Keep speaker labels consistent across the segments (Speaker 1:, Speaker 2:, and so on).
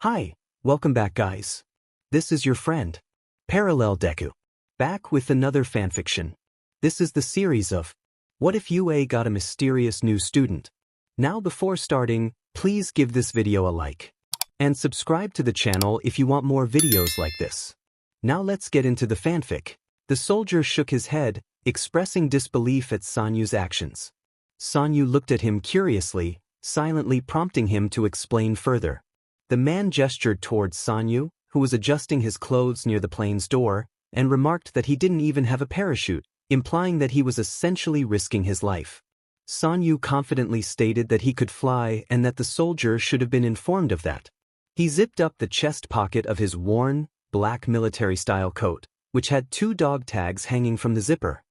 Speaker 1: Hi, welcome back guys. This is your friend, Parallel Deku. Back with another fanfiction. This is the series of What If UA Got a Mysterious New Student? Now before starting, please give this video a like. And subscribe to the channel if you want more videos like this. Now let's get into the fanfic. The soldier shook his head, expressing disbelief at Sanyu's actions. Sanyu looked at him curiously, silently prompting him to explain further. The man gestured towards Sanyu, who was adjusting his clothes near the plane's door, and remarked that he didn't even have a parachute, implying that he was essentially risking his life. Sanyu confidently stated that he could fly and that the soldier should have been informed of that. He zipped up the chest pocket of his worn, black military-style coat, which had 2 dog tags hanging from the zipper.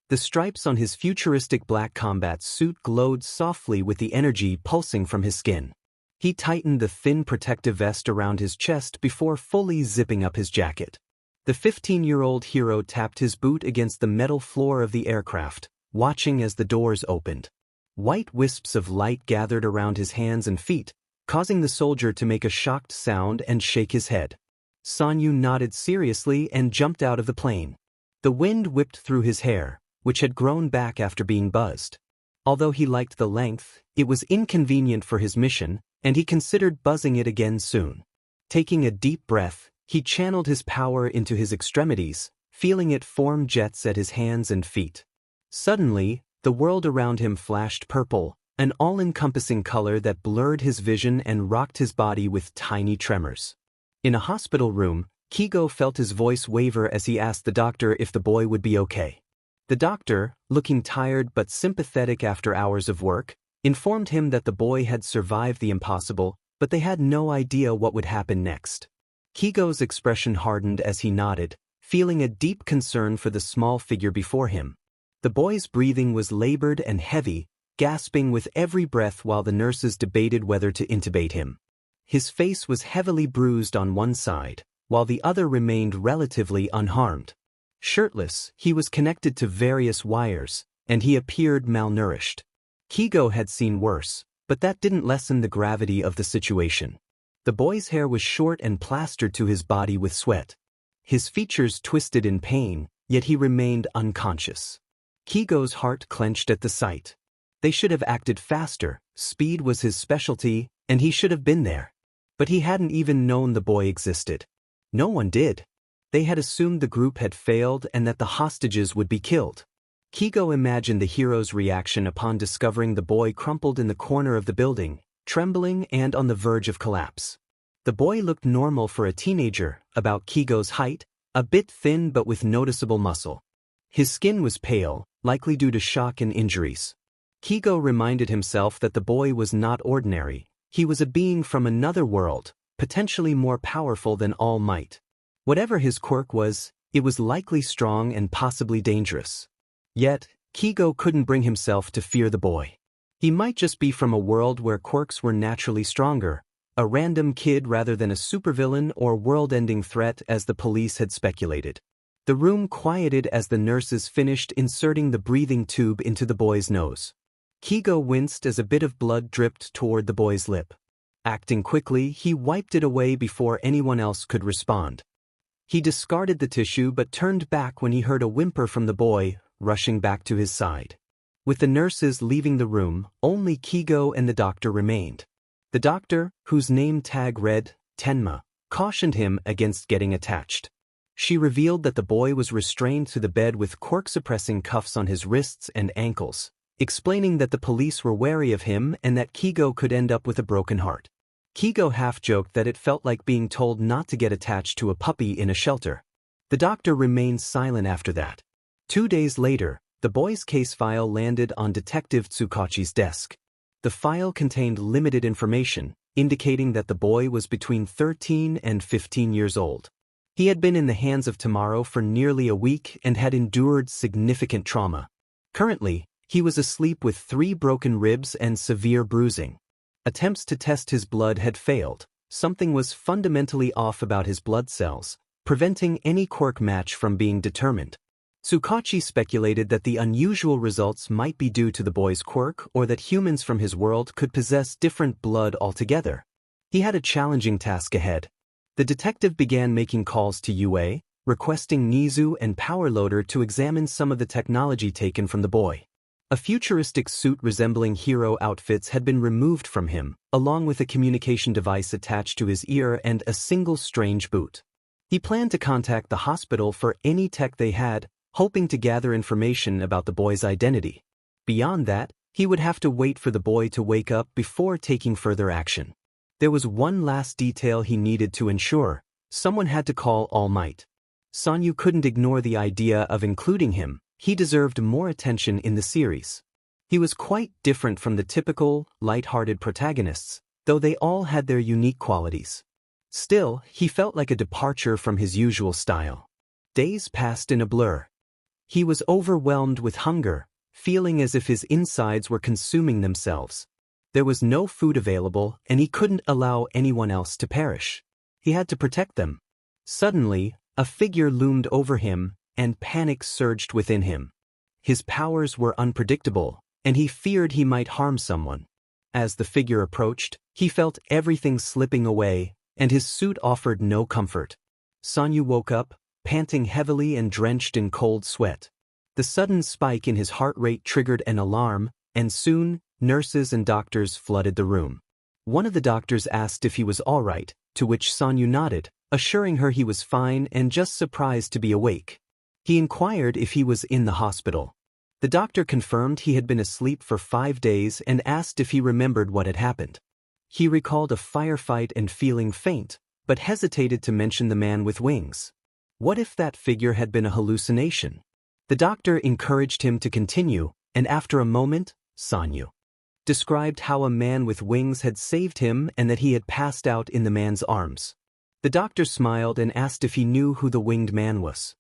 Speaker 1: The stripes on his futuristic black combat suit glowed softly with the energy pulsing from his skin. He tightened the thin protective vest around his chest before fully zipping up his jacket. The 15-year-old hero tapped his boot against the metal floor of the aircraft, watching as the doors opened. White wisps of light gathered around his hands and feet, causing the soldier to make a shocked sound and shake his head. Sanyu nodded seriously and jumped out of the plane. The wind whipped through his hair, which had grown back after being buzzed. Although he liked the length, it was inconvenient for his mission, and he considered buzzing it again soon. Taking a deep breath, he channeled his power into his extremities, feeling it form jets at his hands and feet. Suddenly, the world around him flashed purple, an all-encompassing color that blurred his vision and rocked his body with tiny tremors. In a hospital room, Kigo felt his voice waver as he asked the doctor if the boy would be okay. The doctor, looking tired but sympathetic after hours of work, informed him that the boy had survived the impossible, but they had no idea what would happen next. Kigo's expression hardened as he nodded, feeling a deep concern for the small figure before him. The boy's breathing was labored and heavy, gasping with every breath while the nurses debated whether to intubate him. His face was heavily bruised on one side, while the other remained relatively unharmed. Shirtless, he was connected to various wires, and he appeared malnourished. Kigo had seen worse, but that didn't lessen the gravity of the situation. The boy's hair was short and plastered to his body with sweat. His features twisted in pain, yet he remained unconscious. Kigo's heart clenched at the sight. They should have acted faster, speed was his specialty, and he should have been there. But he hadn't even known the boy existed. No one did. They had assumed the group had failed and that the hostages would be killed. Kigo imagined the hero's reaction upon discovering the boy crumpled in the corner of the building, trembling and on the verge of collapse. The boy looked normal for a teenager, about Kigo's height, a bit thin but with noticeable muscle. His skin was pale, likely due to shock and injuries. Kigo reminded himself that the boy was not ordinary. He was a being from another world, potentially more powerful than All Might. Whatever his quirk was, it was likely strong and possibly dangerous. Yet, Kigo couldn't bring himself to fear the boy. He might just be from a world where quirks were naturally stronger, a random kid rather than a supervillain or world-ending threat as the police had speculated. The room quieted as the nurses finished inserting the breathing tube into the boy's nose. Kigo winced as a bit of blood dripped toward the boy's lip. Acting quickly, he wiped it away before anyone else could respond. He discarded the tissue but turned back when he heard a whimper from the boy, rushing back to his side. With the nurses leaving the room, only Kigo and the doctor remained. The doctor, whose name tag read, Tenma, cautioned him against getting attached. She revealed that the boy was restrained to the bed with quirk-suppressing cuffs on his wrists and ankles, explaining that the police were wary of him and that Kigo could end up with a broken heart. Kigo half-joked that it felt like being told not to get attached to a puppy in a shelter. The doctor remained silent after that. 2 days later, the boy's case file landed on Detective Tsukachi's desk. The file contained limited information, indicating that the boy was between 13 and 15 years old. He had been in the hands of Tamaro for nearly a week and had endured significant trauma. Currently, he was asleep with 3 broken ribs and severe bruising. Attempts to test his blood had failed. Something was fundamentally off about his blood cells, preventing any quirk match from being determined. Tsukachi speculated that the unusual results might be due to the boy's quirk or that humans from his world could possess different blood altogether. He had a challenging task ahead. The detective began making calls to UA, requesting Nizu and Powerloader to examine some of the technology taken from the boy. A futuristic suit resembling hero outfits had been removed from him, along with a communication device attached to his ear and a single strange boot. He planned to contact the hospital for any tech they had, hoping to gather information about the boy's identity. Beyond that, he would have to wait for the boy to wake up before taking further action. There was one last detail he needed to ensure: someone had to call All Might. Sanyu couldn't ignore the idea of including him. He deserved more attention in the series. He was quite different from the typical, light-hearted protagonists, though they all had their unique qualities. Still, he felt like a departure from his usual style. Days passed in a blur. He was overwhelmed with hunger, feeling as if his insides were consuming themselves. There was no food available, and he couldn't allow anyone else to perish. He had to protect them. Suddenly, a figure loomed over him, and panic surged within him. His powers were unpredictable, and he feared he might harm someone. As the figure approached, he felt everything slipping away, and his suit offered no comfort. Sanyu woke up, panting heavily and drenched in cold sweat. The sudden spike in his heart rate triggered an alarm, and soon, nurses and doctors flooded the room. One of the doctors asked if he was all right, to which Sanyu nodded, assuring her he was fine and just surprised to be awake. He inquired if he was in the hospital. The doctor confirmed he had been asleep for 5 days and asked if he remembered what had happened. He recalled a firefight and feeling faint, but hesitated to mention the man with wings. What if that figure had been a hallucination? The doctor encouraged him to continue, and after a moment, Sanyu described how a man with wings had saved him and that he had passed out in the man's arms. The doctor smiled and asked if he knew who the winged man was.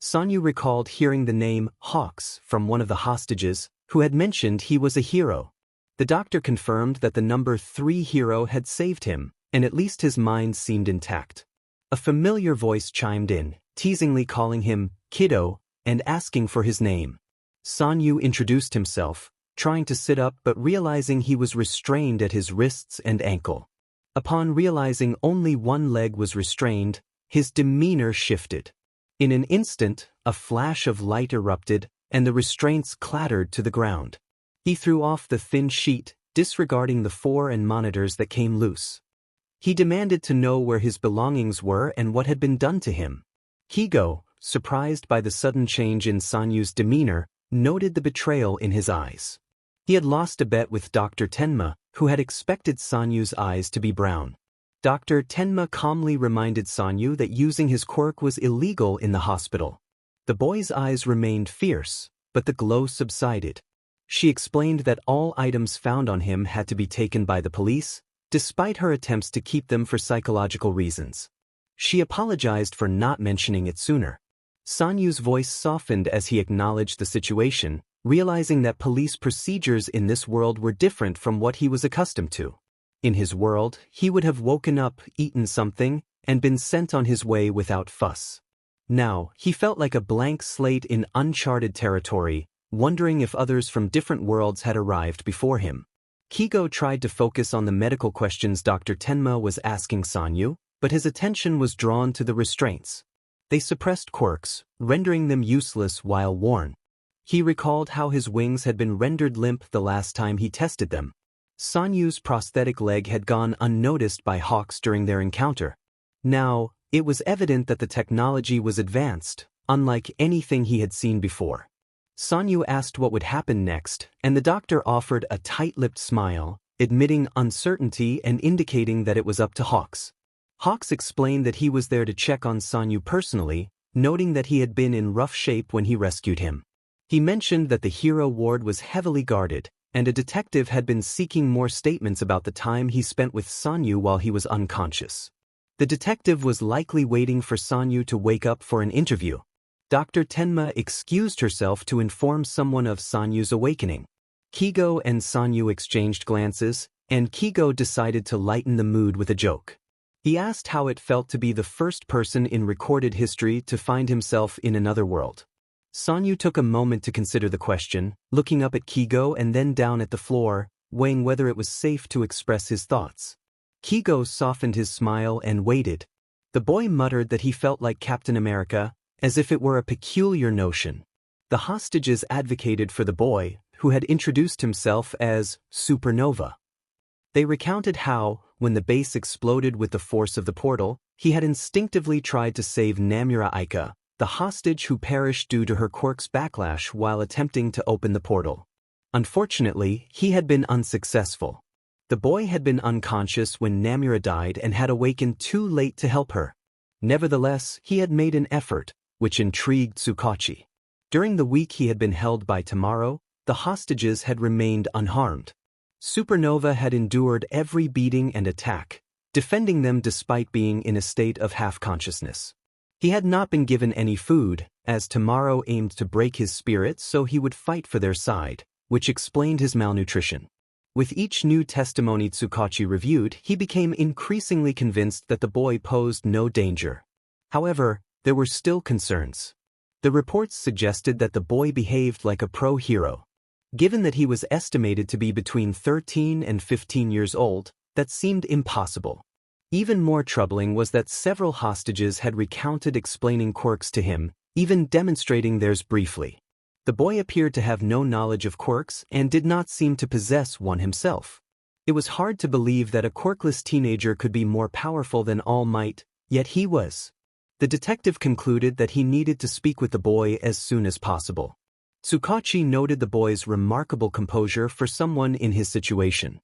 Speaker 1: Sanyu recalled hearing the name Hawks from one of the hostages, who had mentioned he was a hero. The doctor confirmed that the number 3 hero had saved him, and at least his mind seemed intact. A familiar voice chimed in, teasingly calling him Kiddo and asking for his name. Sanyu introduced himself, trying to sit up but realizing he was restrained at his wrists and ankle. Upon realizing only one leg was restrained, his demeanor shifted. In an instant, a flash of light erupted, and the restraints clattered to the ground. He threw off the thin sheet, disregarding the 4 monitors that came loose. He demanded to know where his belongings were and what had been done to him. Kigo, surprised by the sudden change in Sanyu's demeanor, noted the betrayal in his eyes. He had lost a bet with Dr. Tenma, who had expected Sanyu's eyes to be brown. Dr. Tenma calmly reminded Sanyu that using his quirk was illegal in the hospital. The boy's eyes remained fierce, but the glow subsided. She explained that all items found on him had to be taken by the police, despite her attempts to keep them for psychological reasons. She apologized for not mentioning it sooner. Sanyu's voice softened as he acknowledged the situation, realizing that police procedures in this world were different from what he was accustomed to. In his world, he would have woken up, eaten something, and been sent on his way without fuss. Now, he felt like a blank slate in uncharted territory, wondering if others from different worlds had arrived before him. Kigo tried to focus on the medical questions Dr. Tenma was asking Sanyu, but his attention was drawn to the restraints. They suppressed quirks, rendering them useless while worn. He recalled how his wings had been rendered limp the last time he tested them. Sanyu's prosthetic leg had gone unnoticed by Hawks during their encounter. Now, it was evident that the technology was advanced, unlike anything he had seen before. Sanyu asked what would happen next, and the doctor offered a tight-lipped smile, admitting uncertainty and indicating that it was up to Hawks. Hawks explained that he was there to check on Sanyu personally, noting that he had been in rough shape when he rescued him. He mentioned that the hero ward was heavily guarded, and a detective had been seeking more statements about the time he spent with Sanyu while he was unconscious. The detective was likely waiting for Sanyu to wake up for an interview. Dr. Tenma excused herself to inform someone of Sanyu's awakening. Kigo and Sanyu exchanged glances, and Kigo decided to lighten the mood with a joke. He asked how it felt to be the first person in recorded history to find himself in another world. Sanyu took a moment to consider the question, looking up at Kigo and then down at the floor, weighing whether it was safe to express his thoughts. Kigo softened his smile and waited. The boy muttered that he felt like Captain America, as if it were a peculiar notion. The hostages advocated for the boy, who had introduced himself as Supernova. They recounted how, when the base exploded with the force of the portal, he had instinctively tried to save Namura Aika, the hostage who perished due to her quirk's backlash while attempting to open the portal. Unfortunately, he had been unsuccessful. The boy had been unconscious when Namura died and had awakened too late to help her. Nevertheless, he had made an effort, which intrigued Tsukachi. During the week he had been held by Tamaro, the hostages had remained unharmed. Supernova had endured every beating and attack, defending them despite being in a state of half-consciousness. He had not been given any food, as Tamaro aimed to break his spirit so he would fight for their side, which explained his malnutrition. With each new testimony Tsukachi reviewed, he became increasingly convinced that the boy posed no danger. However, there were still concerns. The reports suggested that the boy behaved like a pro-hero. Given that he was estimated to be between 13 and 15 years old, that seemed impossible. Even more troubling was that several hostages had recounted explaining quirks to him, even demonstrating theirs briefly. The boy appeared to have no knowledge of quirks and did not seem to possess one himself. It was hard to believe that a quirkless teenager could be more powerful than All Might, yet he was. The detective concluded that he needed to speak with the boy as soon as possible. Tsukachi noted the boy's remarkable composure for someone in his situation.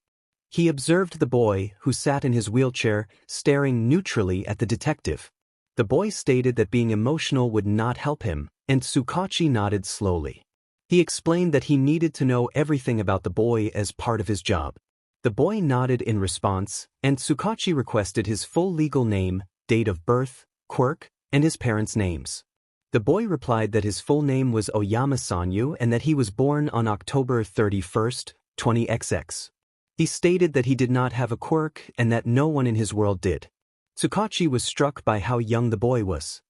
Speaker 1: He observed the boy, who sat in his wheelchair, staring neutrally at the detective. The boy stated that being emotional would not help him, and Tsukachi nodded slowly. He explained that he needed to know everything about the boy as part of his job. The boy nodded in response, and Tsukachi requested his full legal name, date of birth, quirk, and his parents' names. The boy replied that his full name was Oyama Sanyu and that he was born on October 31st, 20XX. He stated that he did not have a quirk and that no one in his world did. Tsukachi was struck by how young the boy was.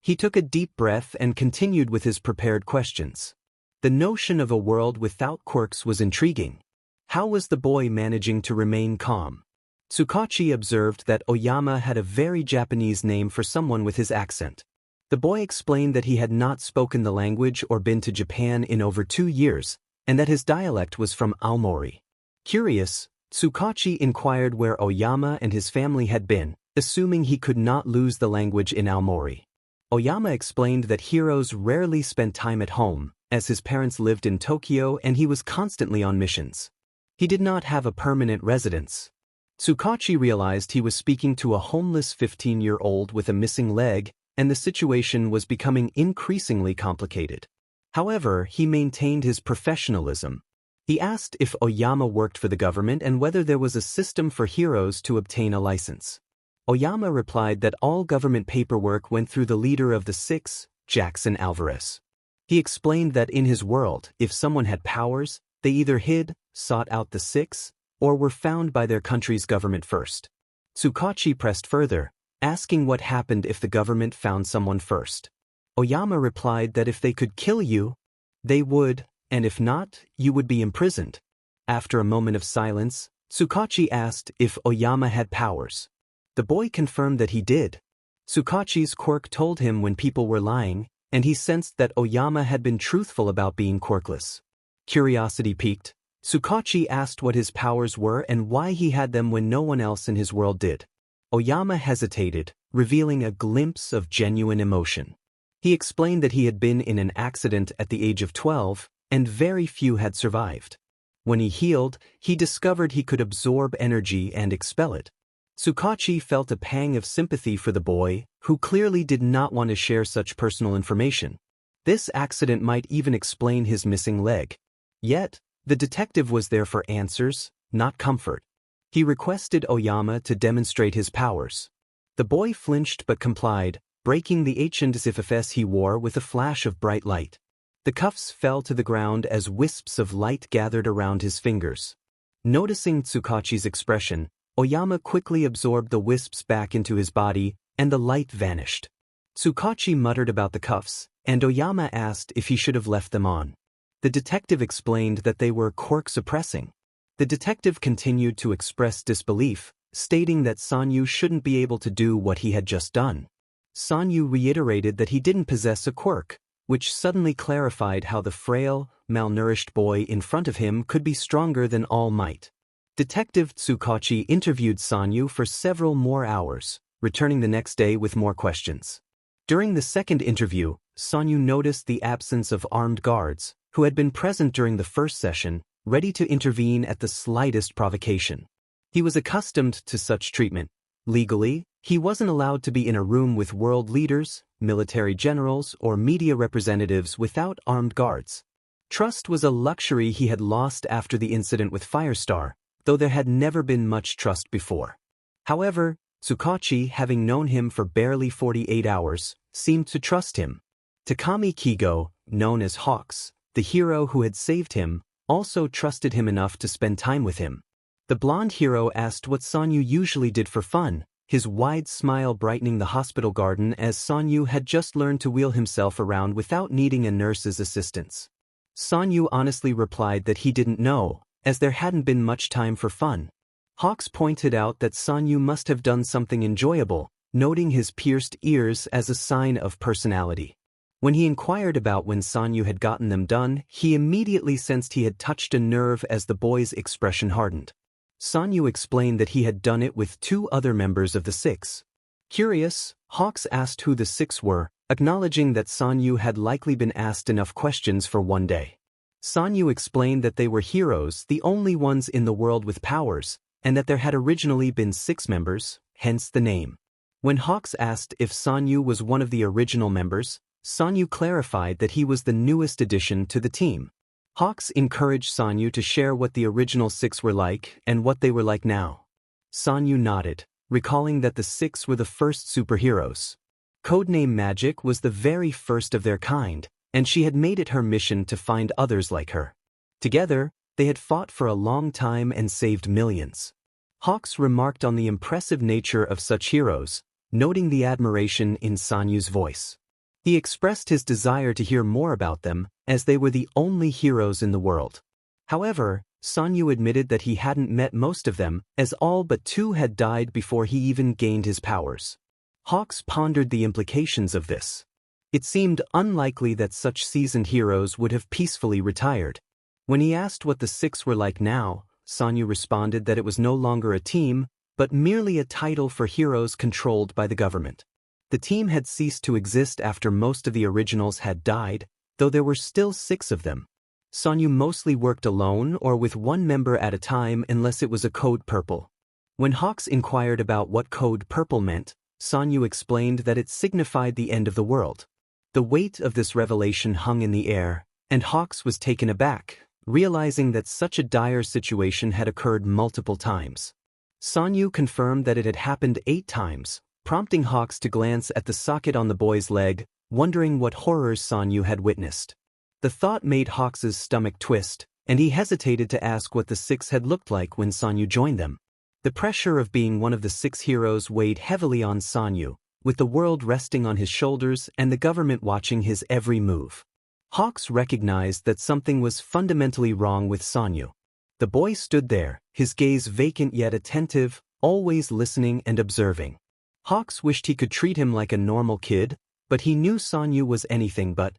Speaker 1: He took a deep breath and continued with his prepared questions. The notion of a world without quirks was intriguing. How was the boy managing to remain calm? Tsukachi observed that Oyama had a very Japanese name for someone with his accent. The boy explained that he had not spoken the language or been to Japan in over 2 years, and that his dialect was from Aomori. Curious, Tsukachi inquired where Oyama and his family had been, assuming he could not lose the language in Aomori. Oyama explained that heroes rarely spent time at home, as his parents lived in Tokyo and he was constantly on missions. He did not have a permanent residence. Tsukachi realized he was speaking to a homeless 15-year-old with a missing leg, and the situation was becoming increasingly complicated. However, he maintained his professionalism. He asked if Oyama worked for the government and whether there was a system for heroes to obtain a license. Oyama replied that all government paperwork went through the leader of the Six, Jackson Alvarez. He explained that in his world, if someone had powers, they either hid, sought out the Six, or were found by their country's government first. Tsukachi pressed further, asking what happened if the government found someone first. Oyama replied that if they could kill you, they would, and if not, you would be imprisoned. After a moment of silence, Tsukachi asked if Oyama had powers. The boy confirmed that he did. Tsukachi's quirk told him when people were lying, and he sensed that Oyama had been truthful about being quirkless. Curiosity piqued, Tsukachi asked what his powers were and why he had them when no one else in his world did. Oyama hesitated, revealing a glimpse of genuine emotion. He explained that he had been in an accident at the age of 12, and very few had survived. When he healed, he discovered he could absorb energy and expel it. Tsukachi felt a pang of sympathy for the boy, who clearly did not want to share such personal information. This accident might even explain his missing leg. Yet, the detective was there for answers, not comfort. He requested Oyama to demonstrate his powers. The boy flinched but complied, breaking the HNDSIFFS he wore with a flash of bright light. The cuffs fell to the ground as wisps of light gathered around his fingers. Noticing Tsukachi's expression, Oyama quickly absorbed the wisps back into his body, and the light vanished. Tsukachi muttered about the cuffs, and Oyama asked if he should have left them on. The detective explained that they were quirk suppressing. The detective continued to express disbelief, stating that Sanyu shouldn't be able to do what he had just done. Sanyu reiterated that he didn't possess a quirk, which suddenly clarified how the frail, malnourished boy in front of him could be stronger than All Might. Detective Tsukachi interviewed Sanyu for several more hours, returning the next day with more questions. During the second interview, Sanyu noticed the absence of armed guards, who had been present during the first session, ready to intervene at the slightest provocation. He was accustomed to such treatment. Legally, he wasn't allowed to be in a room with world leaders, military generals, or media representatives without armed guards. Trust was a luxury he had lost after the incident with Firestar, though there had never been much trust before. However, Tsukachi, having known him for barely 48 hours, seemed to trust him. Takami Kigo, known as Hawks, the hero who had saved him, also trusted him enough to spend time with him. The blonde hero asked what Sanyu usually did for fun, his wide smile brightening the hospital garden as Sanyu had just learned to wheel himself around without needing a nurse's assistance. Sanyu honestly replied that he didn't know, as there hadn't been much time for fun. Hawks pointed out that Sanyu must have done something enjoyable, noting his pierced ears as a sign of personality. When he inquired about when Sanyu had gotten them done, he immediately sensed he had touched a nerve as the boy's expression hardened. Sanyu explained that he had done it with 2 other members of the Six. Curious, Hawks asked who the 6 were, acknowledging that Sanyu had likely been asked enough questions for one day. Sanyu explained that they were heroes, the only ones in the world with powers, and that there had originally been 6 members, hence the name. When Hawks asked if Sanyu was one of the original members, Sanyu clarified that he was the newest addition to the team. Hawks encouraged Sanyu to share what the original 6 were like and what they were like now. Sanyu nodded, recalling that the 6 were the first superheroes. Codename Magic was the very first of their kind, and she had made it her mission to find others like her. Together, they had fought for a long time and saved millions. Hawks remarked on the impressive nature of such heroes, noting the admiration in Sanyu's voice. He expressed his desire to hear more about them, as they were the only heroes in the world. However, Sanyu admitted that he hadn't met most of them, as all but 2 had died before he even gained his powers. Hawks pondered the implications of this. It seemed unlikely that such seasoned heroes would have peacefully retired. When he asked what the 6 were like now, Sanyu responded that it was no longer a team, but merely a title for heroes controlled by the government. The team had ceased to exist after most of the originals had died, though there were still 6 of them. Sanyu mostly worked alone or with 1 member at a time unless it was a code purple. When Hawks inquired about what code purple meant, Sanyu explained that it signified the end of the world. The weight of this revelation hung in the air, and Hawks was taken aback, realizing that such a dire situation had occurred multiple times. Sanyu confirmed that it had happened 8 times, prompting Hawks to glance at the socket on the boy's leg, wondering what horrors Sanyu had witnessed. The thought made Hawks's stomach twist, and he hesitated to ask what the 6 had looked like when Sanyu joined them. The pressure of being one of the 6 heroes weighed heavily on Sanyu, with the world resting on his shoulders and the government watching his every move. Hawks recognized that something was fundamentally wrong with Sanyu. The boy stood there, his gaze vacant yet attentive, always listening and observing. Hawks wished he could treat him like a normal kid, but he knew Sanyu was anything but.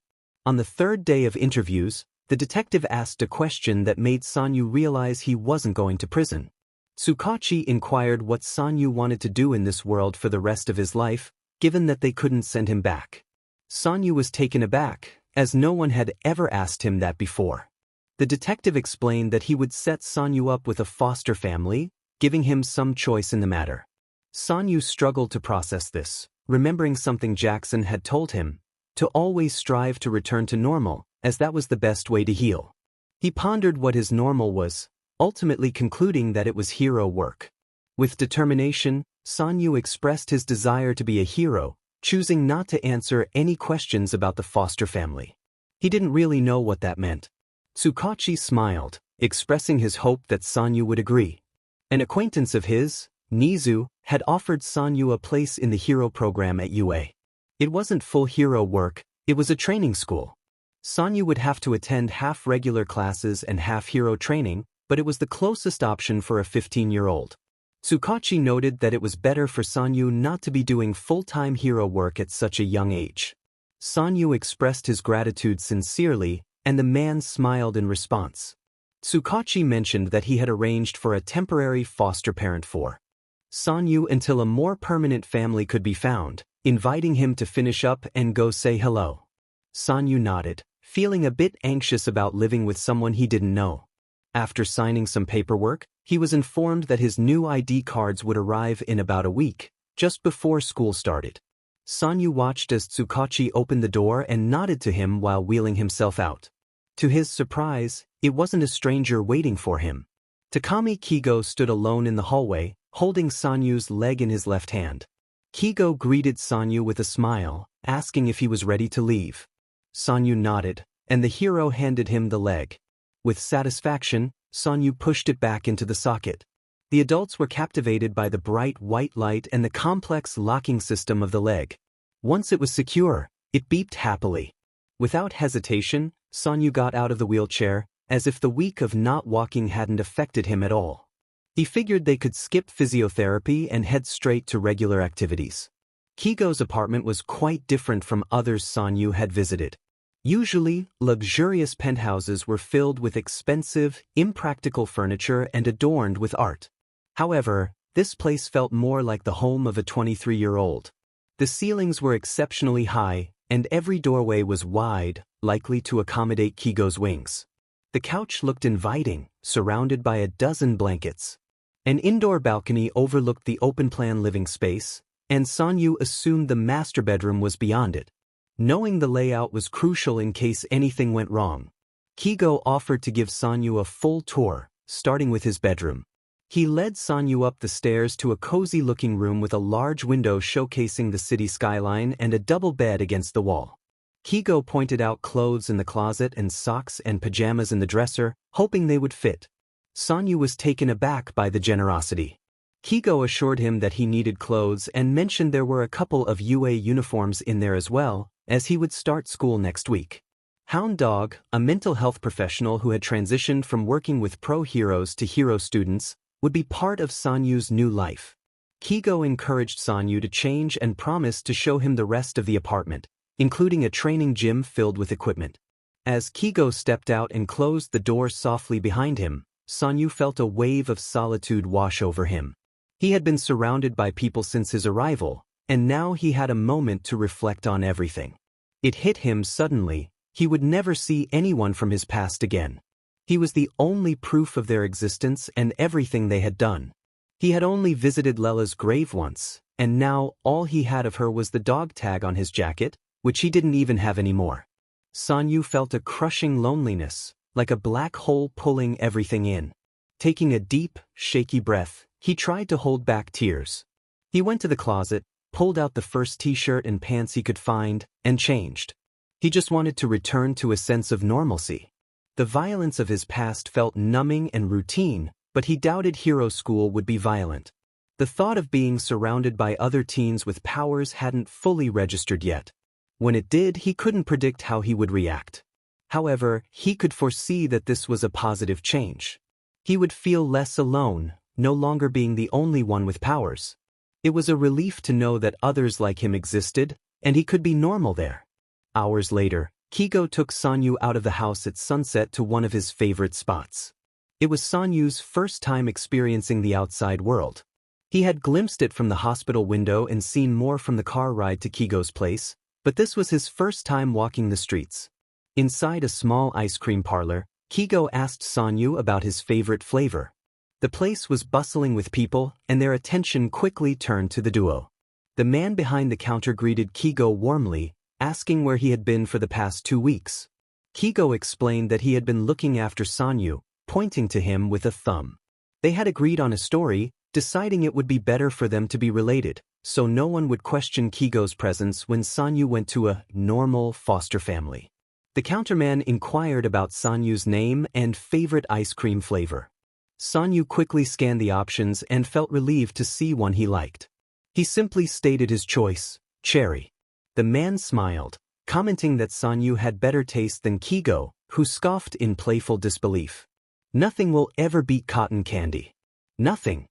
Speaker 1: On the 3rd day of interviews, the detective asked a question that made Sanyu realize he wasn't going to prison. Tsukachi inquired what Sanyu wanted to do in this world for the rest of his life, given that they couldn't send him back. Sanyu was taken aback, as no one had ever asked him that before. The detective explained that he would set Sanyu up with a foster family, giving him some choice in the matter. Sanyu struggled to process this, remembering something Jackson had told him, to always strive to return to normal, as that was the best way to heal. He pondered what his normal was, ultimately concluding that it was hero work. With determination, Sanyu expressed his desire to be a hero, choosing not to answer any questions about the foster family. He didn't really know what that meant. Tsukachi smiled, expressing his hope that Sanyu would agree. An acquaintance of his, Nizu, had offered Sanyu a place in the hero program at UA. It wasn't full hero work, it was a training school. Sanyu would have to attend half regular classes and half hero training, but it was the closest option for a 15-year-old. Tsukachi noted that it was better for Sanyu not to be doing full-time hero work at such a young age. Sanyu expressed his gratitude sincerely, and the man smiled in response. Tsukachi mentioned that he had arranged for a temporary foster parent for Sanyu until a more permanent family could be found, inviting him to finish up and go say hello. Sanyu nodded, feeling a bit anxious about living with someone he didn't know. After signing some paperwork, he was informed that his new ID cards would arrive in about a week, just before school started. Sanyu watched as Tsukachi opened the door and nodded to him while wheeling himself out. To his surprise, it wasn't a stranger waiting for him. Takami Kigo stood alone in the hallway, holding Sanyu's leg in his left hand. Kigo greeted Sanyu with a smile, asking if he was ready to leave. Sanyu nodded, and the hero handed him the leg. With satisfaction, Sanyu pushed it back into the socket. The adults were captivated by the bright white light and the complex locking system of the leg. Once it was secure, it beeped happily. Without hesitation, Sanyu got out of the wheelchair, as if the week of not walking hadn't affected him at all. He figured they could skip physiotherapy and head straight to regular activities. Kigo's apartment was quite different from others Sanyu had visited. Usually, luxurious penthouses were filled with expensive, impractical furniture and adorned with art. However, this place felt more like the home of a 23-year-old. The ceilings were exceptionally high, and every doorway was wide, likely to accommodate Kigo's wings. The couch looked inviting, surrounded by a dozen blankets. An indoor balcony overlooked the open-plan living space, and Sanyu assumed the master bedroom was beyond it. Knowing the layout was crucial in case anything went wrong, Kigo offered to give Sanyu a full tour, starting with his bedroom. He led Sanyu up the stairs to a cozy-looking room with a large window showcasing the city skyline and a double bed against the wall. Kigo pointed out clothes in the closet and socks and pajamas in the dresser, hoping they would fit. Sanyu was taken aback by the generosity. Kigo assured him that he needed clothes and mentioned there were a couple of UA uniforms in there as well, as he would start school next week. Hound Dog, a mental health professional who had transitioned from working with pro heroes to hero students, would be part of Sanyu's new life. Kigo encouraged Sanyu to change and promised to show him the rest of the apartment, including a training gym filled with equipment. As Kigo stepped out and closed the door softly behind him, Sanyu felt a wave of solitude wash over him. He had been surrounded by people since his arrival, and now he had a moment to reflect on everything. It hit him suddenly, he would never see anyone from his past again. He was the only proof of their existence and everything they had done. He had only visited Lela's grave once, and now all he had of her was the dog tag on his jacket, which he didn't even have anymore. Sanyu felt a crushing loneliness, like a black hole pulling everything in. Taking a deep, shaky breath, he tried to hold back tears. He went to the closet, pulled out the first t-shirt and pants he could find, and changed. He just wanted to return to a sense of normalcy. The violence of his past felt numbing and routine, but he doubted hero school would be violent. The thought of being surrounded by other teens with powers hadn't fully registered yet. When it did, he couldn't predict how he would react. However, he could foresee that this was a positive change. He would feel less alone, no longer being the only one with powers. It was a relief to know that others like him existed, and he could be normal there. Hours later, Kigo took Sanyu out of the house at sunset to one of his favorite spots. It was Sanyu's first time experiencing the outside world. He had glimpsed it from the hospital window and seen more from the car ride to Kigo's place, but this was his first time walking the streets. Inside a small ice cream parlor, Kigo asked Sanyu about his favorite flavor. The place was bustling with people, and their attention quickly turned to the duo. The man behind the counter greeted Kigo warmly, asking where he had been for the past 2 weeks. Kigo explained that he had been looking after Sanyu, pointing to him with a thumb. They had agreed on a story, deciding it would be better for them to be related, so no one would question Kigo's presence when Sanyu went to a normal foster family. The counterman inquired about Sanyu's name and favorite ice cream flavor. Sanyu quickly scanned the options and felt relieved to see one he liked. He simply stated his choice, cherry. The man smiled, commenting that Sanyu had better taste than Kigo, who scoffed in playful disbelief. Nothing will ever beat cotton candy. Nothing.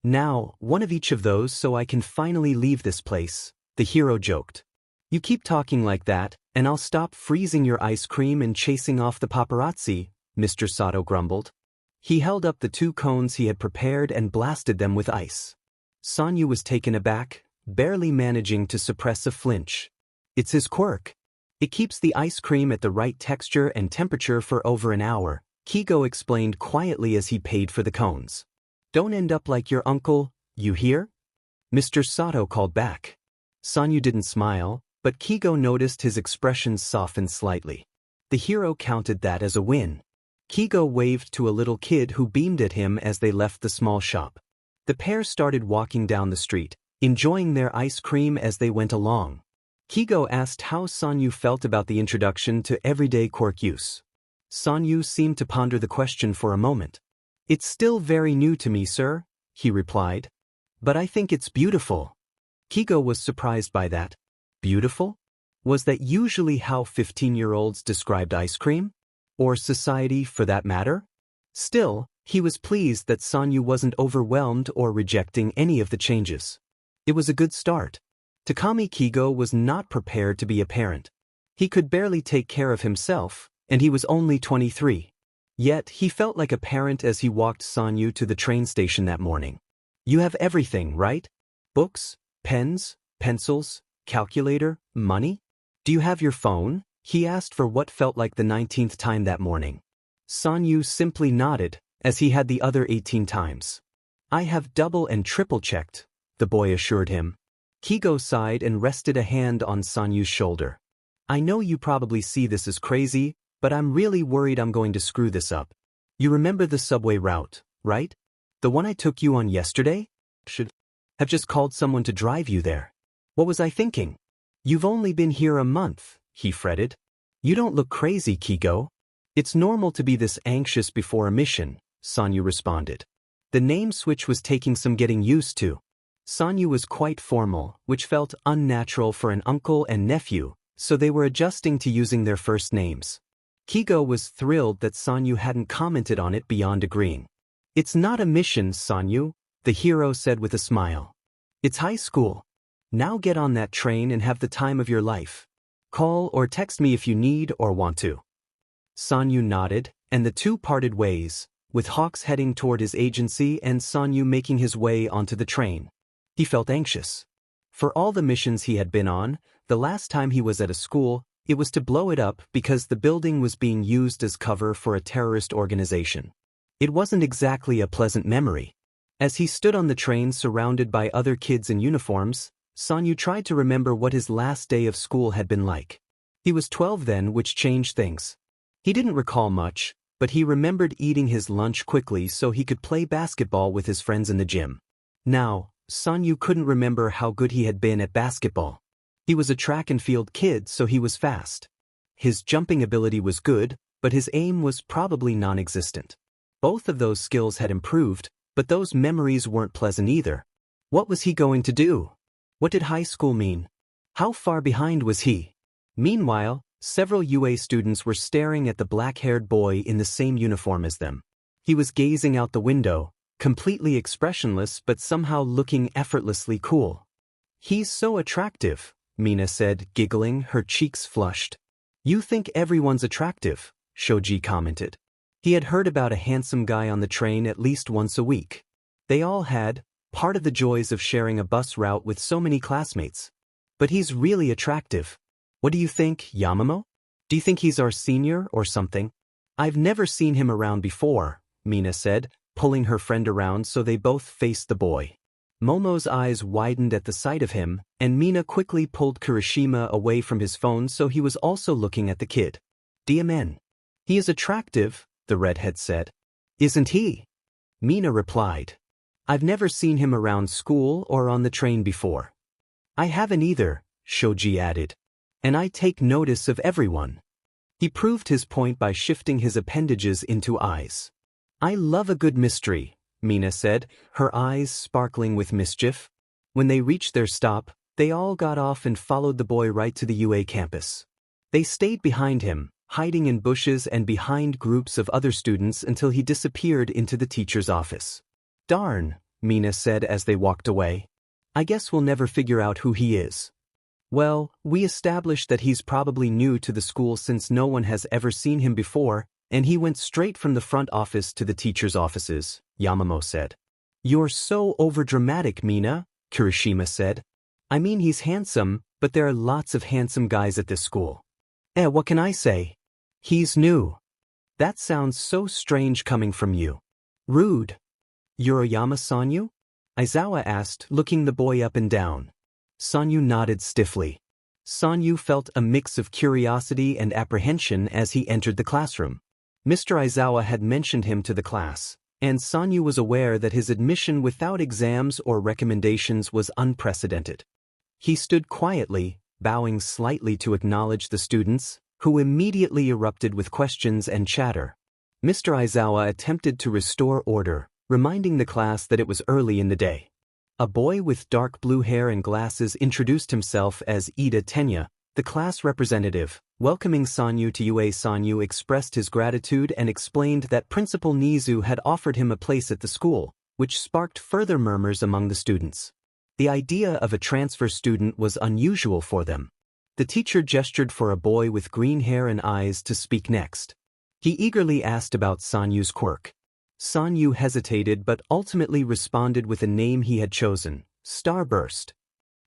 Speaker 1: Now, one of each of those so I can finally leave this place, the hero joked. You keep talking like that, and I'll stop freezing your ice cream and chasing off the paparazzi, Mr. Sato grumbled. He held up the 2 cones he had prepared and blasted them with ice. Sanyu was taken aback, barely managing to suppress a flinch. It's his quirk. It keeps the ice cream at the right texture and temperature for over an hour, Kigo explained quietly as he paid for the cones. Don't end up like your uncle, you hear? Mr. Sato called back. Sanyu didn't smile, but Kigo noticed his expression soften slightly. The hero counted that as a win. Kigo waved to a little kid who beamed at him as they left the small shop. The pair started walking down the street, enjoying their ice cream as they went along. Kigo asked how Sanyu felt about the introduction to everyday quirk use. Sanyu seemed to ponder the question for a moment. It's still very new to me, sir, he replied. But I think it's beautiful. Kigo was surprised by that. Beautiful? Was that usually how 15-year-olds described ice cream? Or society, for that matter? Still, he was pleased that Sanyu wasn't overwhelmed or rejecting any of the changes. It was a good start. Takami Kigo was not prepared to be a parent. He could barely take care of himself, and he was only 23. Yet, he felt like a parent as he walked Sanyu to the train station that morning. You have everything, right? Books, pens, pencils, calculator, money? Do you have your phone? He asked for what felt like the 19th time that morning. Sanyu simply nodded, as he had the other 18 times. I have double and triple checked, the boy assured him. Kigo sighed and rested a hand on Sanyu's shoulder. I know you probably see this as crazy, but I'm really worried I'm going to screw this up. You remember the subway route, right? The one I took you on yesterday? Should have just called someone to drive you there. What was I thinking? You've only been here a month, he fretted. You don't look crazy, Kigo. It's normal to be this anxious before a mission, Sanyu responded. The name switch was taking some getting used to. Sanyu was quite formal, which felt unnatural for an uncle and nephew, so they were adjusting to using their first names. Kigo was thrilled that Sanyu hadn't commented on it beyond agreeing. It's not a mission, Sanyu, the hero said with a smile. It's high school. Now get on that train and have the time of your life. Call or text me if you need or want to. Sanyu nodded, and the two parted ways, with Hawks heading toward his agency and Sanyu making his way onto the train. He felt anxious. For all the missions he had been on, the last time he was at a school, it was to blow it up because the building was being used as cover for a terrorist organization. It wasn't exactly a pleasant memory. As he stood on the train surrounded by other kids in uniforms, Sanyu tried to remember what his last day of school had been like. He was 12 then, which changed things. He didn't recall much, but he remembered eating his lunch quickly so he could play basketball with his friends in the gym. Now, Sanyu couldn't remember how good he had been at basketball. He was a track and field kid, so he was fast. His jumping ability was good, but his aim was probably non-existent. Both of those skills had improved, but those memories weren't pleasant either. What was he going to do? What did high school mean? How far behind was he? Meanwhile, several UA students were staring at the black-haired boy in the same uniform as them. He was gazing out the window, completely expressionless but somehow looking effortlessly cool. He's so attractive, Mina said, giggling, her cheeks flushed. You think everyone's attractive, Shoji commented. He had heard about a handsome guy on the train at least once a week. They all had, part of the joys of sharing a bus route with so many classmates. But he's really attractive. What do you think, Yamamo? Do you think he's our senior or something? I've never seen him around before, Mina said, pulling her friend around so they both faced the boy. Momo's eyes widened at the sight of him, and Mina quickly pulled Kirishima away from his phone so he was also looking at the kid. DMN. He is attractive, the redhead said. Isn't he? Mina replied. I've never seen him around school or on the train before. I haven't either, Shoji added. And I take notice of everyone. He proved his point by shifting his appendages into eyes. I love a good mystery, Mina said, her eyes sparkling with mischief. When they reached their stop, they all got off and followed the boy right to the UA campus. They stayed behind him, hiding in bushes and behind groups of other students until he disappeared into the teacher's office. Darn, Mina said as they walked away. I guess we'll never figure out who he is. Well, we established that he's probably new to the school since no one has ever seen him before, and he went straight from the front office to the teachers' offices, Yamamo said. You're so overdramatic, Mina, Kirishima said. I mean, he's handsome, but there are lots of handsome guys at this school. What can I say? He's new. That sounds so strange coming from you. Rude. You're Oyama Sanyu? Aizawa asked, looking the boy up and down. Sanyu nodded stiffly. Sanyu felt a mix of curiosity and apprehension as he entered the classroom. Mr. Aizawa had mentioned him to the class, and Sanyu was aware that his admission without exams or recommendations was unprecedented. He stood quietly, bowing slightly to acknowledge the students, who immediately erupted with questions and chatter. Mr. Aizawa attempted to restore order, reminding the class that it was early in the day. A boy with dark blue hair and glasses introduced himself as Ida Tenya, the class representative. Welcoming Sanyu to UA, Sanyu expressed his gratitude and explained that Principal Nizu had offered him a place at the school, which sparked further murmurs among the students. The idea of a transfer student was unusual for them. The teacher gestured for a boy with green hair and eyes to speak next. He eagerly asked about Sanyu's quirk. Sanyu hesitated but ultimately responded with a name he had chosen, Starburst.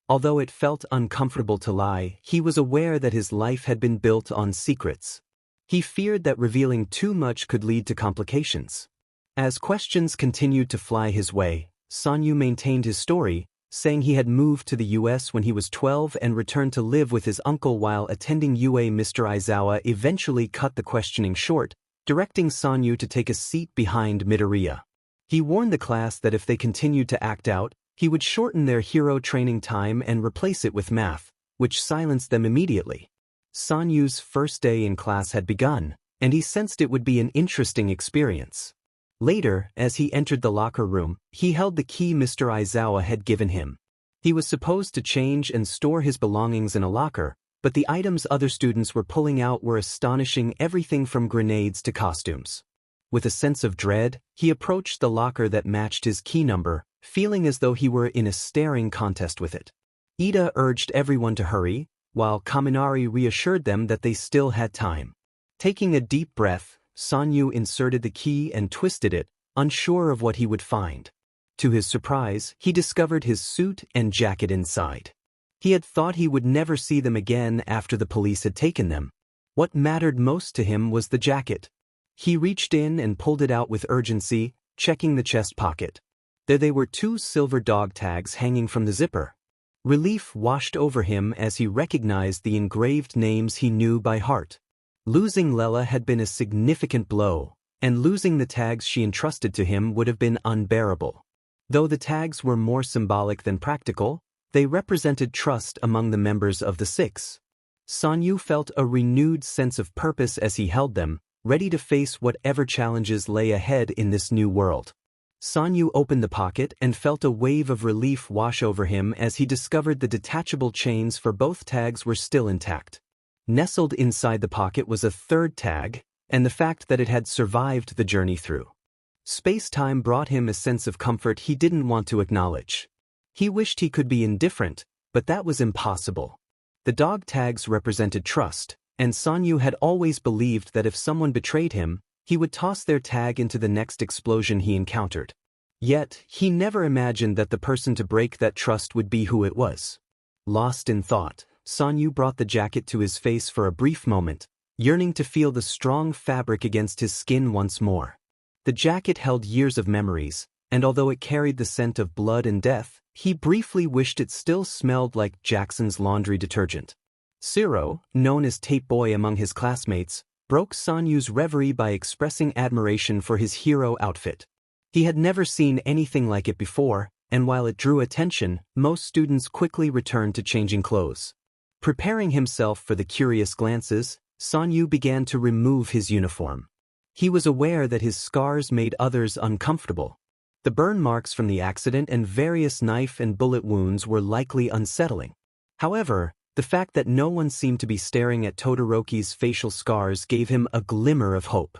Speaker 1: Although it felt uncomfortable to lie, he was aware that his life had been built on secrets. He feared that revealing too much could lead to complications. As questions continued to fly his way, Sanyu maintained his story, saying he had moved to the US when he was 12 and returned to live with his uncle while attending UA. Mr. Aizawa eventually cut the questioning short, directing Sanyu to take a seat behind Midoriya. He warned the class that if they continued to act out, he would shorten their hero training time and replace it with math, which silenced them immediately. Sanyu's first day in class had begun, and he sensed it would be an interesting experience. Later, as he entered the locker room, he held the key Mr. Aizawa had given him. He was supposed to change and store his belongings in a locker, but the items other students were pulling out were astonishing, everything from grenades to costumes. With a sense of dread, he approached the locker that matched his key number, feeling as though he were in a staring contest with it. Ida urged everyone to hurry, while Kaminari reassured them that they still had time. Taking a deep breath, Sanyu inserted the key and twisted it, unsure of what he would find. To his surprise, he discovered his suit and jacket inside. He had thought he would never see them again after the police had taken them. What mattered most to him was the jacket. He reached in and pulled it out with urgency, checking the chest pocket. There they were, 2 silver dog tags hanging from the zipper. Relief washed over him as he recognized the engraved names he knew by heart. Losing Lela had been a significant blow, and losing the tags she entrusted to him would have been unbearable. Though the tags were more symbolic than practical, they represented trust among the members of the 6. Sanyu felt a renewed sense of purpose as he held them, ready to face whatever challenges lay ahead in this new world. Sanyu opened the pocket and felt a wave of relief wash over him as he discovered the detachable chains for both tags were still intact. Nestled inside the pocket was a 3rd tag, and the fact that it had survived the journey through space-time brought him a sense of comfort he didn't want to acknowledge. He wished he could be indifferent, but that was impossible. The dog tags represented trust, and Sanyu had always believed that if someone betrayed him, he would toss their tag into the next explosion he encountered. Yet, he never imagined that the person to break that trust would be who it was. Lost in thought, Sanyu brought the jacket to his face for a brief moment, yearning to feel the strong fabric against his skin once more. The jacket held years of memories, and although it carried the scent of blood and death, he briefly wished it still smelled like Jackson's laundry detergent. Siro, known as Tape Boy among his classmates, broke Sanyu's reverie by expressing admiration for his hero outfit. He had never seen anything like it before, and while it drew attention, most students quickly returned to changing clothes. Preparing himself for the curious glances, Sanyu began to remove his uniform. He was aware that his scars made others uncomfortable. The burn marks from the accident and various knife and bullet wounds were likely unsettling. However, the fact that no one seemed to be staring at Todoroki's facial scars gave him a glimmer of hope.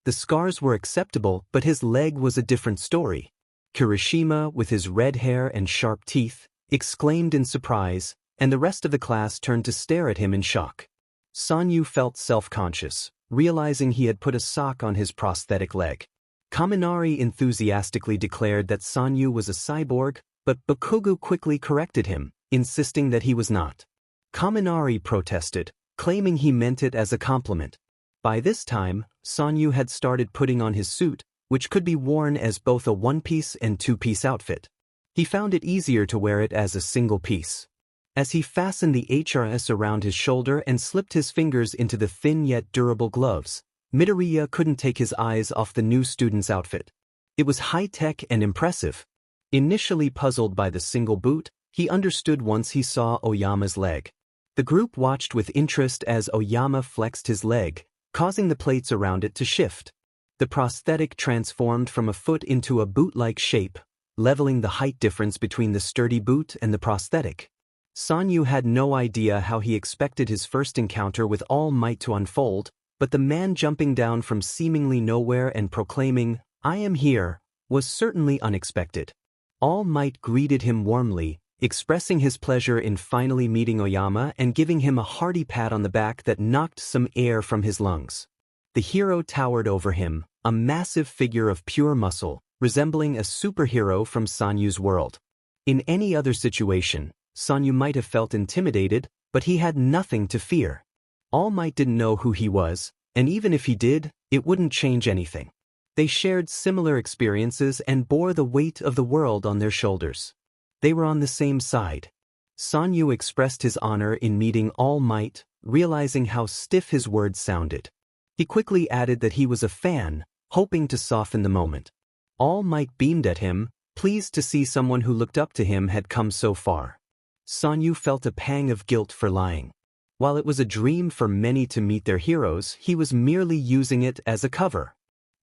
Speaker 1: The scars were acceptable, but his leg was a different story. Kirishima, with his red hair and sharp teeth, exclaimed in surprise, and the rest of the class turned to stare at him in shock. Sanyu felt self-conscious, realizing he had put a sock on his prosthetic leg. Kaminari enthusiastically declared that Sanyu was a cyborg, but Bakugo quickly corrected him, insisting that he was not. Kaminari protested, claiming he meant it as a compliment. By this time, Sanyu had started putting on his suit, which could be worn as both a one-piece and two-piece outfit. He found it easier to wear it as a single piece. As he fastened the HRS around his shoulder and slipped his fingers into the thin yet durable gloves, Midoriya couldn't take his eyes off the new student's outfit. It was high-tech and impressive. Initially puzzled by the single boot, he understood once he saw Oyama's leg. The group watched with interest as Oyama flexed his leg, causing the plates around it to shift. The prosthetic transformed from a foot into a boot-like shape, leveling the height difference between the sturdy boot and the prosthetic. Sanyu had no idea how he expected his first encounter with All Might to unfold, but the man jumping down from seemingly nowhere and proclaiming, "I am here," was certainly unexpected. All Might greeted him warmly, expressing his pleasure in finally meeting Oyama and giving him a hearty pat on the back that knocked some air from his lungs. The hero towered over him, a massive figure of pure muscle, resembling a superhero from Sanyu's world. In any other situation, Sanyu might have felt intimidated, but he had nothing to fear. All Might didn't know who he was, and even if he did, it wouldn't change anything. They shared similar experiences and bore the weight of the world on their shoulders. They were on the same side. Sanyu expressed his honor in meeting All Might, realizing how stiff his words sounded. He quickly added that he was a fan, hoping to soften the moment. All Might beamed at him, pleased to see someone who looked up to him had come so far. Sanyu felt a pang of guilt for lying. While it was a dream for many to meet their heroes, he was merely using it as a cover.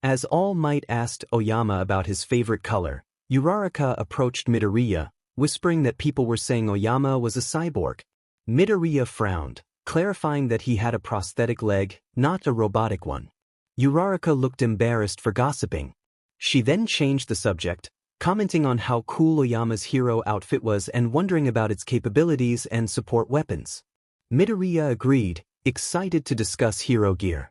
Speaker 1: As All Might asked Oyama about his favorite color, Uraraka approached Midoriya, whispering that people were saying Oyama was a cyborg. Midoriya frowned, clarifying that he had a prosthetic leg, not a robotic one. Uraraka looked embarrassed for gossiping. She then changed the subject, commenting on how cool Oyama's hero outfit was and wondering about its capabilities and support weapons. Midoriya agreed, excited to discuss hero gear.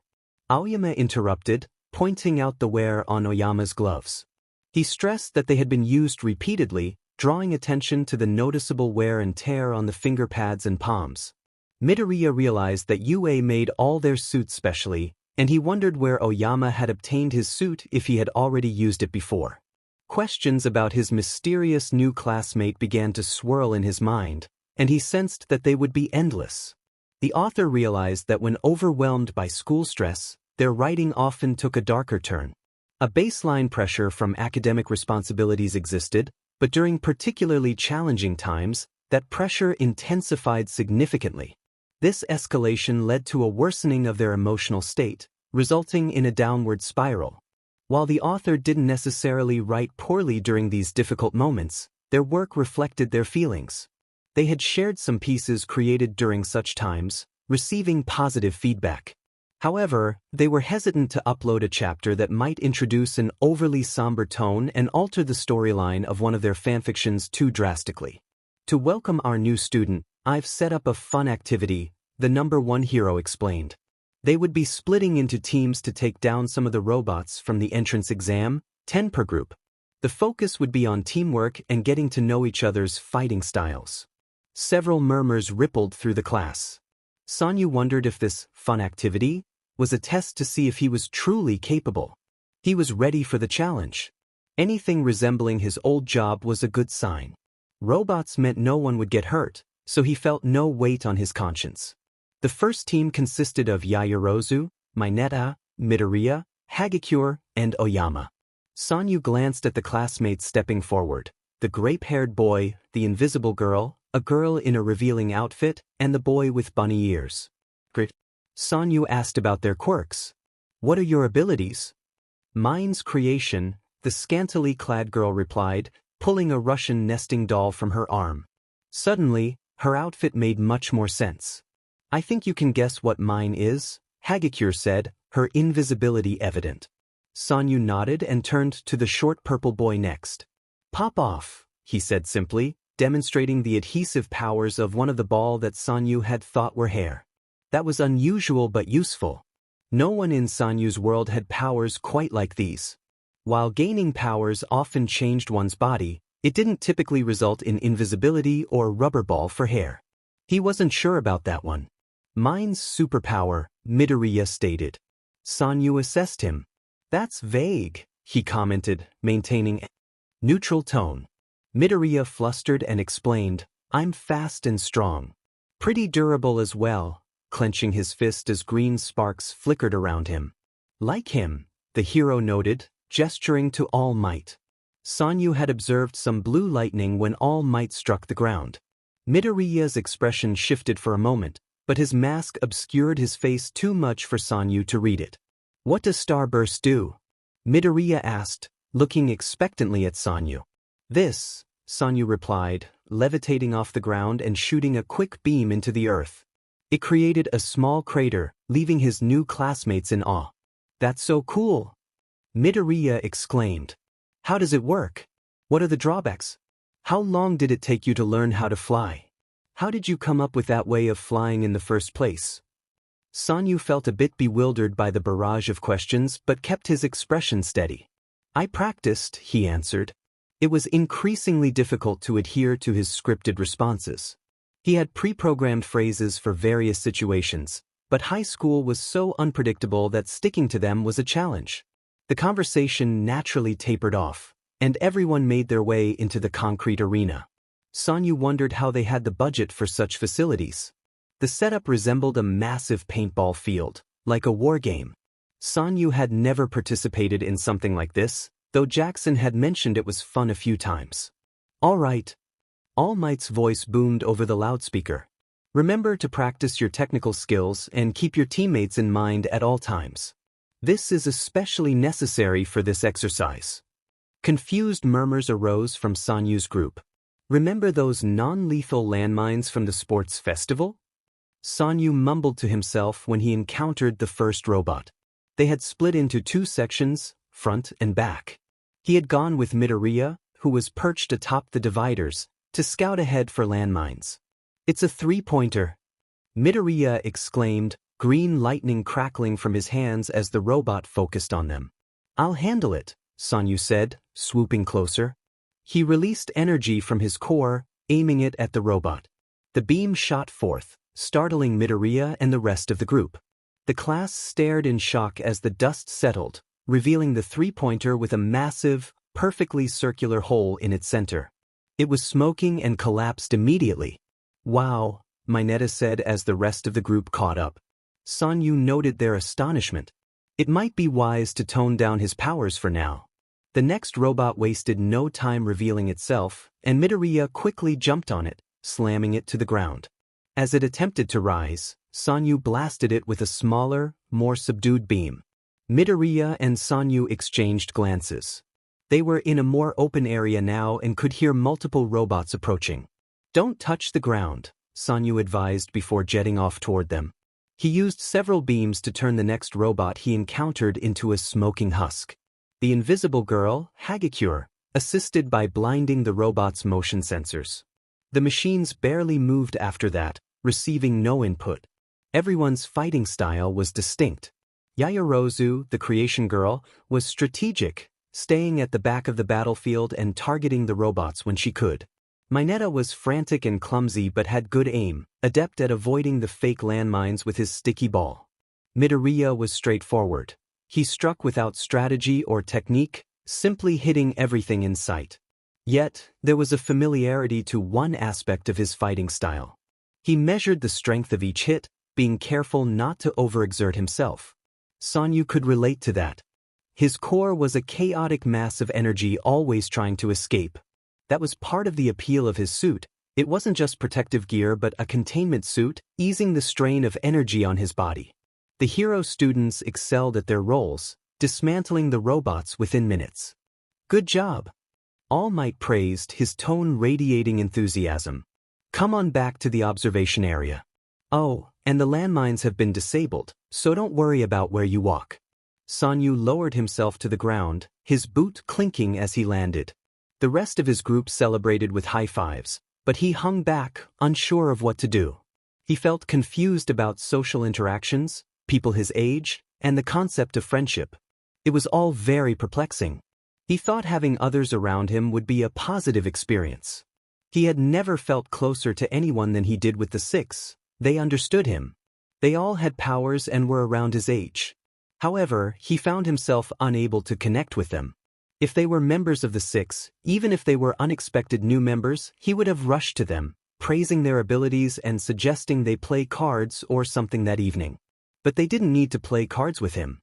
Speaker 1: Aoyama interrupted, pointing out the wear on Oyama's gloves. He stressed that they had been used repeatedly, drawing attention to the noticeable wear and tear on the finger pads and palms. Midoriya realized that UA made all their suits specially, and he wondered where Oyama had obtained his suit if he had already used it before. Questions about his mysterious new classmate began to swirl in his mind, and he sensed that they would be endless. The author realized that when overwhelmed by school stress, their writing often took a darker turn. A baseline pressure from academic responsibilities existed, but during particularly challenging times, that pressure intensified significantly. This escalation led to a worsening of their emotional state, resulting in a downward spiral. While the author didn't necessarily write poorly during these difficult moments, their work reflected their feelings. They had shared some pieces created during such times, receiving positive feedback. However, they were hesitant to upload a chapter that might introduce an overly somber tone and alter the storyline of one of their fanfictions too drastically. To welcome our new student, I've set up a fun activity, the #1 hero explained. They would be splitting into teams to take down some of the robots from the entrance exam, 10 per group. The focus would be on teamwork and getting to know each other's fighting styles. Several murmurs rippled through the class. Sanyu wondered if this fun activity was a test to see if he was truly capable. He was ready for the challenge. Anything resembling his old job was a good sign. Robots meant no one would get hurt, so he felt no weight on his conscience. The first team consisted of Yaoyorozu, Mineta, Midoriya, Hagakure, and Oyama. Sanyu glanced at the classmates stepping forward: the grape-haired boy, the invisible girl, a girl in a revealing outfit, and the boy with bunny ears. Sanyu asked about their quirks. "What are your abilities?" "Mine's creation," the scantily clad girl replied, pulling a Russian nesting doll from her arm. Suddenly, her outfit made much more sense. "I think you can guess what mine is," Hagakure said, her invisibility evident. Sanyu nodded and turned to the short purple boy next. Pop off, he said simply, demonstrating the adhesive powers of one of the ball that Sanyu had thought were hair. That was unusual but useful. No one in Sanyu's world had powers quite like these. While gaining powers often changed one's body, it didn't typically result in invisibility or rubber ball for hair. He wasn't sure about that one. Mine's superpower, Midoriya stated. Sanyu assessed him. That's vague, he commented, maintaining a neutral tone. Midoriya flustered and explained, I'm fast and strong. Pretty durable as well, clenching his fist as green sparks flickered around him. Like him, the hero noted, gesturing to All Might. Sanyu had observed some blue lightning when All Might struck the ground. Midoriya's expression shifted for a moment, but his mask obscured his face too much for Sanyu to read it. What does Starburst do? Midoriya asked, looking expectantly at Sanyu. This, Sanyu replied, levitating off the ground and shooting a quick beam into the earth. It created a small crater, leaving his new classmates in awe. That's so cool! Midoriya exclaimed. How does it work? What are the drawbacks? How long did it take you to learn how to fly? How did you come up with that way of flying in the first place? Sanyu felt a bit bewildered by the barrage of questions but kept his expression steady. I practiced, he answered. It was increasingly difficult to adhere to his scripted responses. He had pre-programmed phrases for various situations, but high school was so unpredictable that sticking to them was a challenge. The conversation naturally tapered off, and everyone made their way into the concrete arena. Sanyu wondered how they had the budget for such facilities. The setup resembled a massive paintball field, like a war game. Sanyu had never participated in something like this, though Jackson had mentioned it was fun a few times. All right. All Might's voice boomed over the loudspeaker. Remember to practice your technical skills and keep your teammates in mind at all times. This is especially necessary for this exercise. Confused murmurs arose from Sanyu's group. Remember those non-lethal landmines from the sports festival? Sanyu mumbled to himself when he encountered the first robot. They had split into two sections, front and back. He had gone with Midoriya, who was perched atop the dividers, to scout ahead for landmines. It's a three-pointer. Midoriya exclaimed, green lightning crackling from his hands as the robot focused on them. I'll handle it, Sanyu said, swooping closer. He released energy from his core, aiming it at the robot. The beam shot forth, startling Midoriya and the rest of the group. The class stared in shock as the dust settled, revealing the three-pointer with a massive, perfectly circular hole in its center. It was smoking and collapsed immediately. Wow, Mineta said as the rest of the group caught up. Sanyu noted their astonishment. It might be wise to tone down his powers for now. The next robot wasted no time revealing itself, and Midoriya quickly jumped on it, slamming it to the ground. As it attempted to rise, Sanyu blasted it with a smaller, more subdued beam. Midoriya and Sanyu exchanged glances. They were in a more open area now and could hear multiple robots approaching. Don't touch the ground, Sanyu advised before jetting off toward them. He used several beams to turn the next robot he encountered into a smoking husk. The invisible girl, Hagakure, assisted by blinding the robot's motion sensors. The machines barely moved after that, receiving no input. Everyone's fighting style was distinct. Yaoyorozu, the creation girl, was strategic, staying at the back of the battlefield and targeting the robots when she could. Mineta was frantic and clumsy but had good aim, adept at avoiding the fake landmines with his sticky ball. Midoriya was straightforward. He struck without strategy or technique, simply hitting everything in sight. Yet, there was a familiarity to one aspect of his fighting style. He measured the strength of each hit, being careful not to overexert himself. Sanyu could relate to that. His core was a chaotic mass of energy always trying to escape. That was part of the appeal of his suit. It wasn't just protective gear but a containment suit, easing the strain of energy on his body. The hero students excelled at their roles, dismantling the robots within minutes. Good job. All Might praised, his tone radiating enthusiasm. Come on back to the observation area. Oh, and the landmines have been disabled, so don't worry about where you walk. Sanyu lowered himself to the ground, his boot clinking as he landed. The rest of his group celebrated with high fives, but he hung back, unsure of what to do. He felt confused about social interactions, people his age, and the concept of friendship. It was all very perplexing. He thought having others around him would be a positive experience. He had never felt closer to anyone than he did with the six. They understood him. They all had powers and were around his age. However, he found himself unable to connect with them. If they were members of the six, even if they were unexpected new members, he would have rushed to them, praising their abilities and suggesting they play cards or something that evening. But they didn't need to play cards with him.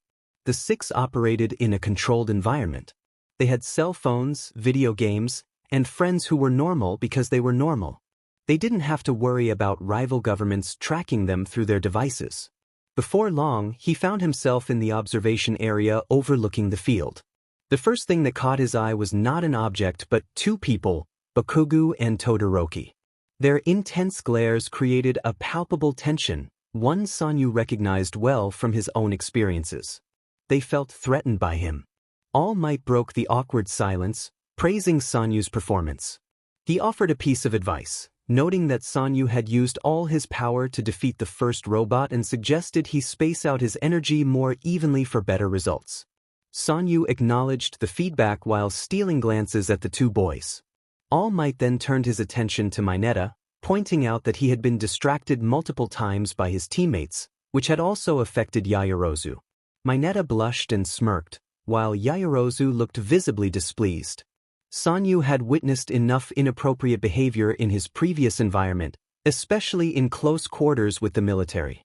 Speaker 1: The six operated in a controlled environment. They had cell phones, video games, and friends who were normal because they were normal. They didn't have to worry about rival governments tracking them through their devices. Before long, he found himself in the observation area overlooking the field. The first thing that caught his eye was not an object but two people, Bakugu and Todoroki. Their intense glares created a palpable tension, one Sanyu recognized well from his own experiences. They felt threatened by him. All Might broke the awkward silence, praising Sanyu's performance. He offered a piece of advice, noting that Sanyu had used all his power to defeat the first robot and suggested he space out his energy more evenly for better results. Sanyu acknowledged the feedback while stealing glances at the two boys. All Might then turned his attention to Mineta, pointing out that he had been distracted multiple times by his teammates, which had also affected Yaoyorozu. Mineta blushed and smirked, while Yaoyorozu looked visibly displeased. Sanyu had witnessed enough inappropriate behavior in his previous environment, especially in close quarters with the military.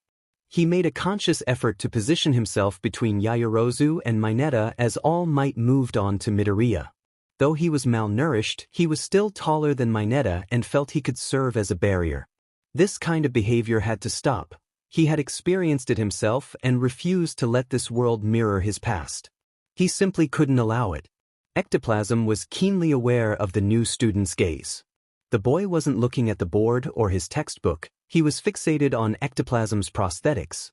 Speaker 1: He made a conscious effort to position himself between Yaoyorozu and Mineta as All Might moved on to Midoriya. Though he was malnourished, he was still taller than Mineta and felt he could serve as a barrier. This kind of behavior had to stop. He had experienced it himself and refused to let this world mirror his past. He simply couldn't allow it. Ectoplasm was keenly aware of the new student's gaze. The boy wasn't looking at the board or his textbook, he was fixated on Ectoplasm's prosthetics.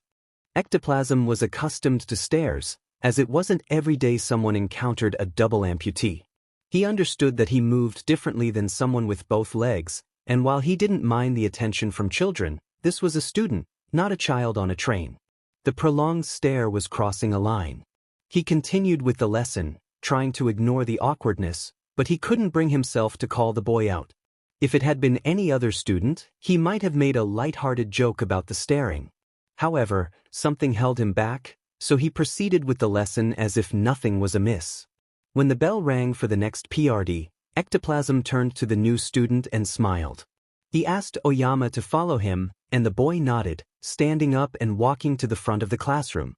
Speaker 1: Ectoplasm was accustomed to stares, as it wasn't every day someone encountered a double amputee. He understood that he moved differently than someone with both legs, and while he didn't mind the attention from children, this was a student, not a child on a train. The prolonged stare was crossing a line. He continued with the lesson, trying to ignore the awkwardness, but he couldn't bring himself to call the boy out. If it had been any other student, he might have made a light-hearted joke about the staring. However, something held him back, so he proceeded with the lesson as if nothing was amiss. When the bell rang for the next PRD, Ectoplasm turned to the new student and smiled. He asked Oyama to follow him, and the boy nodded, standing up and walking to the front of the classroom.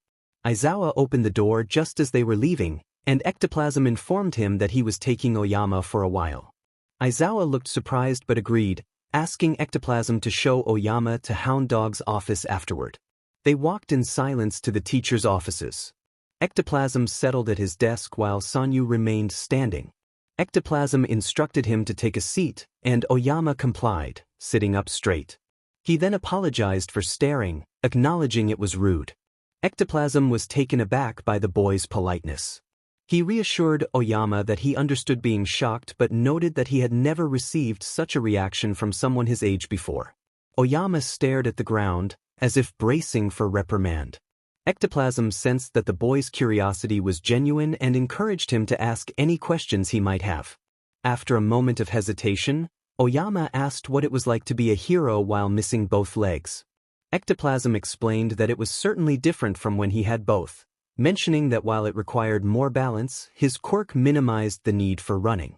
Speaker 1: Aizawa opened the door just as they were leaving, and Ectoplasm informed him that he was taking Oyama for a while. Aizawa looked surprised but agreed, asking Ectoplasm to show Oyama to Hound Dog's office afterward. They walked in silence to the teachers' offices. Ectoplasm settled at his desk while Sanyu remained standing. Ectoplasm instructed him to take a seat, and Oyama complied, sitting up straight. He then apologized for staring, acknowledging it was rude. Ectoplasm was taken aback by the boy's politeness. He reassured Oyama that he understood being shocked but noted that he had never received such a reaction from someone his age before. Oyama stared at the ground, as if bracing for reprimand. Ectoplasm sensed that the boy's curiosity was genuine and encouraged him to ask any questions he might have. After a moment of hesitation, Oyama asked what it was like to be a hero while missing both legs. Ectoplasm explained that it was certainly different from when he had both, mentioning that while it required more balance, his quirk minimized the need for running.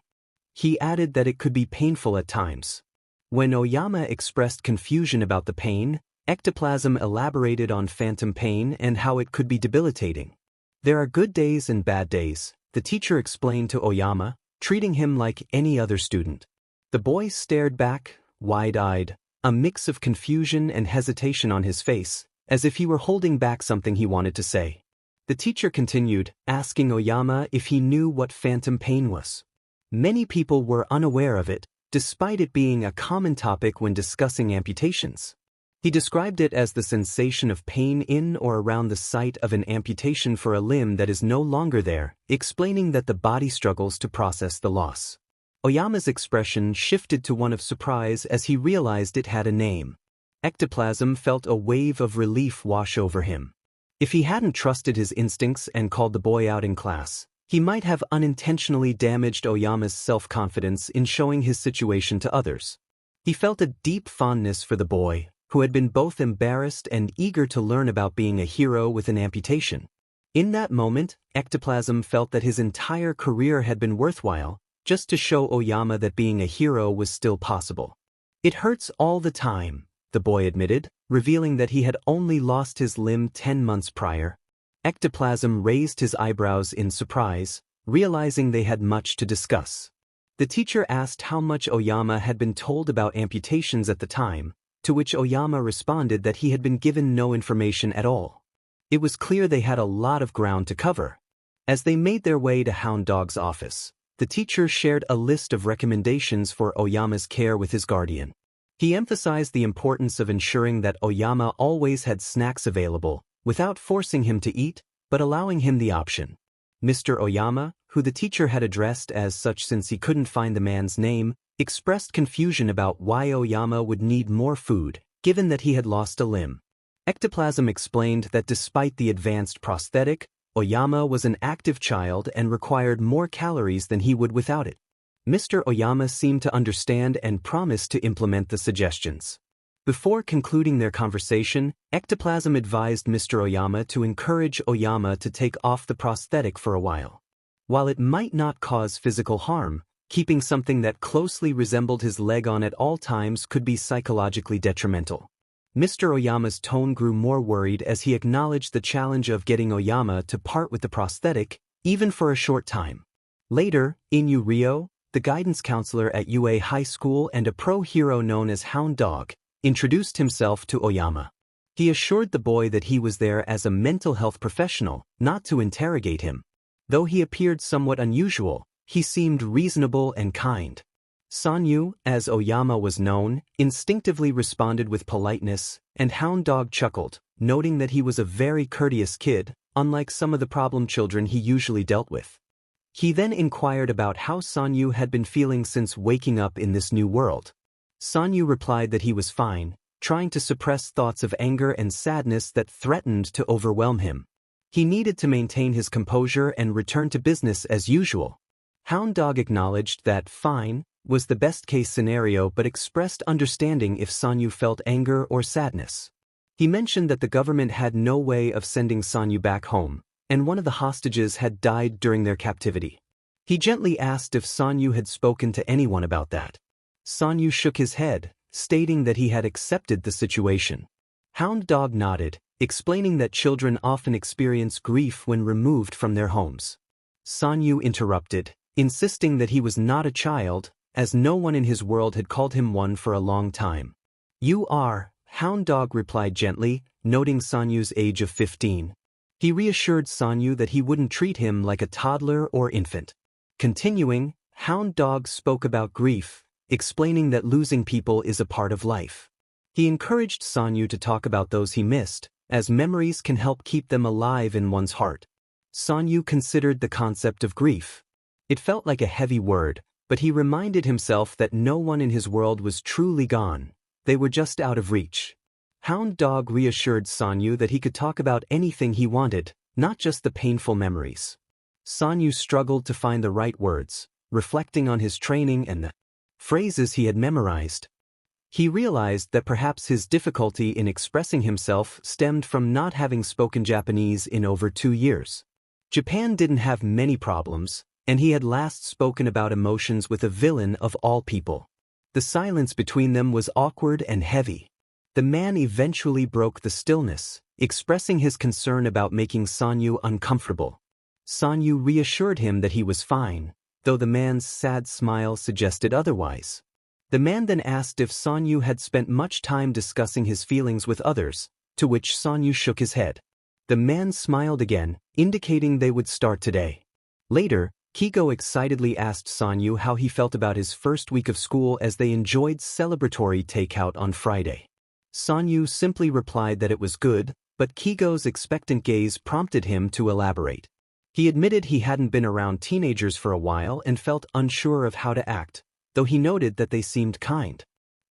Speaker 1: He added that it could be painful at times. When Oyama expressed confusion about the pain, Ectoplasm elaborated on phantom pain and how it could be debilitating. There are good days and bad days, the teacher explained to Oyama, treating him like any other student. The boy stared back, wide-eyed, a mix of confusion and hesitation on his face, as if he were holding back something he wanted to say. The teacher continued, asking Oyama if he knew what phantom pain was. Many people were unaware of it, despite it being a common topic when discussing amputations. He described it as the sensation of pain in or around the site of an amputation for a limb that is no longer there, explaining that the body struggles to process the loss. Oyama's expression shifted to one of surprise as he realized it had a name. Ectoplasm felt a wave of relief wash over him. If he hadn't trusted his instincts and called the boy out in class, he might have unintentionally damaged Oyama's self-confidence in showing his situation to others. He felt a deep fondness for the boy, who had been both embarrassed and eager to learn about being a hero with an amputation. In that moment, Ectoplasm felt that his entire career had been worthwhile, just to show Oyama that being a hero was still possible. "It hurts all the time," the boy admitted, revealing that he had only lost his limb 10 months prior. Ectoplasm raised his eyebrows in surprise, realizing they had much to discuss. The teacher asked how much Oyama had been told about amputations at the time, to which Oyama responded that he had been given no information at all. It was clear they had a lot of ground to cover. As they made their way to Hound Dog's office, the teacher shared a list of recommendations for Oyama's care with his guardian. He emphasized the importance of ensuring that Oyama always had snacks available, without forcing him to eat, but allowing him the option. Mr. Oyama, who the teacher had addressed as such since he couldn't find the man's name, expressed confusion about why Oyama would need more food, given that he had lost a limb. Ectoplasm explained that despite the advanced prosthetic, Oyama was an active child and required more calories than he would without it. Mr. Oyama seemed to understand and promised to implement the suggestions. Before concluding their conversation, Ectoplasm advised Mr. Oyama to encourage Oyama to take off the prosthetic for a while. While it might not cause physical harm, keeping something that closely resembled his leg on at all times could be psychologically detrimental. Mr. Oyama's tone grew more worried as he acknowledged the challenge of getting Oyama to part with the prosthetic, even for a short time. Later, Inu Ryo, the guidance counselor at UA High School and a pro-hero known as Hound Dog, introduced himself to Oyama. He assured the boy that he was there as a mental health professional, not to interrogate him. Though he appeared somewhat unusual, he seemed reasonable and kind. Sanyu, as Oyama was known, instinctively responded with politeness, and Hound Dog chuckled, noting that he was a very courteous kid, unlike some of the problem children he usually dealt with. He then inquired about how Sanyu had been feeling since waking up in this new world. Sanyu replied that he was fine, trying to suppress thoughts of anger and sadness that threatened to overwhelm him. He needed to maintain his composure and return to business as usual. Hound Dog acknowledged that fine was the best-case scenario but expressed understanding if Sanyu felt anger or sadness. He mentioned that the government had no way of sending Sanyu back home, and one of the hostages had died during their captivity. He gently asked if Sanyu had spoken to anyone about that. Sanyu shook his head, stating that he had accepted the situation. Hound Dog nodded, explaining that children often experience grief when removed from their homes. Sanyu interrupted, insisting that he was not a child, as no one in his world had called him one for a long time. "You are," Hound Dog replied gently, noting Sanyu's age of 15. He reassured Sanyu that he wouldn't treat him like a toddler or infant. Continuing, Hound Dog spoke about grief, explaining that losing people is a part of life. He encouraged Sanyu to talk about those he missed, as memories can help keep them alive in one's heart. Sanyu considered the concept of grief. It felt like a heavy word, but he reminded himself that no one in his world was truly gone, they were just out of reach. Hound Dog reassured Sanyu that he could talk about anything he wanted, not just the painful memories. Sanyu struggled to find the right words, reflecting on his training and the phrases he had memorized. He realized that perhaps his difficulty in expressing himself stemmed from not having spoken Japanese in over 2 years. Japan didn't have many problems, and he had last spoken about emotions with a villain of all people. The silence between them was awkward and heavy. The man eventually broke the stillness, expressing his concern about making Sanyu uncomfortable. Sanyu reassured him that he was fine, though the man's sad smile suggested otherwise. The man then asked if Sanyu had spent much time discussing his feelings with others, to which Sanyu shook his head. The man smiled again, indicating they would start today. Later, Kigo excitedly asked Sanyu how he felt about his first week of school as they enjoyed celebratory takeout on Friday. Sanyu simply replied that it was good, but Kigo's expectant gaze prompted him to elaborate. He admitted he hadn't been around teenagers for a while and felt unsure of how to act, though he noted that they seemed kind.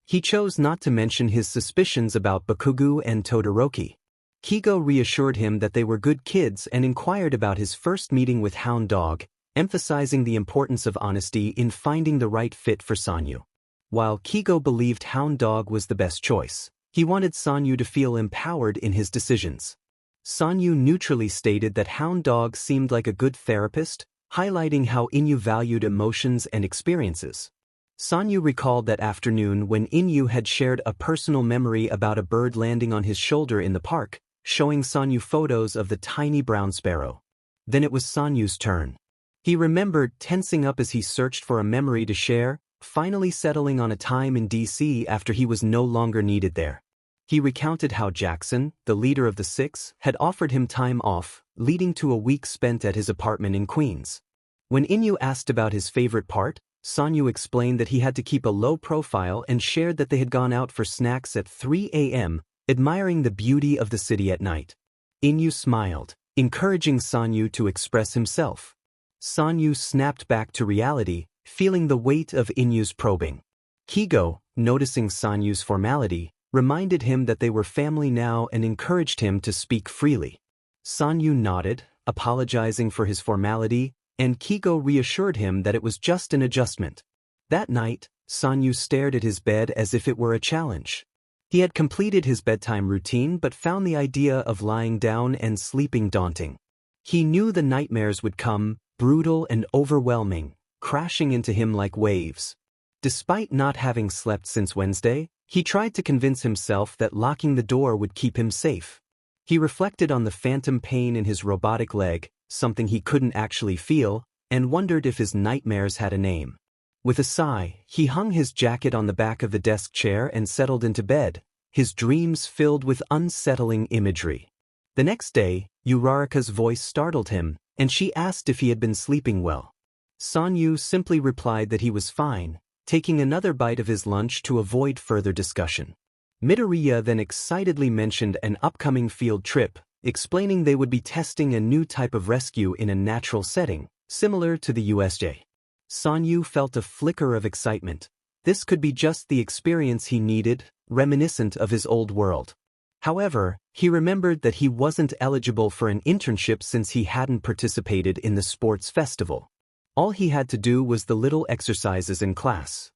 Speaker 1: He chose not to mention his suspicions about Bakugo and Todoroki. Kigo reassured him that they were good kids and inquired about his first meeting with Hound Dog, emphasizing the importance of honesty in finding the right fit for Sanyu. While Kigo believed Hound Dog was the best choice, he wanted Sanyu to feel empowered in his decisions. Sanyu neutrally stated that Hound Dog seemed like a good therapist, highlighting how Inyu valued emotions and experiences. Sanyu recalled that afternoon when Inyu had shared a personal memory about a bird landing on his shoulder in the park, showing Sanyu photos of the tiny brown sparrow. Then it was Sanyu's turn. He remembered tensing up as he searched for a memory to share, finally settling on a time in DC after he was no longer needed there. He recounted how Jackson, the leader of the Six, had offered him time off, leading to a week spent at his apartment in Queens. When Inyu asked about his favorite part, Sanyu explained that he had to keep a low profile and shared that they had gone out for snacks at 3 a.m., admiring the beauty of the city at night. Inyu smiled, encouraging Sanyu to express himself. Sanyu snapped back to reality, feeling the weight of Inyu's probing. Kigo, noticing Sanyu's formality, reminded him that they were family now and encouraged him to speak freely. Sanyu nodded, apologizing for his formality, and Kigo reassured him that it was just an adjustment. That night, Sanyu stared at his bed as if it were a challenge. He had completed his bedtime routine but found the idea of lying down and sleeping daunting. He knew the nightmares would come, brutal and overwhelming, crashing into him like waves. Despite not having slept since Wednesday, he tried to convince himself that locking the door would keep him safe. He reflected on the phantom pain in his robotic leg, something he couldn't actually feel, and wondered if his nightmares had a name. With a sigh, he hung his jacket on the back of the desk chair and settled into bed, his dreams filled with unsettling imagery. The next day, Uraraka's voice startled him, and she asked if he had been sleeping well. Sanyu simply replied that he was fine, taking another bite of his lunch to avoid further discussion. Midoriya then excitedly mentioned an upcoming field trip, explaining they would be testing a new type of rescue in a natural setting, similar to the USJ. Sanyu felt a flicker of excitement. This could be just the experience he needed, reminiscent of his old world. However, he remembered that he wasn't eligible for an internship since he hadn't participated in the sports festival. All he had to do was the little exercises in class.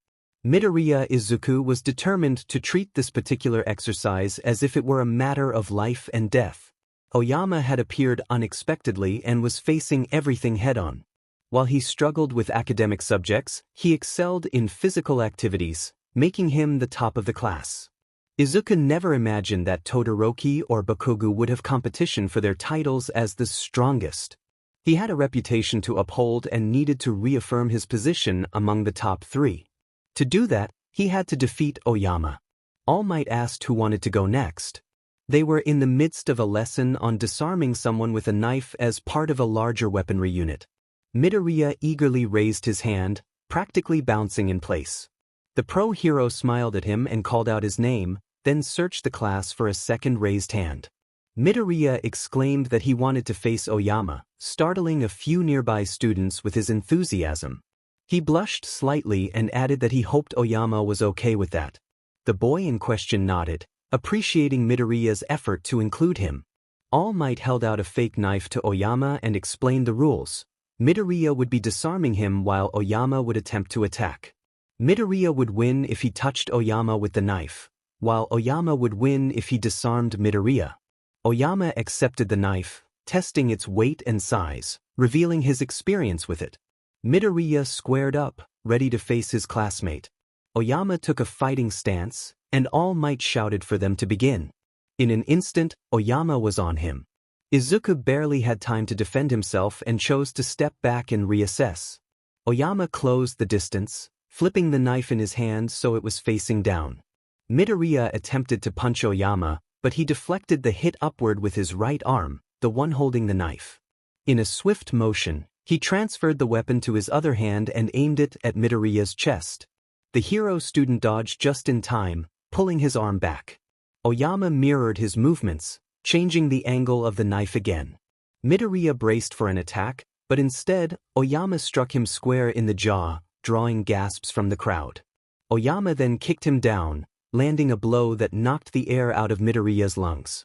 Speaker 1: Midoriya Izuku was determined to treat this particular exercise as if it were a matter of life and death. Oyama had appeared unexpectedly and was facing everything head-on. While he struggled with academic subjects, he excelled in physical activities, making him the top of the class. Izuku never imagined that Todoroki or Bakugo would have competition for their titles as the strongest. He had a reputation to uphold and needed to reaffirm his position among the top three. To do that, he had to defeat Oyama. All Might asked who wanted to go next. They were in the midst of a lesson on disarming someone with a knife as part of a larger weaponry unit. Midoriya eagerly raised his hand, practically bouncing in place. The pro hero smiled at him and called out his name, then searched the class for a second raised hand. Midoriya exclaimed that he wanted to face Oyama, startling a few nearby students with his enthusiasm. He blushed slightly and added that he hoped Oyama was okay with that. The boy in question nodded, appreciating Midoriya's effort to include him. All Might held out a fake knife to Oyama and explained the rules. Midoriya would be disarming him while Oyama would attempt to attack. Midoriya would win if he touched Oyama with the knife, while Oyama would win if he disarmed Midoriya. Oyama accepted the knife, testing its weight and size, revealing his experience with it. Midoriya squared up, ready to face his classmate. Oyama took a fighting stance, and All Might shouted for them to begin. In an instant, Oyama was on him. Izuku barely had time to defend himself and chose to step back and reassess. Oyama closed the distance, flipping the knife in his hand so it was facing down. Midoriya attempted to punch Oyama, but he deflected the hit upward with his right arm, the one holding the knife. In a swift motion, he transferred the weapon to his other hand and aimed it at Midoriya's chest. The hero student dodged just in time, pulling his arm back. Oyama mirrored his movements, changing the angle of the knife again. Midoriya braced for an attack, but instead, Oyama struck him square in the jaw, drawing gasps from the crowd. Oyama then kicked him down, landing a blow that knocked the air out of Midoriya's lungs.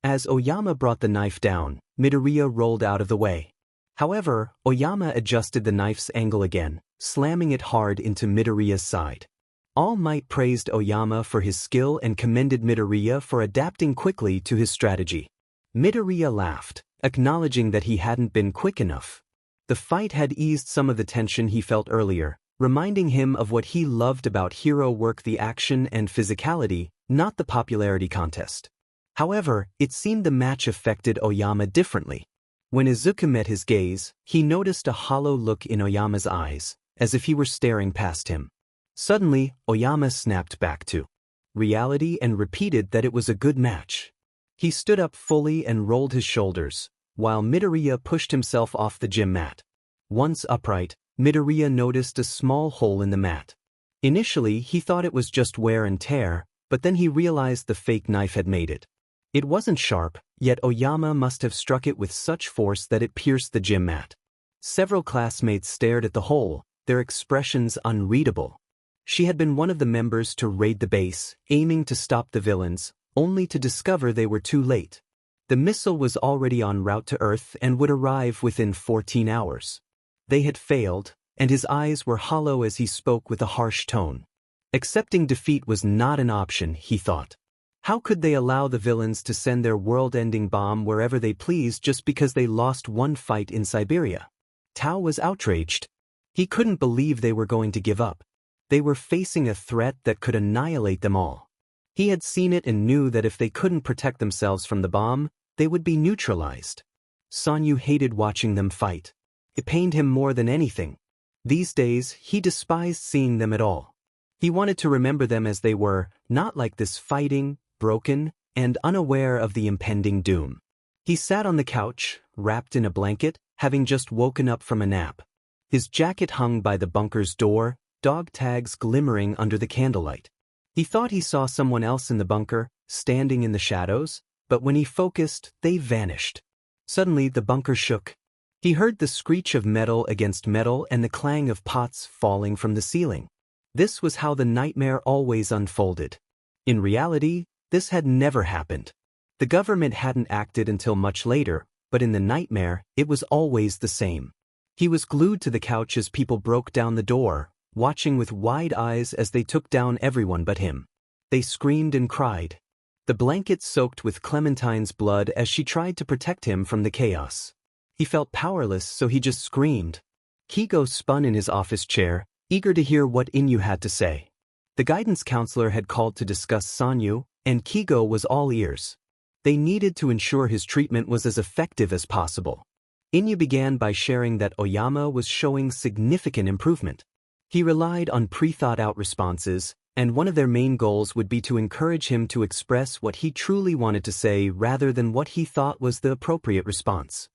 Speaker 1: As Oyama brought the knife down, Midoriya rolled out of the way. However, Oyama adjusted the knife's angle again, slamming it hard into Midoriya's side. All Might praised Oyama for his skill and commended Midoriya for adapting quickly to his strategy. Midoriya laughed, acknowledging that he hadn't been quick enough. The fight had eased some of the tension he felt earlier, reminding him of what he loved about hero work: the action and physicality, not the popularity contest. However, it seemed the match affected Oyama differently. When Izuku met his gaze, he noticed a hollow look in Oyama's eyes, as if he were staring past him. Suddenly, Oyama snapped back to reality and repeated that it was a good match. He stood up fully and rolled his shoulders, while Midoriya pushed himself off the gym mat. Once upright, Midoriya noticed a small hole in the mat. Initially, he thought it was just wear and tear, but then he realized the fake knife had made it. It wasn't sharp, yet Oyama must have struck it with such force that it pierced the gym mat. Several classmates stared at the hole, their expressions unreadable. She had been one of the members to raid the base, aiming to stop the villains, only to discover they were too late. The missile was already en route to Earth and would arrive within 14 hours. They had failed, and his eyes were hollow as he spoke with a harsh tone. Accepting defeat was not an option, he thought. How could they allow the villains to send their world-ending bomb wherever they pleased just because they lost one fight in Siberia? Tao was outraged. He couldn't believe they were going to give up. They were facing a threat that could annihilate them all. He had seen it and knew that if they couldn't protect themselves from the bomb, they would be neutralized. Sanyu hated watching them fight. It pained him more than anything. These days, he despised seeing them at all. He wanted to remember them as they were, not like this, fighting, broken, and unaware of the impending doom. He sat on the couch, wrapped in a blanket, having just woken up from a nap. His jacket hung by the bunker's door, dog tags glimmering under the candlelight. He thought he saw someone else in the bunker, standing in the shadows, but when he focused, they vanished. Suddenly, the bunker shook. He heard the screech of metal against metal and the clang of pots falling from the ceiling. This was how the nightmare always unfolded. In reality, this had never happened. The government hadn't acted until much later, but in the nightmare, it was always the same. He was glued to the couch as people broke down the door, watching with wide eyes as they took down everyone but him. They screamed and cried. The blanket soaked with Clementine's blood as she tried to protect him from the chaos. He felt powerless, so he just screamed. Kigo spun in his office chair, eager to hear what Inyu had to say. The guidance counselor had called to discuss Sanyu, and Kigo was all ears. They needed to ensure his treatment was as effective as possible. Inyu began by sharing that Oyama was showing significant improvement. He relied on pre-thought-out responses, and one of their main goals would be to encourage him to express what he truly wanted to say rather than what he thought was the appropriate response.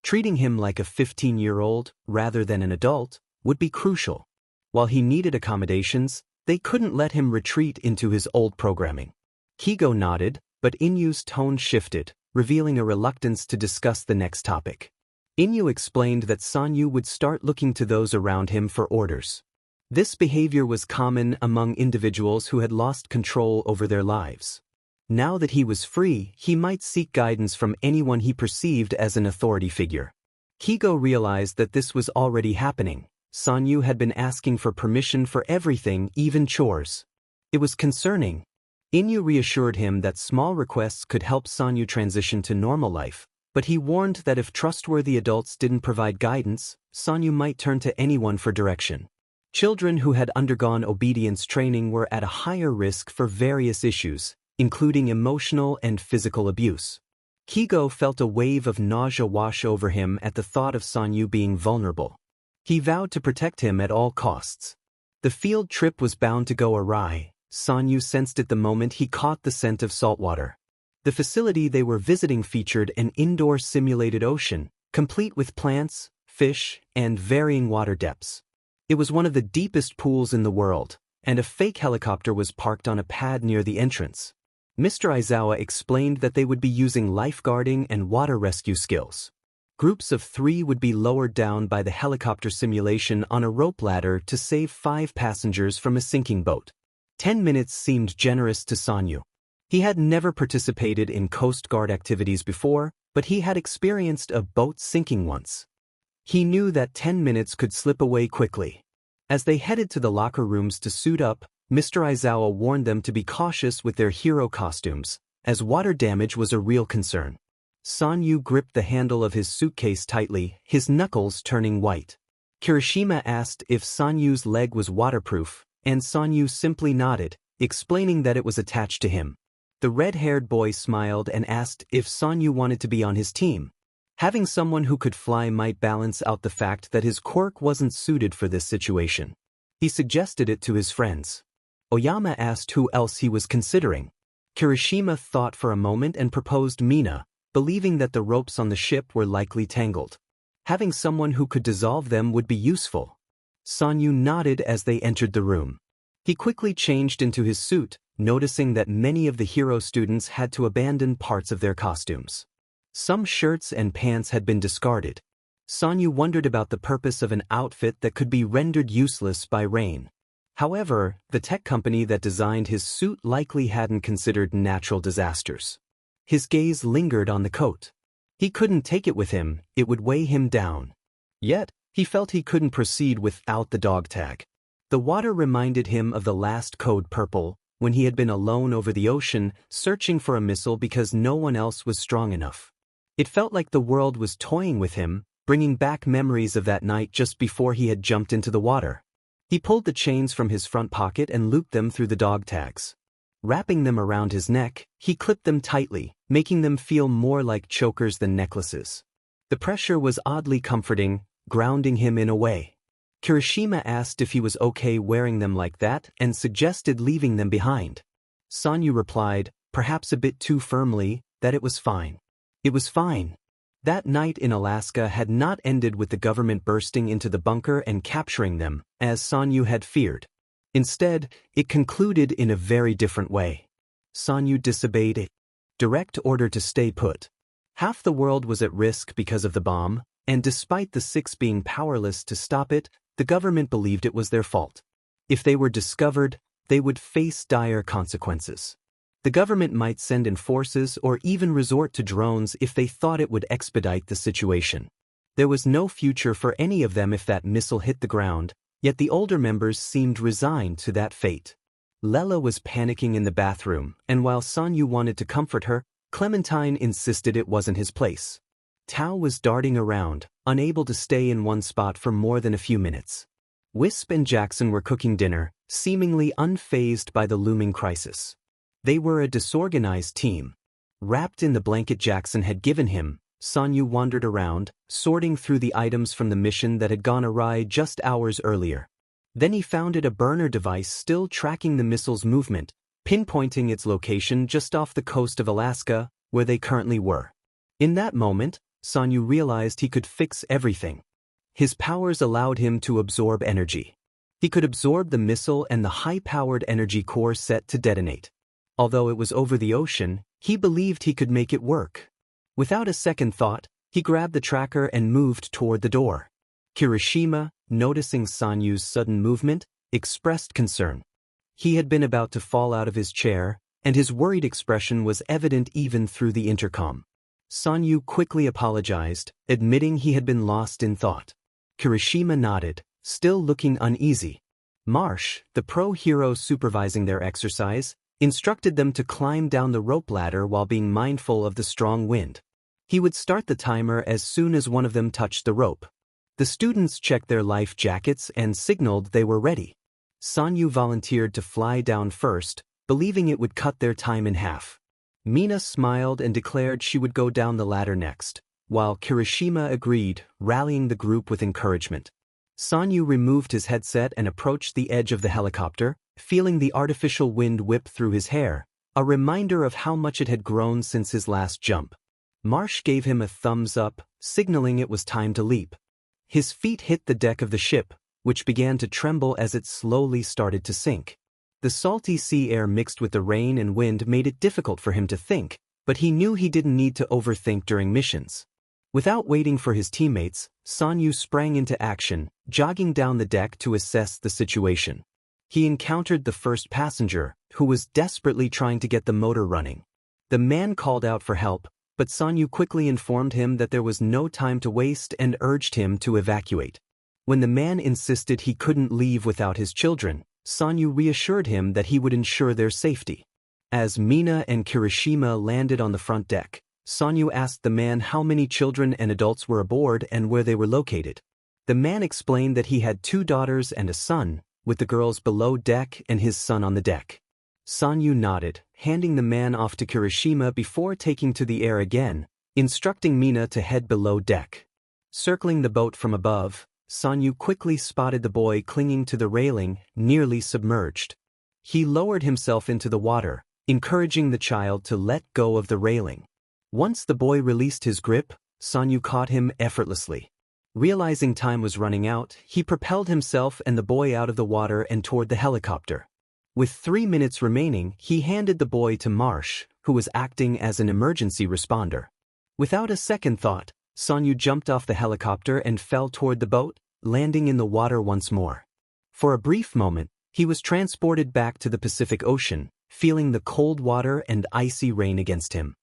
Speaker 1: Treating him like a 15-year-old, rather than an adult, would be crucial. While he needed accommodations, they couldn't let him retreat into his old programming. Kigo nodded, but Inyu's tone shifted, revealing a reluctance to discuss the next topic. Inyu explained that Sanyu would start looking to those around him for orders. This behavior was common among individuals who had lost control over their lives. Now that he was free, he might seek guidance from anyone he perceived as an authority figure. Kigo realized that this was already happening. Sanyu had been asking for permission for everything, even chores. It was concerning. Inyu reassured him that small requests could help Sanyu transition to normal life, but he warned that if trustworthy adults didn't provide guidance, Sanyu might turn to anyone for direction. Children who had undergone obedience training were at a higher risk for various issues, including emotional and physical abuse. Kigo felt a wave of nausea wash over him at the thought of Sanyu being vulnerable. He vowed to protect him at all costs. The field trip was bound to go awry. Sanyu sensed it the moment he caught the scent of saltwater. The facility they were visiting featured an indoor simulated ocean, complete with plants, fish, and varying water depths. It was one of the deepest pools in the world, and a fake helicopter was parked on a pad near the entrance. Mr. Aizawa explained that they would be using lifeguarding and water rescue skills. Groups of 3 would be lowered down by the helicopter simulation on a rope ladder to save 5 passengers from a sinking boat. 10 minutes seemed generous to Sanyu. He had never participated in Coast Guard activities before, but he had experienced a boat sinking once. He knew that 10 minutes could slip away quickly. As they headed to the locker rooms to suit up, Mr. Aizawa warned them to be cautious with their hero costumes, as water damage was a real concern. Sanyu gripped the handle of his suitcase tightly, his knuckles turning white. Kirishima asked if Sanyu's leg was waterproof, and Sanyu simply nodded, explaining that it was attached to him. The red-haired boy smiled and asked if Sanyu wanted to be on his team. Having someone who could fly might balance out the fact that his quirk wasn't suited for this situation. He suggested it to his friends. Oyama asked who else he was considering. Kirishima thought for a moment and proposed Mina, believing that the ropes on the ship were likely tangled. Having someone who could dissolve them would be useful. Sanyu nodded as they entered the room. He quickly changed into his suit, noticing that many of the hero students had to abandon parts of their costumes. Some shirts and pants had been discarded. Sanyu wondered about the purpose of an outfit that could be rendered useless by rain. However, the tech company that designed his suit likely hadn't considered natural disasters. His gaze lingered on the coat. He couldn't take it with him, it would weigh him down. Yet, he felt he couldn't proceed without the dog tag. The water reminded him of the last Code Purple, when he had been alone over the ocean, searching for a missile because no one else was strong enough. It felt like the world was toying with him, bringing back memories of that night just before he had jumped into the water. He pulled the chains from his front pocket and looped them through the dog tags. Wrapping them around his neck, he clipped them tightly, making them feel more like chokers than necklaces. The pressure was oddly comforting, grounding him in a way. Kirishima asked if he was okay wearing them like that and suggested leaving them behind. Sanyu replied, perhaps a bit too firmly, that it was fine. It was fine. That night in Alaska had not ended with the government bursting into the bunker and capturing them, as Sanyu had feared. Instead, it concluded in a very different way. Sanyu disobeyed a direct order to stay put. Half the world was at risk because of the bomb, and despite the 6 being powerless to stop it, the government believed it was their fault. If they were discovered, they would face dire consequences. The government might send in forces or even resort to drones if they thought it would expedite the situation. There was no future for any of them if that missile hit the ground, yet the older members seemed resigned to that fate. Lela was panicking in the bathroom, and while Sanyu wanted to comfort her, Clementine insisted it wasn't his place. Tao was darting around, unable to stay in one spot for more than a few minutes. Wisp and Jackson were cooking dinner, seemingly unfazed by the looming crisis. They were a disorganized team. Wrapped in the blanket Jackson had given him, Sanyu wandered around, sorting through the items from the mission that had gone awry just hours earlier. Then he found a burner device still tracking the missile's movement, pinpointing its location just off the coast of Alaska, where they currently were. In that moment, Sanyu realized he could fix everything. His powers allowed him to absorb energy. He could absorb the missile and the high-powered energy core set to detonate. Although it was over the ocean, he believed he could make it work. Without a second thought, he grabbed the tracker and moved toward the door. Kirishima, noticing Sanyu's sudden movement, expressed concern. He had been about to fall out of his chair, and his worried expression was evident even through the intercom. Sanyu quickly apologized, admitting he had been lost in thought. Kirishima nodded, still looking uneasy. Marsh, the pro-hero supervising their exercise, instructed them to climb down the rope ladder while being mindful of the strong wind. He would start the timer as soon as one of them touched the rope. The students checked their life jackets and signaled they were ready. Sanyu volunteered to fly down first, believing it would cut their time in half. Mina smiled and declared she would go down the ladder next, while Kirishima agreed, rallying the group with encouragement. Sanyu removed his headset and approached the edge of the helicopter, feeling the artificial wind whip through his hair, a reminder of how much it had grown since his last jump. Marsh gave him a thumbs up, signaling it was time to leap. His feet hit the deck of the ship, which began to tremble as it slowly started to sink. The salty sea air mixed with the rain and wind made it difficult for him to think, but he knew he didn't need to overthink during missions. Without waiting for his teammates, Sanyu sprang into action, jogging down the deck to assess the situation. He encountered the first passenger, who was desperately trying to get the motor running. The man called out for help, but Sanyu quickly informed him that there was no time to waste and urged him to evacuate. When the man insisted he couldn't leave without his children, Sanyu reassured him that he would ensure their safety. As Mina and Kirishima landed on the front deck, Sanyu asked the man how many children and adults were aboard and where they were located. The man explained that he had 2 daughters and a son, with the girls below deck and his son on the deck. Sanyu nodded, handing the man off to Kirishima before taking to the air again, instructing Mina to head below deck. Circling the boat from above, Sanyu quickly spotted the boy clinging to the railing, nearly submerged. He lowered himself into the water, encouraging the child to let go of the railing. Once the boy released his grip, Sanyu caught him effortlessly. Realizing time was running out, he propelled himself and the boy out of the water and toward the helicopter. With 3 minutes remaining, he handed the boy to Marsh, who was acting as an emergency responder. Without a second thought, Sanyu jumped off the helicopter and fell toward the boat, landing in the water once more. For a brief moment, he was transported back to the Pacific Ocean, feeling the cold water and icy rain against him.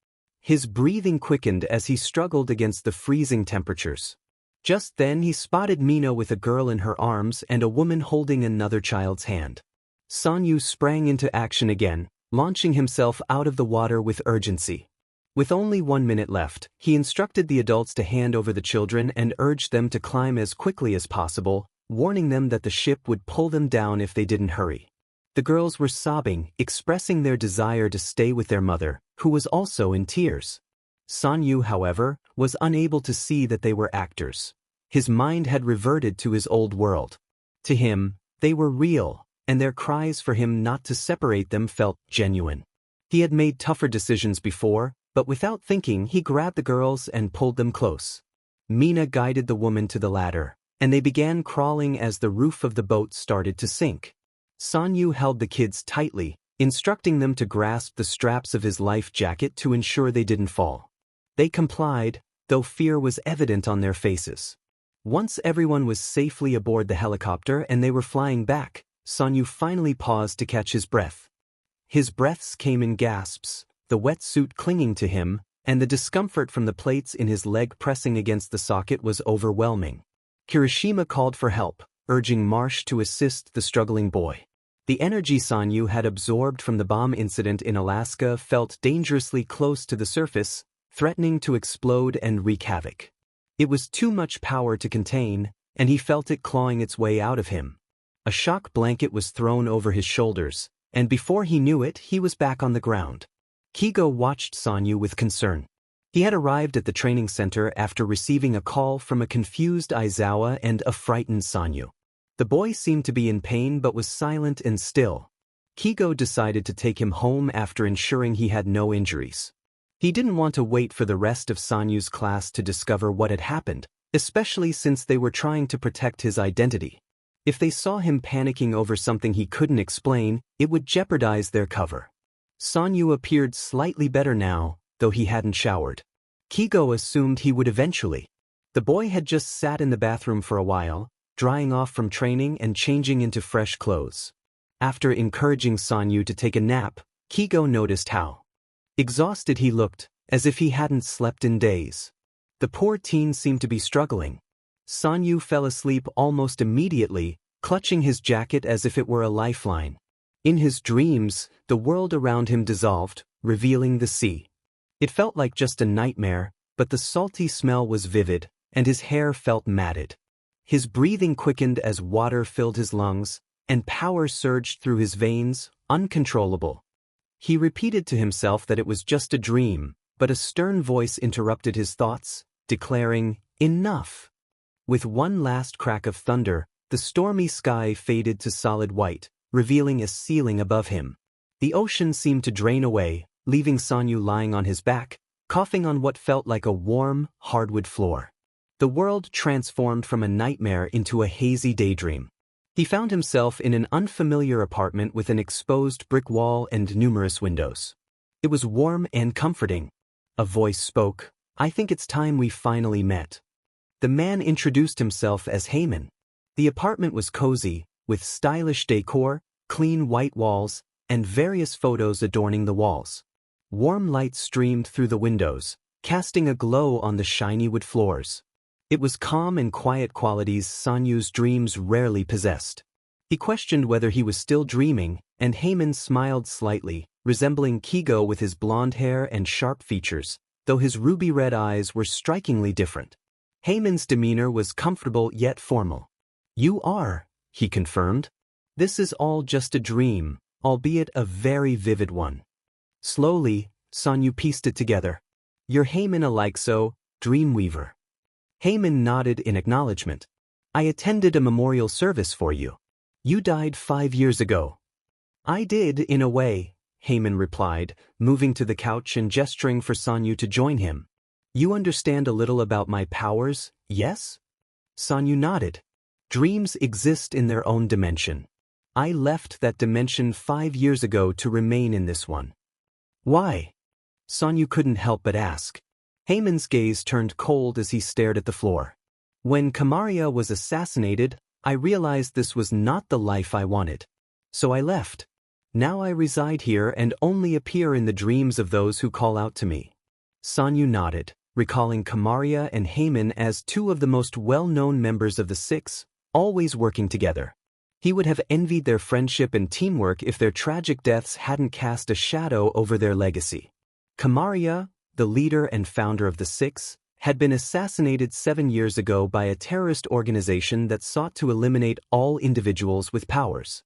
Speaker 1: His breathing quickened as he struggled against the freezing temperatures. Just then he spotted Mina with a girl in her arms and a woman holding another child's hand. Sanyu sprang into action again, launching himself out of the water with urgency. With only 1 minute left, he instructed the adults to hand over the children and urged them to climb as quickly as possible, warning them that the ship would pull them down if they didn't hurry. The girls were sobbing, expressing their desire to stay with their mother, who was also in tears. Sanyu, however, was unable to see that they were actors. His mind had reverted to his old world. To him, they were real, and their cries for him not to separate them felt genuine. He had made tougher decisions before, but without thinking he grabbed the girls and pulled them close. Mina guided the woman to the ladder, and they began crawling as the roof of the boat started to sink. Sanyu held the kids tightly, instructing them to grasp the straps of his life jacket to ensure they didn't fall. They complied, though fear was evident on their faces. Once everyone was safely aboard the helicopter and they were flying back, Sanyu finally paused to catch his breath. His breaths came in gasps, the wet suit clinging to him, and the discomfort from the plates in his leg pressing against the socket was overwhelming. Kirishima called for help, urging Marsh to assist the struggling boy. The energy Sanyu had absorbed from the bomb incident in Alaska felt dangerously close to the surface, threatening to explode and wreak havoc. It was too much power to contain, and he felt it clawing its way out of him. A shock blanket was thrown over his shoulders, and before he knew it, he was back on the ground. Kigo watched Sanyu with concern. He had arrived at the training center after receiving a call from a confused Aizawa and a frightened Sanyu. The boy seemed to be in pain but was silent and still. Kigo decided to take him home after ensuring he had no injuries. He didn't want to wait for the rest of Sanyu's class to discover what had happened, especially since they were trying to protect his identity. If they saw him panicking over something he couldn't explain, it would jeopardize their cover. Sanyu appeared slightly better now, though he hadn't showered. Kigo assumed he would eventually. The boy had just sat in the bathroom for a while, drying off from training and changing into fresh clothes. After encouraging Sanyu to take a nap, Kigo noticed how exhausted he looked, as if he hadn't slept in days. The poor teen seemed to be struggling. Sanyu fell asleep almost immediately, clutching his jacket as if it were a lifeline. In his dreams, the world around him dissolved, revealing the sea. It felt like just a nightmare, but the salty smell was vivid, and his hair felt matted. His breathing quickened as water filled his lungs, and power surged through his veins, uncontrollable. He repeated to himself that it was just a dream, but a stern voice interrupted his thoughts, declaring, "Enough!" With one last crack of thunder, the stormy sky faded to solid white, revealing a ceiling above him. The ocean seemed to drain away, leaving Sanyu lying on his back, coughing on what felt like a warm, hardwood floor. The world transformed from a nightmare into a hazy daydream. He found himself in an unfamiliar apartment with an exposed brick wall and numerous windows. It was warm and comforting. A voice spoke, I think it's time we finally met. The man introduced himself as Heyman. The apartment was cozy, with stylish decor, clean white walls, and various photos adorning the walls. Warm light streamed through the windows, casting a glow on the shiny wood floors. It was calm and quiet qualities Sanyu's dreams rarely possessed. He questioned whether he was still dreaming, and Heyman smiled slightly, resembling Kigo with his blonde hair and sharp features, though his ruby-red eyes were strikingly different. Heyman's demeanor was comfortable yet formal. "You are," he confirmed. "This is all just a dream, albeit a very vivid one." Slowly, Sanyu pieced it together. "You're Heyman Aleixo, Dreamweaver." Heyman nodded in acknowledgement. "I attended a memorial service for you. You died 5 years ago." "I did, in a way," Heyman replied, moving to the couch and gesturing for Sanyu to join him. "You understand a little about my powers, yes?" Sanyu nodded. "Dreams exist in their own dimension. I left that dimension 5 years ago to remain in this one." "Why?" Sanyu couldn't help but ask. Heyman's gaze turned cold as he stared at the floor. "When Kamaria was assassinated, I realized this was not the life I wanted. So I left. Now I reside here and only appear in the dreams of those who call out to me." Sanyu nodded, recalling Kamaria and Heyman as two of the most well-known members of the Six, always working together. He would have envied their friendship and teamwork if their tragic deaths hadn't cast a shadow over their legacy. Kamaria, the leader and founder of the Six, had been assassinated 7 years ago by a terrorist organization that sought to eliminate all individuals with powers.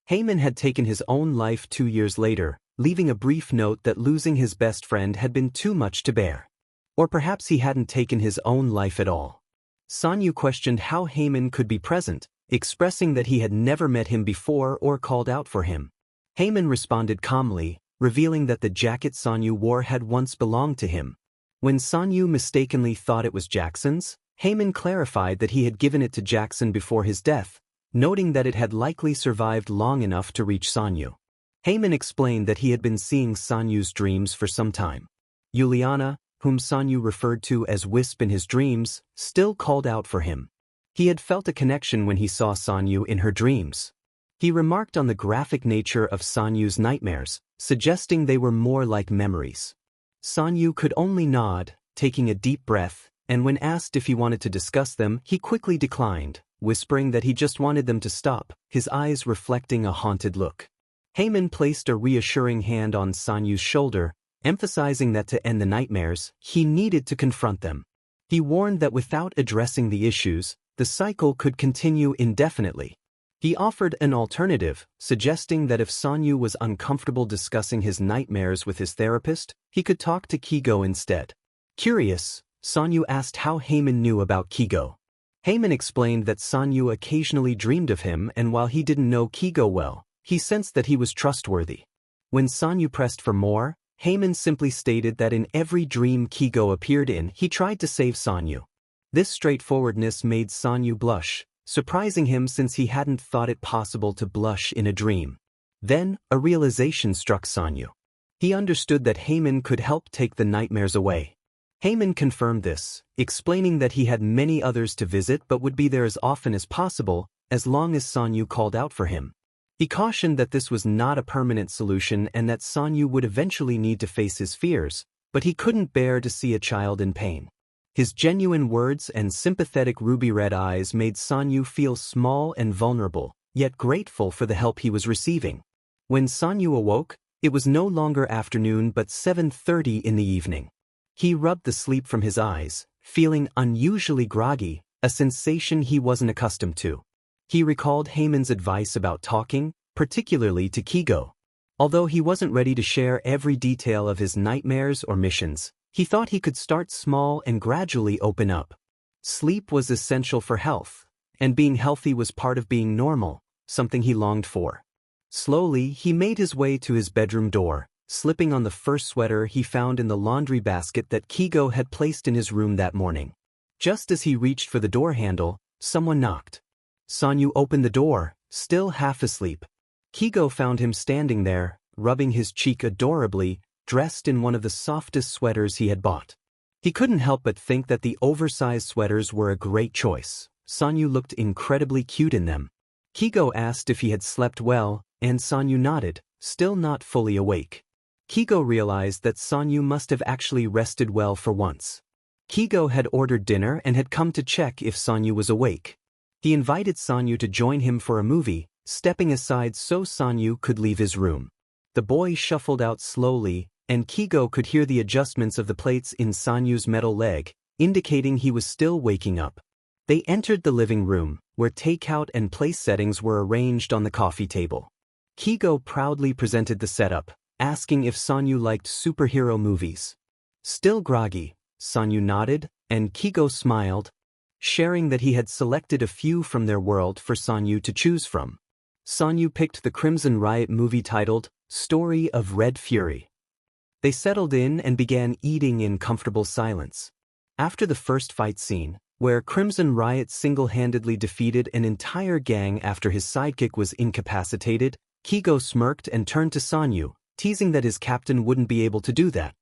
Speaker 1: Heyman had taken his own life 2 years later, leaving a brief note that losing his best friend had been too much to bear. Or perhaps he hadn't taken his own life at all. Sanyu questioned how Heyman could be present, expressing that he had never met him before or called out for him. Heyman responded calmly, revealing that the jacket Sanyu wore had once belonged to him. When Sanyu mistakenly thought it was Jackson's, Heyman clarified that he had given it to Jackson before his death, noting that it had likely survived long enough to reach Sanyu. Heyman explained that he had been seeing Sanyu's dreams for some time. Juliana, whom Sanyu referred to as Wisp in his dreams, still called out for him. He had felt a connection when he saw Sanyu in her dreams. He remarked on the graphic nature of Sanyu's nightmares, suggesting they were more like memories. Sanyu could only nod, taking a deep breath, and when asked if he wanted to discuss them, he quickly declined, whispering that he just wanted them to stop, his eyes reflecting a haunted look. Heyman placed a reassuring hand on Sanyu's shoulder, emphasizing that to end the nightmares, he needed to confront them. He warned that without addressing the issues, the cycle could continue indefinitely. He offered an alternative, suggesting that if Sanyu was uncomfortable discussing his nightmares with his therapist, he could talk to Kigo instead. Curious, Sanyu asked how Heyman knew about Kigo. Heyman explained that Sanyu occasionally dreamed of him, and while he didn't know Kigo well, he sensed that he was trustworthy. When Sanyu pressed for more, Heyman simply stated that in every dream Kigo appeared in, he tried to save Sanyu. This straightforwardness made Sanyu blush, surprising him since he hadn't thought it possible to blush in a dream. Then, a realization struck Sanyu. He understood that Heyman could help take the nightmares away. Heyman confirmed this, explaining that he had many others to visit but would be there as often as possible, as long as Sanyu called out for him. He cautioned that this was not a permanent solution and that Sanyu would eventually need to face his fears, but he couldn't bear to see a child in pain. His genuine words and sympathetic ruby-red eyes made Sanyu feel small and vulnerable, yet grateful for the help he was receiving. When Sanyu awoke, it was no longer afternoon but 7:30 in the evening. He rubbed the sleep from his eyes, feeling unusually groggy, a sensation he wasn't accustomed to. He recalled Heyman's advice about talking, particularly to Kigo. Although he wasn't ready to share every detail of his nightmares or missions, he thought he could start small and gradually open up. Sleep was essential for health, and being healthy was part of being normal, something he longed for. Slowly, he made his way to his bedroom door, slipping on the first sweater he found in the laundry basket that Kigo had placed in his room that morning. Just as he reached for the door handle, someone knocked. Sanyu opened the door, still half asleep. Kigo found him standing there, rubbing his cheek adorably, dressed in one of the softest sweaters he had bought. He couldn't help but think that the oversized sweaters were a great choice. Sanyu looked incredibly cute in them. Kigo asked if he had slept well, and Sanyu nodded, still not fully awake. Kigo realized that Sanyu must have actually rested well for once. Kigo had ordered dinner and had come to check if Sanyu was awake. He invited Sanyu to join him for a movie, stepping aside so Sanyu could leave his room. The boy shuffled out slowly, and Kigo could hear the adjustments of the plates in Sanyu's metal leg, indicating he was still waking up. They entered the living room, where takeout and place settings were arranged on the coffee table. Kigo proudly presented the setup, asking if Sanyu liked superhero movies. Still groggy, Sanyu nodded, and Kigo smiled, sharing that he had selected a few from their world for Sanyu to choose from. Sanyu picked the Crimson Riot movie titled Story of Red Fury. They settled in and began eating in comfortable silence. After the first fight scene, where Crimson Riot single-handedly defeated an entire gang after his sidekick was incapacitated, Kigo smirked and turned to Sanyu, teasing that his captain wouldn't be able to do that.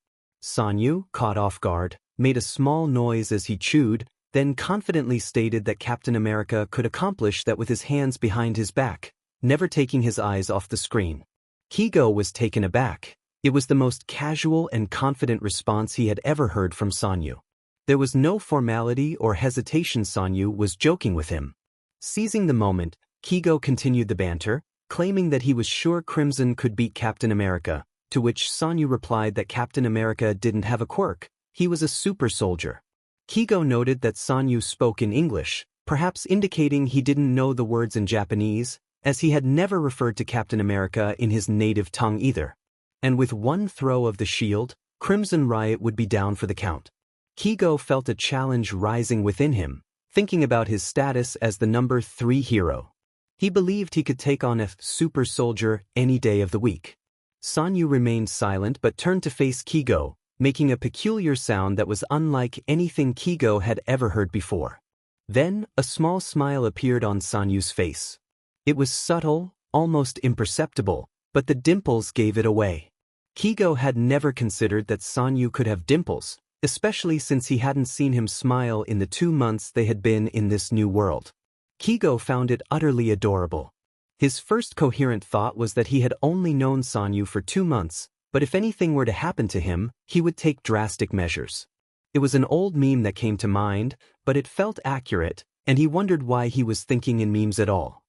Speaker 1: Sanyu, caught off guard, made a small noise as he chewed, then confidently stated that Captain America could accomplish that with his hands behind his back, never taking his eyes off the screen. Kigo was taken aback. It was the most casual and confident response he had ever heard from Sanyu. There was no formality or hesitation. Sanyu was joking with him. Seizing the moment, Kigo continued the banter, claiming that he was sure Crimson could beat Captain America, to which Sanyu replied that Captain America didn't have a quirk, he was a super soldier. Kigo noted that Sanyu spoke in English, perhaps indicating he didn't know the words in Japanese, as he had never referred to Captain America in his native tongue either. And with one throw of the shield, Crimson Riot would be down for the count. Kigo felt a challenge rising within him, thinking about his status as the number 3 hero. He believed he could take on a super soldier any day of the week. Sanyu remained silent but turned to face Kigo, making a peculiar sound that was unlike anything Kigo had ever heard before. Then, a small smile appeared on Sanyu's face. It was subtle, almost imperceptible, but the dimples gave it away. Kigo had never considered that Sanyu could have dimples, especially since he hadn't seen him smile in the 2 months they had been in this new world. Kigo found it utterly adorable. His first coherent thought was that he had only known Sanyu for 2 months, but if anything were to happen to him, he would take drastic measures. It was an old meme that came to mind, but it felt accurate, and he wondered why he was thinking in memes at all.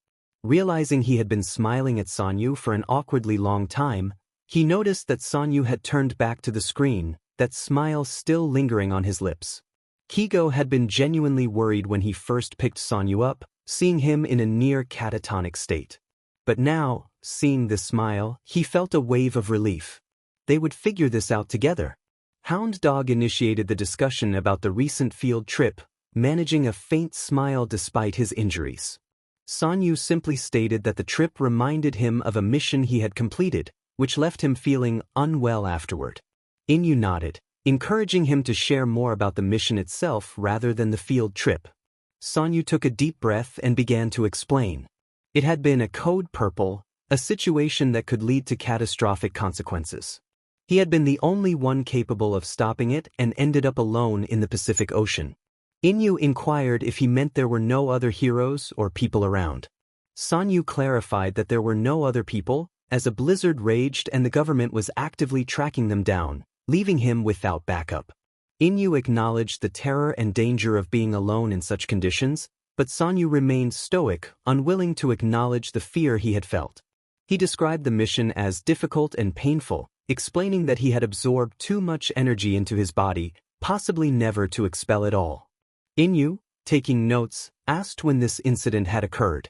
Speaker 1: Realizing he had been smiling at Sanyu for an awkwardly long time, he noticed that Sanyu had turned back to the screen, that smile still lingering on his lips. Kigo had been genuinely worried when he first picked Sanyu up, seeing him in a near catatonic state. But now, seeing this smile, he felt a wave of relief. They would figure this out together. Hound Dog initiated the discussion about the recent field trip, managing a faint smile despite his injuries. Sanyu simply stated that the trip reminded him of a mission he had completed, which left him feeling unwell afterward. Inyu nodded, encouraging him to share more about the mission itself rather than the field trip. Sanyu took a deep breath and began to explain. It had been a code purple, a situation that could lead to catastrophic consequences. He had been the only one capable of stopping it and ended up alone in the Pacific Ocean. Inyu inquired if he meant there were no other heroes or people around. Sanyu clarified that there were no other people, as a blizzard raged and the government was actively tracking them down, leaving him without backup. Inyu acknowledged the terror and danger of being alone in such conditions, but Sanyu remained stoic, unwilling to acknowledge the fear he had felt. He described the mission as difficult and painful, explaining that he had absorbed too much energy into his body, possibly never to expel it all. Inyu, taking notes, asked when this incident had occurred.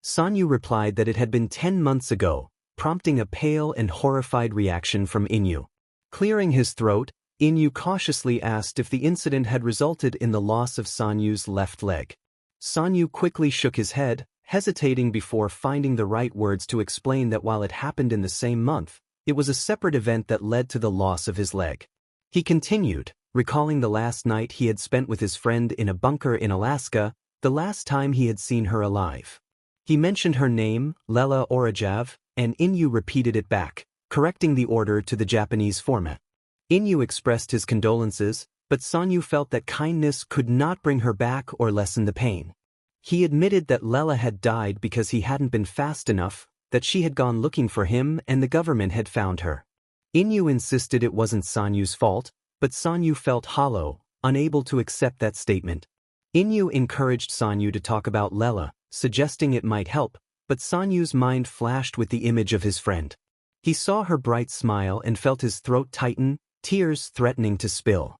Speaker 1: Sanyu replied that it had been 10 months ago, prompting a pale and horrified reaction from Inyu. Clearing his throat, Inyu cautiously asked if the incident had resulted in the loss of Sanyu's left leg. Sanyu quickly shook his head, hesitating before finding the right words to explain that while it happened in the same month, it was a separate event that led to the loss of his leg. He continued, recalling the last night he had spent with his friend in a bunker in Alaska, the last time he had seen her alive. He mentioned her name, Lela Orajav, and Inyu repeated it back, correcting the order to the Japanese format. Inyu expressed his condolences, but Sanyu felt that kindness could not bring her back or lessen the pain. He admitted that Lela had died because he hadn't been fast enough, that she had gone looking for him and the government had found her. Inyu insisted it wasn't Sanyu's fault, but Sanyu felt hollow, unable to accept that statement. Inyu encouraged Sanyu to talk about Lela, suggesting it might help, but Sanyu's mind flashed with the image of his friend. He saw her bright smile and felt his throat tighten, tears threatening to spill.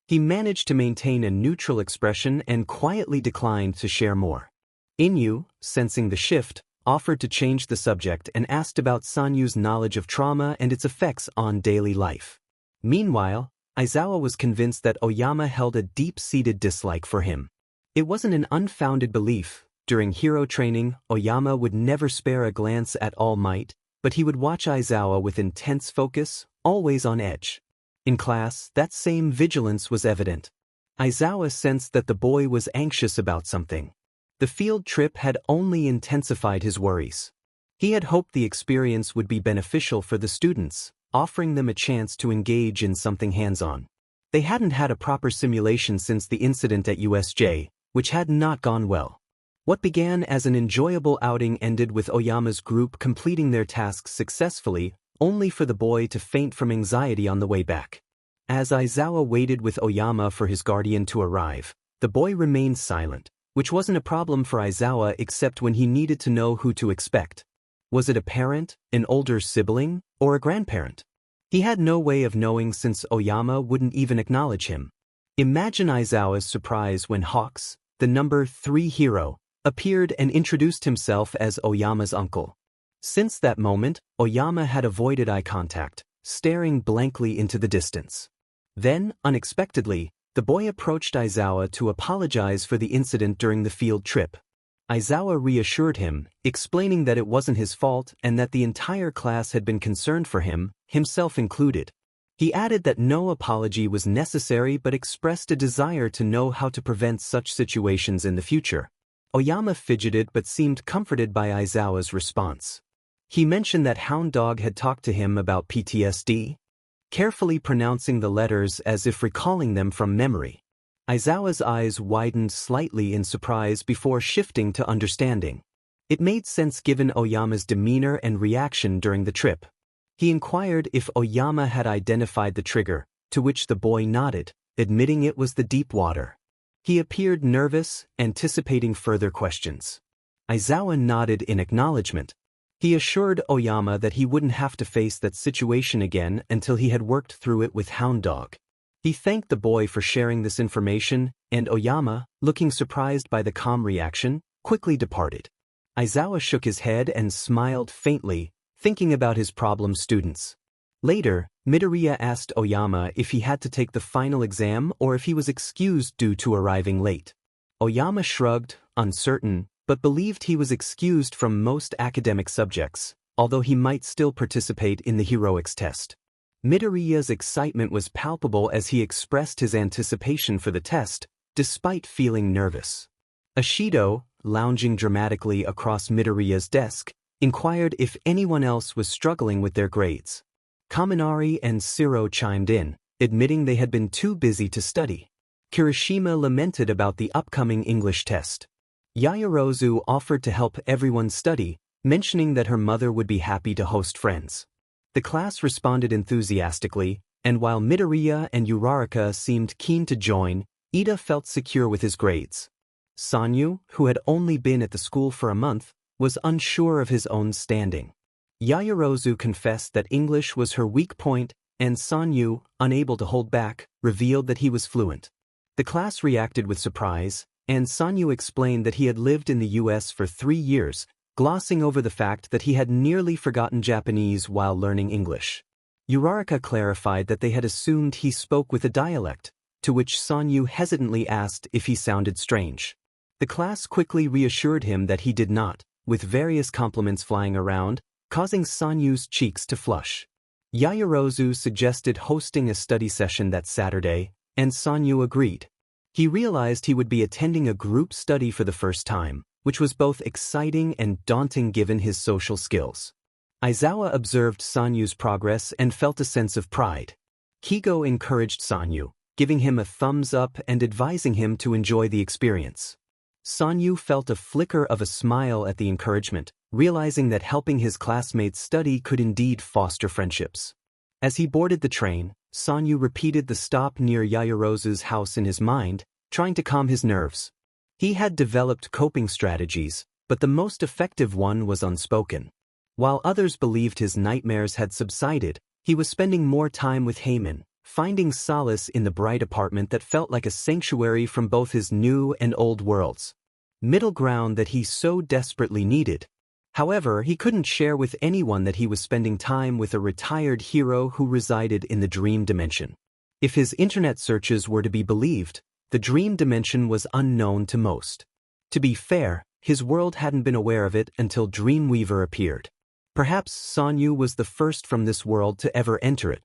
Speaker 1: He managed to maintain a neutral expression and quietly declined to share more. Inyu, sensing the shift, offered to change the subject and asked about Sanyu's knowledge of trauma and its effects on daily life. Meanwhile, Aizawa was convinced that Oyama held a deep-seated dislike for him. It wasn't an unfounded belief. During hero training, Oyama would never spare a glance at All Might, but he would watch Aizawa with intense focus, always on edge. In class, that same vigilance was evident. Aizawa sensed that the boy was anxious about something. The field trip had only intensified his worries. He had hoped the experience would be beneficial for the students, offering them a chance to engage in something hands-on. They hadn't had a proper simulation since the incident at USJ, which had not gone well. What began as an enjoyable outing ended with Oyama's group completing their tasks successfully, only for the boy to faint from anxiety on the way back. As Aizawa waited with Oyama for his guardian to arrive, the boy remained silent, which wasn't a problem for Aizawa except when he needed to know who to expect. Was it a parent, an older sibling, or a grandparent? He had no way of knowing since Oyama wouldn't even acknowledge him. Imagine Aizawa's surprise when Hawks, the number 3 hero, appeared and introduced himself as Oyama's uncle. Since that moment, Oyama had avoided eye contact, staring blankly into the distance. Then, unexpectedly, the boy approached Aizawa to apologize for the incident during the field trip. Aizawa reassured him, explaining that it wasn't his fault and that the entire class had been concerned for him, himself included. He added that no apology was necessary but expressed a desire to know how to prevent such situations in the future. Oyama fidgeted but seemed comforted by Aizawa's response. He mentioned that Hound Dog had talked to him about PTSD, carefully pronouncing the letters as if recalling them from memory. Aizawa's eyes widened slightly in surprise before shifting to understanding. It made sense given Oyama's demeanor and reaction during the trip. He inquired if Oyama had identified the trigger, to which the boy nodded, admitting it was the deep water. He appeared nervous, anticipating further questions. Aizawa nodded in acknowledgement. He assured Oyama that he wouldn't have to face that situation again until he had worked through it with Hound Dog. He thanked the boy for sharing this information, and Oyama, looking surprised by the calm reaction, quickly departed. Aizawa shook his head and smiled faintly, thinking about his problem students. Later, Midoriya asked Oyama if he had to take the final exam or if he was excused due to arriving late. Oyama shrugged, uncertain, but believed he was excused from most academic subjects, although he might still participate in the heroics test. Midoriya's excitement was palpable as he expressed his anticipation for the test, despite feeling nervous. Ashido, lounging dramatically across Midoriya's desk, inquired if anyone else was struggling with their grades. Kaminari and Siro chimed in, admitting they had been too busy to study. Kirishima lamented about the upcoming English test. Yaoyorozu offered to help everyone study, mentioning that her mother would be happy to host friends. The class responded enthusiastically, and while Midoriya and Uraraka seemed keen to join, Ida felt secure with his grades. Sanyu, who had only been at the school for a month, was unsure of his own standing. Yaoyorozu confessed that English was her weak point, and Sanyu, unable to hold back, revealed that he was fluent. The class reacted with surprise, and Sanyu explained that he had lived in the US for 3 years, glossing over the fact that he had nearly forgotten Japanese while learning English. Uraraka clarified that they had assumed he spoke with a dialect, to which Sanyu hesitantly asked if he sounded strange. The class quickly reassured him that he did not, with various compliments flying around, causing Sanyu's cheeks to flush. Yaoyorozu suggested hosting a study session that Saturday, and Sanyu agreed. He realized he would be attending a group study for the first time, which was both exciting and daunting given his social skills. Aizawa observed Sanyu's progress and felt a sense of pride. Kigo encouraged Sanyu, giving him a thumbs up and advising him to enjoy the experience. Sanyu felt a flicker of a smile at the encouragement, realizing that helping his classmates study could indeed foster friendships. As he boarded the train, Sanyu repeated the stop near Yayarozu's house in his mind, trying to calm his nerves. He had developed coping strategies, but the most effective one was unspoken. While others believed his nightmares had subsided, he was spending more time with Heyman, finding solace in the bright apartment that felt like a sanctuary from both his new and old worlds. Middle ground that he so desperately needed. However, he couldn't share with anyone that he was spending time with a retired hero who resided in the dream dimension. If his internet searches were to be believed, the dream dimension was unknown to most. To be fair, his world hadn't been aware of it until Dreamweaver appeared. Perhaps Sanyu was the first from this world to ever enter it.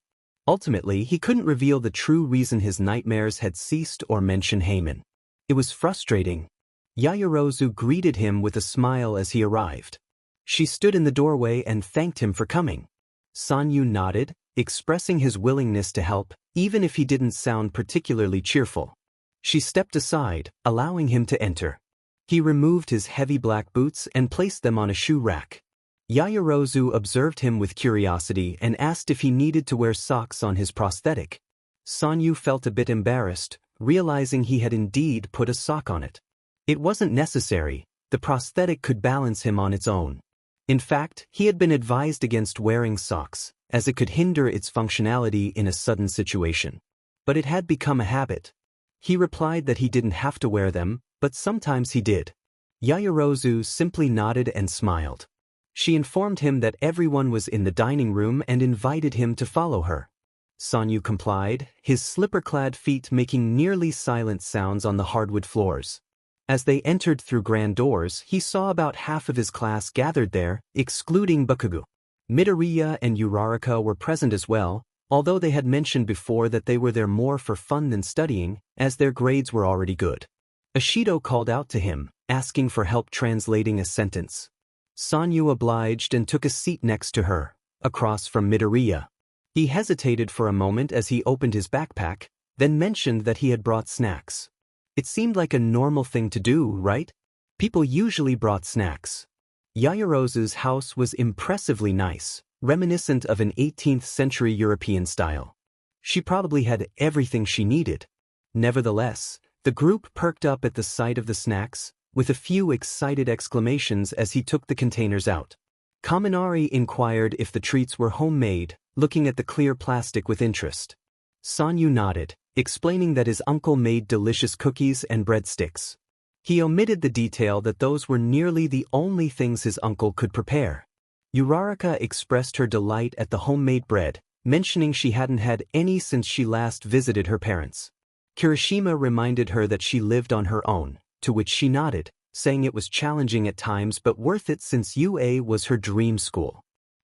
Speaker 1: Ultimately, he couldn't reveal the true reason his nightmares had ceased or mention Heyman. It was frustrating. Yayarozu greeted him with a smile as he arrived. She stood in the doorway and thanked him for coming. Sanyu nodded, expressing his willingness to help, even if he didn't sound particularly cheerful. She stepped aside, allowing him to enter. He removed his heavy black boots and placed them on a shoe rack. Yayarozu observed him with curiosity and asked if he needed to wear socks on his prosthetic. Sanyu felt a bit embarrassed, realizing he had indeed put a sock on it. It wasn't necessary, the prosthetic could balance him on its own. In fact, he had been advised against wearing socks, as it could hinder its functionality in a sudden situation. But it had become a habit. He replied that he didn't have to wear them, but sometimes he did. Yayarozu simply nodded and smiled. She informed him that everyone was in the dining room and invited him to follow her. Sanyu complied, his slipper-clad feet making nearly silent sounds on the hardwood floors. As they entered through grand doors, he saw about half of his class gathered there, excluding Bakugo. Midoriya and Uraraka were present as well, although they had mentioned before that they were there more for fun than studying, as their grades were already good. Ashido called out to him, asking for help translating a sentence. Sanyu obliged and took a seat next to her, across from Midoriya. He hesitated for a moment as he opened his backpack, then mentioned that he had brought snacks. It seemed like a normal thing to do, right? People usually brought snacks. Yayarozu's house was impressively nice, reminiscent of an 18th century European style. She probably had everything she needed. Nevertheless, the group perked up at the sight of the snacks, with a few excited exclamations as he took the containers out. Kaminari inquired if the treats were homemade, looking at the clear plastic with interest. Sanyu nodded, explaining that his uncle made delicious cookies and breadsticks. He omitted the detail that those were nearly the only things his uncle could prepare. Uraraka expressed her delight at the homemade bread, mentioning she hadn't had any since she last visited her parents. Kirishima reminded her that she lived on her own, to which she nodded, saying it was challenging at times but worth it since UA was her dream school.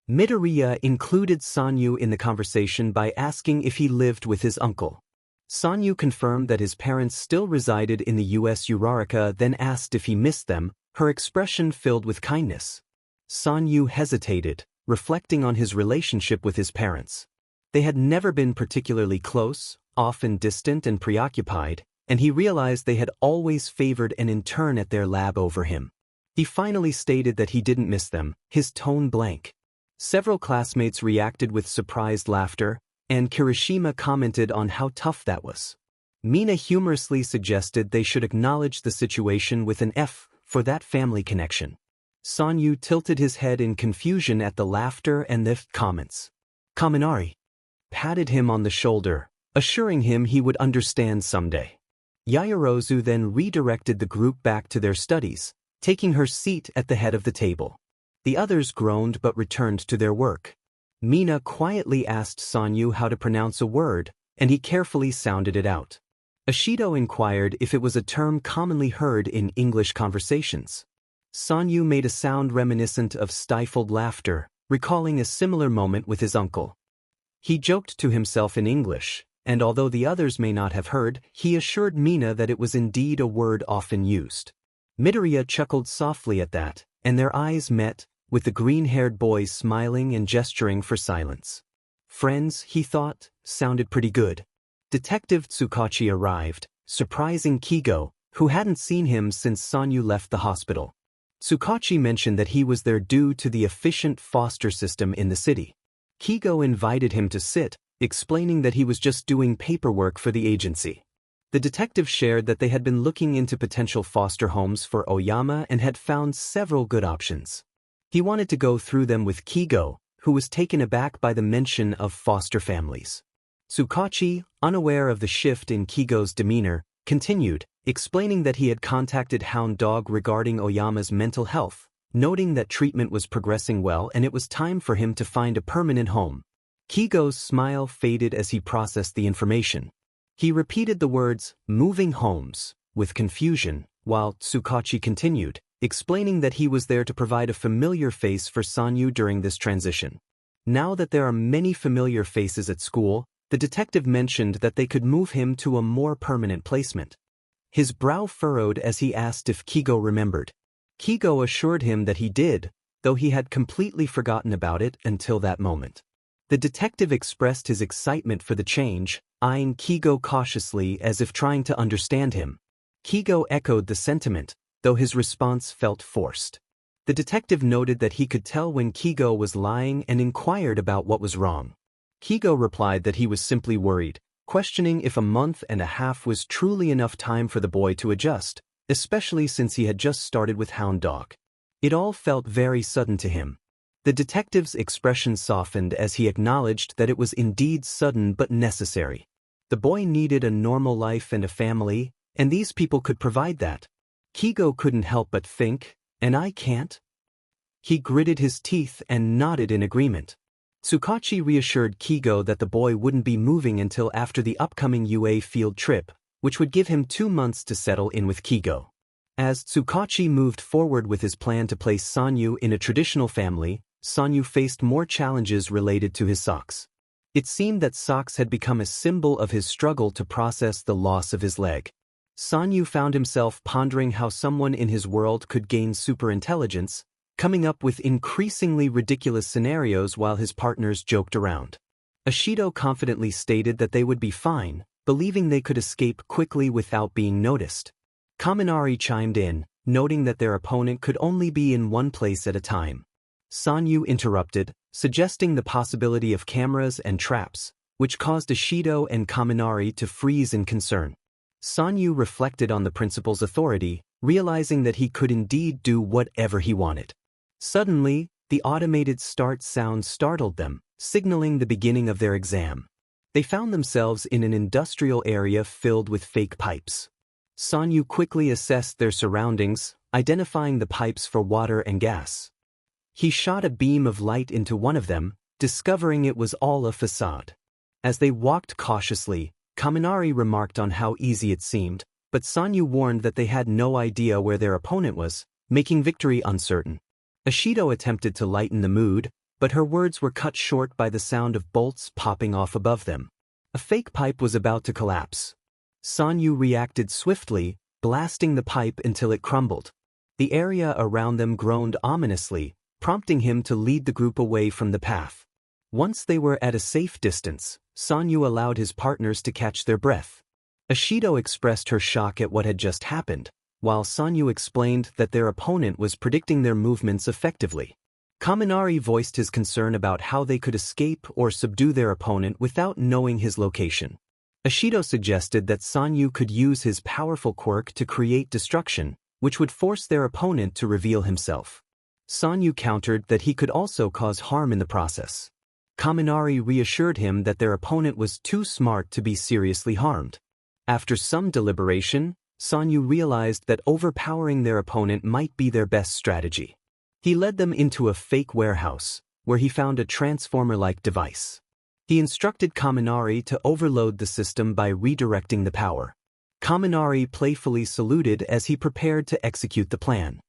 Speaker 1: Midoriya included Sanyu in the conversation by asking if he lived with his uncle. Sanyu confirmed that his parents still resided in the US. Uraraka then asked if he missed them, her expression filled with kindness. Sanyu hesitated, reflecting on his relationship with his parents. They had never been particularly close, often distant and preoccupied, and he realized they had always favored an intern at their lab over him. He finally stated that he didn't miss them, his tone blank. Several classmates reacted with surprised laughter, and Kirishima commented on how tough that was. Mina humorously suggested they should acknowledge the situation with an F for that family connection. Sanyu tilted his head in confusion at the laughter and the comments. Kaminari patted him on the shoulder, assuring him he would understand someday. Yayarozu then redirected the group back to their studies, taking her seat at the head of the table. The others groaned but returned to their work. Mina quietly asked Sanyu how to pronounce a word, and he carefully sounded it out. Ashido inquired if it was a term commonly heard in English conversations. Sanyu made a sound reminiscent of stifled laughter, recalling a similar moment with his uncle. He joked to himself in English, and although the others may not have heard, he assured Mina that it was indeed a word often used. Midoriya chuckled softly at that, and their eyes met, with the green-haired boy smiling and gesturing for silence. Friends, he thought, sounded pretty good. Detective Tsukachi arrived, surprising Kigo, who hadn't seen him since Sanyu left the hospital. Tsukachi mentioned that he was there due to the efficient foster system in the city. Kigo invited him to sit, explaining that he was just doing paperwork for the agency. The detective shared that they had been looking into potential foster homes for Oyama and had found several good options. He wanted to go through them with Kigo, who was taken aback by the mention of foster families. Tsukachi, unaware of the shift in Kigo's demeanor, continued, explaining that he had contacted Hound Dog regarding Oyama's mental health, noting that treatment was progressing well and it was time for him to find a permanent home. Kigo's smile faded as he processed the information. He repeated the words, "moving homes," with confusion, while Tsukachi continued, explaining that he was there to provide a familiar face for Sanyu during this transition. Now that there are many familiar faces at school, the detective mentioned that they could move him to a more permanent placement. His brow furrowed as he asked if Kigo remembered. Kigo assured him that he did, though he had completely forgotten about it until that moment. The detective expressed his excitement for the change, eyeing Kigo cautiously as if trying to understand him. Kigo echoed the sentiment, though his response felt forced. The detective noted that he could tell when Kigo was lying and inquired about what was wrong. Kigo replied that he was simply worried, questioning if a month and a half was truly enough time for the boy to adjust, especially since he had just started with Hound Dog. It all felt very sudden to him. The detective's expression softened as he acknowledged that it was indeed sudden but necessary. The boy needed a normal life and a family, and these people could provide that. Kigo couldn't help but think, and I can't? He gritted his teeth and nodded in agreement. Tsukachi reassured Kigo that the boy wouldn't be moving until after the upcoming UA field trip, which would give him 2 months to settle in with Kigo. As Tsukachi moved forward with his plan to place Sanyu in a traditional family, Sanyu faced more challenges related to his socks. It seemed that socks had become a symbol of his struggle to process the loss of his leg. Sanyu found himself pondering how someone in his world could gain superintelligence, coming up with increasingly ridiculous scenarios while his partners joked around. Ashido confidently stated that they would be fine, believing they could escape quickly without being noticed. Kaminari chimed in, noting that their opponent could only be in one place at a time. Sanyu interrupted, suggesting the possibility of cameras and traps, which caused Ashido and Kaminari to freeze in concern. Sanyu reflected on the principal's authority, realizing that he could indeed do whatever he wanted. Suddenly, the automated start sound startled them, signaling the beginning of their exam. They found themselves in an industrial area filled with fake pipes. Sanyu quickly assessed their surroundings, identifying the pipes for water and gas. He shot a beam of light into one of them, discovering it was all a facade. As they walked cautiously, Kaminari remarked on how easy it seemed, but Sanyu warned that they had no idea where their opponent was, making victory uncertain. Ashido attempted to lighten the mood, but her words were cut short by the sound of bolts popping off above them. A fake pipe was about to collapse. Sanyu reacted swiftly, blasting the pipe until it crumbled. The area around them groaned ominously, prompting him to lead the group away from the path. Once they were at a safe distance, Sanyu allowed his partners to catch their breath. Ashido expressed her shock at what had just happened, while Sanyu explained that their opponent was predicting their movements effectively. Kaminari voiced his concern about how they could escape or subdue their opponent without knowing his location. Ashido suggested that Sanyu could use his powerful quirk to create destruction, which would force their opponent to reveal himself. Sanyu countered that he could also cause harm in the process. Kaminari reassured him that their opponent was too smart to be seriously harmed. After some deliberation, Sanyu realized that overpowering their opponent might be their best strategy. He led them into a fake warehouse, where he found a transformer-like device. He instructed Kaminari to overload the system by redirecting the power. Kaminari playfully saluted as he prepared to execute the plan.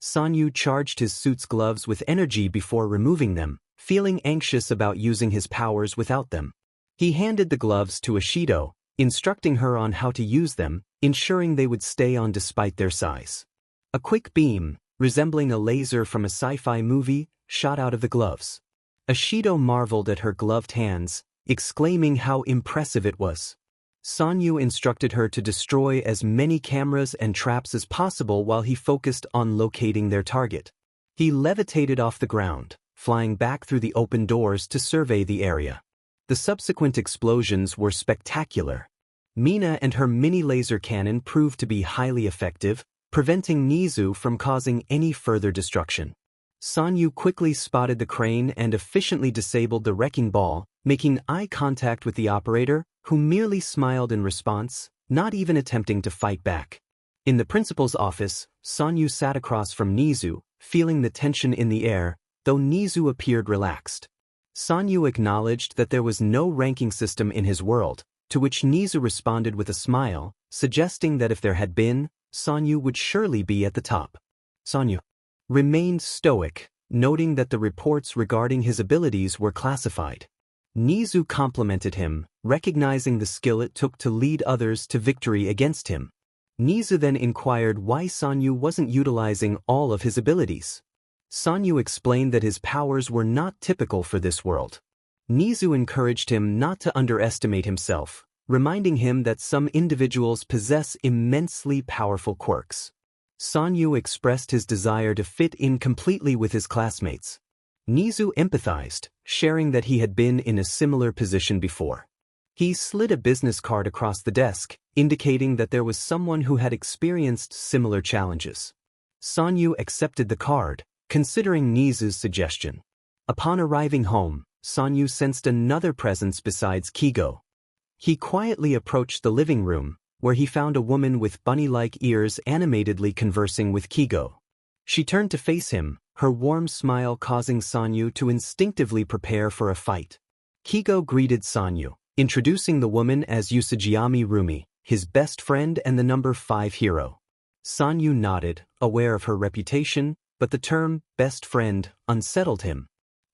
Speaker 1: Sanyu charged his suit's gloves with energy before removing them, feeling anxious about using his powers without them. He handed the gloves to Ashido, instructing her on how to use them, ensuring they would stay on despite their size. A quick beam, resembling a laser from a sci-fi movie, shot out of the gloves. Ashido marveled at her gloved hands, exclaiming how impressive it was. Sanyu instructed her to destroy as many cameras and traps as possible while he focused on locating their target. He levitated off the ground, flying back through the open doors to survey the area. The subsequent explosions were spectacular. Mina and her mini laser cannon proved to be highly effective, preventing Nizu from causing any further destruction. Sanyu quickly spotted the crane and efficiently disabled the wrecking ball, making eye contact with the operator, who merely smiled in response, not even attempting to fight back. In the principal's office, Sanyu sat across from Nizu, feeling the tension in the air, though Nizu appeared relaxed. Sanyu acknowledged that there was no ranking system in his world, to which Nizu responded with a smile, suggesting that if there had been, Sanyu would surely be at the top. Sanyu remained stoic, noting that the reports regarding his abilities were classified. Nizu complimented him, recognizing the skill it took to lead others to victory against him. Nizu then inquired why Sanyu wasn't utilizing all of his abilities. Sanyu explained that his powers were not typical for this world. Nizu encouraged him not to underestimate himself, reminding him that some individuals possess immensely powerful quirks. Sanyu expressed his desire to fit in completely with his classmates. Nizu empathized, sharing that he had been in a similar position before. He slid a business card across the desk, indicating that there was someone who had experienced similar challenges. Sanyu accepted the card, considering Nizu's suggestion. Upon arriving home, Sanyu sensed another presence besides Kigo. He quietly approached the living room, where he found a woman with bunny-like ears animatedly conversing with Kigo. She turned to face him, her warm smile causing Sanyu to instinctively prepare for a fight. Kigo greeted Sanyu, introducing the woman as Usajiyami Rumi, his best friend and the number 5 hero. Sanyu nodded, aware of her reputation, but the term best friend unsettled him.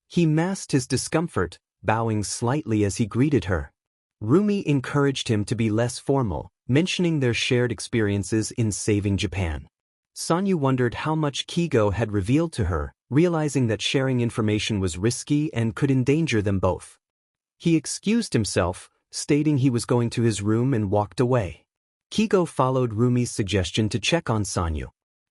Speaker 1: He masked his discomfort, bowing slightly as he greeted her. Rumi encouraged him to be less formal, mentioning their shared experiences in saving Japan. Sanyu wondered how much Kigo had revealed to her, realizing that sharing information was risky and could endanger them both. He excused himself, stating he was going to his room and walked away. Kigo followed Rumi's suggestion to check on Sanyu.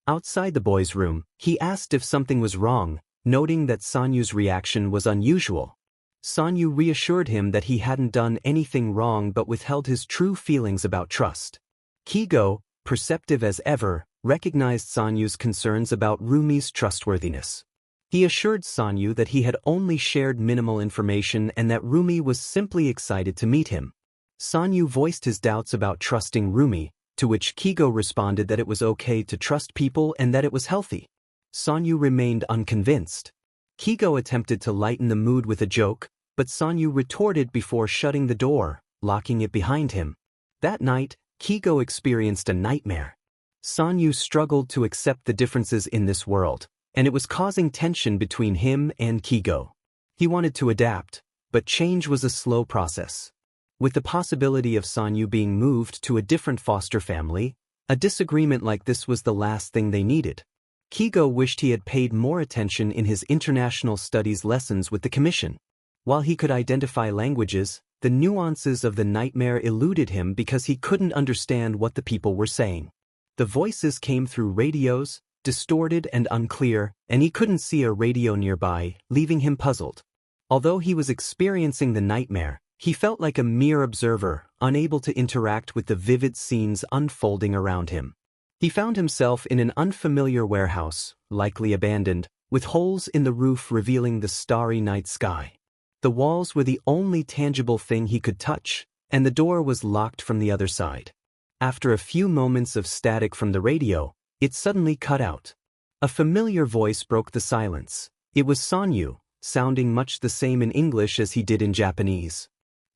Speaker 1: Outside the boys' room, he asked if something was wrong, noting that Sanyu's reaction was unusual. Sanyu reassured him that he hadn't done anything wrong but withheld his true feelings about trust. Kigo, perceptive as ever, recognized Sanyu's concerns about Rumi's trustworthiness. He assured Sanyu that he had only shared minimal information and that Rumi was simply excited to meet him. Sanyu voiced his doubts about trusting Rumi, to which Kigo responded that it was okay to trust people and that it was healthy. Sanyu remained unconvinced. Kigo attempted to lighten the mood with a joke, but Sanyu retorted before shutting the door, locking it behind him. That night, Kigo experienced a nightmare. Sanyu struggled to accept the differences in this world, and it was causing tension between him and Kigo. He wanted to adapt, but change was a slow process. With the possibility of Sanyu being moved to a different foster family, a disagreement like this was the last thing they needed. Kigo wished he had paid more attention in his international studies lessons with the commission. While he could identify languages, the nuances of the nightmare eluded him because he couldn't understand what the people were saying. The voices came through radios, distorted and unclear, and he couldn't see a radio nearby, leaving him puzzled. Although he was experiencing the nightmare, he felt like a mere observer, unable to interact with the vivid scenes unfolding around him. He found himself in an unfamiliar warehouse, likely abandoned, with holes in the roof revealing the starry night sky. The walls were the only tangible thing he could touch, and the door was locked from the other side. After a few moments of static from the radio, it suddenly cut out. A familiar voice broke the silence. It was Sanyu, sounding much the same in English as he did in Japanese.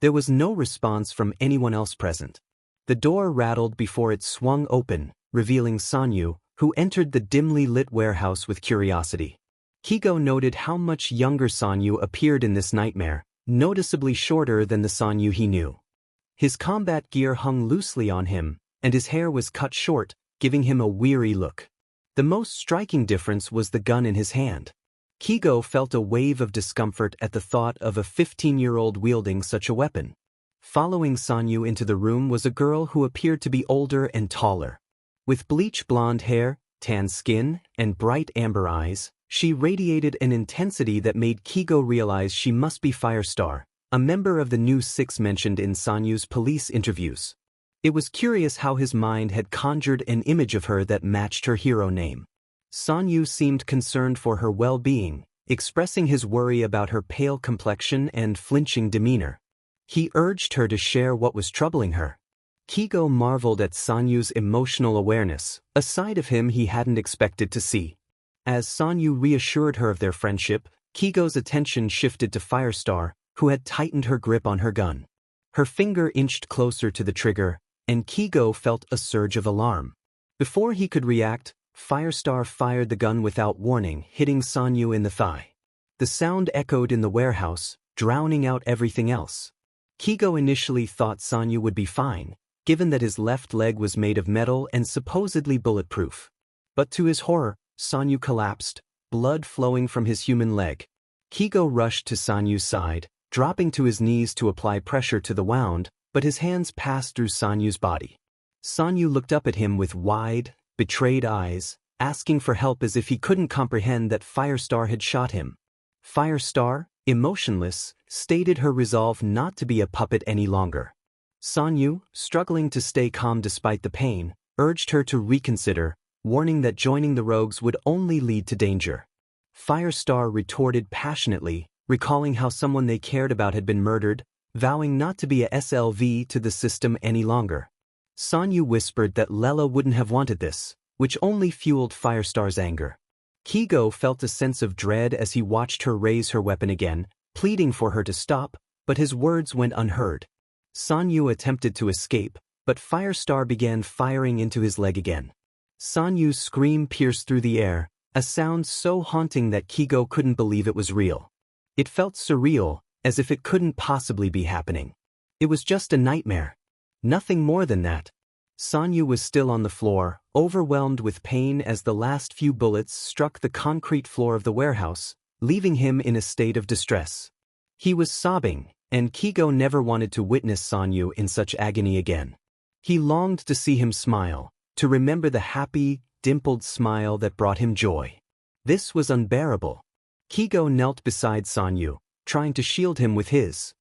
Speaker 1: There was no response from anyone else present. The door rattled before it swung open, revealing Sanyu, who entered the dimly lit warehouse with curiosity. Kigo noted how much younger Sanyu appeared in this nightmare, noticeably shorter than the Sanyu he knew. His combat gear hung loosely on him, and his hair was cut short, giving him a weary look. The most striking difference was the gun in his hand. Kigo felt a wave of discomfort at the thought of a 15-year-old wielding such a weapon. Following Sanyu into the room was a girl who appeared to be older and taller. With bleach blonde hair, tan skin, and bright amber eyes, she radiated an intensity that made Kigo realize she must be Firestar, a member of the new six mentioned in Sanyu's police interviews. It was curious how his mind had conjured an image of her that matched her hero name. Sanyu seemed concerned for her well-being, expressing his worry about her pale complexion and flinching demeanor. He urged her to share what was troubling her. Kigo marveled at Sanyu's emotional awareness, a side of him he hadn't expected to see. As Sanyu reassured her of their friendship, Kigo's attention shifted to Firestar, who had tightened her grip on her gun. Her finger inched closer to the trigger, and Kigo felt a surge of alarm. Before he could react, Firestar fired the gun without warning, hitting Sanyu in the thigh. The sound echoed in the warehouse, drowning out everything else. Kigo initially thought Sanyu would be fine, given that his left leg was made of metal and supposedly bulletproof. But to his horror, Sanyu collapsed, blood flowing from his human leg. Kigo rushed to Sanyu's side, dropping to his knees to apply pressure to the wound, but his hands passed through Sanyu's body. Sanyu looked up at him with wide, betrayed eyes, asking for help as if he couldn't comprehend that Firestar had shot him. Firestar, emotionless, stated her resolve not to be a puppet any longer. Sanyu, struggling to stay calm despite the pain, urged her to reconsider, warning that joining the rogues would only lead to danger. Firestar retorted passionately, recalling how someone they cared about had been murdered, vowing not to be a SLV to the system any longer. Sanyu whispered that Lela wouldn't have wanted this, which only fueled Firestar's anger. Kigo felt a sense of dread as he watched her raise her weapon again, pleading for her to stop, but his words went unheard. Sanyu attempted to escape, but Firestar began firing into his leg again. Sanyu's scream pierced through the air, a sound so haunting that Kigo couldn't believe it was real. It felt surreal, as if it couldn't possibly be happening. It was just a nightmare. Nothing more than that. Sanyu was still on the floor, overwhelmed with pain as the last few bullets struck the concrete floor of the warehouse, leaving him in a state of distress. He was sobbing, and Kigo never wanted to witness Sanyu in such agony again. He longed to see him smile, to remember the happy, dimpled smile that brought him joy. This was unbearable. Kigo knelt beside Sanyu, trying to shield him with his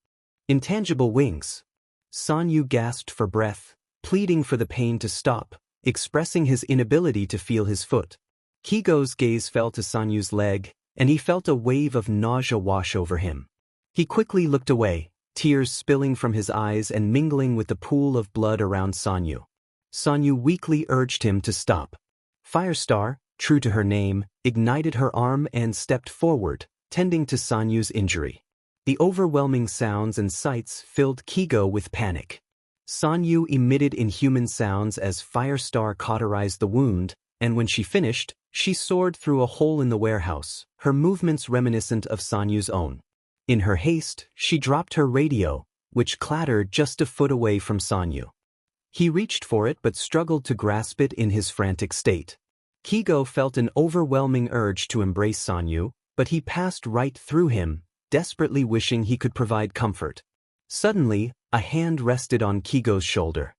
Speaker 1: intangible wings. Sanyu gasped for breath, pleading for the pain to stop, expressing his inability to feel his foot. Kigo's gaze fell to Sanyu's leg, and he felt a wave of nausea wash over him. He quickly looked away, tears spilling from his eyes and mingling with the pool of blood around Sanyu. Sanyu weakly urged him to stop. Firestar, true to her name, ignited her arm and stepped forward, tending to Sanyu's injury. The overwhelming sounds and sights filled Kigo with panic. Sanyu emitted inhuman sounds as Firestar cauterized the wound, and when she finished, she soared through a hole in the warehouse, her movements reminiscent of Sanyu's own. In her haste, she dropped her radio, which clattered just a foot away from Sanyu. He reached for it but struggled to grasp it in his frantic state. Kigo felt an overwhelming urge to embrace Sanyu, but he passed right through him, desperately wishing he could provide comfort. Suddenly, a hand rested on Kigo's shoulder.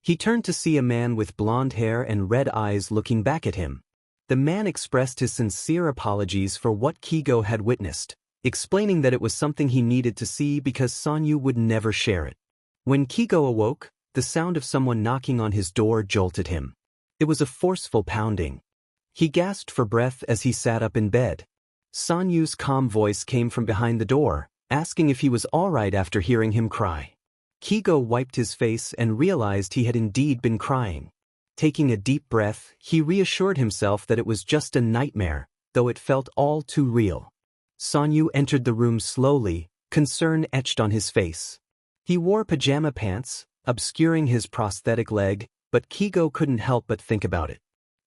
Speaker 1: He turned to see a man with blonde hair and red eyes looking back at him. The man expressed his sincere apologies for what Kigo had witnessed, explaining that it was something he needed to see because Sanyu would never share it. When Kigo awoke, the sound of someone knocking on his door jolted him. It was a forceful pounding. He gasped for breath as he sat up in bed. Sanyu's calm voice came from behind the door, asking if he was all right after hearing him cry. Kigo wiped his face and realized he had indeed been crying. Taking a deep breath, he reassured himself that it was just a nightmare, though it felt all too real. Sanyu entered the room slowly, concern etched on his face. He wore pajama pants, obscuring his prosthetic leg, but Kigo couldn't help but think about it.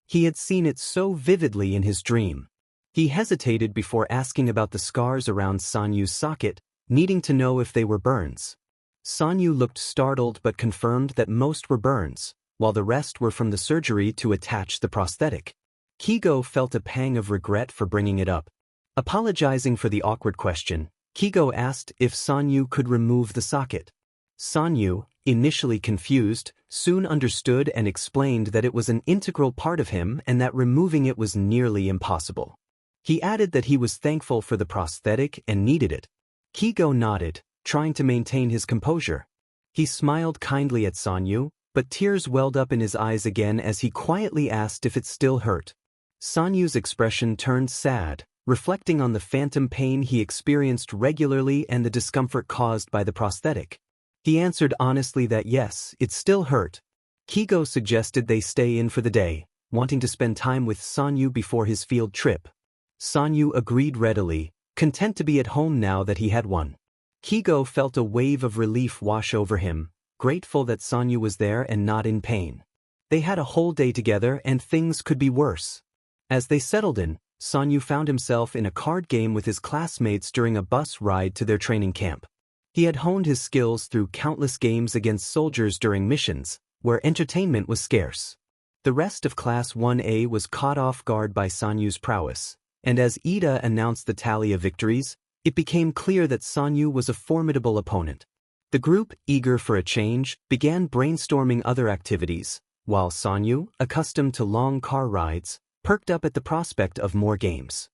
Speaker 1: He had seen it so vividly in his dream. He hesitated before asking about the scars around Sanyu's socket, needing to know if they were burns. Sanyu looked startled but confirmed that most were burns, while the rest were from the surgery to attach the prosthetic. Kigo felt a pang of regret for bringing it up. Apologizing for the awkward question, Kigo asked if Sanyu could remove the socket. Sanyu, initially confused, soon understood and explained that it was an integral part of him and that removing it was nearly impossible. He added that he was thankful for the prosthetic and needed it. Kigo nodded, trying to maintain his composure. He smiled kindly at Sanyu, but tears welled up in his eyes again as he quietly asked if it still hurt. Sanyu's expression turned sad, reflecting on the phantom pain he experienced regularly and the discomfort caused by the prosthetic. He answered honestly that yes, it still hurt. Kigo suggested they stay in for the day, wanting to spend time with Sanyu before his field trip. Sanyu agreed readily, content to be at home now that he had one. Kigo felt a wave of relief wash over him, grateful that Sanyu was there and not in pain. They had a whole day together and things could be worse. As they settled in, Sanyu found himself in a card game with his classmates during a bus ride to their training camp. He had honed his skills through countless games against soldiers during missions, where entertainment was scarce. The rest of Class 1A was caught off guard by Sanyu's prowess, and as Ida announced the tally of victories, it became clear that Sanyu was a formidable opponent. The group, eager for a change, began brainstorming other activities, while Sanyu, accustomed to long car rides, perked up at the prospect of more games.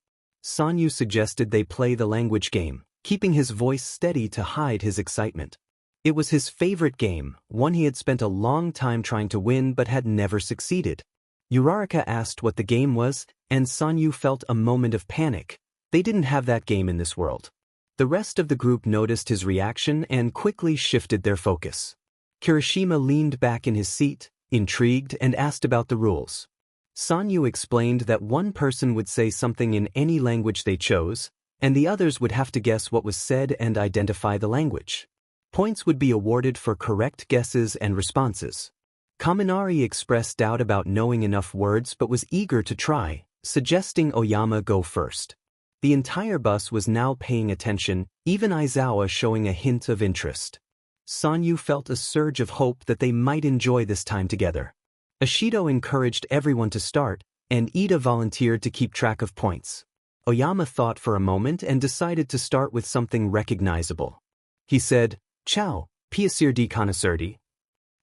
Speaker 1: Sanyu suggested they play the language game, keeping his voice steady to hide his excitement. It was his favorite game, one he had spent a long time trying to win but had never succeeded. Uraraka asked what the game was, and Sanyu felt a moment of panic. They didn't have that game in this world. The rest of the group noticed his reaction and quickly shifted their focus. Kirishima leaned back in his seat, intrigued, and asked about the rules. Sanyu explained that one person would say something in any language they chose, and the others would have to guess what was said and identify the language. Points would be awarded for correct guesses and responses. Kaminari expressed doubt about knowing enough words but was eager to try, suggesting Oyama go first. The entire bus was now paying attention, even Aizawa showing a hint of interest. Sanyu felt a surge of hope that they might enjoy this time together. Ashido encouraged everyone to start, and Ida volunteered to keep track of points. Oyama thought for a moment and decided to start with something recognizable. He said, "Ciao, piacere di conoscerti."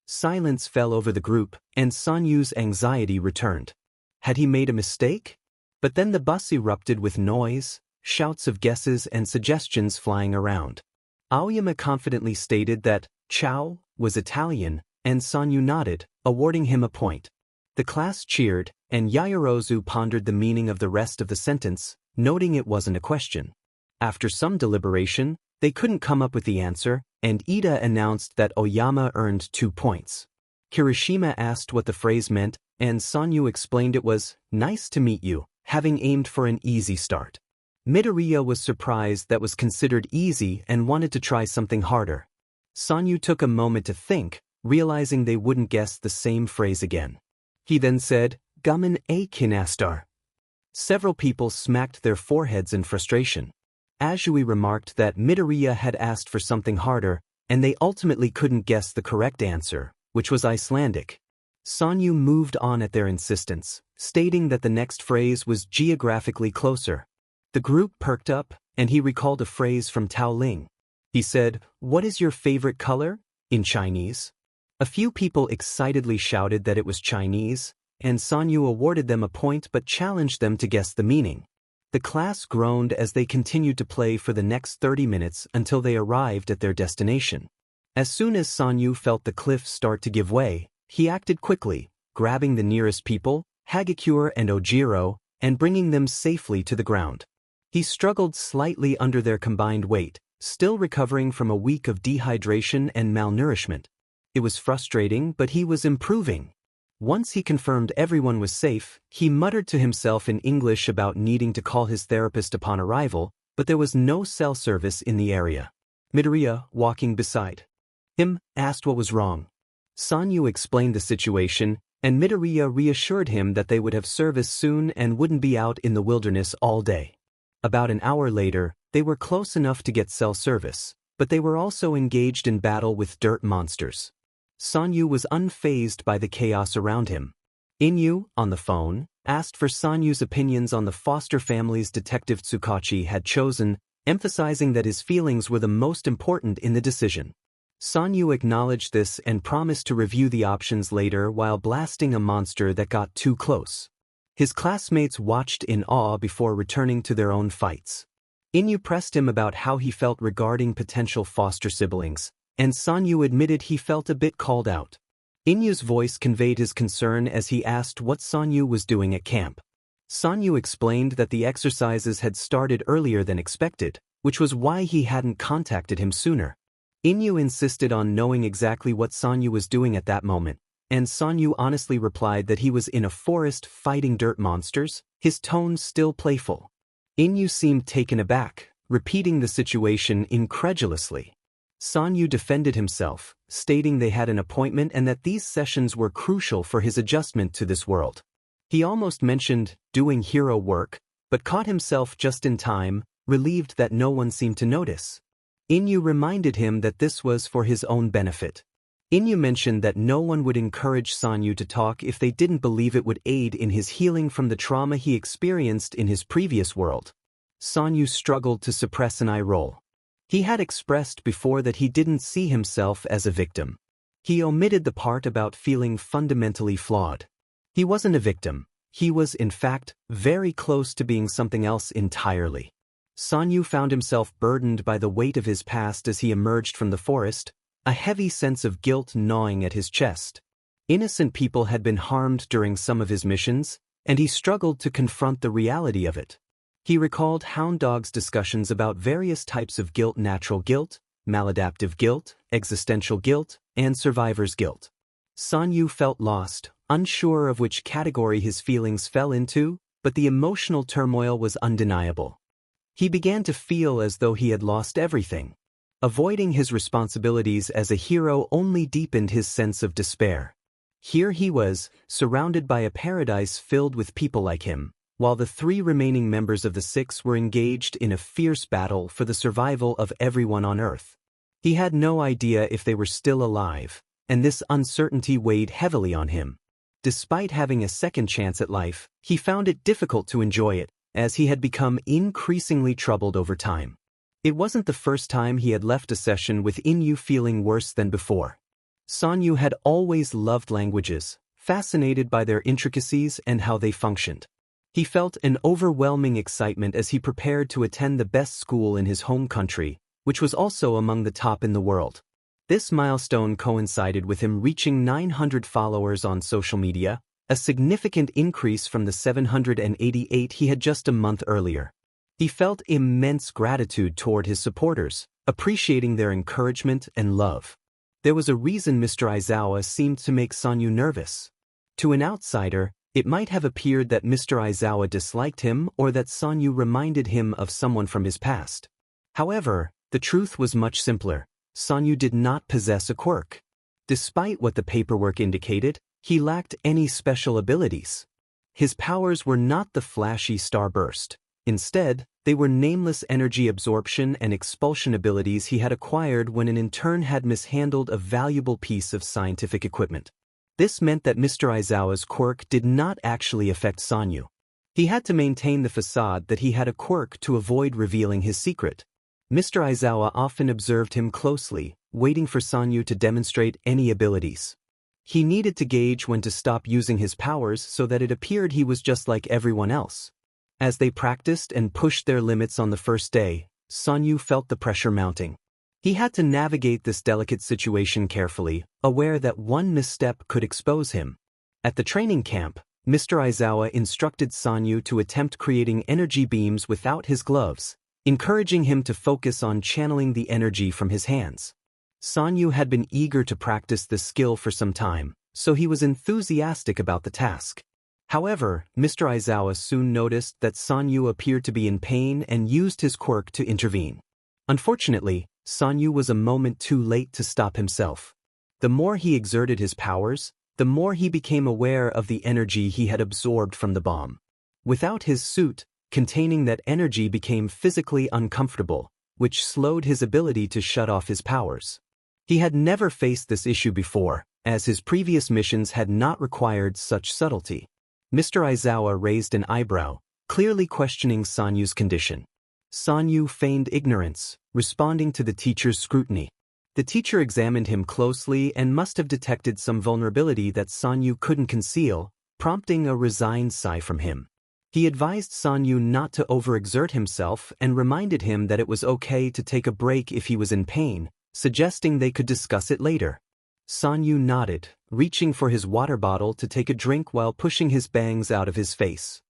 Speaker 1: Silence fell over the group, and Sanyu's anxiety returned. Had he made a mistake? But then the bus erupted with noise, shouts of guesses and suggestions flying around. Aoyama confidently stated that "ciao" was Italian, and Sanyu nodded, awarding him a point. The class cheered, and Yaoyorozu pondered the meaning of the rest of the sentence, noting it wasn't a question. After some deliberation, they couldn't come up with the answer, and Ida announced that Oyama earned 2 points. Kirishima asked what the phrase meant, and Sanyu explained it was, "nice to meet you," having aimed for an easy start. Midoriya was surprised that was considered easy and wanted to try something harder. Sanyu took a moment to think, realizing they wouldn't guess the same phrase again. He then said, "Gamen a kinastar." Several people smacked their foreheads in frustration. Azui remarked that Midoriya had asked for something harder, and they ultimately couldn't guess the correct answer, which was Icelandic. Sanyu moved on at their insistence, stating that the next phrase was geographically closer. The group perked up, and he recalled a phrase from Tao Ling. He said, "What is your favorite color?" in Chinese. A few people excitedly shouted that it was Chinese, and Sanyu awarded them a point but challenged them to guess the meaning. The class groaned as they continued to play for the next 30 minutes until they arrived at their destination. As soon as Sanyu felt the cliff start to give way, he acted quickly, grabbing the nearest people, Hagakure and Ojiro, and bringing them safely to the ground. He struggled slightly under their combined weight, still recovering from a week of dehydration and malnourishment. It was frustrating, but he was improving. Once he confirmed everyone was safe, he muttered to himself in English about needing to call his therapist upon arrival, but there was no cell service in the area. Midoriya, walking beside him, asked what was wrong. Sanyu explained the situation, and Midoriya reassured him that they would have service soon and wouldn't be out in the wilderness all day. About an hour later, they were close enough to get cell service, but they were also engaged in battle with dirt monsters. Sanyu was unfazed by the chaos around him. Inyu, on the phone, asked for Sanyu's opinions on the foster families Detective Tsukachi had chosen, emphasizing that his feelings were the most important in the decision. Sanyu acknowledged this and promised to review the options later while blasting a monster that got too close. His classmates watched in awe before returning to their own fights. Inyu pressed him about how he felt regarding potential foster siblings, and Sanyu admitted he felt a bit called out. Inyu's voice conveyed his concern as he asked what Sanyu was doing at camp. Sanyu explained that the exercises had started earlier than expected, which was why he hadn't contacted him sooner. Inyu insisted on knowing exactly what Sanyu was doing at that moment, and Sanyu honestly replied that he was in a forest fighting dirt monsters, his tone still playful. Inyu seemed taken aback, repeating the situation incredulously. Sanyu defended himself, stating they had an appointment and that these sessions were crucial for his adjustment to this world. He almost mentioned doing hero work, but caught himself just in time, relieved that no one seemed to notice. Inyu reminded him that this was for his own benefit. Inyu mentioned that no one would encourage Sanyu to talk if they didn't believe it would aid in his healing from the trauma he experienced in his previous world. Sanyu struggled to suppress an eye roll. He had expressed before that he didn't see himself as a victim. He omitted the part about feeling fundamentally flawed. He wasn't a victim. He was, in fact, very close to being something else entirely. Sanyu found himself burdened by the weight of his past as he emerged from the forest, a heavy sense of guilt gnawing at his chest. Innocent people had been harmed during some of his missions, and he struggled to confront the reality of it. He recalled Hound Dog's discussions about various types of guilt: natural guilt, maladaptive guilt, existential guilt, and survivor's guilt. Sanyu felt lost, unsure of which category his feelings fell into, but the emotional turmoil was undeniable. He began to feel as though he had lost everything. Avoiding his responsibilities as a hero only deepened his sense of despair. Here he was, surrounded by a paradise filled with people like him, while the 3 remaining members of the 6 were engaged in a fierce battle for the survival of everyone on Earth. He had no idea if they were still alive, and this uncertainty weighed heavily on him. Despite having a second chance at life, he found it difficult to enjoy it, as he had become increasingly troubled over time. It wasn't the first time he had left a session with Inyu feeling worse than before. Sanyu had always loved languages, fascinated by their intricacies and how they functioned. He felt an overwhelming excitement as he prepared to attend the best school in his home country, which was also among the top in the world. This milestone coincided with him reaching 900 followers on social media, a significant increase from the 788 he had just a month earlier. He felt immense gratitude toward his supporters, appreciating their encouragement and love. There was a reason Mr. Aizawa seemed to make Sanyu nervous. To an outsider, it might have appeared that Mr. Aizawa disliked him or that Sanyu reminded him of someone from his past. However, the truth was much simpler. Sanyu did not possess a quirk. Despite what the paperwork indicated, he lacked any special abilities. His powers were not the flashy starburst. Instead, they were nameless energy absorption and expulsion abilities he had acquired when an intern had mishandled a valuable piece of scientific equipment. This meant that Mr. Aizawa's quirk did not actually affect Sanyu. He had to maintain the facade that he had a quirk to avoid revealing his secret. Mr. Aizawa often observed him closely, waiting for Sanyu to demonstrate any abilities. He needed to gauge when to stop using his powers so that it appeared he was just like everyone else. As they practiced and pushed their limits on the first day, Sanyu felt the pressure mounting. He had to navigate this delicate situation carefully, aware that one misstep could expose him. At the training camp, Mr. Aizawa instructed Sanyu to attempt creating energy beams without his gloves, encouraging him to focus on channeling the energy from his hands. Sanyu had been eager to practice this skill for some time, so he was enthusiastic about the task. However, Mr. Aizawa soon noticed that Sanyu appeared to be in pain and used his quirk to intervene. Unfortunately, Sanyu was a moment too late to stop himself. The more he exerted his powers, the more he became aware of the energy he had absorbed from the bomb. Without his suit, containing that energy became physically uncomfortable, which slowed his ability to shut off his powers. He had never faced this issue before, as his previous missions had not required such subtlety. Mr. Aizawa raised an eyebrow, clearly questioning Sanyu's condition. Sanyu feigned ignorance, responding to the teacher's scrutiny. The teacher examined him closely and must have detected some vulnerability that Sanyu couldn't conceal, prompting a resigned sigh from him. He advised Sanyu not to overexert himself and reminded him that it was okay to take a break if he was in pain, suggesting they could discuss it later. Sanyu nodded, reaching for his water bottle to take a drink while pushing his bangs out of his face.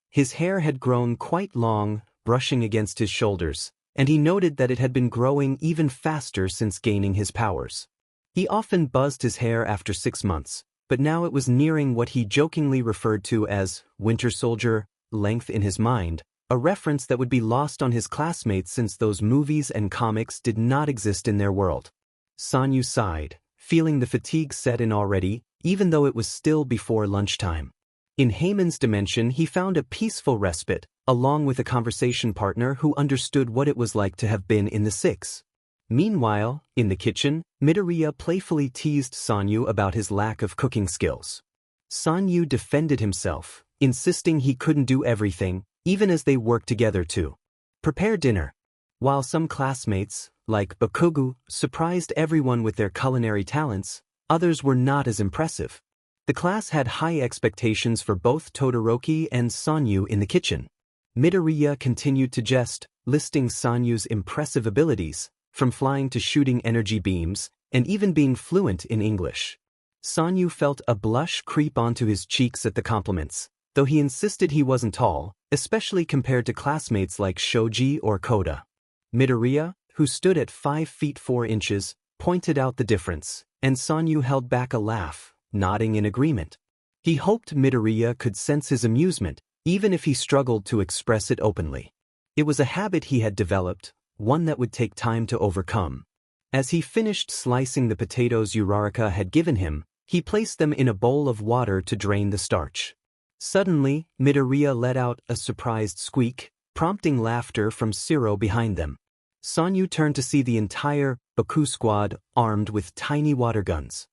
Speaker 1: His hair had grown quite long, brushing against his shoulders, and he noted that it had been growing even faster since gaining his powers. He often buzzed his hair after 6 months, but now it was nearing what he jokingly referred to as winter soldier length in his mind, a reference that would be lost on his classmates since those movies and comics did not exist in their world. Sanyu sighed, feeling the fatigue set in already, even though it was still before lunchtime. In Heyman's dimension, he found a peaceful respite, along with a conversation partner who understood what it was like to have been in the six. Meanwhile, in the kitchen, Midoriya playfully teased Sanyu about his lack of cooking skills. Sanyu defended himself, insisting he couldn't do everything, even as they worked together to prepare dinner. While some classmates, like Bakugu, surprised everyone with their culinary talents, others were not as impressive. The class had high expectations for both Todoroki and Sanyu in the kitchen. Midoriya continued to jest, listing Sanyu's impressive abilities, from flying to shooting energy beams, and even being fluent in English. Sanyu felt a blush creep onto his cheeks at the compliments, though he insisted he wasn't tall, especially compared to classmates like Shoji or Koda. Midoriya, who stood at 5 feet 4 inches, pointed out the difference, and Sanyu held back a laugh, nodding in agreement. He hoped Midoriya could sense his amusement, even if he struggled to express it openly. It was a habit he had developed, one that would take time to overcome. As he finished slicing the potatoes Uraraka had given him, he placed them in a bowl of water to drain the starch. Suddenly, Midoriya let out a surprised squeak, prompting laughter from Shiro behind them. Sanyu turned to see the entire Baku squad armed with tiny water guns.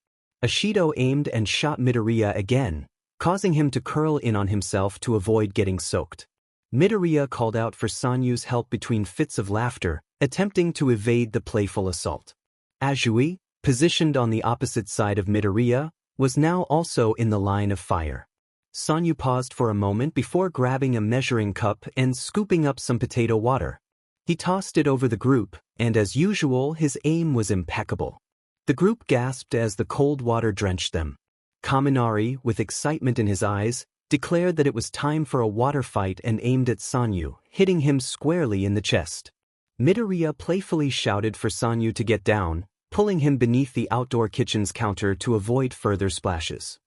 Speaker 1: Ashido aimed and shot Midoriya again, causing him to curl in on himself to avoid getting soaked. Midoriya called out for Sanyu's help between fits of laughter, attempting to evade the playful assault. Azui, positioned on the opposite side of Midoriya, was now also in the line of fire. Sanyu paused for a moment before grabbing a measuring cup and scooping up some potato water. He tossed it over the group, and as usual, his aim was impeccable. The group gasped as the cold water drenched them. Kaminari, with excitement in his eyes, declared that it was time for a water fight and aimed at Sanyu, hitting him squarely in the chest. Midoriya playfully shouted for Sanyu to get down, pulling him beneath the outdoor kitchen's counter to avoid further splashes.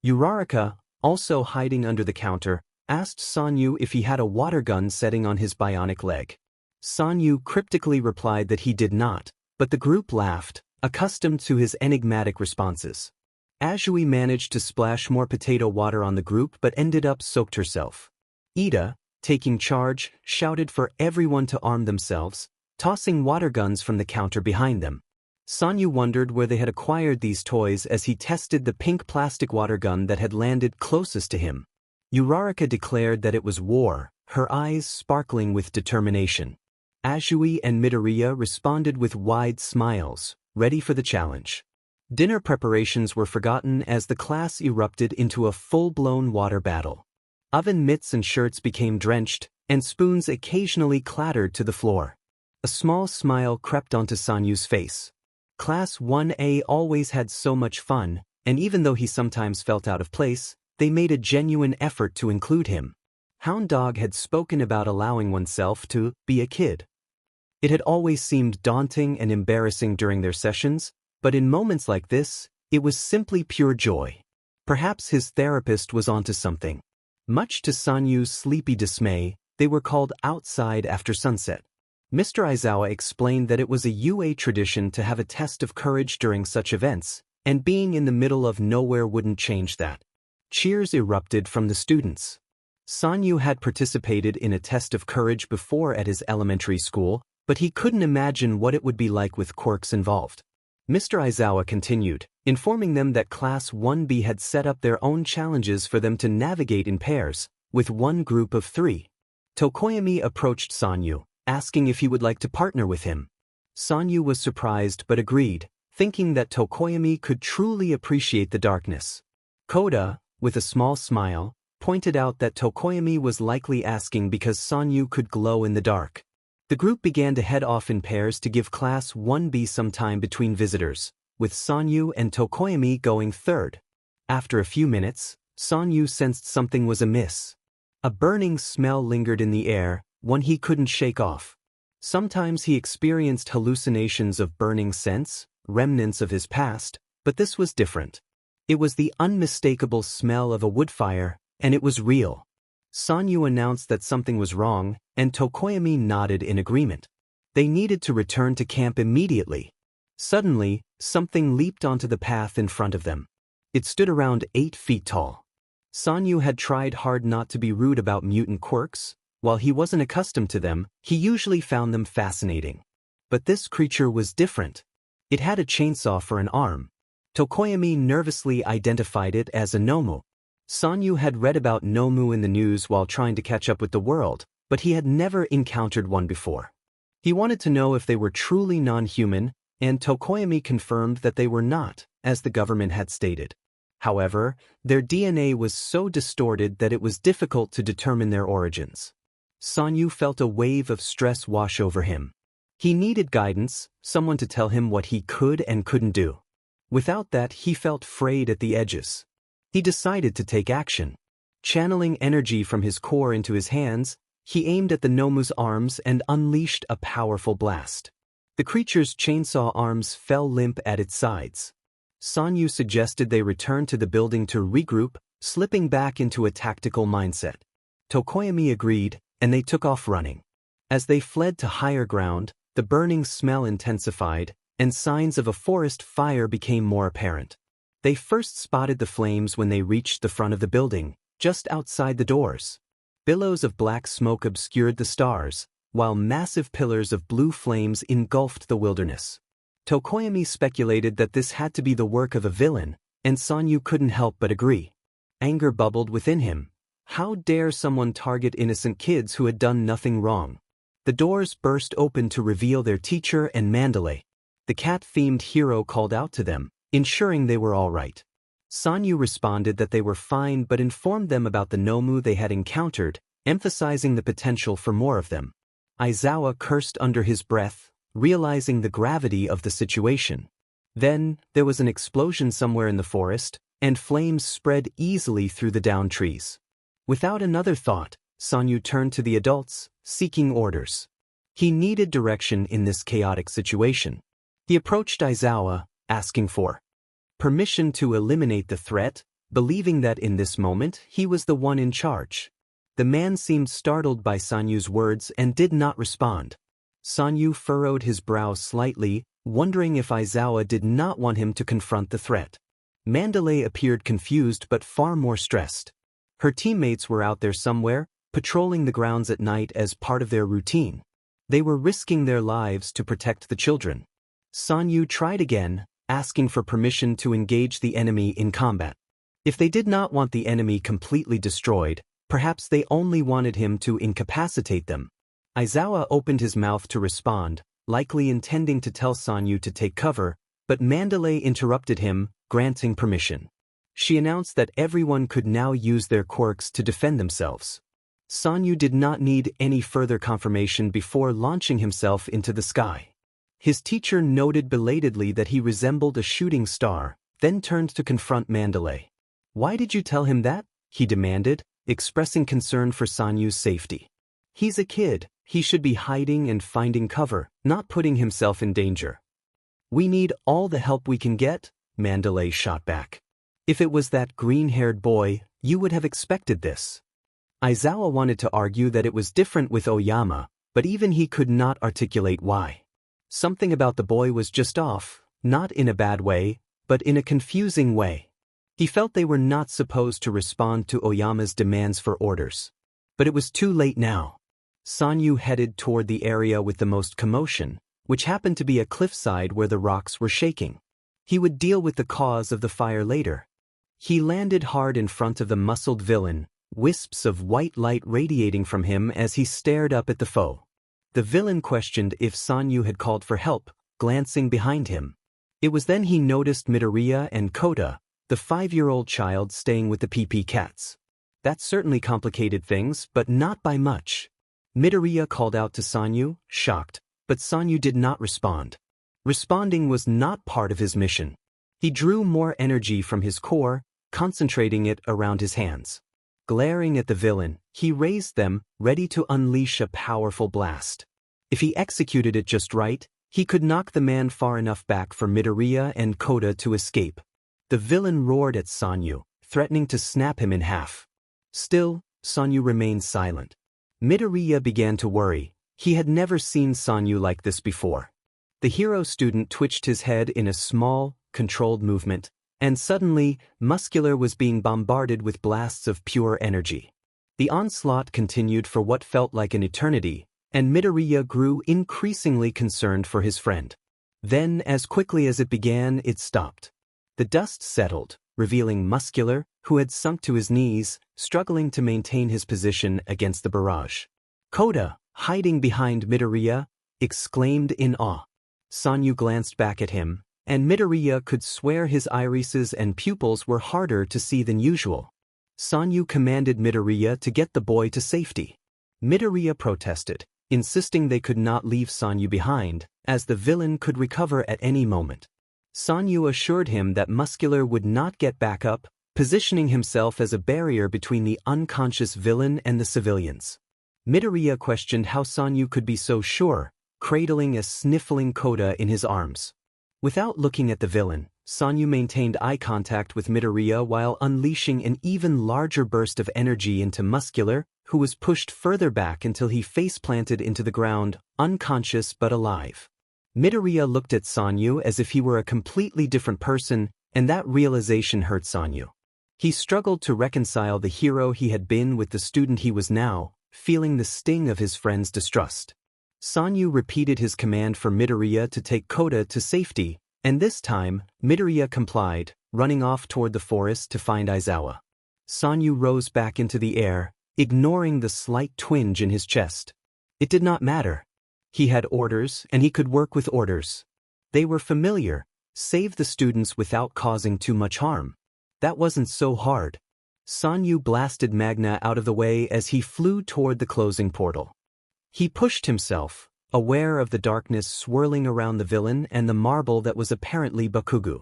Speaker 1: Uraraka, also hiding under the counter, asked Sanyu if he had a water gun setting on his bionic leg. Sanyu cryptically replied that he did not, but the group laughed, accustomed to his enigmatic responses. Azui managed to splash more potato water on the group but ended up soaked herself. Ida, taking charge, shouted for everyone to arm themselves, tossing water guns from the counter behind them. Sanyu wondered where they had acquired these toys as he tested the pink plastic water gun that had landed closest to him. Uraraka declared that it was war, her eyes sparkling with determination. Azui and Midoriya responded with wide smiles, ready for the challenge. Dinner preparations were forgotten as the class erupted into a full-blown water battle. Oven mitts and shirts became drenched, and spoons occasionally clattered to the floor. A small smile crept onto Sanyu's face. Class 1A always had so much fun, and even though he sometimes felt out of place, they made a genuine effort to include him. Hound Dog had spoken about allowing oneself to be a kid. It had always seemed daunting and embarrassing during their sessions, but in moments like this, it was simply pure joy. Perhaps his therapist was onto something. Much to Sanyu's sleepy dismay, they were called outside after sunset. Mr. Aizawa explained that it was a UA tradition to have a test of courage during such events, and being in the middle of nowhere wouldn't change that. Cheers erupted from the students. Sanyu had participated in a test of courage before at his elementary school, but he couldn't imagine what it would be like with quirks involved. Mr. Aizawa continued, informing them that Class 1B had set up their own challenges for them to navigate in pairs, with one group of 3. Tokoyami approached Sanyu, asking if he would like to partner with him. Sanyu was surprised but agreed, thinking that Tokoyami could truly appreciate the darkness. Koda, with a small smile, pointed out that Tokoyami was likely asking because Sanyu could glow in the dark. The group began to head off in pairs to give Class 1B some time between visitors, with Sanyu and Tokoyami going third. After a few minutes, Sanyu sensed something was amiss. A burning smell lingered in the air, one he couldn't shake off. Sometimes he experienced hallucinations of burning scents, remnants of his past, but this was different. It was the unmistakable smell of a wood fire, and it was real. Sanyu announced that something was wrong, and Tokoyami nodded in agreement. They needed to return to camp immediately. Suddenly, something leaped onto the path in front of them. It stood around 8 feet tall. Sanyu had tried hard not to be rude about mutant quirks. While he wasn't accustomed to them, he usually found them fascinating. But this creature was different. It had a chainsaw for an arm. Tokoyami nervously identified it as a Nomu. Sanyu had read about Nomu in the news while trying to catch up with the world, but he had never encountered one before. He wanted to know if they were truly non-human, and Tokoyami confirmed that they were not, as the government had stated. However, their DNA was so distorted that it was difficult to determine their origins. Sanyu felt a wave of stress wash over him. He needed guidance, someone to tell him what he could and couldn't do. Without that, he felt frayed at the edges. He decided to take action. Channeling energy from his core into his hands, he aimed at the Nomu's arms and unleashed a powerful blast. The creature's chainsaw arms fell limp at its sides. Sanyu suggested they return to the building to regroup, slipping back into a tactical mindset. Tokoyami agreed, and they took off running. As they fled to higher ground, the burning smell intensified, and signs of a forest fire became more apparent. They first spotted the flames when they reached the front of the building, just outside the doors. Billows of black smoke obscured the stars, while massive pillars of blue flames engulfed the wilderness. Tokoyami speculated that this had to be the work of a villain, and Sanyu couldn't help but agree. Anger bubbled within him. How dare someone target innocent kids who had done nothing wrong? The doors burst open to reveal their teacher and Mandalay. The cat-themed hero called out to them, ensuring they were all right. Sanyu responded that they were fine but informed them about the Nomu they had encountered, emphasizing the potential for more of them. Aizawa cursed under his breath, realizing the gravity of the situation. Then, there was an explosion somewhere in the forest, and flames spread easily through the downed trees. Without another thought, Sanyu turned to the adults, seeking orders. He needed direction in this chaotic situation. He approached Aizawa, asking for permission to eliminate the threat, believing that in this moment he was the one in charge. The man seemed startled by Sanyu's words and did not respond. Sanyu furrowed his brow slightly, wondering if Aizawa did not want him to confront the threat. Mandalay appeared confused but far more stressed. Her teammates were out there somewhere, patrolling the grounds at night as part of their routine. They were risking their lives to protect the children. Sanyu tried again, asking for permission to engage the enemy in combat. If they did not want the enemy completely destroyed, perhaps they only wanted him to incapacitate them. Aizawa opened his mouth to respond, likely intending to tell Sanyu to take cover, but Mandalay interrupted him, granting permission. She announced that everyone could now use their quirks to defend themselves. Sanyu did not need any further confirmation before launching himself into the sky. His teacher noted belatedly that he resembled a shooting star, then turned to confront Mandalay. "Why did you tell him that?" he demanded, expressing concern for Sanyu's safety. "He's a kid, he should be hiding and finding cover, not putting himself in danger." "We need all the help we can get," Mandalay shot back. "If it was that green-haired boy, you would have expected this." Aizawa wanted to argue that it was different with Oyama, but even he could not articulate why. Something about the boy was just off, not in a bad way, but in a confusing way. He felt they were not supposed to respond to Oyama's demands for orders. But it was too late now. Sanyu headed toward the area with the most commotion, which happened to be a cliffside where the rocks were shaking. He would deal with the cause of the fire later. He landed hard in front of the muscled villain, wisps of white light radiating from him as he stared up at the foe. The villain questioned if Sanyu had called for help, glancing behind him. It was then he noticed Midoriya and Kota, the 5-year-old child staying with the PP cats. That certainly complicated things, but not by much. Midoriya called out to Sanyu, shocked, but Sanyu did not respond. Responding was not part of his mission. He drew more energy from his core, concentrating it around his hands. Glaring at the villain, he raised them, ready to unleash a powerful blast. If he executed it just right, he could knock the man far enough back for Midoriya and Kota to escape. The villain roared at Sanyu, threatening to snap him in half. Still, Sanyu remained silent. Midoriya began to worry. He had never seen Sanyu like this before. The hero student twitched his head in a small, controlled movement, and suddenly, Muscular was being bombarded with blasts of pure energy. The onslaught continued for what felt like an eternity, and Midoriya grew increasingly concerned for his friend. Then, as quickly as it began, it stopped. The dust settled, revealing Muscular, who had sunk to his knees, struggling to maintain his position against the barrage. Kota, hiding behind Midoriya, exclaimed in awe. Sanyu glanced back at him, and Midoriya could swear his irises and pupils were harder to see than usual. Sanyu commanded Midoriya to get the boy to safety. Midoriya protested, insisting they could not leave Sanyu behind, as the villain could recover at any moment. Sanyu assured him that Muscular would not get back up, positioning himself as a barrier between the unconscious villain and the civilians. Midoriya questioned how Sanyu could be so sure, cradling a sniffling Kota in his arms. Without looking at the villain, Sanyu maintained eye contact with Midoriya while unleashing an even larger burst of energy into Muscular, who was pushed further back until he face-planted into the ground, unconscious but alive. Midoriya looked at Sanyu as if he were a completely different person, and that realization hurt Sanyu. He struggled to reconcile the hero he had been with the student he was now, feeling the sting of his friend's distrust. Sanyu repeated his command for Midoriya to take Kota to safety, and this time, Midoriya complied, running off toward the forest to find Aizawa. Sanyu rose back into the air, ignoring the slight twinge in his chest. It did not matter. He had orders, and he could work with orders. They were familiar: save the students without causing too much harm. That wasn't so hard. Sanyu blasted Magna out of the way as he flew toward the closing portal. He pushed himself, aware of the darkness swirling around the villain and the marble that was apparently Bakugu.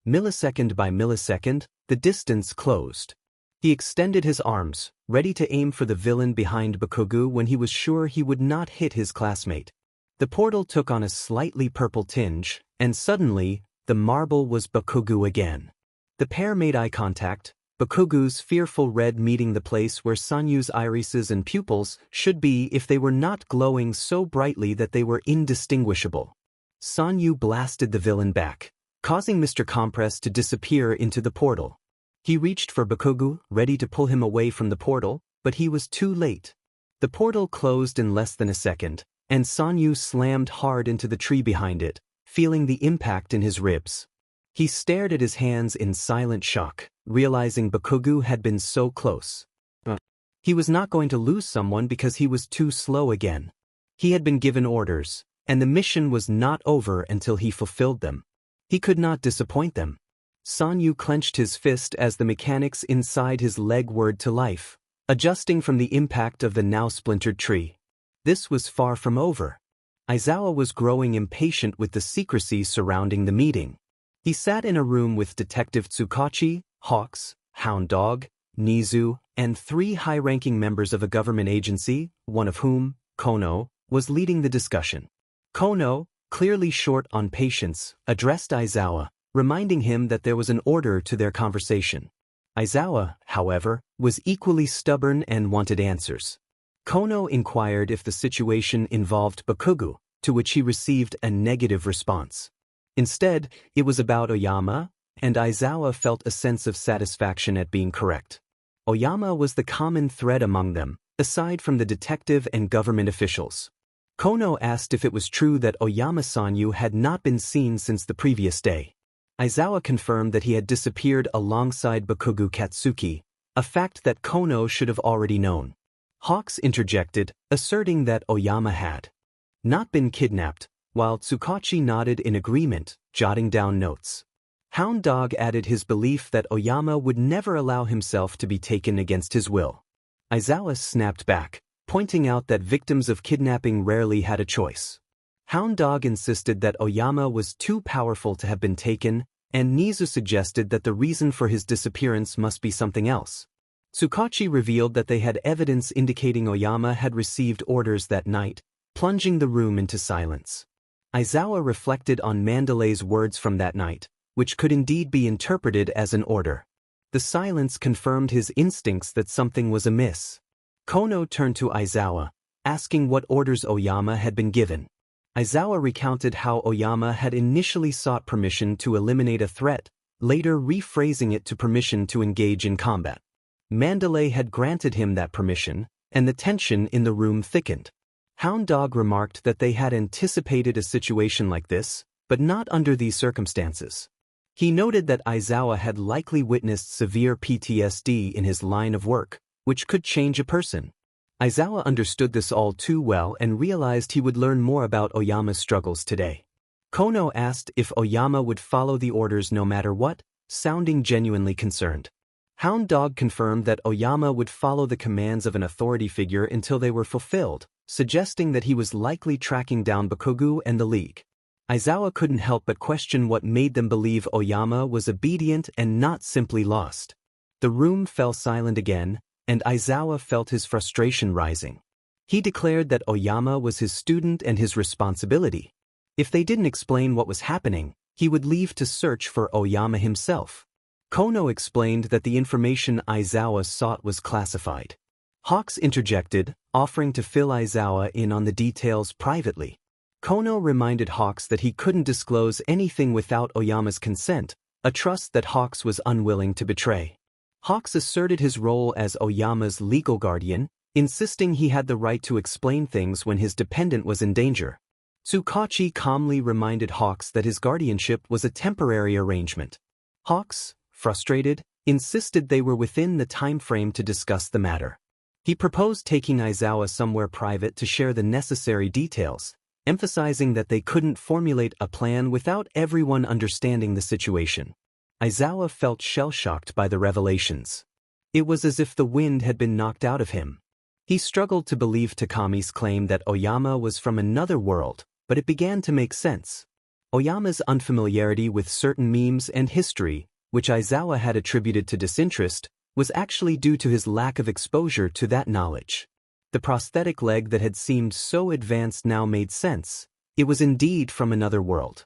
Speaker 1: Millisecond by millisecond, the distance closed. He extended his arms, ready to aim for the villain behind Bakugu when he was sure he would not hit his classmate. The portal took on a slightly purple tinge, and suddenly, the marble was Bakugu again. The pair made eye contact, Bakugu's fearful red meeting the place where Sanyu's irises and pupils should be if they were not glowing so brightly that they were indistinguishable. Sanyu blasted the villain back, causing Mr. Compress to disappear into the portal. He reached for Bakugu, ready to pull him away from the portal, but he was too late. The portal closed in less than a second, and Sanyu slammed hard into the tree behind it, feeling the impact in his ribs. He stared at his hands in silent shock, realizing Bakugu had been so close. He was not going to lose someone because he was too slow again. He had been given orders, and the mission was not over until he fulfilled them. He could not disappoint them. Sanyu clenched his fist as the mechanics inside his leg whirred to life, adjusting from the impact of the now splintered tree. This was far from over. Aizawa was growing impatient with the secrecy surrounding the meeting. He sat in a room with Detective Tsukachi, Hawks, Hound Dog, Nizu, and 3 high-ranking members of a government agency, one of whom, Kono, was leading the discussion. Kono, clearly short on patience, addressed Aizawa, reminding him that there was an order to their conversation. Aizawa, however, was equally stubborn and wanted answers. Kono inquired if the situation involved Bakugu, to which he received a negative response. Instead, it was about Oyama, and Aizawa felt a sense of satisfaction at being correct. Oyama was the common thread among them, aside from the detective and government officials. Kono asked if it was true that Oyama Sanyu had not been seen since the previous day. Aizawa confirmed that he had disappeared alongside Bakugu Katsuki, a fact that Kono should have already known. Hawks interjected, asserting that Oyama had not been kidnapped, while Tsukachi nodded in agreement, jotting down notes. Hound Dog added his belief that Oyama would never allow himself to be taken against his will. Aizawa snapped back, pointing out that victims of kidnapping rarely had a choice. Hound Dog insisted that Oyama was too powerful to have been taken, and Nizu suggested that the reason for his disappearance must be something else. Tsukachi revealed that they had evidence indicating Oyama had received orders that night, plunging the room into silence. Aizawa reflected on Mandalay's words from that night, which could indeed be interpreted as an order. The silence confirmed his instincts that something was amiss. Kono turned to Aizawa, asking what orders Oyama had been given. Aizawa recounted how Oyama had initially sought permission to eliminate a threat, later rephrasing it to permission to engage in combat. Mandalay had granted him that permission, and the tension in the room thickened. Hound Dog remarked that they had anticipated a situation like this, but not under these circumstances. He noted that Aizawa had likely witnessed severe PTSD in his line of work, which could change a person. Aizawa understood this all too well and realized he would learn more about Oyama's struggles today. Kono asked if Oyama would follow the orders no matter what, sounding genuinely concerned. Hound Dog confirmed that Oyama would follow the commands of an authority figure until they were fulfilled, suggesting that he was likely tracking down Bakugu and the League. Aizawa couldn't help but question what made them believe Oyama was obedient and not simply lost. The room fell silent again, and Aizawa felt his frustration rising. He declared that Oyama was his student and his responsibility. If they didn't explain what was happening, he would leave to search for Oyama himself. Kono explained that the information Aizawa sought was classified. Hawks interjected, offering to fill Aizawa in on the details privately. Kono reminded Hawks that he couldn't disclose anything without Oyama's consent, a trust that Hawks was unwilling to betray. Hawks asserted his role as Oyama's legal guardian, insisting he had the right to explain things when his dependent was in danger. Tsukachi calmly reminded Hawks that his guardianship was a temporary arrangement. Hawks, frustrated, insisted they were within the time frame to discuss the matter. He proposed taking Aizawa somewhere private to share the necessary details, emphasizing that they couldn't formulate a plan without everyone understanding the situation. Aizawa felt shell-shocked by the revelations. It was as if the wind had been knocked out of him. He struggled to believe Takami's claim that Oyama was from another world, but it began to make sense. Oyama's unfamiliarity with certain memes and history, which Aizawa had attributed to disinterest, was actually due to his lack of exposure to that knowledge. The prosthetic leg that had seemed so advanced now made sense. It was indeed from another world.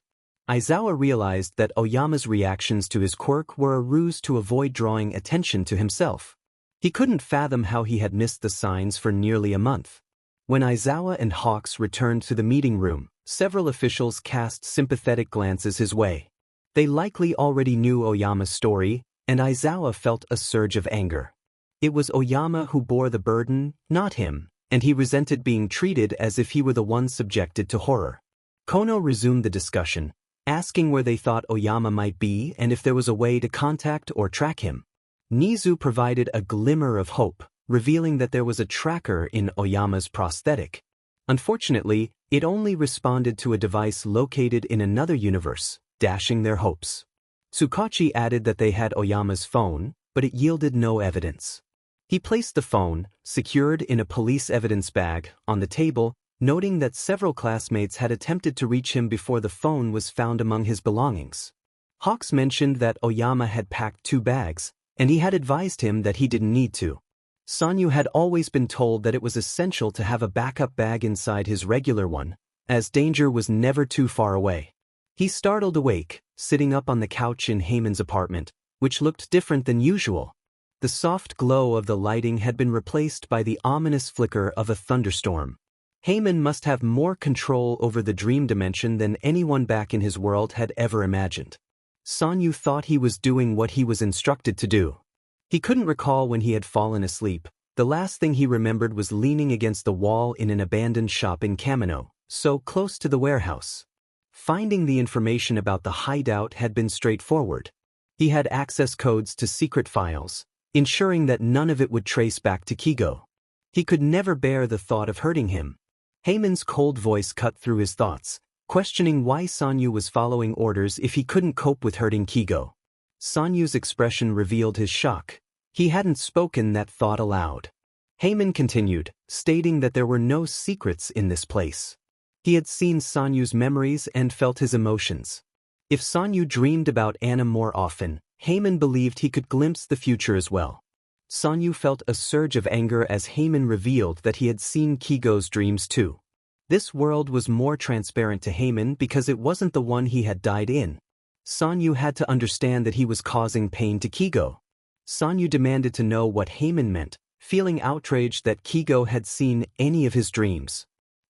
Speaker 1: Aizawa realized that Oyama's reactions to his quirk were a ruse to avoid drawing attention to himself. He couldn't fathom how he had missed the signs for nearly a month. When Aizawa and Hawks returned to the meeting room, several officials cast sympathetic glances his way. They likely already knew Oyama's story, and Aizawa felt a surge of anger. It was Oyama who bore the burden, not him, and he resented being treated as if he were the one subjected to horror. Kono resumed the discussion, asking where they thought Oyama might be and if there was a way to contact or track him. Nizu provided a glimmer of hope, revealing that there was a tracker in Oyama's prosthetic. Unfortunately, it only responded to a device located in another universe, dashing their hopes. Tsukachi added that they had Oyama's phone, but it yielded no evidence. He placed the phone, secured in a police evidence bag, on the table, noting that several classmates had attempted to reach him before the phone was found among his belongings. Hawks mentioned that Oyama had packed 2 bags, and he had advised him that he didn't need to. Sanyu had always been told that it was essential to have a backup bag inside his regular one, as danger was never too far away. He startled awake, sitting up on the couch in Heyman's apartment, which looked different than usual. The soft glow of the lighting had been replaced by the ominous flicker of a thunderstorm. Heyman must have more control over the dream dimension than anyone back in his world had ever imagined. Sanyu thought he was doing what he was instructed to do. He couldn't recall when he had fallen asleep. The last thing he remembered was leaning against the wall in an abandoned shop in Kamino, so close to the warehouse. Finding the information about the hideout had been straightforward. He had access codes to secret files, ensuring that none of it would trace back to Kigo. He could never bear the thought of hurting him. Heyman's cold voice cut through his thoughts, questioning why Sanyu was following orders if he couldn't cope with hurting Kigo. Sanyu's expression revealed his shock. He hadn't spoken that thought aloud. Heyman continued, stating that there were no secrets in this place. He had seen Sanyu's memories and felt his emotions. If Sanyu dreamed about Anna more often, Heyman believed he could glimpse the future as well. Sanyu felt a surge of anger as Heyman revealed that he had seen Kigo's dreams too. This world was more transparent to Heyman because it wasn't the one he had died in. Sanyu had to understand that he was causing pain to Kigo. Sanyu demanded to know what Heyman meant, feeling outraged that Kigo had seen any of his dreams.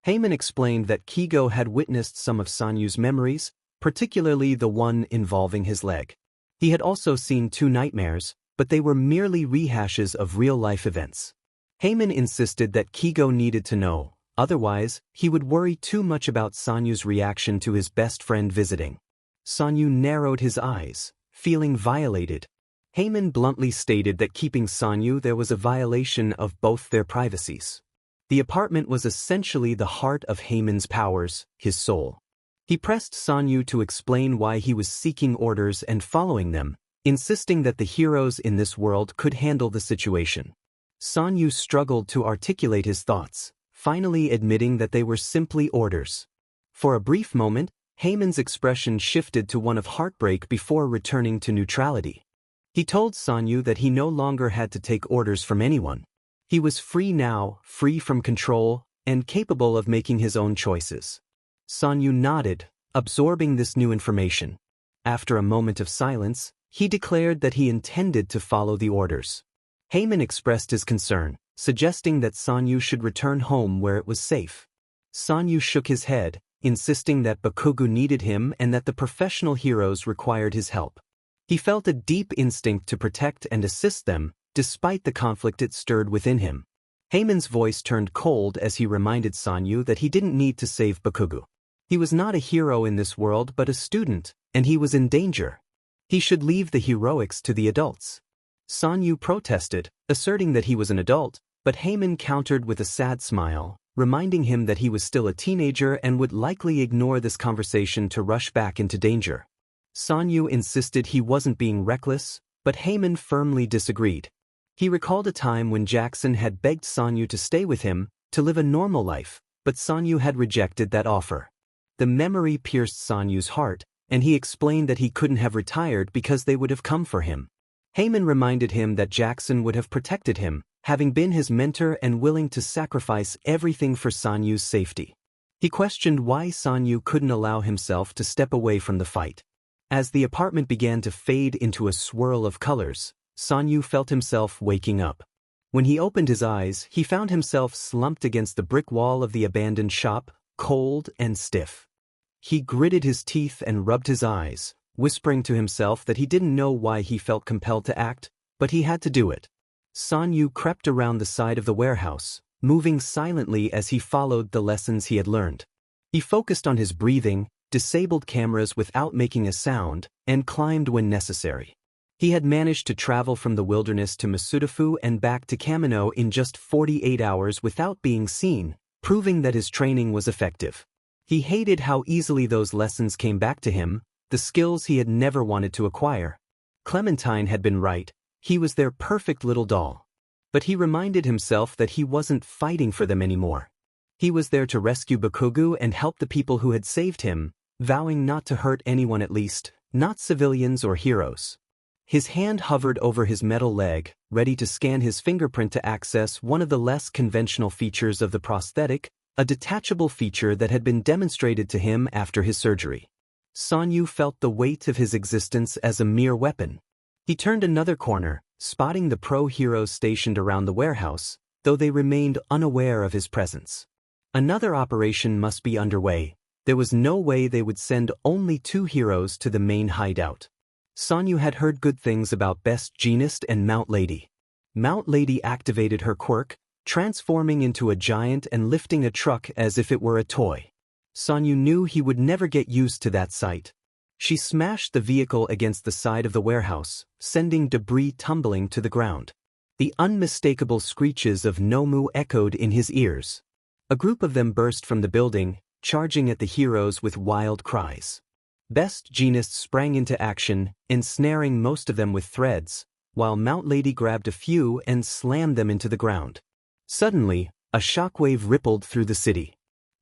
Speaker 1: Heyman explained that Kigo had witnessed some of Sanyu's memories, particularly the one involving his leg. He had also seen 2 nightmares, but they were merely rehashes of real-life events. Heyman insisted that Kigo needed to know, otherwise, he would worry too much about Sanyu's reaction to his best friend visiting. Sanyu narrowed his eyes, feeling violated. Heyman bluntly stated that keeping Sanyu there was a violation of both their privacies. The apartment was essentially the heart of Heyman's powers, his soul. He pressed Sanyu to explain why he was seeking orders and following them, insisting that the heroes in this world could handle the situation. Sanyu struggled to articulate his thoughts, finally admitting that they were simply orders. For a brief moment, Heyman's expression shifted to one of heartbreak before returning to neutrality. He told Sanyu that he no longer had to take orders from anyone. He was free now, free from control, and capable of making his own choices. Sanyu nodded, absorbing this new information. After a moment of silence, he declared that he intended to follow the orders. Heyman expressed his concern, suggesting that Sanyu should return home where it was safe. Sanyu shook his head, insisting that Bakugo needed him and that the professional heroes required his help. He felt a deep instinct to protect and assist them, despite the conflict it stirred within him. Heyman's voice turned cold as he reminded Sanyu that he didn't need to save Bakugo. He was not a hero in this world but a student, and he was in danger. He should leave the heroics to the adults. Sanyu protested, asserting that he was an adult, but Heyman countered with a sad smile, reminding him that he was still a teenager and would likely ignore this conversation to rush back into danger. Sanyu insisted he wasn't being reckless, but Heyman firmly disagreed. He recalled a time when Jackson had begged Sanyu to stay with him, to live a normal life, but Sanyu had rejected that offer. The memory pierced Sanyu's heart, and he explained that he couldn't have retired because they would have come for him. Heyman reminded him that Jackson would have protected him, having been his mentor and willing to sacrifice everything for Sanyu's safety. He questioned why Sanyu couldn't allow himself to step away from the fight. As the apartment began to fade into a swirl of colors, Sanyu felt himself waking up. When he opened his eyes, he found himself slumped against the brick wall of the abandoned shop, cold and stiff. He gritted his teeth and rubbed his eyes, whispering to himself that he didn't know why he felt compelled to act, but he had to do it. Sanyu crept around the side of the warehouse, moving silently as he followed the lessons he had learned. He focused on his breathing, disabled cameras without making a sound, and climbed when necessary. He had managed to travel from the wilderness to Masudafu and back to Kamino in just 48 hours without being seen, proving that his training was effective. He hated how easily those lessons came back to him, the skills he had never wanted to acquire. Clementine had been right, he was their perfect little doll. But he reminded himself that he wasn't fighting for them anymore. He was there to rescue Bakugo and help the people who had saved him, vowing not to hurt anyone, at least, not civilians or heroes. His hand hovered over his metal leg, ready to scan his fingerprint to access one of the less conventional features of the prosthetic, a detachable feature that had been demonstrated to him after his surgery. Sanyu felt the weight of his existence as a mere weapon. He turned another corner, spotting the pro-heroes stationed around the warehouse, though they remained unaware of his presence. Another operation must be underway. There was no way they would send only 2 heroes to the main hideout. Sanyu had heard good things about Best Jeanist and Mount Lady. Mount Lady activated her quirk, transforming into a giant and lifting a truck as if it were a toy. Sanyu knew he would never get used to that sight. She smashed the vehicle against the side of the warehouse, sending debris tumbling to the ground. The unmistakable screeches of Nomu echoed in his ears. A group of them burst from the building, charging at the heroes with wild cries. Best Jeanists sprang into action, ensnaring most of them with threads, while Mount Lady grabbed a few and slammed them into the ground. Suddenly, a shockwave rippled through the city.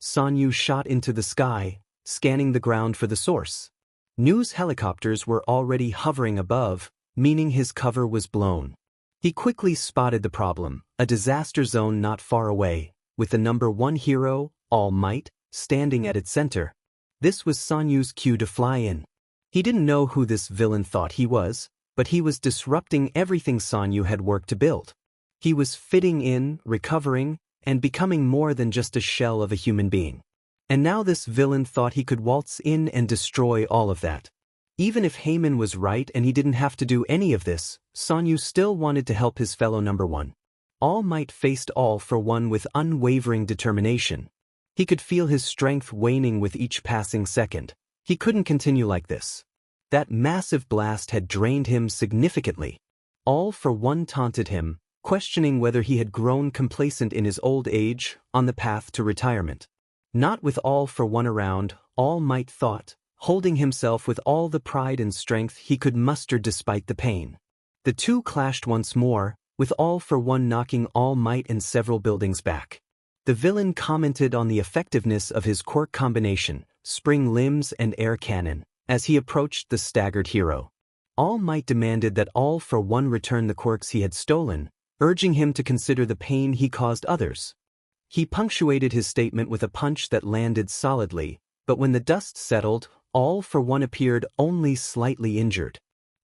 Speaker 1: Sanyu shot into the sky, scanning the ground for the source. News helicopters were already hovering above, meaning his cover was blown. He quickly spotted the problem, a disaster zone not far away, with the number 1 hero, All Might, standing at its center. This was Sanyu's cue to fly in. He didn't know who this villain thought he was, but he was disrupting everything Sanyu had worked to build. He was fitting in, recovering, and becoming more than just a shell of a human being. And now this villain thought he could waltz in and destroy all of that. Even if Heyman was right and he didn't have to do any of this, Sanyu still wanted to help his fellow number 1. All Might faced All for One with unwavering determination. He could feel his strength waning with each passing second. He couldn't continue like this. That massive blast had drained him significantly. All for One taunted him, questioning whether he had grown complacent in his old age, on the path to retirement. Not with All for One around, All Might thought, holding himself with all the pride and strength he could muster despite the pain. The two clashed once more, with All for One knocking All Might and several buildings back. The villain commented on the effectiveness of his quirk combination, spring limbs and air cannon, as he approached the staggered hero. All Might demanded that All for One return the quirks he had stolen, urging him to consider the pain he caused others. He punctuated his statement with a punch that landed solidly, but when the dust settled, All for One appeared only slightly injured.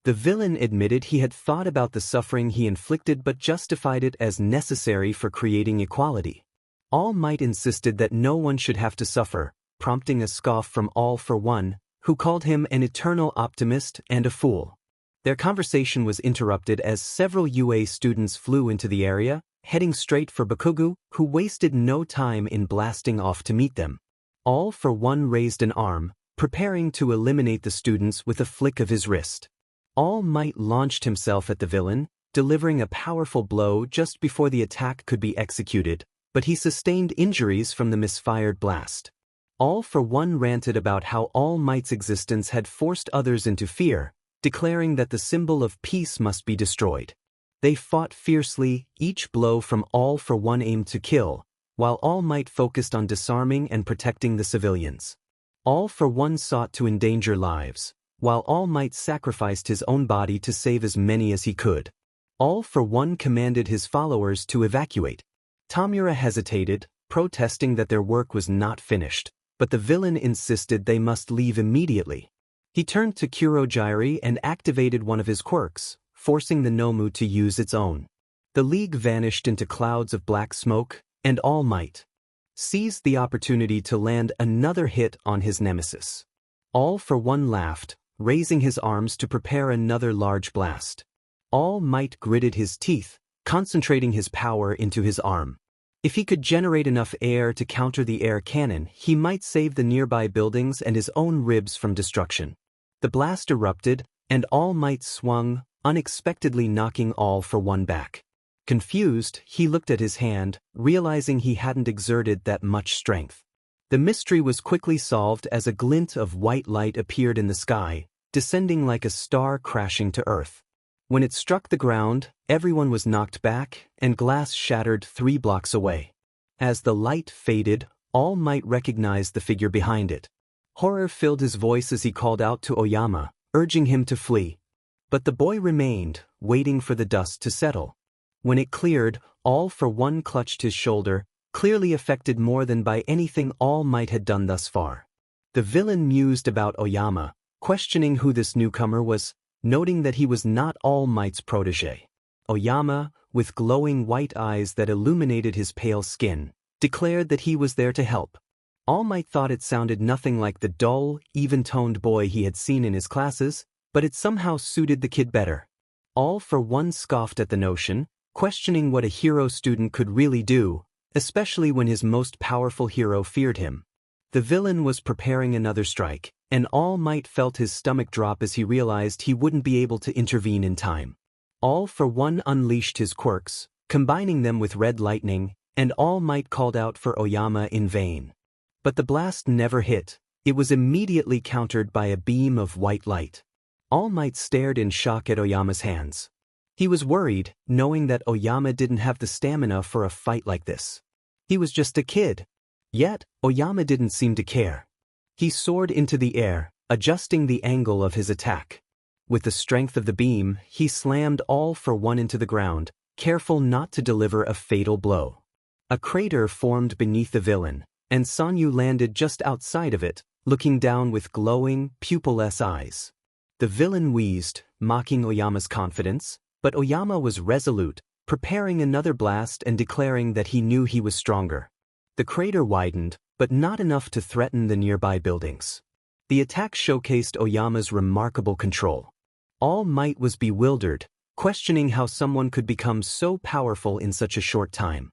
Speaker 1: The villain admitted he had thought about the suffering he inflicted but justified it as necessary for creating equality. All Might insisted that no one should have to suffer, prompting a scoff from All for One, who called him an eternal optimist and a fool. Their conversation was interrupted as several UA students flew into the area, heading straight for Bakugo, who wasted no time in blasting off to meet them. All for One raised an arm, preparing to eliminate the students with a flick of his wrist. All Might launched himself at the villain, delivering a powerful blow just before the attack could be executed, but he sustained injuries from the misfired blast. All for One ranted about how All Might's existence had forced others into fear, declaring that the symbol of peace must be destroyed. They fought fiercely, each blow from All for One aimed to kill, while All Might focused on disarming and protecting the civilians. All for One sought to endanger lives, while All Might sacrificed his own body to save as many as he could. All for One commanded his followers to evacuate. Tamura hesitated, protesting that their work was not finished, but the villain insisted they must leave immediately. He turned to Kurogiri and activated one of his quirks, forcing the Nomu to use its own. The League vanished into clouds of black smoke, and All Might seized the opportunity to land another hit on his nemesis. All for One laughed, raising his arms to prepare another large blast. All Might gritted his teeth, concentrating his power into his arm. If he could generate enough air to counter the air cannon, he might save the nearby buildings and his own ribs from destruction. The blast erupted, and All Might swung, unexpectedly knocking All for One back. Confused, he looked at his hand, realizing he hadn't exerted that much strength. The mystery was quickly solved as a glint of white light appeared in the sky, descending like a star crashing to Earth. When it struck the ground, everyone was knocked back, and glass shattered 3 blocks away. As the light faded, All Might recognized the figure behind it. Horror filled his voice as he called out to Oyama, urging him to flee. But the boy remained, waiting for the dust to settle. When it cleared, All for One clutched his shoulder, clearly affected more than by anything All Might had done thus far. The villain mused about Oyama, questioning who this newcomer was, noting that he was not All Might's protege. Oyama, with glowing white eyes that illuminated his pale skin, declared that he was there to help. All Might thought it sounded nothing like the dull, even-toned boy he had seen in his classes, but it somehow suited the kid better. All for One scoffed at the notion, questioning what a hero student could really do, especially when his most powerful hero feared him. The villain was preparing another strike, and All Might felt his stomach drop as he realized he wouldn't be able to intervene in time. All for One unleashed his quirks, combining them with red lightning, and All Might called out for Oyama in vain. But the blast never hit. It was immediately countered by a beam of white light. All Might stared in shock at Oyama's hands. He was worried, knowing that Oyama didn't have the stamina for a fight like this. He was just a kid. Yet, Oyama didn't seem to care. He soared into the air, adjusting the angle of his attack. With the strength of the beam, he slammed All for One into the ground, careful not to deliver a fatal blow. A crater formed beneath the villain, and Sanyu landed just outside of it, looking down with glowing, pupilless eyes. The villain wheezed, mocking Oyama's confidence, but Oyama was resolute, preparing another blast and declaring that he knew he was stronger. The crater widened, but not enough to threaten the nearby buildings. The attack showcased Oyama's remarkable control. All Might was bewildered, questioning how someone could become so powerful in such a short time.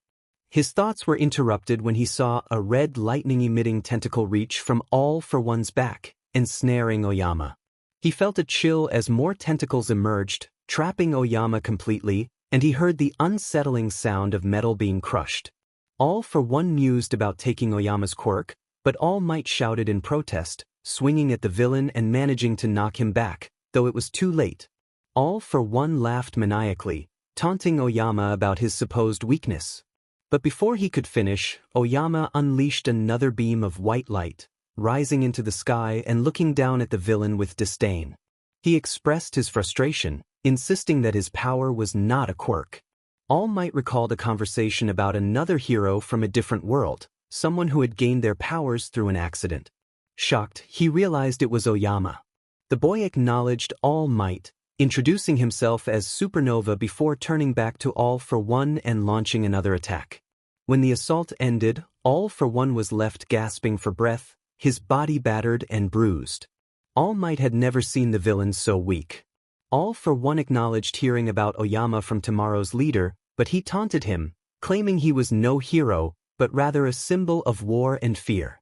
Speaker 1: His thoughts were interrupted when he saw a red lightning-emitting tentacle reach from All for One's back, ensnaring Oyama. He felt a chill as more tentacles emerged, trapping Oyama completely, and he heard the unsettling sound of metal being crushed. All for One mused about taking Oyama's quirk, but All Might shouted in protest, swinging at the villain and managing to knock him back, though it was too late. All for One laughed maniacally, taunting Oyama about his supposed weakness. But before he could finish, Oyama unleashed another beam of white light, rising into the sky and looking down at the villain with disdain. He expressed his frustration, insisting that his power was not a quirk. All Might recalled a conversation about another hero from a different world, someone who had gained their powers through an accident. Shocked, he realized it was Oyama. The boy acknowledged All Might, introducing himself as Supernova before turning back to All for One and launching another attack. When the assault ended, All for One was left gasping for breath, his body battered and bruised. All Might had never seen the villain so weak. All for One acknowledged hearing about Oyama from tomorrow's leader, but he taunted him, claiming he was no hero, but rather a symbol of war and fear.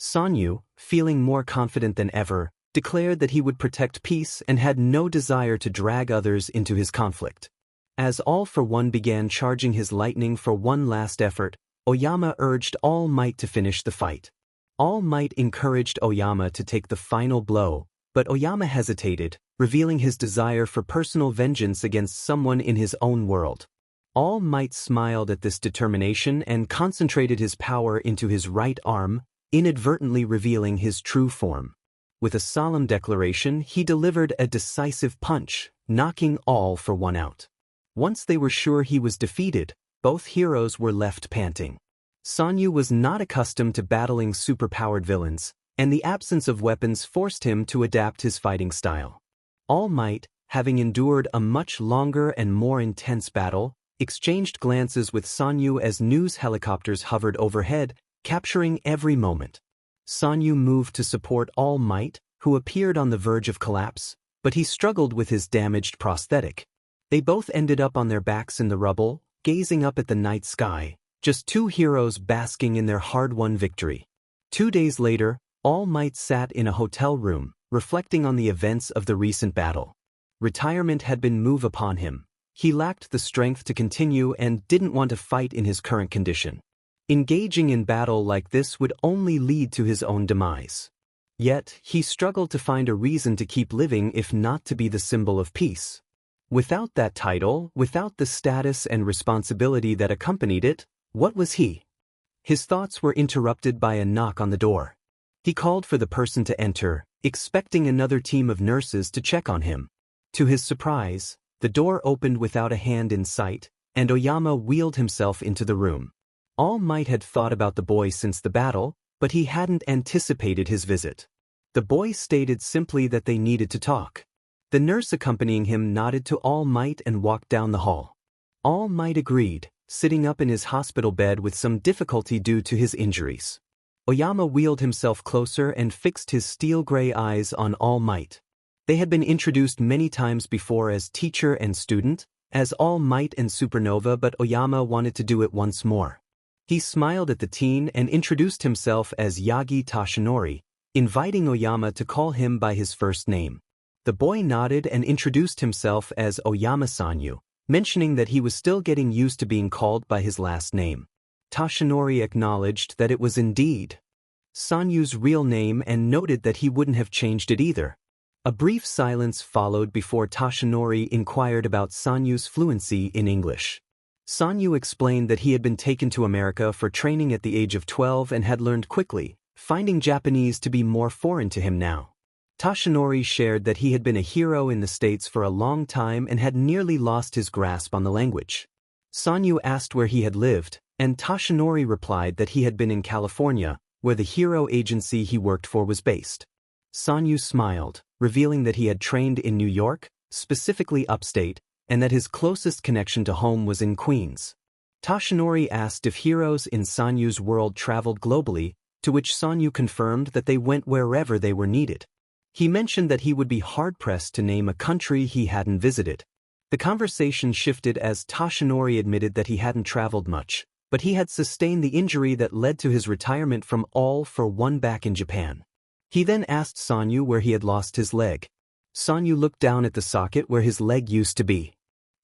Speaker 1: Sanyu, feeling more confident than ever, declared that he would protect peace and had no desire to drag others into his conflict. As All for One began charging his lightning for one last effort, Oyama urged All Might to finish the fight. All Might encouraged Oyama to take the final blow, but Oyama hesitated, revealing his desire for personal vengeance against someone in his own world. All Might smiled at this determination and concentrated his power into his right arm, inadvertently revealing his true form. With a solemn declaration, he delivered a decisive punch, knocking All for One out. Once they were sure he was defeated, both heroes were left panting. Sanyu was not accustomed to battling superpowered villains, and the absence of weapons forced him to adapt his fighting style. All Might, having endured a much longer and more intense battle, exchanged glances with Sanyu as news helicopters hovered overhead, capturing every moment. Sanyu moved to support All Might, who appeared on the verge of collapse, but he struggled with his damaged prosthetic. They both ended up on their backs in the rubble, gazing up at the night sky, just two heroes basking in their hard-won victory. 2 days later, All Might sat in a hotel room, reflecting on the events of the recent battle. Retirement had been moved upon him. He lacked the strength to continue and didn't want to fight in his current condition. Engaging in battle like this would only lead to his own demise. Yet, he struggled to find a reason to keep living if not to be the symbol of peace. Without that title, without the status and responsibility that accompanied it, what was he? His thoughts were interrupted by a knock on the door. He called for the person to enter, expecting another team of nurses to check on him. To his surprise, the door opened without a hand in sight, and Oyama wheeled himself into the room. All Might had thought about the boy since the battle, but he hadn't anticipated his visit. The boy stated simply that they needed to talk. The nurse accompanying him nodded to All Might and walked down the hall. All Might agreed, sitting up in his hospital bed with some difficulty due to his injuries. Oyama wheeled himself closer and fixed his steel-gray eyes on All Might. They had been introduced many times before as teacher and student, as All Might and Supernova, but Oyama wanted to do it once more. He smiled at the teen and introduced himself as Yagi Tashinori, inviting Oyama to call him by his first name. The boy nodded and introduced himself as Oyama Sanyu, mentioning that he was still getting used to being called by his last name. Tashinori acknowledged that it was indeed Sanyu's real name and noted that he wouldn't have changed it either. A brief silence followed before Tashinori inquired about Sanyu's fluency in English. Sanyu explained that he had been taken to America for training at the age of 12 and had learned quickly, finding Japanese to be more foreign to him now. Tashinori shared that he had been a hero in the States for a long time and had nearly lost his grasp on the language. Sanyu asked where he had lived, and Tashinori replied that he had been in California, where the hero agency he worked for was based. Sanyu smiled, revealing that he had trained in New York, specifically upstate, and that his closest connection to home was in Queens. Tashinori asked if heroes in Sanyu's world traveled globally, to which Sanyu confirmed that they went wherever they were needed. He mentioned that he would be hard-pressed to name a country he hadn't visited. The conversation shifted as Tashinori admitted that he hadn't traveled much, but he had sustained the injury that led to his retirement from All for One back in Japan. He then asked Sanyu where he had lost his leg. Sanyu looked down at the socket where his leg used to be.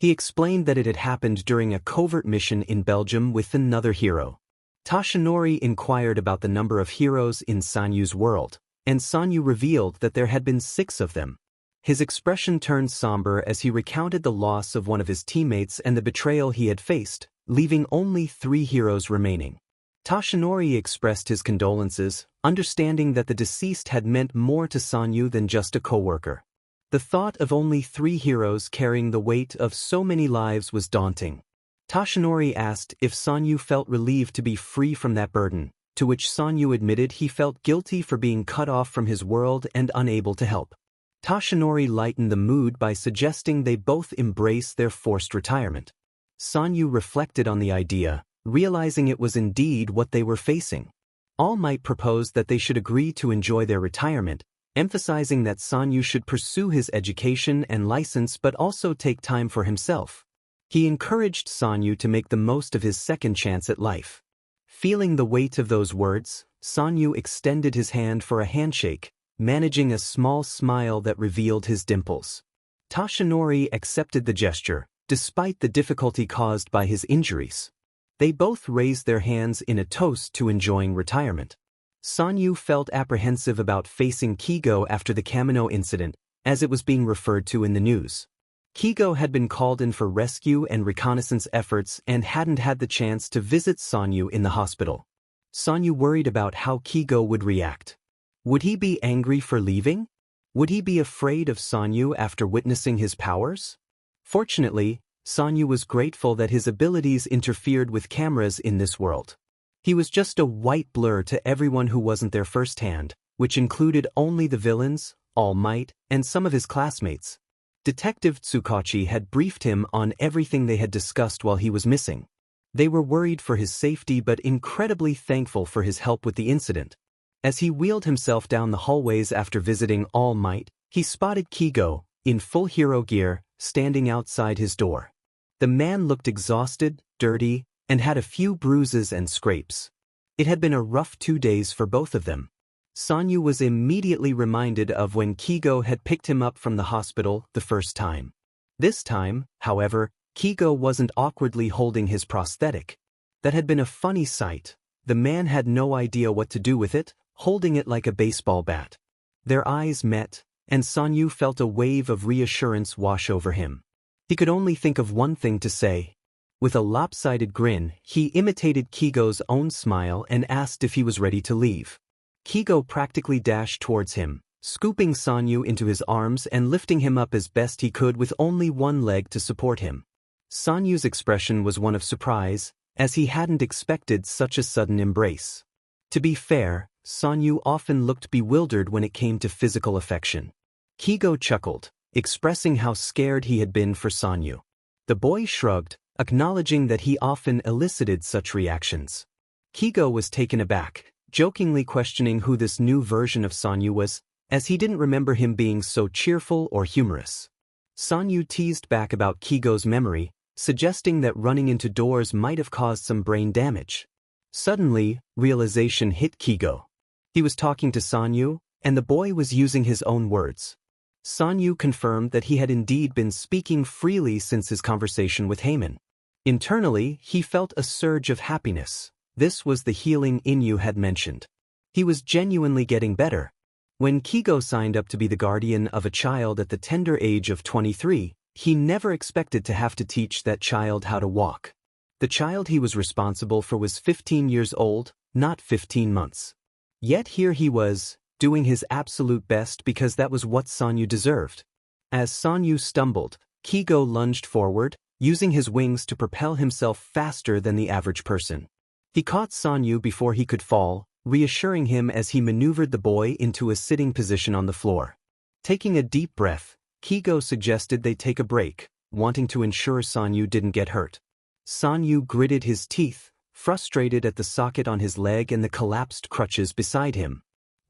Speaker 1: He explained that it had happened during a covert mission in Belgium with another hero. Tashinori inquired about the number of heroes in Sanyu's world, and Sanyu revealed that there had been 6 of them. His expression turned somber as he recounted the loss of one of his teammates and the betrayal he had faced, leaving only 3 heroes remaining. Tashinori expressed his condolences, understanding that the deceased had meant more to Sanyu than just a co-worker. The thought of only 3 heroes carrying the weight of so many lives was daunting. Tashinori asked if Sanyu felt relieved to be free from that burden, to which Sanyu admitted he felt guilty for being cut off from his world and unable to help. Tashinori lightened the mood by suggesting they both embrace their forced retirement. Sanyu reflected on the idea, realizing it was indeed what they were facing. All Might proposed that they should agree to enjoy their retirement, emphasizing that Sanyu should pursue his education and license but also take time for himself. He encouraged Sanyu to make the most of his second chance at life. Feeling the weight of those words, Sanyu extended his hand for a handshake, managing a small smile that revealed his dimples. Tashinori accepted the gesture, despite the difficulty caused by his injuries. They both raised their hands in a toast to enjoying retirement. Sanyu felt apprehensive about facing Kigo after the Kamino incident, as it was being referred to in the news. Kigo had been called in for rescue and reconnaissance efforts and hadn't had the chance to visit Sanyu in the hospital. Sanyu worried about how Kigo would react. Would he be angry for leaving? Would he be afraid of Sanyu after witnessing his powers? Fortunately, Sanyu was grateful that his abilities interfered with cameras in this world. He was just a white blur to everyone who wasn't there firsthand, which included only the villains, All Might, and some of his classmates. Detective Tsukachi had briefed him on everything they had discussed while he was missing. They were worried for his safety but incredibly thankful for his help with the incident. As he wheeled himself down the hallways after visiting All Might, he spotted Kigo, in full hero gear, standing outside his door. The man looked exhausted, dirty, and had a few bruises and scrapes. It had been a rough 2 days for both of them. Sanyu was immediately reminded of when Kigo had picked him up from the hospital the first time. This time, however, Kigo wasn't awkwardly holding his prosthetic. That had been a funny sight. The man had no idea what to do with it, holding it like a baseball bat. Their eyes met, and Sanyu felt a wave of reassurance wash over him. He could only think of one thing to say. With a lopsided grin, he imitated Kigo's own smile and asked if he was ready to leave. Kigo practically dashed towards him, scooping Sanyu into his arms and lifting him up as best he could with only one leg to support him. Sanyu's expression was one of surprise, as he hadn't expected such a sudden embrace. To be fair, Sanyu often looked bewildered when it came to physical affection. Kigo chuckled, expressing how scared he had been for Sanyu. The boy shrugged, acknowledging that he often elicited such reactions. Kigo was taken aback, jokingly questioning who this new version of Sanyu was, as he didn't remember him being so cheerful or humorous. Sanyu teased back about Kigo's memory, suggesting that running into doors might have caused some brain damage. Suddenly, realization hit Kigo. He was talking to Sanyu, and the boy was using his own words. Sanyu confirmed that he had indeed been speaking freely since his conversation with Heyman. Internally, he felt a surge of happiness. This was the healing Inu had mentioned. He was genuinely getting better. When Kigo signed up to be the guardian of a child at the tender age of 23, he never expected to have to teach that child how to walk. The child he was responsible for was 15 years old, not 15 months. Yet here he was, doing his absolute best because that was what Sanyu deserved. As Sanyu stumbled, Kigo lunged forward, using his wings to propel himself faster than the average person. He caught Sanyu before he could fall, reassuring him as he maneuvered the boy into a sitting position on the floor. Taking a deep breath, Kigo suggested they take a break, wanting to ensure Sanyu didn't get hurt. Sanyu gritted his teeth, frustrated at the socket on his leg and the collapsed crutches beside him.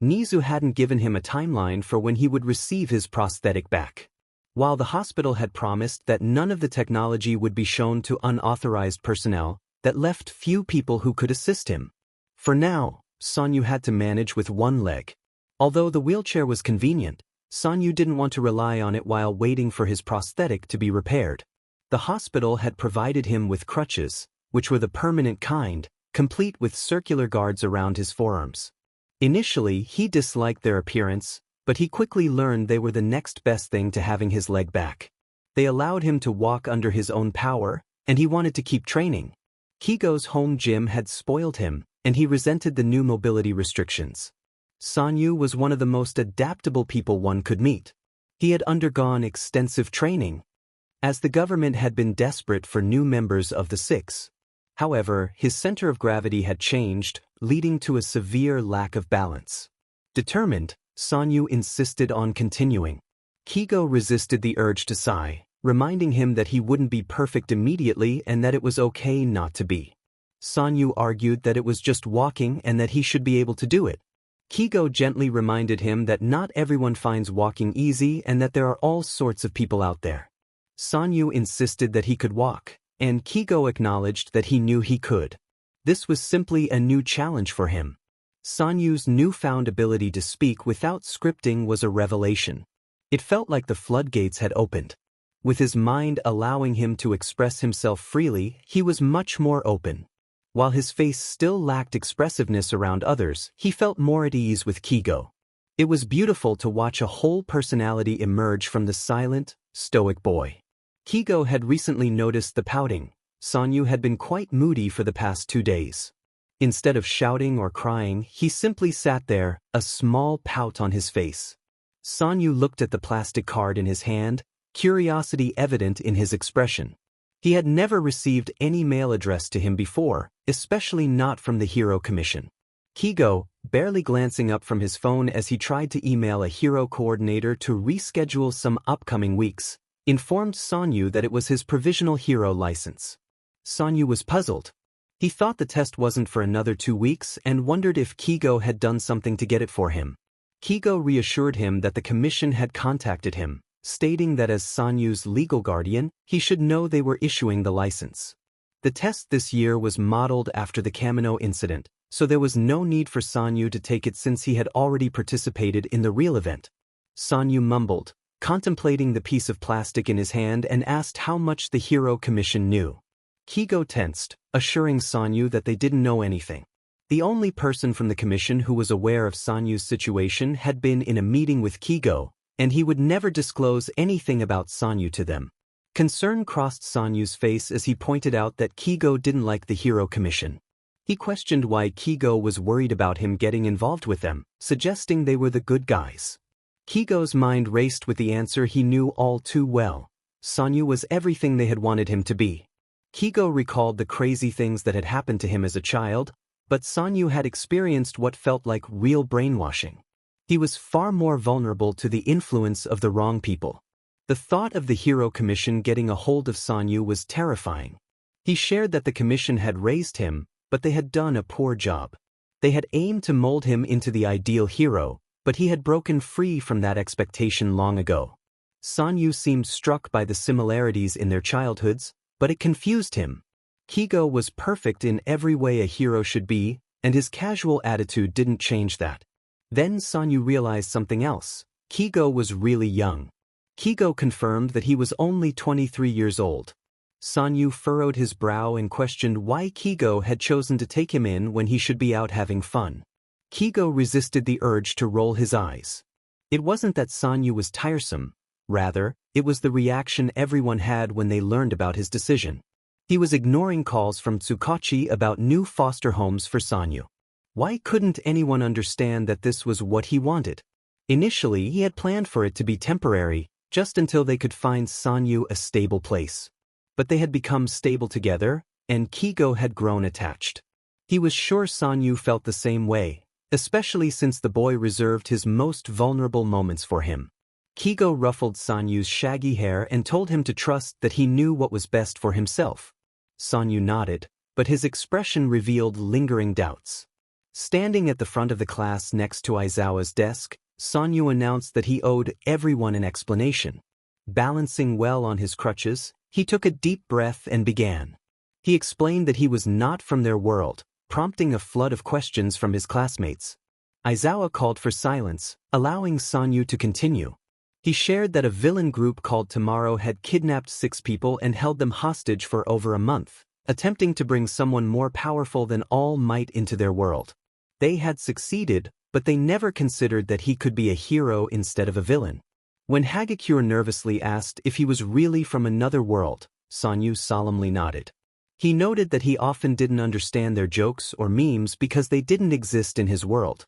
Speaker 1: Nizu hadn't given him a timeline for when he would receive his prosthetic back. While the hospital had promised that none of the technology would be shown to unauthorized personnel, that left few people who could assist him. For now, Sanyu had to manage with one leg. Although the wheelchair was convenient, Sanyu didn't want to rely on it while waiting for his prosthetic to be repaired. The hospital had provided him with crutches, which were the permanent kind, complete with circular guards around his forearms. Initially, he disliked their appearance, but he quickly learned they were the next best thing to having his leg back. They allowed him to walk under his own power, and he wanted to keep training. Kigo's home gym had spoiled him, and he resented the new mobility restrictions. Sanyu was one of the most adaptable people one could meet. He had undergone extensive training, as the government had been desperate for new members of the Six. However, his center of gravity had changed, leading to a severe lack of balance. Determined, Sanyu insisted on continuing. Kigo resisted the urge to sigh, reminding him that he wouldn't be perfect immediately and that it was okay not to be. Sanyu argued that it was just walking and that he should be able to do it. Kigo gently reminded him that not everyone finds walking easy and that there are all sorts of people out there. Sanyu insisted that he could walk, and Kigo acknowledged that he knew he could. This was simply a new challenge for him. Sanyu's newfound ability to speak without scripting was a revelation. It felt like the floodgates had opened. With his mind allowing him to express himself freely, he was much more open. While his face still lacked expressiveness around others, he felt more at ease with Kigo. It was beautiful to watch a whole personality emerge from the silent, stoic boy. Kigo had recently noticed the pouting. Sanyu had been quite moody for the past 2 days. Instead of shouting or crying, he simply sat there, a small pout on his face. Sanyu looked at the plastic card in his hand, curiosity evident in his expression. He had never received any mail addressed to him before, especially not from the Hero Commission. Kigo, barely glancing up from his phone as he tried to email a Hero coordinator to reschedule some upcoming weeks, informed Sanyu that it was his provisional Hero license. Sanyu was puzzled. He thought the test wasn't for another 2 weeks and wondered if Kigo had done something to get it for him. Kigo reassured him that the commission had contacted him, stating that as Sanyu's legal guardian, he should know they were issuing the license. The test this year was modeled after the Kamino incident, so there was no need for Sanyu to take it since he had already participated in the real event. Sanyu mumbled, contemplating the piece of plastic in his hand, and asked how much the Hero Commission knew. Kigo tensed, assuring Sanyu that they didn't know anything. The only person from the commission who was aware of Sanyu's situation had been in a meeting with Kigo, and he would never disclose anything about Sanyu to them. Concern crossed Sanyu's face as he pointed out that Kigo didn't like the Hero Commission. He questioned why Kigo was worried about him getting involved with them, suggesting they were the good guys. Kigo's mind raced with the answer he knew all too well. Sanyu was everything they had wanted him to be. Kigo recalled the crazy things that had happened to him as a child, but Sanyu had experienced what felt like real brainwashing. He was far more vulnerable to the influence of the wrong people. The thought of the Hero Commission getting a hold of Sanyu was terrifying. He shared that the commission had raised him, but they had done a poor job. They had aimed to mold him into the ideal hero, but he had broken free from that expectation long ago. Sanyu seemed struck by the similarities in their childhoods, but it confused him. Kigo was perfect in every way a hero should be, and his casual attitude didn't change that. Then Sanyu realized something else. Kigo was really young. Kigo confirmed that he was only 23 years old. Sanyu furrowed his brow and questioned why Kigo had chosen to take him in when he should be out having fun. Kigo resisted the urge to roll his eyes. It wasn't that Sanyu was tiresome, rather, it was the reaction everyone had when they learned about his decision. He was ignoring calls from Tsukachi about new foster homes for Sanyu. Why couldn't anyone understand that this was what he wanted? Initially, he had planned for it to be temporary, just until they could find Sanyu a stable place. But they had become stable together, and Kigo had grown attached. He was sure Sanyu felt the same way, especially since the boy reserved his most vulnerable moments for him. Kigo ruffled Sanyu's shaggy hair and told him to trust that he knew what was best for himself. Sanyu nodded, but his expression revealed lingering doubts. Standing at the front of the class next to Aizawa's desk, Sanyu announced that he owed everyone an explanation. Balancing well on his crutches, he took a deep breath and began. He explained that he was not from their world, prompting a flood of questions from his classmates. Aizawa called for silence, allowing Sanyu to continue. He shared that a villain group called Tomorrow had kidnapped 6 people and held them hostage for over a month, attempting to bring someone more powerful than All Might into their world. They had succeeded, but they never considered that he could be a hero instead of a villain. When Hagakure nervously asked if he was really from another world, Sanyu solemnly nodded. He noted that he often didn't understand their jokes or memes because they didn't exist in his world.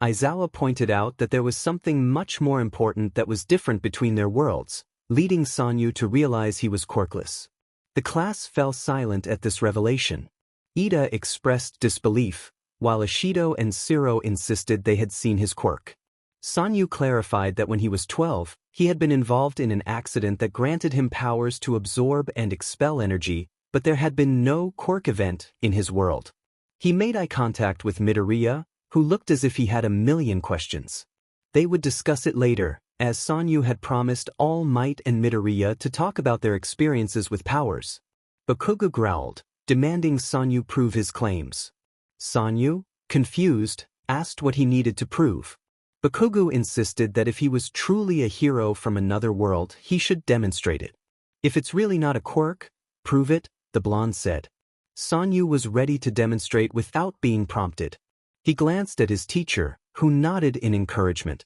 Speaker 1: Aizawa pointed out that there was something much more important that was different between their worlds, leading Sanyu to realize he was quirkless. The class fell silent at this revelation. Ida expressed disbelief, while Ishido and Shiro insisted they had seen his quirk. Sanyu clarified that when he was 12, he had been involved in an accident that granted him powers to absorb and expel energy, but there had been no quirk event in his world. He made eye contact with Midoriya, who looked as if he had a million questions. They would discuss it later, as Sanyu had promised All Might and Midoriya to talk about their experiences with powers. Bakugo growled, demanding Sanyu prove his claims. Sanyu, confused, asked what he needed to prove. Bakugo insisted that if he was truly a hero from another world, he should demonstrate it. If it's really not a quirk, prove it, the blonde said. Sanyu was ready to demonstrate without being prompted. He glanced at his teacher, who nodded in encouragement.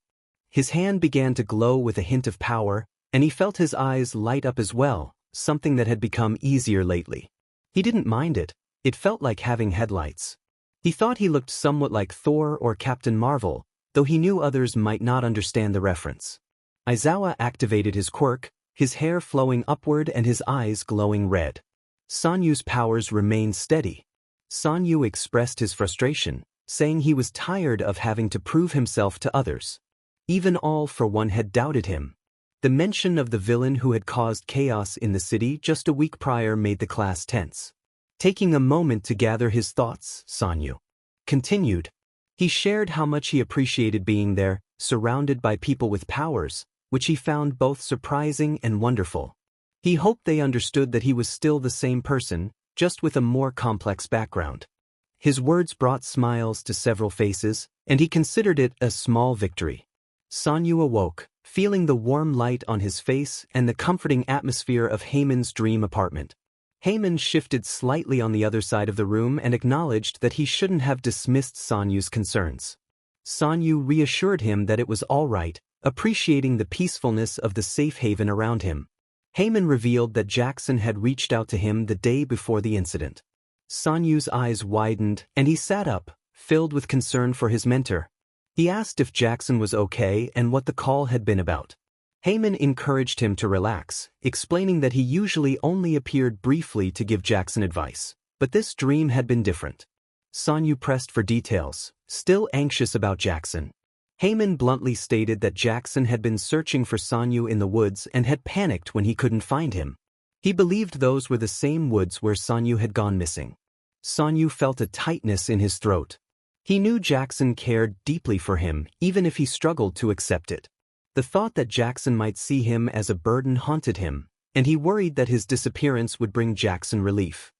Speaker 1: His hand began to glow with a hint of power, and he felt his eyes light up as well, something that had become easier lately. He didn't mind it. It felt like having headlights. He thought he looked somewhat like Thor or Captain Marvel, though he knew others might not understand the reference. Aizawa activated his quirk, his hair flowing upward and his eyes glowing red. Sanyu's powers remained steady. Sanyu expressed his frustration, saying he was tired of having to prove himself to others. Even All for One had doubted him. The mention of the villain who had caused chaos in the city just a week prior made the class tense. Taking a moment to gather his thoughts, Sanyu continued. He shared how much he appreciated being there, surrounded by people with powers, which he found both surprising and wonderful. He hoped they understood that he was still the same person, just with a more complex background. His words brought smiles to several faces, and he considered it a small victory. Sanyu awoke, feeling the warm light on his face and the comforting atmosphere of Heiman's dream apartment. Heiman shifted slightly on the other side of the room and acknowledged that he shouldn't have dismissed Sanyu's concerns. Sanyu reassured him that it was all right, appreciating the peacefulness of the safe haven around him. Heiman revealed that Jackson had reached out to him the day before the incident. Sanyu's eyes widened, and he sat up, filled with concern for his mentor. He asked if Jackson was okay and what the call had been about. Heiman encouraged him to relax, explaining that he usually only appeared briefly to give Jackson advice, but this dream had been different. Sanyu pressed for details, still anxious about Jackson. Heiman bluntly stated that Jackson had been searching for Sanyu in the woods and had panicked when he couldn't find him. He believed those were the same woods where Sanyu had gone missing. Sanyu felt a tightness in his throat. He knew Jackson cared deeply for him, even if he struggled to accept it. The thought that Jackson might see him as a burden haunted him, and he worried that his disappearance would bring Jackson relief.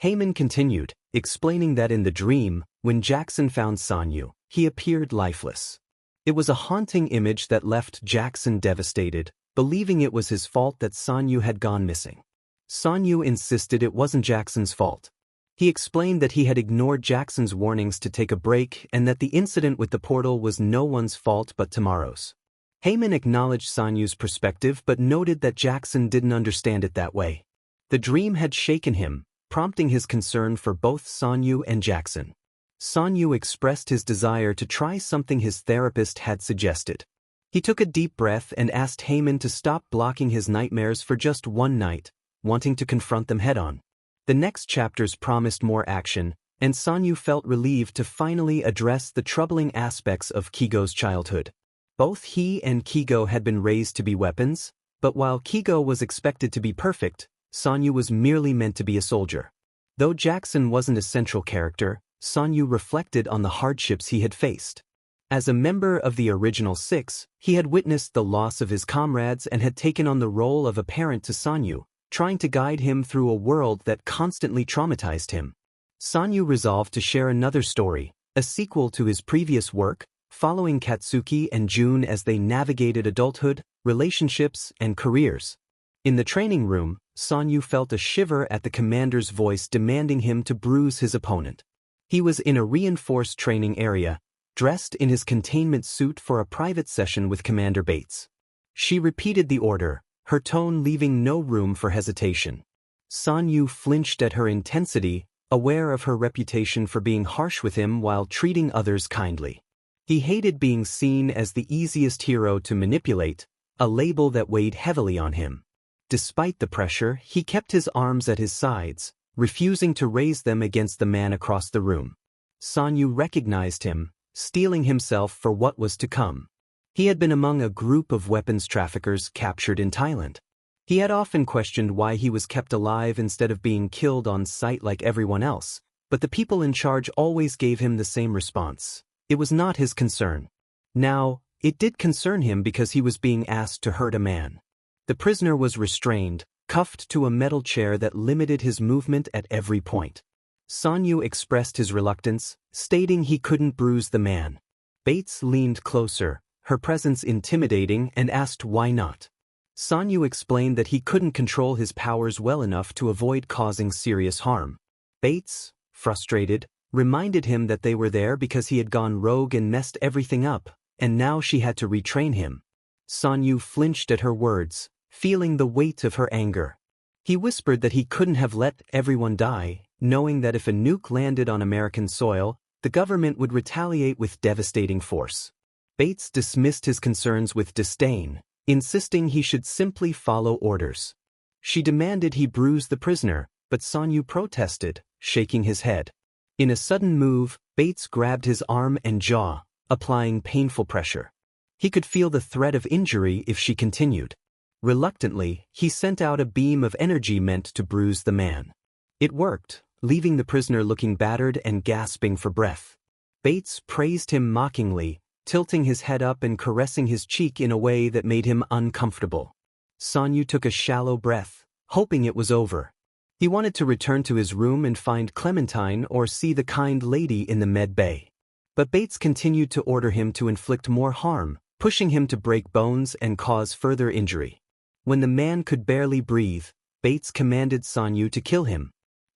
Speaker 1: Heiman continued, explaining that in the dream, when Jackson found Sanyu, he appeared lifeless. It was a haunting image that left Jackson devastated, believing it was his fault that Sanyu had gone missing. Sanyu insisted it wasn't Jackson's fault. He explained that he had ignored Jackson's warnings to take a break and that the incident with the portal was no one's fault but tomorrow's. Heyman acknowledged Sanyu's perspective but noted that Jackson didn't understand it that way. The dream had shaken him, prompting his concern for both Sanyu and Jackson. Sanyu expressed his desire to try something his therapist had suggested. He took a deep breath and asked Heyman to stop blocking his nightmares for just one night, wanting to confront them head-on. The next chapters promised more action, and Sanyu felt relieved to finally address the troubling aspects of Kigo's childhood. Both he and Kigo had been raised to be weapons, but while Kigo was expected to be perfect, Sanyu was merely meant to be a soldier. Though Jackson wasn't a central character, Sanyu reflected on the hardships he had faced. As a member of the original Six, he had witnessed the loss of his comrades and had taken on the role of a parent to Sanyu, trying to guide him through a world that constantly traumatized him. Sanyu resolved to share another story, a sequel to his previous work, following Katsuki and Jun as they navigated adulthood, relationships, and careers. In the training room, Sanyu felt a shiver at the commander's voice demanding him to bruise his opponent. He was in a reinforced training area, dressed in his containment suit for a private session with Commander Bates. She repeated the order, her tone leaving no room for hesitation. Sanyu flinched at her intensity, aware of her reputation for being harsh with him while treating others kindly. He hated being seen as the easiest hero to manipulate, a label that weighed heavily on him. Despite the pressure, he kept his arms at his sides, refusing to raise them against the man across the room. Sanyu recognized him, steeling himself for what was to come. He had been among a group of weapons traffickers captured in Thailand. He had often questioned why he was kept alive instead of being killed on sight like everyone else, but the people in charge always gave him the same response. It was not his concern. Now, it did concern him because he was being asked to hurt a man. The prisoner was restrained, cuffed to a metal chair that limited his movement at every point. Sanyu expressed his reluctance, stating he couldn't bruise the man. Bates leaned closer, her presence intimidating, and asked why not. Sanyu explained that he couldn't control his powers well enough to avoid causing serious harm. Bates, frustrated, reminded him that they were there because he had gone rogue and messed everything up, and now she had to retrain him. Sanyu flinched at her words, feeling the weight of her anger. He whispered that he couldn't have let everyone die, knowing that if a nuke landed on American soil, the government would retaliate with devastating force. Bates dismissed his concerns with disdain, insisting he should simply follow orders. She demanded he bruise the prisoner, but Sanyu protested, shaking his head. In a sudden move, Bates grabbed his arm and jaw, applying painful pressure. He could feel the threat of injury if she continued. Reluctantly, he sent out a beam of energy meant to bruise the man. It worked, leaving the prisoner looking battered and gasping for breath. Bates praised him mockingly, tilting his head up and caressing his cheek in a way that made him uncomfortable. Sanyu took a shallow breath, hoping it was over. He wanted to return to his room and find Clementine or see the kind lady in the med bay. But Bates continued to order him to inflict more harm, pushing him to break bones and cause further injury. When the man could barely breathe, Bates commanded Sanyu to kill him.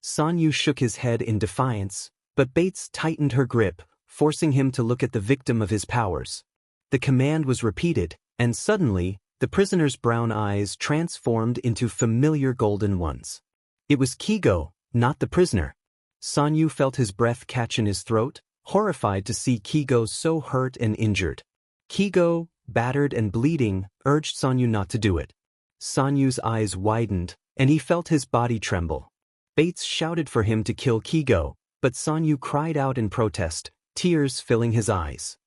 Speaker 1: Sanyu shook his head in defiance, but Bates tightened her grip, forcing him to look at the victim of his powers. The command was repeated, and suddenly, the prisoner's brown eyes transformed into familiar golden ones. It was Kigo, not the prisoner. Sanyu felt his breath catch in his throat, horrified to see Kigo so hurt and injured. Kigo, battered and bleeding, urged Sanyu not to do it. Sanyu's eyes widened, and he felt his body tremble. Bates shouted for him to kill Kigo, but Sanyu cried out in protest, tears filling his eyes.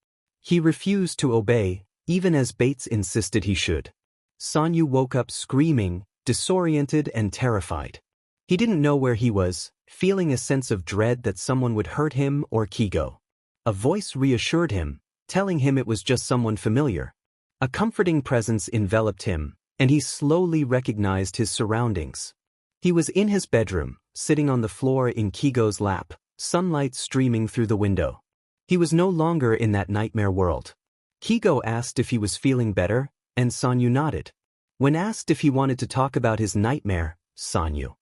Speaker 1: He refused to obey, even as Bates insisted he should. Sanyu woke up screaming, disoriented and terrified. He didn't know where he was, feeling a sense of dread that someone would hurt him or Kigo. A voice reassured him, telling him it was just someone familiar. A comforting presence enveloped him, and he slowly recognized his surroundings. He was in his bedroom, sitting on the floor in Kigo's lap, sunlight streaming through the window. He was no longer in that nightmare world. Kigo asked if he was feeling better, and Sanyu nodded. When asked if he wanted to talk about his nightmare, Sanyu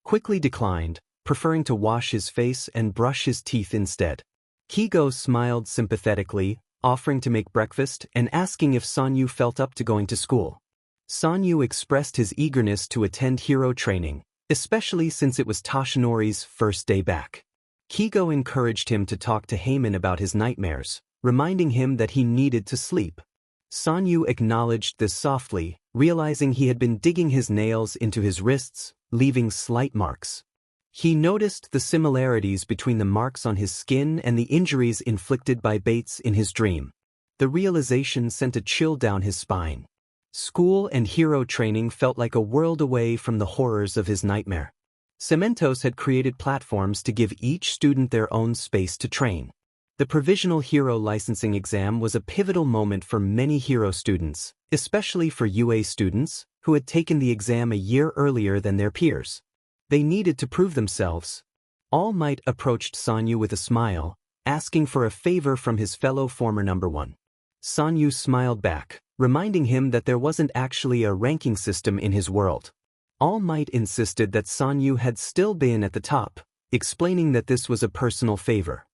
Speaker 1: quickly declined, preferring to wash his face and brush his teeth instead. Kigo smiled sympathetically, offering to make breakfast and asking if Sanyu felt up to going to school. Sanyu expressed his eagerness to attend hero training, especially since it was Toshinori's first day back. Kigo encouraged him to talk to Heyman about his nightmares, reminding him that he needed to sleep. Sanyu acknowledged this softly, realizing he had been digging his nails into his wrists, leaving slight marks. He noticed the similarities between the marks on his skin and the injuries inflicted by Bates in his dream. The realization sent a chill down his spine. School and hero training felt like a world away from the horrors of his nightmare. Cementos had created platforms to give each student their own space to train. The Provisional Hero Licensing exam was a pivotal moment for many hero students, especially for UA students, who had taken the exam a year earlier than their peers. They needed to prove themselves. All Might approached Sanyu with a smile, asking for a favor from his fellow former number one. Sanyu smiled back, reminding him that there wasn't actually a ranking system in his world. All Might insisted that Sanyu had still been at the top, explaining that this was a personal favor.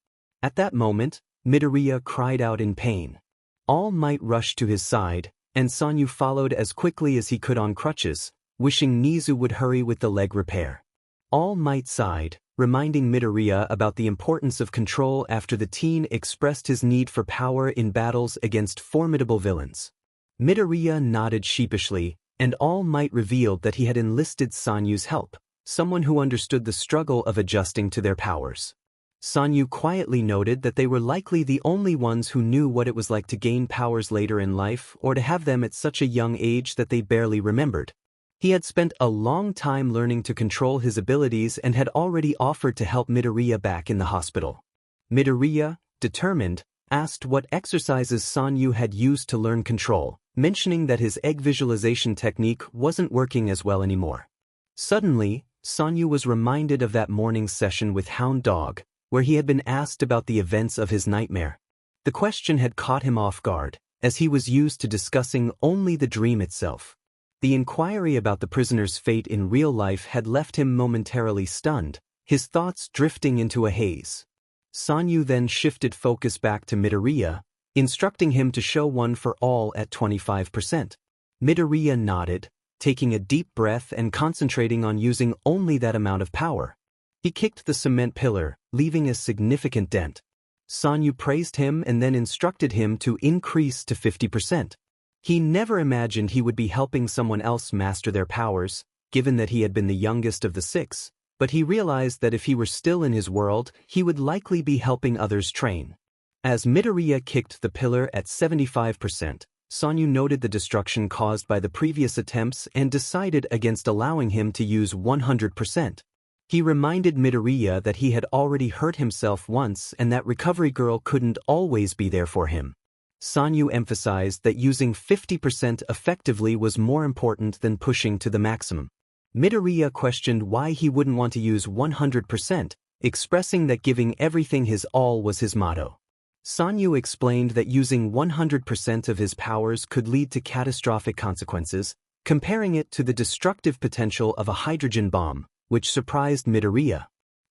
Speaker 1: At that moment, Midoriya cried out in pain. All Might rushed to his side, and Sanyu followed as quickly as he could on crutches, wishing Nizu would hurry with the leg repair. All Might sighed, reminding Midoriya about the importance of control after the teen expressed his need for power in battles against formidable villains. Midoriya nodded sheepishly, and All Might revealed that he had enlisted Sanyu's help, someone who understood the struggle of adjusting to their powers. Sanyu quietly noted that they were likely the only ones who knew what it was like to gain powers later in life or to have them at such a young age that they barely remembered. He had spent a long time learning to control his abilities and had already offered to help Midoriya back in the hospital. Midoriya, determined, asked what exercises Sanyu had used to learn control, mentioning that his egg visualization technique wasn't working as well anymore. Suddenly, Sanyu was reminded of that morning's session with Hound Dog, where he had been asked about the events of his nightmare. The question had caught him off guard, as he was used to discussing only the dream itself. The inquiry about the prisoner's fate in real life had left him momentarily stunned, his thoughts drifting into a haze. Sanyu then shifted focus back to Midoriya, instructing him to show one for all at 25%. Midoriya nodded, taking a deep breath and concentrating on using only that amount of power. He kicked the cement pillar, leaving a significant dent. Sanyu praised him and then instructed him to increase to 50%. He never imagined he would be helping someone else master their powers, given that he had been the youngest of the six, but he realized that if he were still in his world, he would likely be helping others train. As Midoriya kicked the pillar at 75%, Sanyu noted the destruction caused by the previous attempts and decided against allowing him to use 100%. He reminded Midoriya that he had already hurt himself once and that Recovery Girl couldn't always be there for him. Sanyu emphasized that using 50% effectively was more important than pushing to the maximum. Midoriya questioned why he wouldn't want to use 100%, expressing that giving everything his all was his motto. Sanyu explained that using 100% of his powers could lead to catastrophic consequences, comparing it to the destructive potential of a hydrogen bomb, which surprised Midoriya.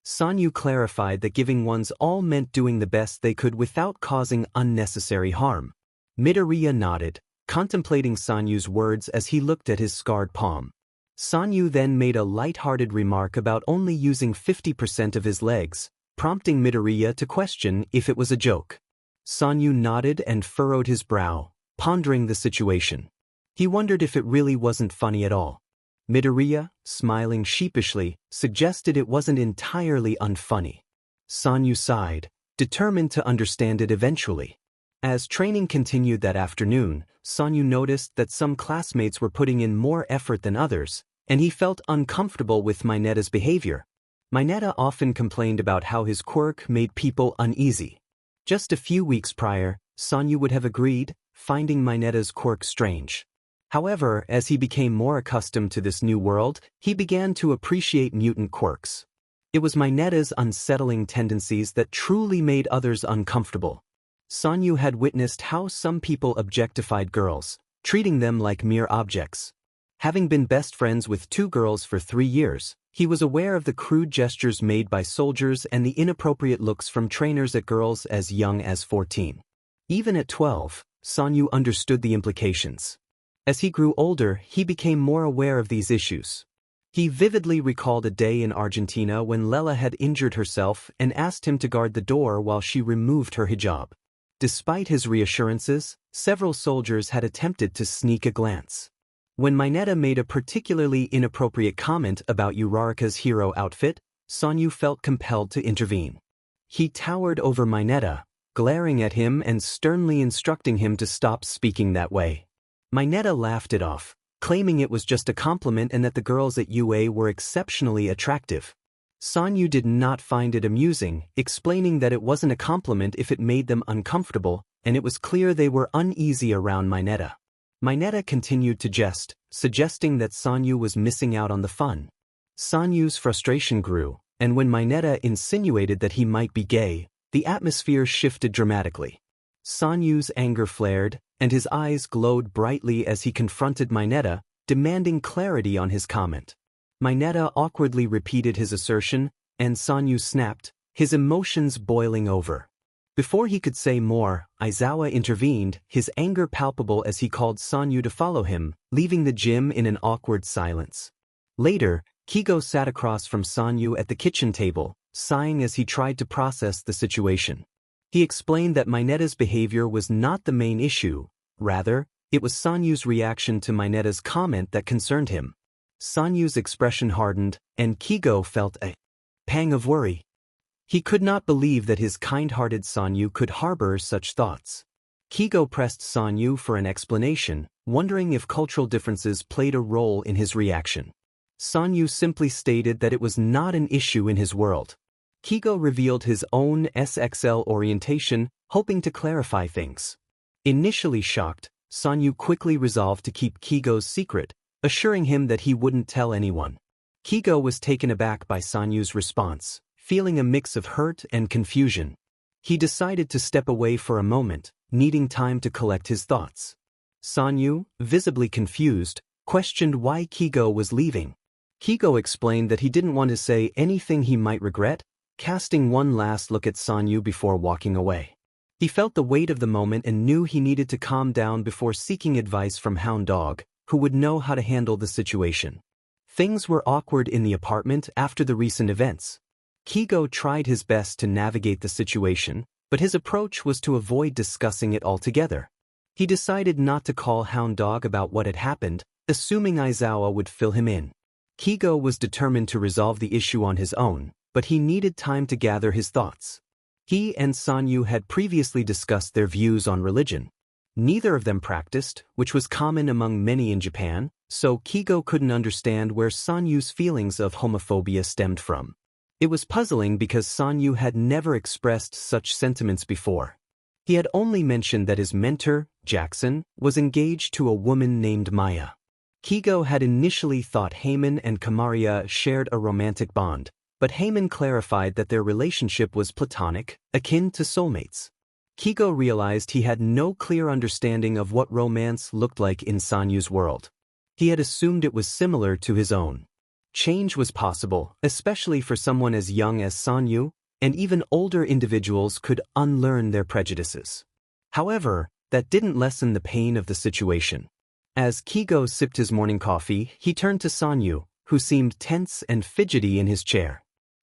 Speaker 1: Sanyu clarified that giving one's all meant doing the best they could without causing unnecessary harm. Midoriya nodded, contemplating Sanyu's words as he looked at his scarred palm. Sanyu then made a light-hearted remark about only using 50% of his legs, prompting Midoriya to question if it was a joke. Sanyu nodded and furrowed his brow, pondering the situation. He wondered if it really wasn't funny at all. Midoriya, smiling sheepishly, suggested it wasn't entirely unfunny. Sanyu sighed, determined to understand it eventually. As training continued that afternoon, Sanyu noticed that some classmates were putting in more effort than others, and he felt uncomfortable with Mineta's behavior. Mineta often complained about how his quirk made people uneasy. Just a few weeks prior, Sanyu would have agreed, finding Mineta's quirk strange. However, as he became more accustomed to this new world, he began to appreciate mutant quirks. It was Mineta's unsettling tendencies that truly made others uncomfortable. Sanyu had witnessed how some people objectified girls, treating them like mere objects. Having been best friends with two girls for 3 years, he was aware of the crude gestures made by soldiers and the inappropriate looks from trainers at girls as young as 14. Even at 12, Sanyu understood the implications. As he grew older, he became more aware of these issues. He vividly recalled a day in Argentina when Lela had injured herself and asked him to guard the door while she removed her hijab. Despite his reassurances, several soldiers had attempted to sneak a glance. When Mineta made a particularly inappropriate comment about Uraraka's hero outfit, Sanyu felt compelled to intervene. He towered over Mineta, glaring at him and sternly instructing him to stop speaking that way. Mineta laughed it off, claiming it was just a compliment and that the girls at UA were exceptionally attractive. Sanyu did not find it amusing, explaining that it wasn't a compliment if it made them uncomfortable, and it was clear they were uneasy around Mineta. Mineta continued to jest, suggesting that Sanyu was missing out on the fun. Sanyu's frustration grew, and when Mineta insinuated that he might be gay, the atmosphere shifted dramatically. Sanyu's anger flared, and his eyes glowed brightly as he confronted Mineta, demanding clarity on his comment. Mineta awkwardly repeated his assertion, and Sanyu snapped, his emotions boiling over. Before he could say more, Aizawa intervened, his anger palpable as he called Sanyu to follow him, leaving the gym in an awkward silence. Later, Kigo sat across from Sanyu at the kitchen table, sighing as he tried to process the situation. He explained that Mineta's behavior was not the main issue, rather, it was Sanyu's reaction to Mineta's comment that concerned him. Sanyu's expression hardened, and Kigo felt a pang of worry. He could not believe that his kind-hearted Sanyu could harbor such thoughts. Kigo pressed Sanyu for an explanation, wondering if cultural differences played a role in his reaction. Sanyu simply stated that it was not an issue in his world. Kigo revealed his own SXL orientation, hoping to clarify things. Initially shocked, Sanyu quickly resolved to keep Kigo's secret, assuring him that he wouldn't tell anyone. Kigo was taken aback by Sanyu's response, feeling a mix of hurt and confusion. He decided to step away for a moment, needing time to collect his thoughts. Sanyu, visibly confused, questioned why Kigo was leaving. Kigo explained that he didn't want to say anything he might regret, casting one last look at Sanyu before walking away. He felt the weight of the moment and knew he needed to calm down before seeking advice from Hound Dog, who would know how to handle the situation. Things were awkward in the apartment after the recent events. Kigo tried his best to navigate the situation, but his approach was to avoid discussing it altogether. He decided not to call Hound Dog about what had happened, assuming Aizawa would fill him in. Kigo was determined to resolve the issue on his own, but he needed time to gather his thoughts. He and Sanyu had previously discussed their views on religion. Neither of them practiced, which was common among many in Japan, so Kigo couldn't understand where Sanyu's feelings of homophobia stemmed from. It was puzzling because Sanyu had never expressed such sentiments before. He had only mentioned that his mentor, Jackson, was engaged to a woman named Maya. Kigo had initially thought Heyman and Kamaria shared a romantic bond, but Heyman clarified that their relationship was platonic, akin to soulmates. Kigo realized he had no clear understanding of what romance looked like in Sanyu's world. He had assumed it was similar to his own. Change was possible, especially for someone as young as Sanyu, and even older individuals could unlearn their prejudices. However, that didn't lessen the pain of the situation. As Kigo sipped his morning coffee, he turned to Sanyu, who seemed tense and fidgety in his chair.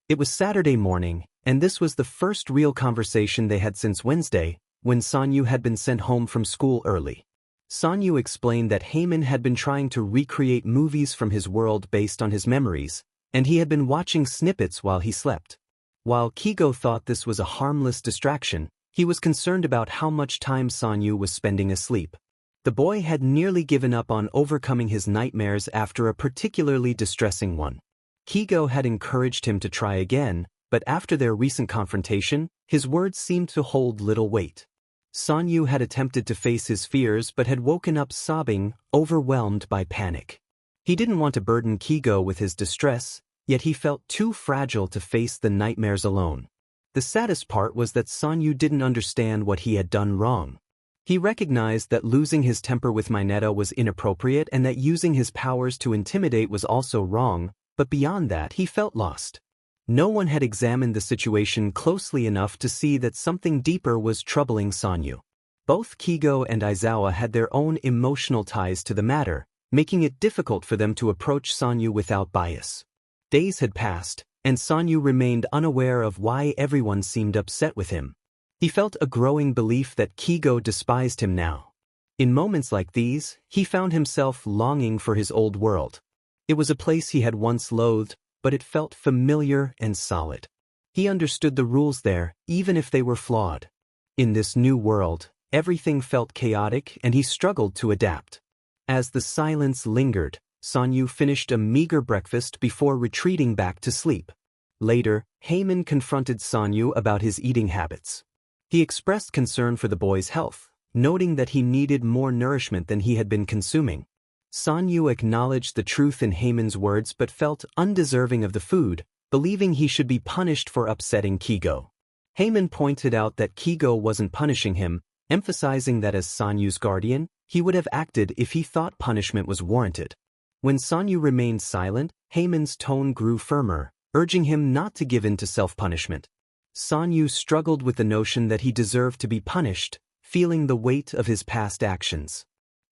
Speaker 1: It was Saturday morning, and this was the first real conversation they had since Wednesday, when Sanyu had been sent home from school early. Sanyu explained that Heyman had been trying to recreate movies from his world based on his memories, and he had been watching snippets while he slept. While Kigo thought this was a harmless distraction, he was concerned about how much time Sanyu was spending asleep. The boy had nearly given up on overcoming his nightmares after a particularly distressing one. Kigo had encouraged him to try again, but after their recent confrontation, his words seemed to hold little weight. Sanyu had attempted to face his fears but had woken up sobbing, overwhelmed by panic. He didn't want to burden Kigo with his distress, yet he felt too fragile to face the nightmares alone. The saddest part was that Sanyu didn't understand what he had done wrong. He recognized that losing his temper with Mineta was inappropriate and that using his powers to intimidate was also wrong, but beyond that he felt lost. No one had examined the situation closely enough to see that something deeper was troubling Sanyu. Both Kigo and Aizawa had their own emotional ties to the matter, making it difficult for them to approach Sanyu without bias. Days had passed, and Sanyu remained unaware of why everyone seemed upset with him. He felt a growing belief that Kigo despised him now. In moments like these, he found himself longing for his old world. It was a place he had once loathed, but it felt familiar and solid. He understood the rules there, even if they were flawed. In this new world, everything felt chaotic and he struggled to adapt. As the silence lingered, Sanyu finished a meager breakfast before retreating back to sleep. Later, Heyman confronted Sanyu about his eating habits. He expressed concern for the boy's health, noting that he needed more nourishment than he had been consuming. Sanyu acknowledged the truth in Heyman's words but felt undeserving of the food, believing he should be punished for upsetting Kigo. Heyman pointed out that Kigo wasn't punishing him, emphasizing that as Sanyu's guardian, he would have acted if he thought punishment was warranted. When Sanyu remained silent, Heyman's tone grew firmer, urging him not to give in to self-punishment. Sanyu struggled with the notion that he deserved to be punished, feeling the weight of his past actions.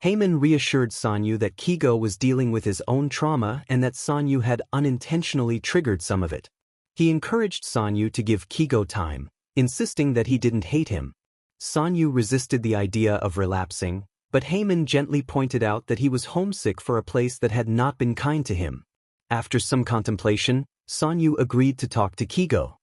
Speaker 1: Heyman reassured Sanyu that Kigo was dealing with his own trauma and that Sanyu had unintentionally triggered some of it. He encouraged Sanyu to give Kigo time, insisting that he didn't hate him. Sanyu resisted the idea of relapsing, but Heyman gently pointed out that he was homesick for a place that had not been kind to him. After some contemplation, Sanyu agreed to talk to Kigo.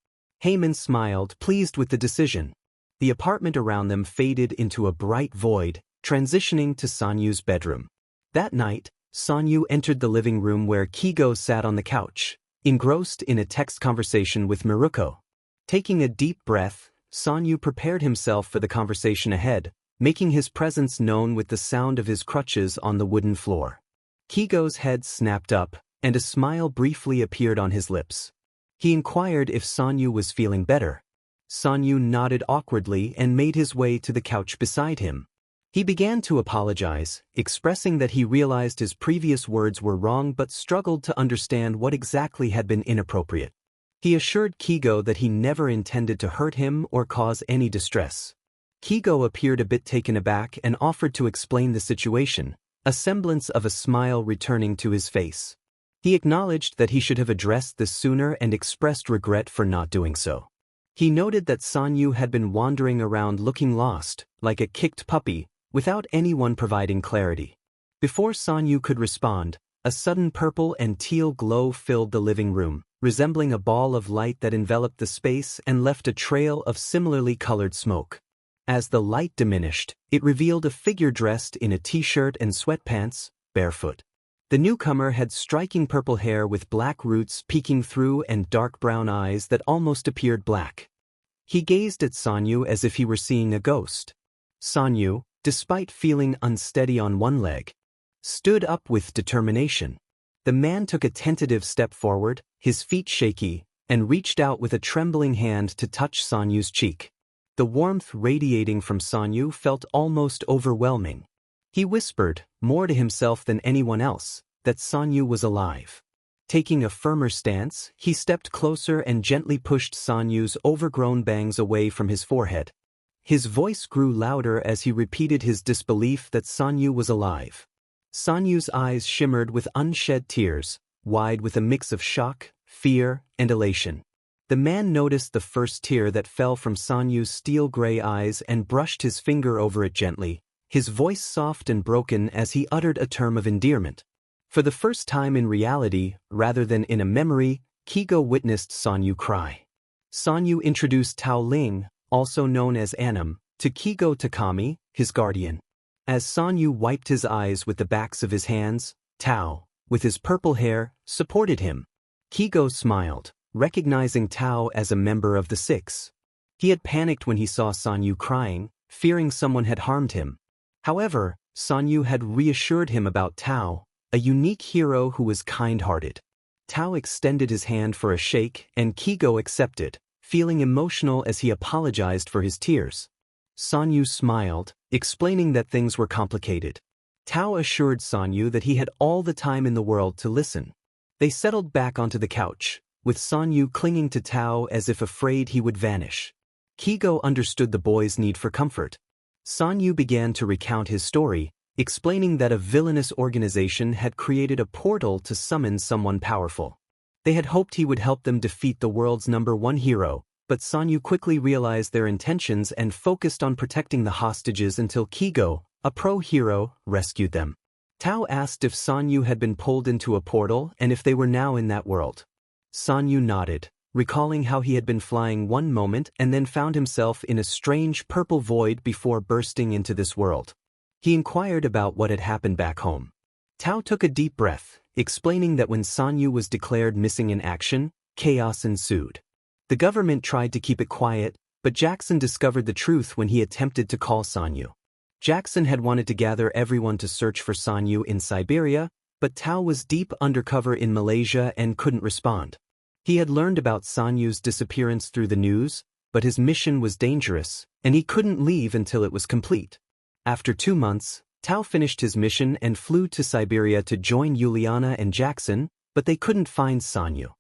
Speaker 1: Heyman smiled, pleased with the decision. The apartment around them faded into a bright void, transitioning to Sanyu's bedroom. That night, Sanyu entered the living room where Kigo sat on the couch, engrossed in a text conversation with Miruko. Taking a deep breath, Sanyu prepared himself for the conversation ahead, making his presence known with the sound of his crutches on the wooden floor. Kigo's head snapped up, and a smile briefly appeared on his lips. He inquired if Sanyu was feeling better. Sanyu nodded awkwardly and made his way to the couch beside him. He began to apologize, expressing that he realized his previous words were wrong but struggled to understand what exactly had been inappropriate. He assured Kigo that he never intended to hurt him or cause any distress. Kigo appeared a bit taken aback and offered to explain the situation, a semblance of a smile returning to his face. He acknowledged that he should have addressed this sooner and expressed regret for not doing so. He noted that Sanyu had been wandering around looking lost, like a kicked puppy, without anyone providing clarity. Before Sanyu could respond, a sudden purple and teal glow filled the living room, resembling a ball of light that enveloped the space and left a trail of similarly colored smoke. As the light diminished, it revealed a figure dressed in a t-shirt and sweatpants, barefoot. The newcomer had striking purple hair with black roots peeking through and dark brown eyes that almost appeared black. He gazed at Sanyu as if he were seeing a ghost. Sanyu, despite feeling unsteady on one leg, stood up with determination. The man took a tentative step forward, his feet shaky, and reached out with a trembling hand to touch Sanyu's cheek. The warmth radiating from Sanyu felt almost overwhelming. He whispered, more to himself than anyone else, that Sanyu was alive. Taking a firmer stance, he stepped closer and gently pushed Sanyu's overgrown bangs away from his forehead. His voice grew louder as he repeated his disbelief that Sanyu was alive. Sanyu's eyes shimmered with unshed tears, wide with a mix of shock, fear, and elation. The man noticed the first tear that fell from Sanyu's steel-gray eyes and brushed his finger over it gently, his voice soft and broken as he uttered a term of endearment. For the first time in reality, rather than in a memory, Kigo witnessed Sanyu cry. Sanyu introduced Tao Ling, also known as Annam, to Kigo Takami, his guardian. As Sanyu wiped his eyes with the backs of his hands, Tao, with his purple hair, supported him. Kigo smiled, recognizing Tao as a member of the Six. He had panicked when he saw Sanyu crying, fearing someone had harmed him. However, Sanyu had reassured him about Tao, a unique hero who was kind-hearted. Tao extended his hand for a shake and Kigo accepted, feeling emotional as he apologized for his tears. Sanyu smiled, explaining that things were complicated. Tao assured Sanyu that he had all the time in the world to listen. They settled back onto the couch, with Sanyu clinging to Tao as if afraid he would vanish. Kigo understood the boy's need for comfort. Sanyu began to recount his story, explaining that a villainous organization had created a portal to summon someone powerful. They had hoped he would help them defeat the world's #1 hero, but Sanyu quickly realized their intentions and focused on protecting the hostages until Kigo, a pro-hero, rescued them. Tao asked if Sanyu had been pulled into a portal and if they were now in that world. Sanyu nodded, recalling how he had been flying one moment and then found himself in a strange purple void before bursting into this world. He inquired about what had happened back home. Tao took a deep breath, explaining that when Sanyu was declared missing in action, chaos ensued. The government tried to keep it quiet, but Jackson discovered the truth when he attempted to call Sanyu. Jackson had wanted to gather everyone to search for Sanyu in Siberia, but Tao was deep undercover in Malaysia and couldn't respond. He had learned about Sanyu's disappearance through the news, but his mission was dangerous, and he couldn't leave until it was complete. After 2 months, Tao finished his mission and flew to Siberia to join Juliana and Jackson, but they couldn't find Sanyu.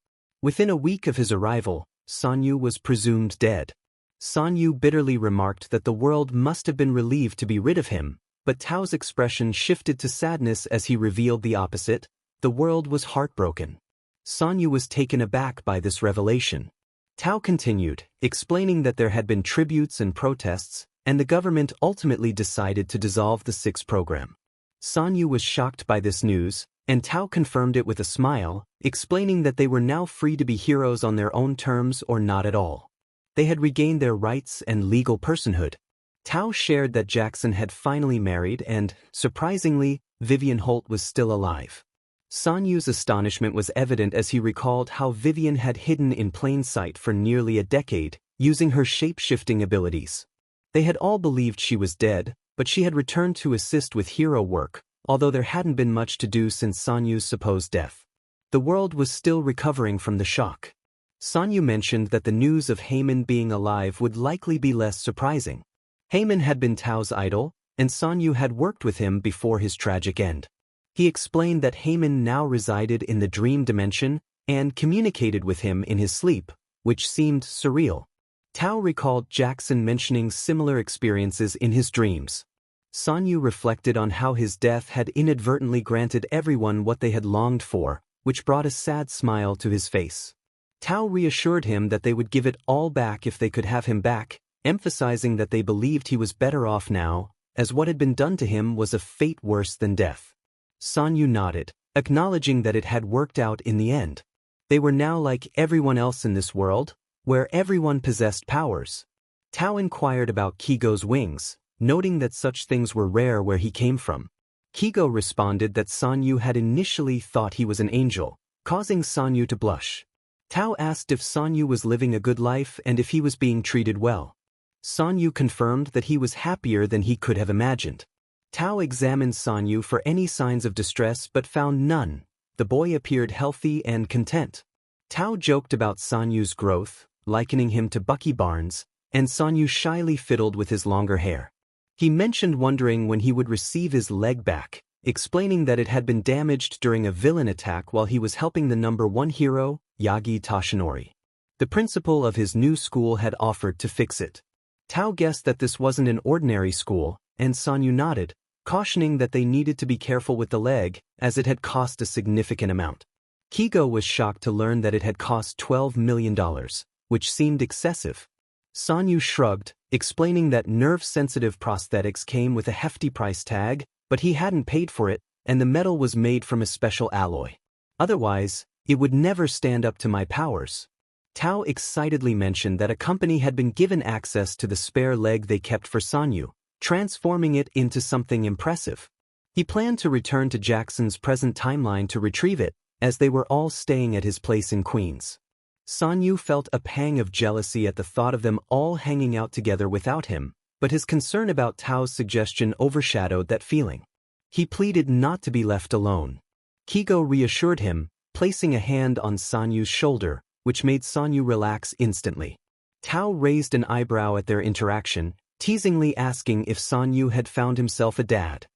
Speaker 1: Within a week of his arrival, Sanyu was presumed dead. Sanyu bitterly remarked that the world must have been relieved to be rid of him, but Tao's expression shifted to sadness as he revealed the opposite. The world was heartbroken. Sanyu was taken aback by this revelation. Tao continued, explaining that there had been tributes and protests, and the government ultimately decided to dissolve the 6 program. Sanyu was shocked by this news, and Tao confirmed it with a smile, explaining that they were now free to be heroes on their own terms or not at all. They had regained their rights and legal personhood. Tao shared that Jackson had finally married and, surprisingly, Vivian Holt was still alive. Sanyu's astonishment was evident as he recalled how Vivian had hidden in plain sight for nearly a decade, using her shape-shifting abilities. They had all believed she was dead, but she had returned to assist with hero work, although there hadn't been much to do since Sanyu's supposed death. The world was still recovering from the shock. Sanyu mentioned that the news of Heyman being alive would likely be less surprising. Heyman had been Tao's idol, and Sanyu had worked with him before his tragic end. He explained that Heyman now resided in the dream dimension and communicated with him in his sleep, which seemed surreal. Tao recalled Jackson mentioning similar experiences in his dreams. Sanyu reflected on how his death had inadvertently granted everyone what they had longed for, which brought a sad smile to his face. Tao reassured him that they would give it all back if they could have him back, emphasizing that they believed he was better off now, as what had been done to him was a fate worse than death. Sanyu nodded, acknowledging that it had worked out in the end. They were now like everyone else in this world, where everyone possessed powers. Tao inquired about Kigo's wings, noting that such things were rare where he came from. Kigo responded that Sanyu had initially thought he was an angel, causing Sanyu to blush. Tao asked if Sanyu was living a good life and if he was being treated well. Sanyu confirmed that he was happier than he could have imagined. Tao examined Sanyu for any signs of distress but found none. The boy appeared healthy and content. Tao joked about Sanyu's growth, likening him to Bucky Barnes, and Sanyu shyly fiddled with his longer hair. He mentioned wondering when he would receive his leg back, explaining that it had been damaged during a villain attack while he was helping the #1 hero, Yagi Toshinori. The principal of his new school had offered to fix it. Tao guessed that this wasn't an ordinary school, and Sanyu nodded, cautioning that they needed to be careful with the leg, as it had cost a significant amount. Kigo was shocked to learn that it had cost $12 million, which seemed excessive. Sanyu shrugged, explaining that nerve-sensitive prosthetics came with a hefty price tag, but he hadn't paid for it, and the metal was made from a special alloy. Otherwise, it would never stand up to my powers. Tao excitedly mentioned that a company had been given access to the spare leg they kept for Sanyu, transforming it into something impressive. He planned to return to Jackson's present timeline to retrieve it, as they were all staying at his place in Queens. Sanyu felt a pang of jealousy at the thought of them all hanging out together without him, but his concern about Tao's suggestion overshadowed that feeling. He pleaded not to be left alone. Kigo reassured him, placing a hand on Sanyu's shoulder, which made Sanyu relax instantly. Tao raised an eyebrow at their interaction, teasingly asking if Sanyu had found himself a dad.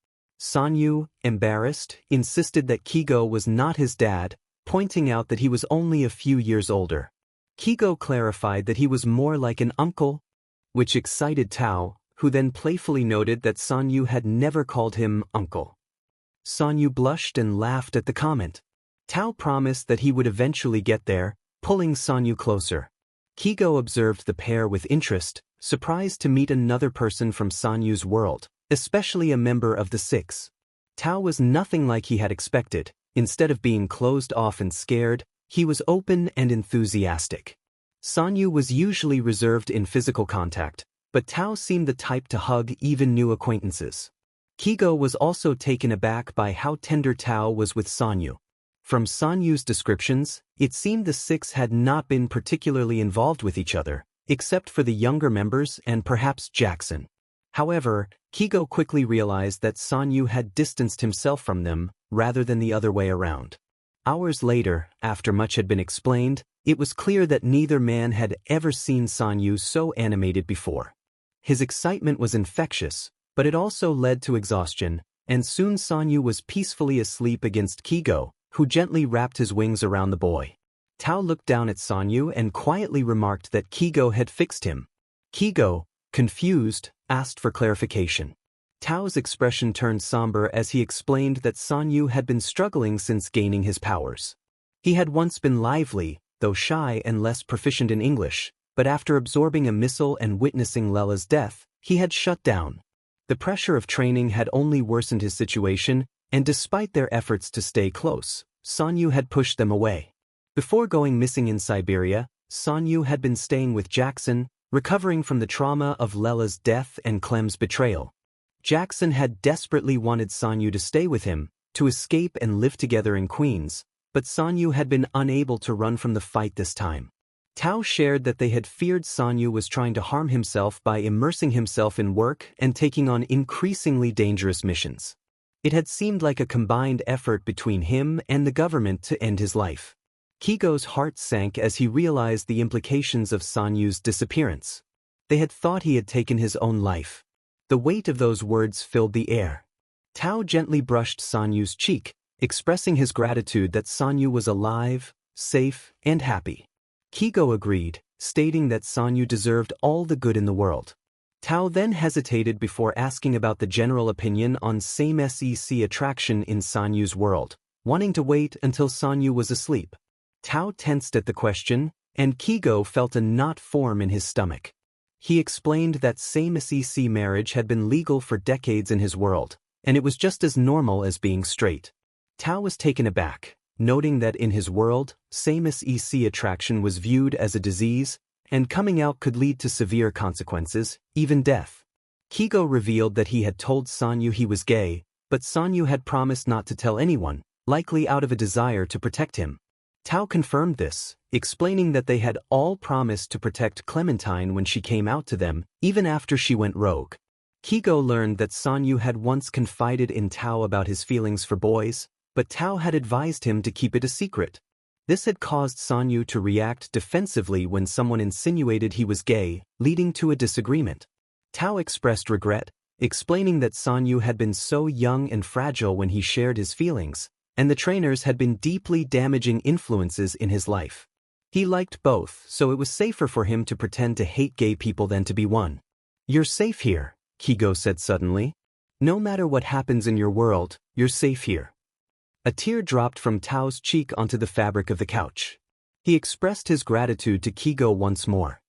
Speaker 1: Sanyu, embarrassed, insisted that Kigo was not his dad, pointing out that he was only a few years older. Kigo clarified that he was more like an uncle, which excited Tao, who then playfully noted that Sanyu had never called him uncle. Sanyu blushed and laughed at the comment. Tao promised that he would eventually get there, pulling Sanyu closer. Kigo observed the pair with interest, surprised to meet another person from Sanyu's world, especially a member of the Six. Tao was nothing like he had expected. Instead of being closed off and scared, he was open and enthusiastic. Sanyu was usually reserved in physical contact, but Tao seemed the type to hug even new acquaintances. Kigo was also taken aback by how tender Tao was with Sanyu. From Sanyu's descriptions, it seemed the Six had not been particularly involved with each other, except for the younger members and perhaps Jackson. However, Kigo quickly realized that Sanyu had distanced himself from them, rather than the other way around. Hours later, after much had been explained, it was clear that neither man had ever seen Sanyu so animated before. His excitement was infectious, but it also led to exhaustion, and soon Sanyu was peacefully asleep against Kigo, who gently wrapped his wings around the boy. Tao looked down at Sanyu and quietly remarked that Kigo had fixed him. Kigo, confused, asked for clarification. Tao's expression turned somber as he explained that Sanyu had been struggling since gaining his powers. He had once been lively, though shy and less proficient in English, but after absorbing a missile and witnessing Lella's death, he had shut down. The pressure of training had only worsened his situation, and despite their efforts to stay close, Sanyu had pushed them away. Before going missing in Siberia, Sanyu had been staying with Jackson, recovering from the trauma of Lella's death and Clem's betrayal. Jackson had desperately wanted Sanyu to stay with him, to escape and live together in Queens, but Sanyu had been unable to run from the fight this time. Tao shared that they had feared Sanyu was trying to harm himself by immersing himself in work and taking on increasingly dangerous missions. It had seemed like a combined effort between him and the government to end his life. Kigo's heart sank as he realized the implications of Sanyu's disappearance. They had thought he had taken his own life. The weight of those words filled the air. Tao gently brushed Sanyu's cheek, expressing his gratitude that Sanyu was alive, safe, and happy. Kigo agreed, stating that Sanyu deserved all the good in the world. Tao then hesitated before asking about the general opinion on same-sex attraction in Sanyu's world, wanting to wait until Sanyu was asleep. Tao tensed at the question, and Kigo felt a knot form in his stomach. He explained that same-sex marriage had been legal for decades in his world, and it was just as normal as being straight. Tao was taken aback, noting that in his world, same-sex attraction was viewed as a disease, and coming out could lead to severe consequences, even death. Kigo revealed that he had told Sanyu he was gay, but Sanyu had promised not to tell anyone, likely out of a desire to protect him. Tao confirmed this, explaining that they had all promised to protect Clementine when she came out to them, even after she went rogue. Kigo learned that Sanyu had once confided in Tao about his feelings for boys, but Tao had advised him to keep it a secret. This had caused Sanyu to react defensively when someone insinuated he was gay, leading to a disagreement. Tao expressed regret, explaining that Sanyu had been so young and fragile when he shared his feelings, and the trainers had been deeply damaging influences in his life. He liked both, so it was safer for him to pretend to hate gay people than to be one. "You're safe here," Kigo said suddenly. "No matter what happens in your world, you're safe here." A tear dropped from Tao's cheek onto the fabric of the couch. He expressed his gratitude to Kigo once more.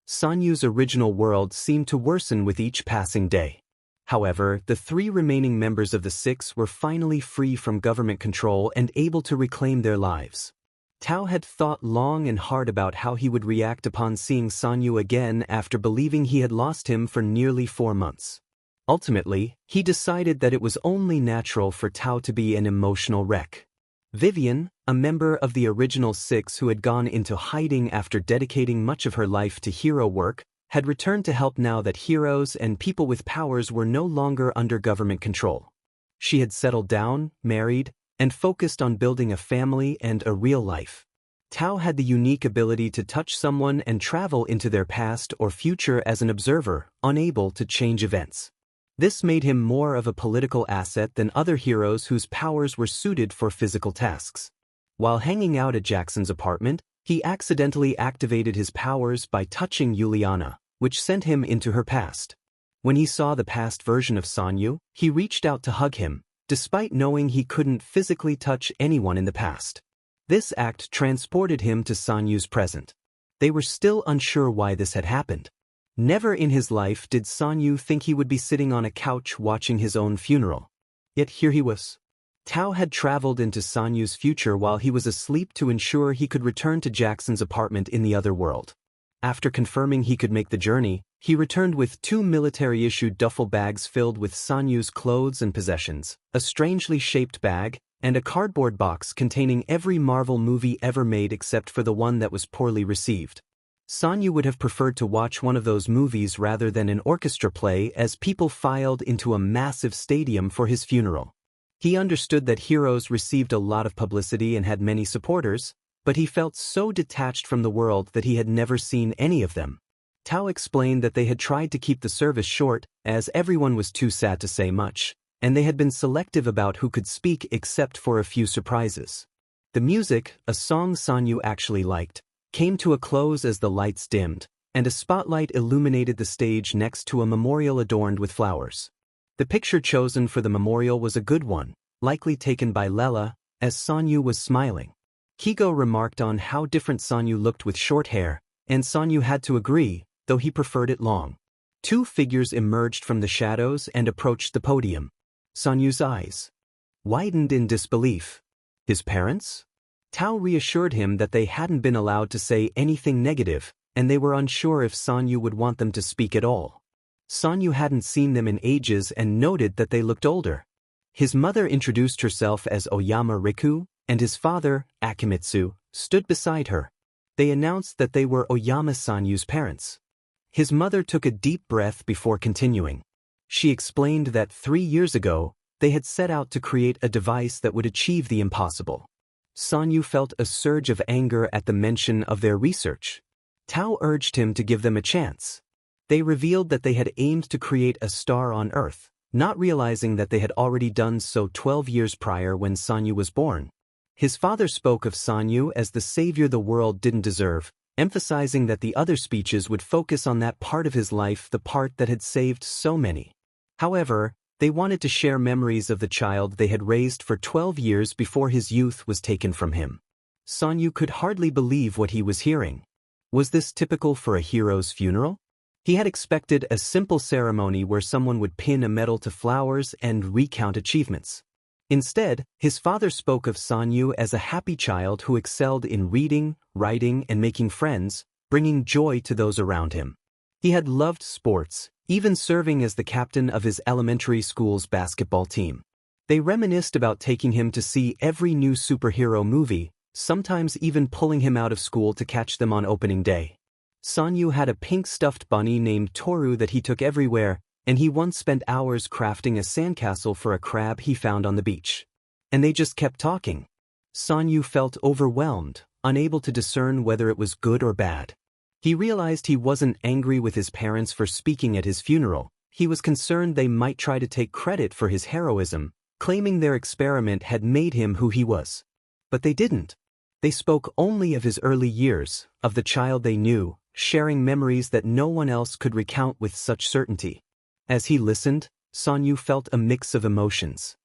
Speaker 1: Sanyu's original world seemed to worsen with each passing day. However, the 3 remaining members of the 6 were finally free from government control and able to reclaim their lives. Tao had thought long and hard about how he would react upon seeing Sanyu again after believing he had lost him for nearly 4 months. Ultimately, he decided that it was only natural for Tao to be an emotional wreck. Vivian, a member of the original 6 who had gone into hiding after dedicating much of her life to hero work, had returned to help now that heroes and people with powers were no longer under government control. She had settled down, married, and focused on building a family and a real life. Tao had the unique ability to touch someone and travel into their past or future as an observer, unable to change events. This made him more of a political asset than other heroes whose powers were suited for physical tasks. While hanging out at Jackson's apartment, he accidentally activated his powers by touching Juliana, which sent him into her past. When he saw the past version of Sanyu, he reached out to hug him, despite knowing he couldn't physically touch anyone in the past. This act transported him to Sanyu's present. They were still unsure why this had happened. Never in his life did Sanyu think he would be sitting on a couch watching his own funeral. Yet here he was. Tao had traveled into Sanyu's future while he was asleep to ensure he could return to Jackson's apartment in the other world. After confirming he could make the journey, he returned with 2 military-issued duffel bags filled with Sanyu's clothes and possessions, a strangely shaped bag, and a cardboard box containing every Marvel movie ever made except for the one that was poorly received. Sanyu would have preferred to watch one of those movies rather than an orchestra play as people filed into a massive stadium for his funeral. He understood that heroes received a lot of publicity and had many supporters, but he felt so detached from the world that he had never seen any of them. Tao explained that they had tried to keep the service short, as everyone was too sad to say much, and they had been selective about who could speak except for a few surprises. The music, a song Sanyu actually liked, came to a close as the lights dimmed, and a spotlight illuminated the stage next to a memorial adorned with flowers. The picture chosen for the memorial was a good one, likely taken by Lela, as Sanyu was smiling. Kigo remarked on how different Sanyu looked with short hair, and Sanyu had to agree, though he preferred it long. 2 figures emerged from the shadows and approached the podium. Sanyu's eyes widened in disbelief. His parents? Tao reassured him that they hadn't been allowed to say anything negative, and they were unsure if Sanyu would want them to speak at all. Sanyu hadn't seen them in ages and noted that they looked older. His mother introduced herself as Oyama Riku, and his father, Akimitsu, stood beside her. They announced that they were Oyama Sanyu's parents. His mother took a deep breath before continuing. She explained that 3 years ago, they had set out to create a device that would achieve the impossible. Sanyu felt a surge of anger at the mention of their research. Tao urged him to give them a chance. They revealed that they had aimed to create a star on Earth, not realizing that they had already done so 12 years prior when Sanyu was born. His father spoke of Sanyu as the savior the world didn't deserve, emphasizing that the other speeches would focus on that part of his life, the part that had saved so many. However, they wanted to share memories of the child they had raised for 12 years before his youth was taken from him. Sanyu could hardly believe what he was hearing. Was this typical for a hero's funeral? He had expected a simple ceremony where someone would pin a medal to flowers and recount achievements. Instead, his father spoke of Sanyu as a happy child who excelled in reading, writing, and making friends, bringing joy to those around him. He had loved sports, even serving as the captain of his elementary school's basketball team. They reminisced about taking him to see every new superhero movie, sometimes even pulling him out of school to catch them on opening day. Sanyu had a pink stuffed bunny named Toru that he took everywhere, and he once spent hours crafting a sandcastle for a crab he found on the beach. And they just kept talking. Sanyu felt overwhelmed, unable to discern whether it was good or bad. He realized he wasn't angry with his parents for speaking at his funeral. He was concerned they might try to take credit for his heroism, claiming their experiment had made him who he was. But they didn't. They spoke only of his early years, of the child they knew, sharing memories that no one else could recount with such certainty. As he listened, Sanyu felt a mix of emotions.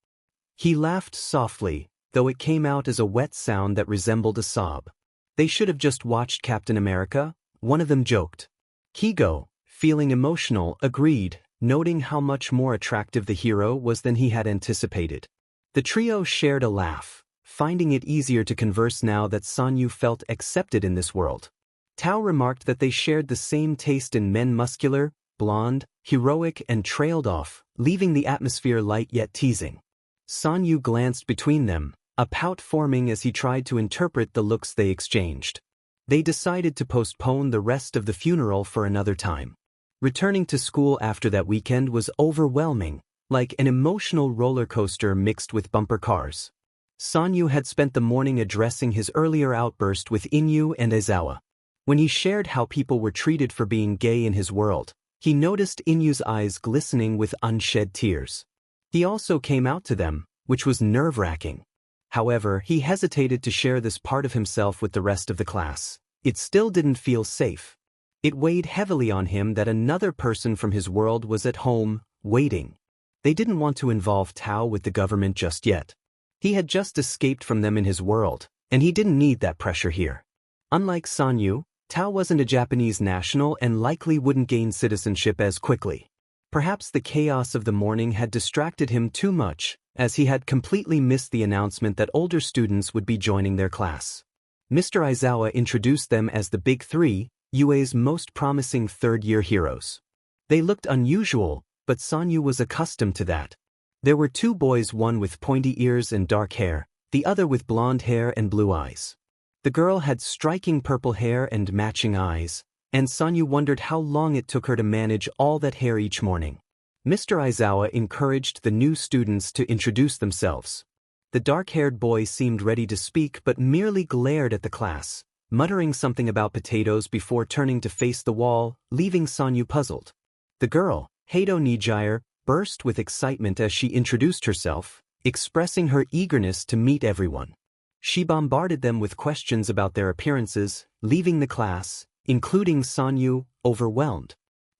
Speaker 1: He laughed softly, though it came out as a wet sound that resembled a sob. They should have just watched Captain America, one of them joked. Kigo, feeling emotional, agreed, noting how much more attractive the hero was than he had anticipated. The trio shared a laugh, finding it easier to converse now that Sanyu felt accepted in this world. Tao remarked that they shared the same taste in men, muscular, blonde, heroic, and trailed off, leaving the atmosphere light yet teasing. Sanyu glanced between them, a pout forming as he tried to interpret the looks they exchanged. They decided to postpone the rest of the funeral for another time. Returning to school after that weekend was overwhelming, like an emotional roller coaster mixed with bumper cars. Sanyu had spent the morning addressing his earlier outburst with Inyu and Aizawa. When he shared how people were treated for being gay in his world, he noticed Inyu's eyes glistening with unshed tears. He also came out to them, which was nerve-wracking. However, he hesitated to share this part of himself with the rest of the class. It still didn't feel safe. It weighed heavily on him that another person from his world was at home, waiting. They didn't want to involve Tao with the government just yet. He had just escaped from them in his world, and he didn't need that pressure here. Unlike Sanyu, Tao wasn't a Japanese national and likely wouldn't gain citizenship as quickly. Perhaps the chaos of the morning had distracted him too much, as he had completely missed the announcement that older students would be joining their class. Mr. Aizawa introduced them as the Big Three, UA's most promising third-year heroes. They looked unusual, but Sanyu was accustomed to that. There were two boys, one with pointy ears and dark hair, the other with blonde hair and blue eyes. The girl had striking purple hair and matching eyes, and Sanyu wondered how long it took her to manage all that hair each morning. Mr. Aizawa encouraged the new students to introduce themselves. The dark-haired boy seemed ready to speak but merely glared at the class, muttering something about potatoes before turning to face the wall, leaving Sanyu puzzled. The girl, Heido Nijire, burst with excitement as she introduced herself, expressing her eagerness to meet everyone. She bombarded them with questions about their appearances, leaving the class, including Sanyu, overwhelmed.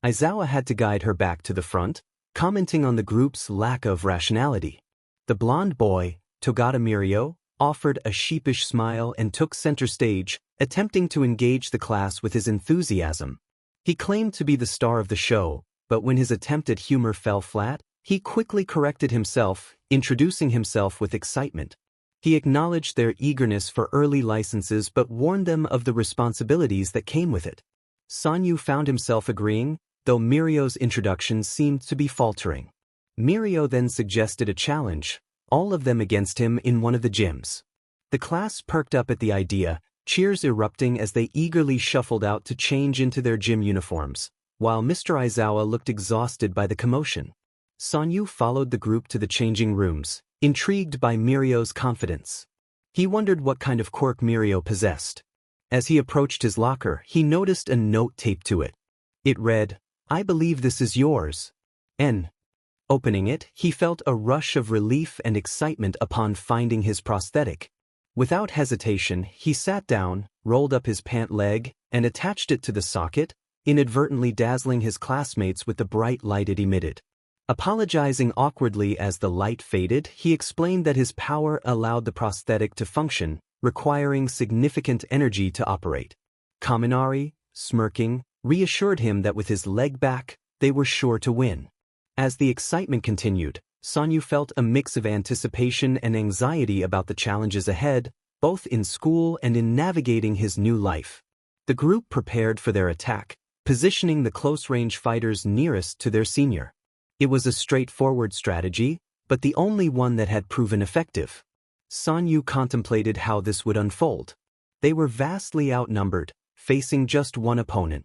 Speaker 1: Aizawa had to guide her back to the front, commenting on the group's lack of rationality. The blonde boy, Togata Mirio, offered a sheepish smile and took center stage, attempting to engage the class with his enthusiasm. He claimed to be the star of the show, but when his attempt at humor fell flat, he quickly corrected himself, introducing himself with excitement. He acknowledged their eagerness for early licenses but warned them of the responsibilities that came with it. Sanyu found himself agreeing, though Mirio's introduction seemed to be faltering. Mirio then suggested a challenge, all of them against him in one of the gyms. The class perked up at the idea, cheers erupting as they eagerly shuffled out to change into their gym uniforms, while Mr. Aizawa looked exhausted by the commotion. Sanyu followed the group to the changing rooms, intrigued by Mirio's confidence. He wondered what kind of quirk Mirio possessed. As he approached his locker, he noticed a note taped to it. It read, "I believe this is yours. N." Opening it, he felt a rush of relief and excitement upon finding his prosthetic. Without hesitation, he sat down, rolled up his pant leg, and attached it to the socket, inadvertently dazzling his classmates with the bright light it emitted. Apologizing awkwardly as the light faded, he explained that his power allowed the prosthetic to function, requiring significant energy to operate. Kaminari, smirking, reassured him that with his leg back, they were sure to win. As the excitement continued, Sanyu felt a mix of anticipation and anxiety about the challenges ahead, both in school and in navigating his new life. The group prepared for their attack, positioning the close-range fighters nearest to their senior. It was a straightforward strategy, but the only one that had proven effective. Sanyu contemplated how this would unfold. They were vastly outnumbered, facing just one opponent.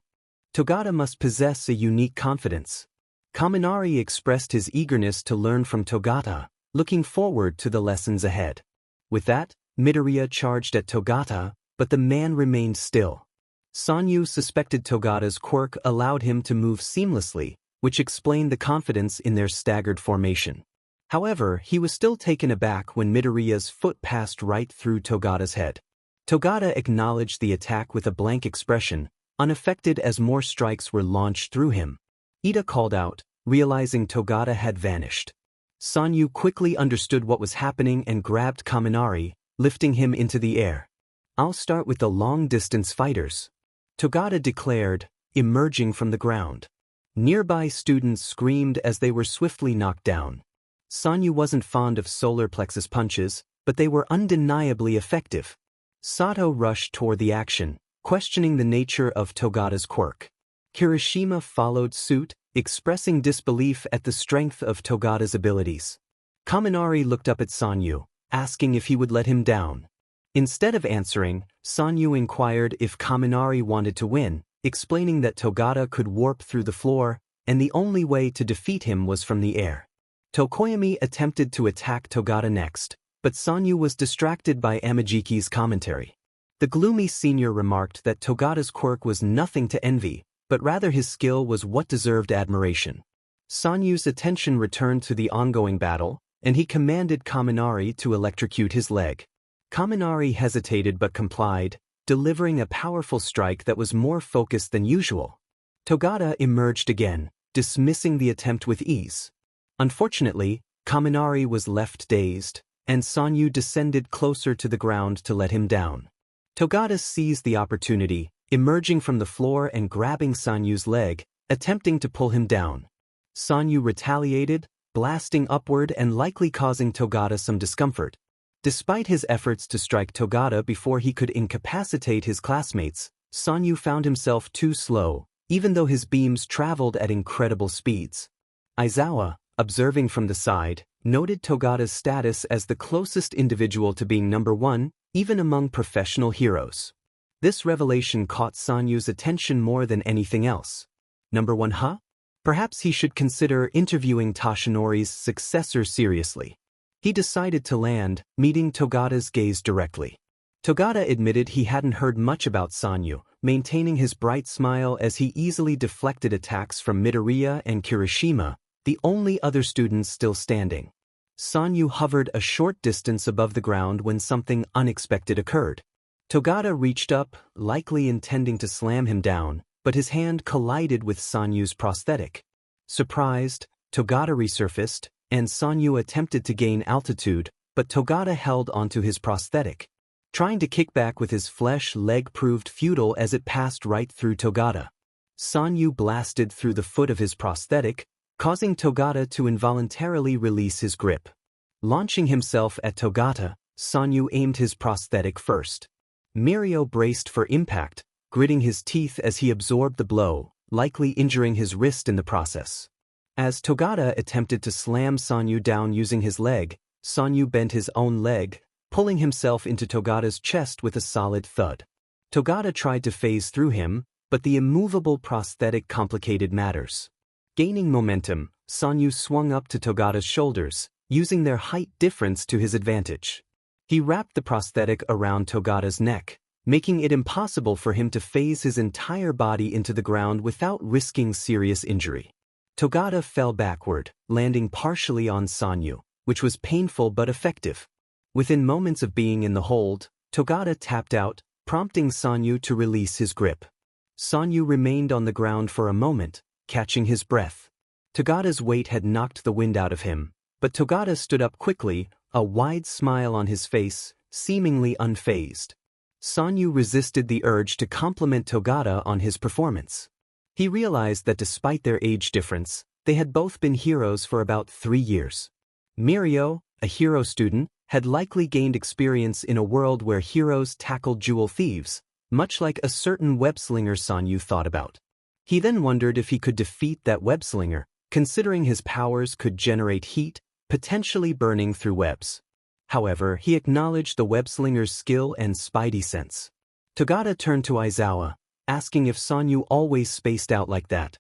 Speaker 1: Togata must possess a unique confidence. Kaminari expressed his eagerness to learn from Togata, looking forward to the lessons ahead. With that, Midoriya charged at Togata, but the man remained still. Sanyu suspected Togata's quirk allowed him to move seamlessly, which explained the confidence in their staggered formation. However, he was still taken aback when Midoriya's foot passed right through Togata's head. Togata acknowledged the attack with a blank expression, unaffected as more strikes were launched through him. Ida called out, realizing Togata had vanished. Sanyu quickly understood what was happening and grabbed Kaminari, lifting him into the air. "I'll start with the long-distance fighters," Togata declared, emerging from the ground. Nearby students screamed as they were swiftly knocked down. Sanyu wasn't fond of solar plexus punches, but they were undeniably effective. Sato rushed toward the action, questioning the nature of Togata's quirk. Kirishima followed suit, expressing disbelief at the strength of Togata's abilities. Kaminari looked up at Sanyu, asking if he would let him down. Instead of answering, Sanyu inquired if Kaminari wanted to win, explaining that Togata could warp through the floor, and the only way to defeat him was from the air. Tokoyami attempted to attack Togata next, but Sanyu was distracted by Amajiki's commentary. The gloomy senior remarked that Togata's quirk was nothing to envy, but rather his skill was what deserved admiration. Sanyu's attention returned to the ongoing battle, and he commanded Kaminari to electrocute his leg. Kaminari hesitated but complied, delivering a powerful strike that was more focused than usual. Togata emerged again, dismissing the attempt with ease. Unfortunately, Kaminari was left dazed, and Sanyu descended closer to the ground to let him down. Togata seized the opportunity, emerging from the floor and grabbing Sanyu's leg, attempting to pull him down. Sanyu retaliated, blasting upward and likely causing Togata some discomfort. Despite his efforts to strike Togata before he could incapacitate his classmates, Sanyu found himself too slow, even though his beams traveled at incredible speeds. Aizawa, observing from the side, noted Togata's status as the closest individual to being number one, even among professional heroes. This revelation caught Sanyu's attention more than anything else. Number one, huh? Perhaps he should consider interviewing Tashinori's successor seriously. He decided to land, meeting Togata's gaze directly. Togata admitted he hadn't heard much about Sanyu, maintaining his bright smile as he easily deflected attacks from Midoriya and Kirishima, the only other students still standing. Sanyu hovered a short distance above the ground when something unexpected occurred. Togata reached up, likely intending to slam him down, but his hand collided with Sanyu's prosthetic. Surprised, Togata resurfaced, and Sanyu attempted to gain altitude, but Togata held onto his prosthetic. Trying to kick back with his flesh leg proved futile as it passed right through Togata. Sanyu blasted through the foot of his prosthetic, causing Togata to involuntarily release his grip. Launching himself at Togata, Sanyu aimed his prosthetic first. Mirio braced for impact, gritting his teeth as he absorbed the blow, likely injuring his wrist in the process. As Togata attempted to slam Sanyu down using his leg, Sanyu bent his own leg, pulling himself into Togata's chest with a solid thud. Togata tried to phase through him, but the immovable prosthetic complicated matters. Gaining momentum, Sanyu swung up to Togata's shoulders, using their height difference to his advantage. He wrapped the prosthetic around Togata's neck, making it impossible for him to phase his entire body into the ground without risking serious injury. Togata fell backward, landing partially on Sanyu, which was painful but effective. Within moments of being in the hold, Togata tapped out, prompting Sanyu to release his grip. Sanyu remained on the ground for a moment, catching his breath. Togata's weight had knocked the wind out of him, but Togata stood up quickly, a wide smile on his face, seemingly unfazed. Sanyu resisted the urge to compliment Togata on his performance. He realized that despite their age difference, they had both been heroes for about 3 years. Mirio, a hero student, had likely gained experience in a world where heroes tackled jewel thieves, much like a certain webslinger Sanyu thought about. He then wondered if he could defeat that webslinger, considering his powers could generate heat, potentially burning through webs. However, he acknowledged the webslinger's skill and spidey sense. Togata turned to Aizawa, asking if Sanyu always spaced out like that.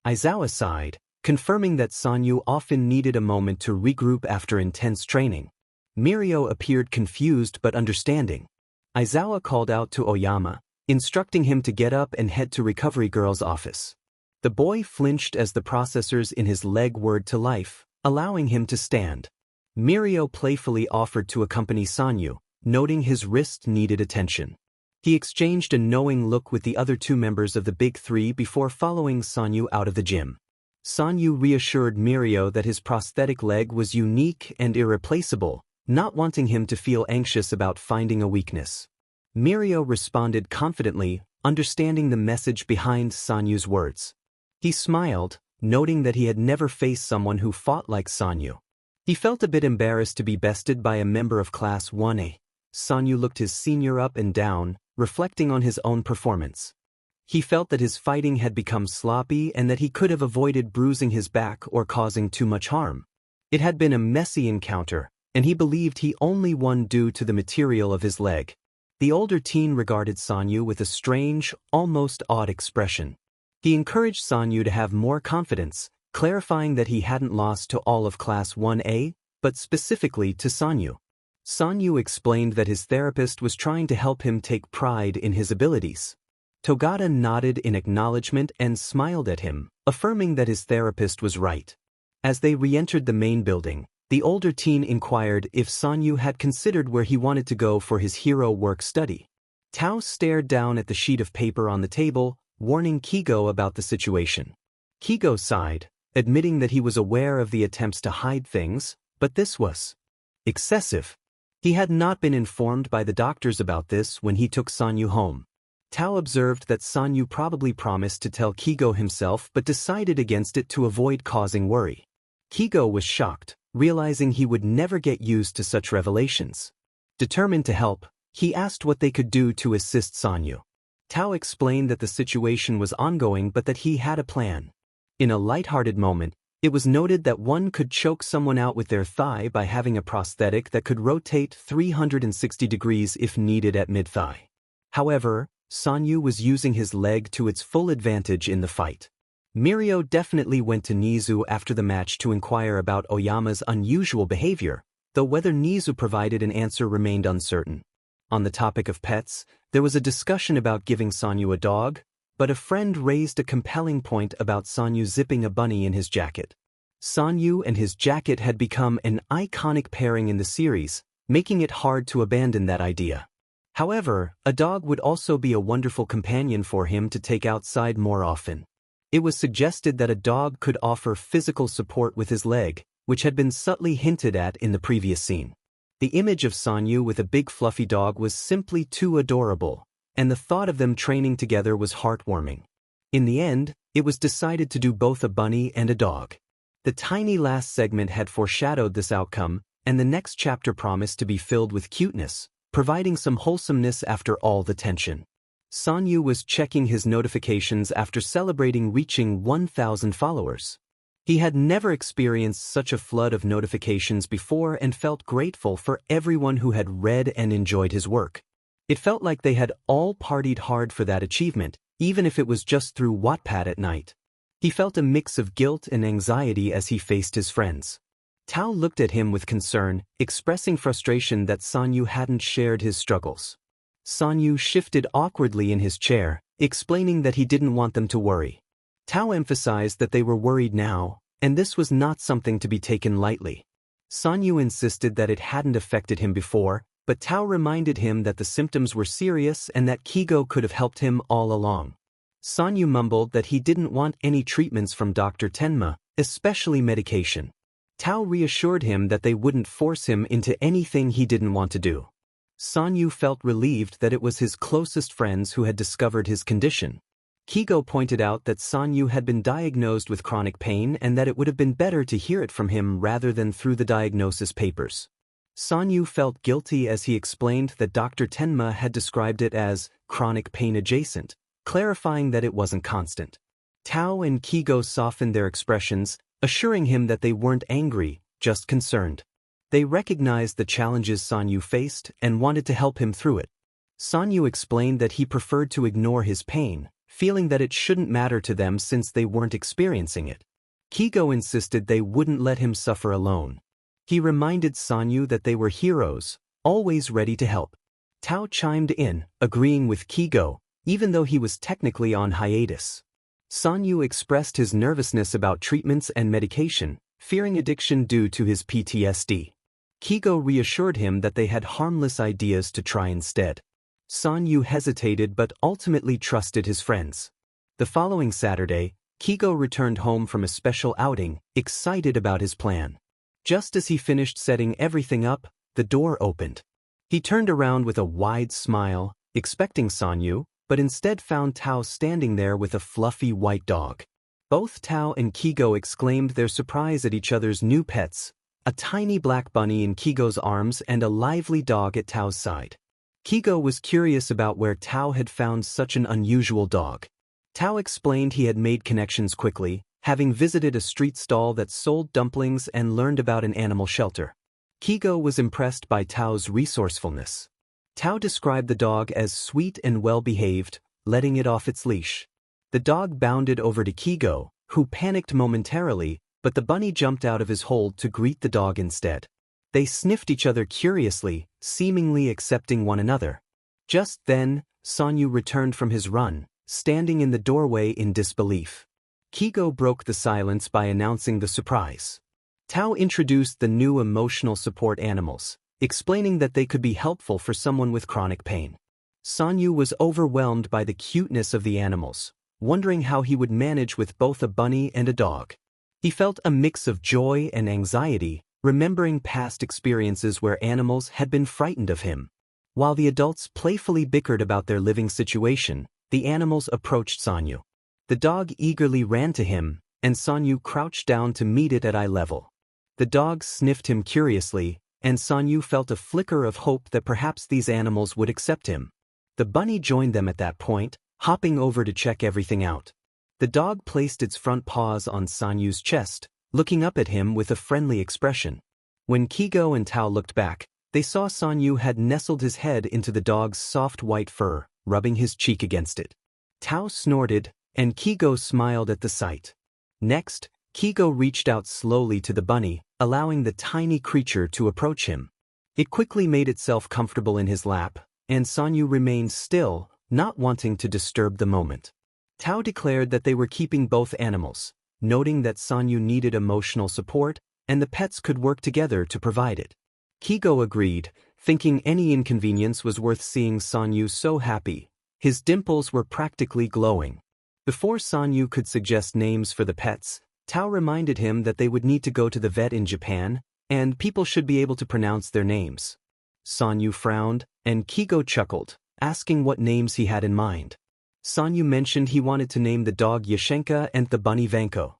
Speaker 1: Aizawa sighed, confirming that Sanyu often needed a moment to regroup after intense training. Mirio appeared confused but understanding. Aizawa called out to Oyama, instructing him to get up and head to Recovery Girl's office. The boy flinched as the processors in his leg whirred to life, allowing him to stand. Mirio playfully offered to accompany Sanyu, noting his wrist needed attention. He exchanged a knowing look with the other 2 members of the Big Three before following Sanyu out of the gym. Sanyu reassured Mirio that his prosthetic leg was unique and irreplaceable, not wanting him to feel anxious about finding a weakness. Mirio responded confidently, understanding the message behind Sanyu's words. He smiled, noting that he had never faced someone who fought like Sanyu. He felt a bit embarrassed to be bested by a member of Class 1A. Sanyu looked his senior up and down, reflecting on his own performance. He felt that his fighting had become sloppy and that he could have avoided bruising his back or causing too much harm. It had been a messy encounter, and he believed he only won due to the material of his leg. The older teen regarded Sanyu with a strange, almost awed expression. He encouraged Sanyu to have more confidence, clarifying that he hadn't lost to all of Class 1A, but specifically to Sanyu. Sanyu explained that his therapist was trying to help him take pride in his abilities. Togata nodded in acknowledgement and smiled at him, affirming that his therapist was right. As they re-entered the main building, the older teen inquired if Sanyu had considered where he wanted to go for his hero work study. Tao stared down at the sheet of paper on the table, warning Kigo about the situation. Kigo sighed, admitting that he was aware of the attempts to hide things, but this was excessive. He had not been informed by the doctors about this when he took Sanyu home. Tao observed that Sanyu probably promised to tell Kigo himself but decided against it to avoid causing worry. Kigo was shocked, realizing he would never get used to such revelations. Determined to help, he asked what they could do to assist Sanyu. Tao explained that the situation was ongoing but that he had a plan. In a lighthearted moment, it was noted that one could choke someone out with their thigh by having a prosthetic that could rotate 360 degrees if needed at mid-thigh. However, Sanyu was using his leg to its full advantage in the fight. Mirio definitely went to Nizu after the match to inquire about Oyama's unusual behavior, though whether Nizu provided an answer remained uncertain. On the topic of pets, there was a discussion about giving Sanyu a dog, but a friend raised a compelling point about Sanyu zipping a bunny in his jacket. Sanyu and his jacket had become an iconic pairing in the series, making it hard to abandon that idea. However, a dog would also be a wonderful companion for him to take outside more often. It was suggested that a dog could offer physical support with his leg, which had been subtly hinted at in the previous scene. The image of Sanyu with a big fluffy dog was simply too adorable, and the thought of them training together was heartwarming. In the end, it was decided to do both a bunny and a dog. The tiny last segment had foreshadowed this outcome, and the next chapter promised to be filled with cuteness, providing some wholesomeness after all the tension. Sanyu was checking his notifications after celebrating reaching 1,000 followers. He had never experienced such a flood of notifications before and felt grateful for everyone who had read and enjoyed his work. It felt like they had all partied hard for that achievement, even if it was just through Wattpad at night. He felt a mix of guilt and anxiety as he faced his friends. Tao looked at him with concern, expressing frustration that Sanyu hadn't shared his struggles. Sanyu shifted awkwardly in his chair, explaining that he didn't want them to worry. Tao emphasized that they were worried now, and this was not something to be taken lightly. Sanyu insisted that it hadn't affected him before, but Tao reminded him that the symptoms were serious and that Kigo could have helped him all along. Sanyu mumbled that he didn't want any treatments from Dr. Tenma, especially medication. Tao reassured him that they wouldn't force him into anything he didn't want to do. Sanyu felt relieved that it was his closest friends who had discovered his condition. Kigo pointed out that Sanyu had been diagnosed with chronic pain and that it would have been better to hear it from him rather than through the diagnosis papers. Sanyu felt guilty as he explained that Dr. Tenma had described it as chronic pain adjacent, clarifying that it wasn't constant. Tao and Kigo softened their expressions, assuring him that they weren't angry, just concerned. They recognized the challenges Sanyu faced and wanted to help him through it. Sanyu explained that he preferred to ignore his pain, feeling that it shouldn't matter to them since they weren't experiencing it. Kigo insisted they wouldn't let him suffer alone. He reminded Sanyu that they were heroes, always ready to help. Tao chimed in, agreeing with Kigo, even though he was technically on hiatus. Sanyu expressed his nervousness about treatments and medication, fearing addiction due to his PTSD. Kigo reassured him that they had harmless ideas to try instead. Sanyu hesitated but ultimately trusted his friends. The following Saturday, Kigo returned home from a special outing, excited about his plan. Just as he finished setting everything up, the door opened. He turned around with a wide smile, expecting Sanyu, but instead found Tao standing there with a fluffy white dog. Both Tao and Kigo exclaimed their surprise at each other's new pets, a tiny black bunny in Kigo's arms and a lively dog at Tao's side. Kigo was curious about where Tao had found such an unusual dog. Tao explained he had made connections quickly, having visited a street stall that sold dumplings and learned about an animal shelter. Kigo was impressed by Tao's resourcefulness. Tao described the dog as sweet and well-behaved, letting it off its leash. The dog bounded over to Kigo, who panicked momentarily, but the bunny jumped out of his hold to greet the dog instead. They sniffed each other curiously, seemingly accepting one another. Just then, Sanyu returned from his run, standing in the doorway in disbelief. Kigo broke the silence by announcing the surprise. Tao introduced the new emotional support animals, explaining that they could be helpful for someone with chronic pain. Sanyu was overwhelmed by the cuteness of the animals, wondering how he would manage with both a bunny and a dog. He felt a mix of joy and anxiety, remembering past experiences where animals had been frightened of him. While the adults playfully bickered about their living situation, the animals approached Sanyu. The dog eagerly ran to him, and Sanyu crouched down to meet it at eye level. The dog sniffed him curiously, and Sanyu felt a flicker of hope that perhaps these animals would accept him. The bunny joined them at that point, hopping over to check everything out. The dog placed its front paws on Sanyu's chest, looking up at him with a friendly expression. When Kigo and Tao looked back, they saw Sanyu had nestled his head into the dog's soft white fur, rubbing his cheek against it. Tao snorted, and Kigo smiled at the sight. Next, Kigo reached out slowly to the bunny, allowing the tiny creature to approach him. It quickly made itself comfortable in his lap, and Sanyu remained still, not wanting to disturb the moment. Tao declared that they were keeping both animals, noting that Sanyu needed emotional support, and the pets could work together to provide it. Kigo agreed, thinking any inconvenience was worth seeing Sanyu so happy. His dimples were practically glowing. Before Sanyu could suggest names for the pets, Tao reminded him that they would need to go to the vet in Japan, and people should be able to pronounce their names. Sanyu frowned, and Kigo chuckled, asking what names he had in mind. Sanyu mentioned he wanted to name the dog Yashenka and the bunny Vanko.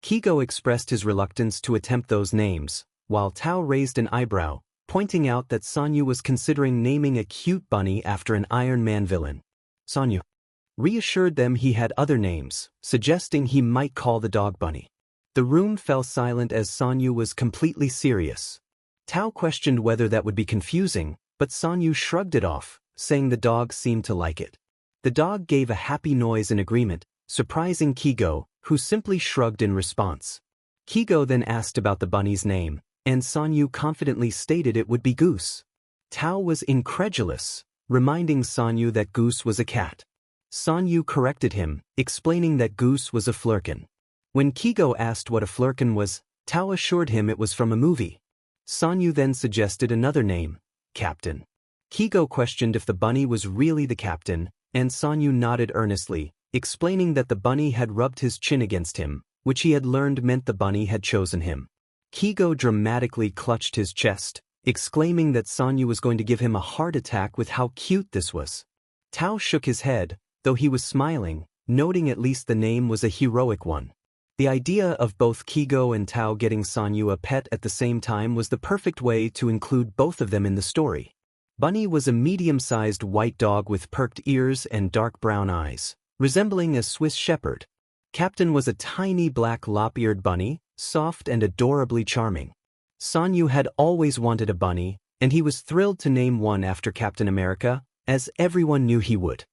Speaker 1: Kigo expressed his reluctance to attempt those names, while Tao raised an eyebrow, pointing out that Sanyu was considering naming a cute bunny after an Iron Man villain. Sanyu reassured them he had other names, suggesting he might call the dog Bunny. The room fell silent as Sanyu was completely serious. Tao questioned whether that would be confusing, but Sanyu shrugged it off, saying the dog seemed to like it. The dog gave a happy noise in agreement, surprising Kigo, who simply shrugged in response. Kigo then asked about the bunny's name, and Sanyu confidently stated it would be Goose. Tao was incredulous, reminding Sanyu that Goose was a cat. Sanyu corrected him, explaining that Goose was a flurkin. When Kigo asked what a flurkin was, Tao assured him it was from a movie. Sanyu then suggested another name, Captain. Kigo questioned if the bunny was really the captain, and Sanyu nodded earnestly, explaining that the bunny had rubbed his chin against him, which he had learned meant the bunny had chosen him. Kigo dramatically clutched his chest, exclaiming that Sanyu was going to give him a heart attack with how cute this was. Tao shook his head, though he was smiling, noting at least the name was a heroic one. The idea of both Kigo and Tao getting Sanyu a pet at the same time was the perfect way to include both of them in the story. Bunny was a medium-sized white dog with perked ears and dark brown eyes, resembling a Swiss shepherd. Captain was a tiny black lop-eared bunny, soft and adorably charming. Sanyu had always wanted a bunny, and he was thrilled to name one after Captain America, as everyone knew he would.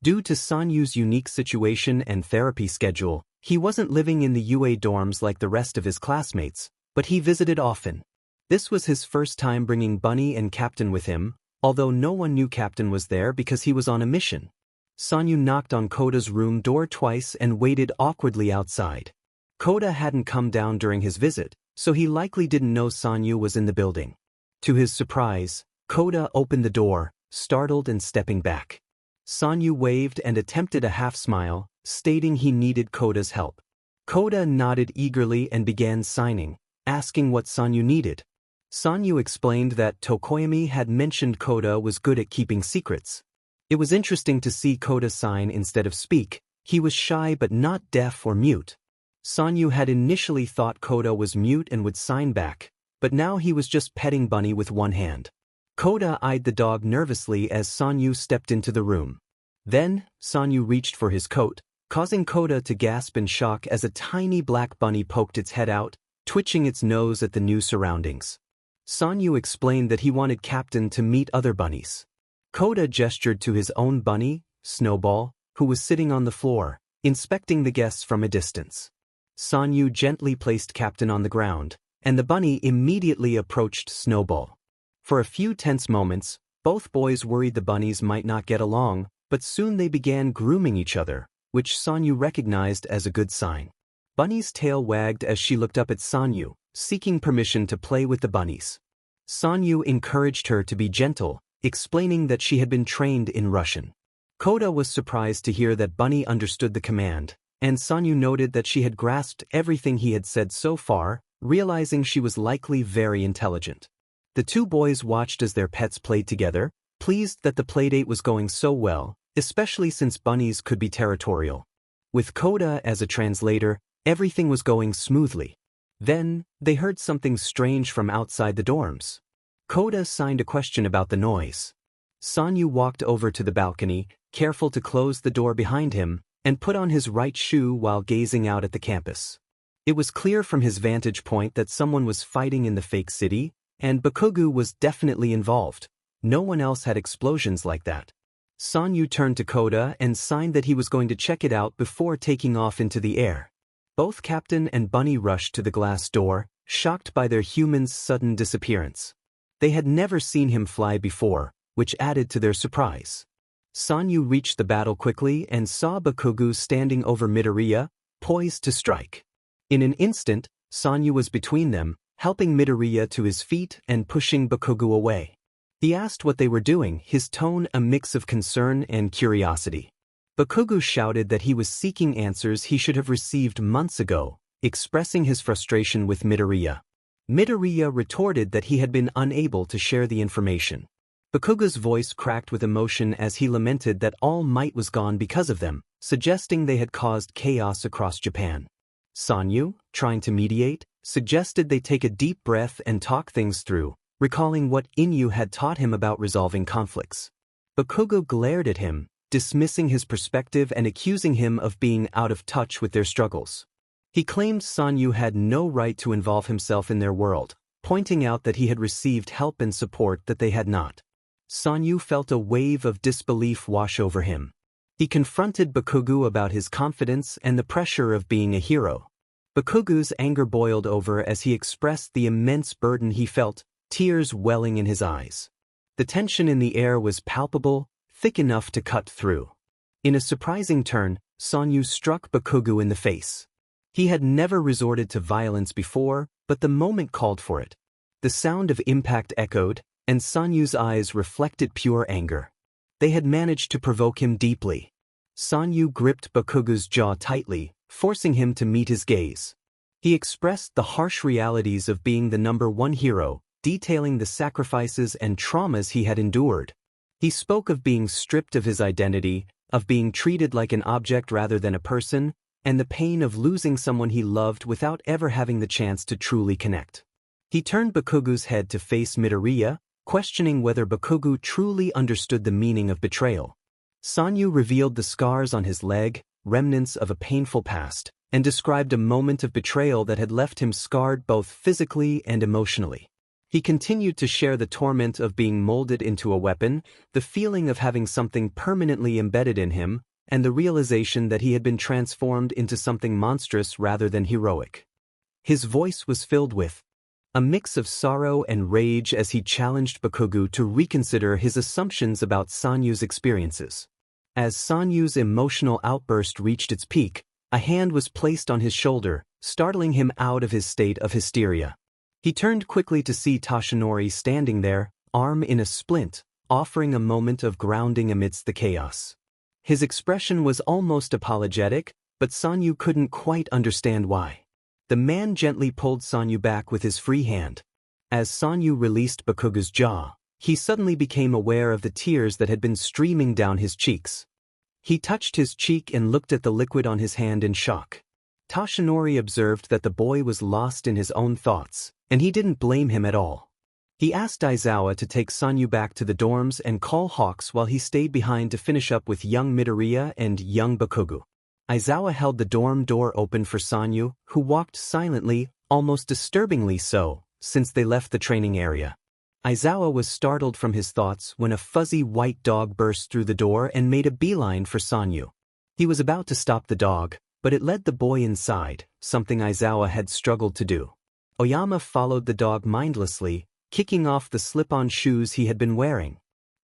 Speaker 1: Due to Sanyu's unique situation and therapy schedule, he wasn't living in the UA dorms like the rest of his classmates, but he visited often. This was his first time bringing Bunny and Captain with him, although no one knew Captain was there because he was on a mission. Sanyu knocked on Koda's room door twice and waited awkwardly outside. Koda hadn't come down during his visit, so he likely didn't know Sanyu was in the building. To his surprise, Koda opened the door, startled and stepping back. Sanyu waved and attempted a half-smile, stating he needed Koda's help. Koda nodded eagerly and began signing, asking what Sanyu needed. Sanyu explained that Tokoyami had mentioned Koda was good at keeping secrets. It was interesting to see Koda sign instead of speak. He was shy but not deaf or mute. Sanyu had initially thought Koda was mute and would sign back, but now he was just petting Bunny with one hand. Koda eyed the dog nervously as Sanyu stepped into the room. Then, Sanyu reached for his coat, causing Koda to gasp in shock as a tiny black bunny poked its head out, twitching its nose at the new surroundings. Sanyu explained that he wanted Captain to meet other bunnies. Koda gestured to his own bunny, Snowball, who was sitting on the floor, inspecting the guests from a distance. Sanyu gently placed Captain on the ground, and the bunny immediately approached Snowball. For a few tense moments, both boys worried the bunnies might not get along, but soon they began grooming each other, which Sanyu recognized as a good sign. Bunny's tail wagged as she looked up at Sanyu, seeking permission to play with the bunnies. Sanyu encouraged her to be gentle, explaining that she had been trained in Russian. Koda was surprised to hear that Bunny understood the command, and Sanyu noted that she had grasped everything he had said so far, realizing she was likely very intelligent. The two boys watched as their pets played together, pleased that the playdate was going so well, especially since bunnies could be territorial. With Koda as a translator, everything was going smoothly. Then, they heard something strange from outside the dorms. Koda signed a question about the noise. Sanyu walked over to the balcony, careful to close the door behind him, and put on his right shoe while gazing out at the campus. It was clear from his vantage point that someone was fighting in the fake city, and Bakugu was definitely involved. No one else had explosions like that. Sanyu turned to Koda and signed that he was going to check it out before taking off into the air. Both Captain and Bunny rushed to the glass door, shocked by their human's sudden disappearance. They had never seen him fly before, which added to their surprise. Sanyu reached the battle quickly and saw Bakugu standing over Midoriya, poised to strike. In an instant, Sanyu was between them, helping Midoriya to his feet and pushing Bakugu away. He asked what they were doing, his tone a mix of concern and curiosity. Bakugu shouted that he was seeking answers he should have received months ago, expressing his frustration with Midoriya. Midoriya retorted that he had been unable to share the information. Bakugu's voice cracked with emotion as he lamented that all might was gone because of them, suggesting they had caused chaos across Japan. Sanyu, trying to mediate, suggested they take a deep breath and talk things through, recalling what Inu had taught him about resolving conflicts. Bakugu glared at him, dismissing his perspective and accusing him of being out of touch with their struggles. He claimed Sanyu had no right to involve himself in their world, pointing out that he had received help and support that they had not. Sanyu felt a wave of disbelief wash over him. He confronted Bakugu about his confidence and the pressure of being a hero. Bakugu's anger boiled over as he expressed the immense burden he felt, tears welling in his eyes. The tension in the air was palpable, thick enough to cut through. In a surprising turn, Sanyu struck Bakugu in the face. He had never resorted to violence before, but the moment called for it. The sound of impact echoed, and Sanyu's eyes reflected pure anger. They had managed to provoke him deeply. Sanyu gripped Bakugu's jaw tightly, forcing him to meet his gaze. He expressed the harsh realities of being the #1 hero, detailing the sacrifices and traumas he had endured. He spoke of being stripped of his identity, of being treated like an object rather than a person, and the pain of losing someone he loved without ever having the chance to truly connect. He turned Bakugu's head to face Midoriya, questioning whether Bakugu truly understood the meaning of betrayal. Sanyu revealed the scars on his leg, remnants of a painful past, and described a moment of betrayal that had left him scarred both physically and emotionally. He continued to share the torment of being molded into a weapon, the feeling of having something permanently embedded in him, and the realization that he had been transformed into something monstrous rather than heroic. His voice was filled with a mix of sorrow and rage as he challenged Bakugu to reconsider his assumptions about Sanyu's experiences. As Sanyu's emotional outburst reached its peak, a hand was placed on his shoulder, startling him out of his state of hysteria. He turned quickly to see Toshinori standing there, arm in a splint, offering a moment of grounding amidst the chaos. His expression was almost apologetic, but Sanyu couldn't quite understand why. The man gently pulled Sanyu back with his free hand. As Sanyu released Bakugu's jaw, he suddenly became aware of the tears that had been streaming down his cheeks. He touched his cheek and looked at the liquid on his hand in shock. Toshinori observed that the boy was lost in his own thoughts, and he didn't blame him at all. He asked Aizawa to take Sanyu back to the dorms and call Hawks while he stayed behind to finish up with young Midoriya and young Bakugu. Aizawa held the dorm door open for Sanyu, who walked silently, almost disturbingly so, since they left the training area. Aizawa was startled from his thoughts when a fuzzy white dog burst through the door and made a beeline for Sanyu. He was about to stop the dog, but it led the boy inside, something Aizawa had struggled to do. Oyama followed the dog mindlessly, kicking off the slip-on shoes he had been wearing.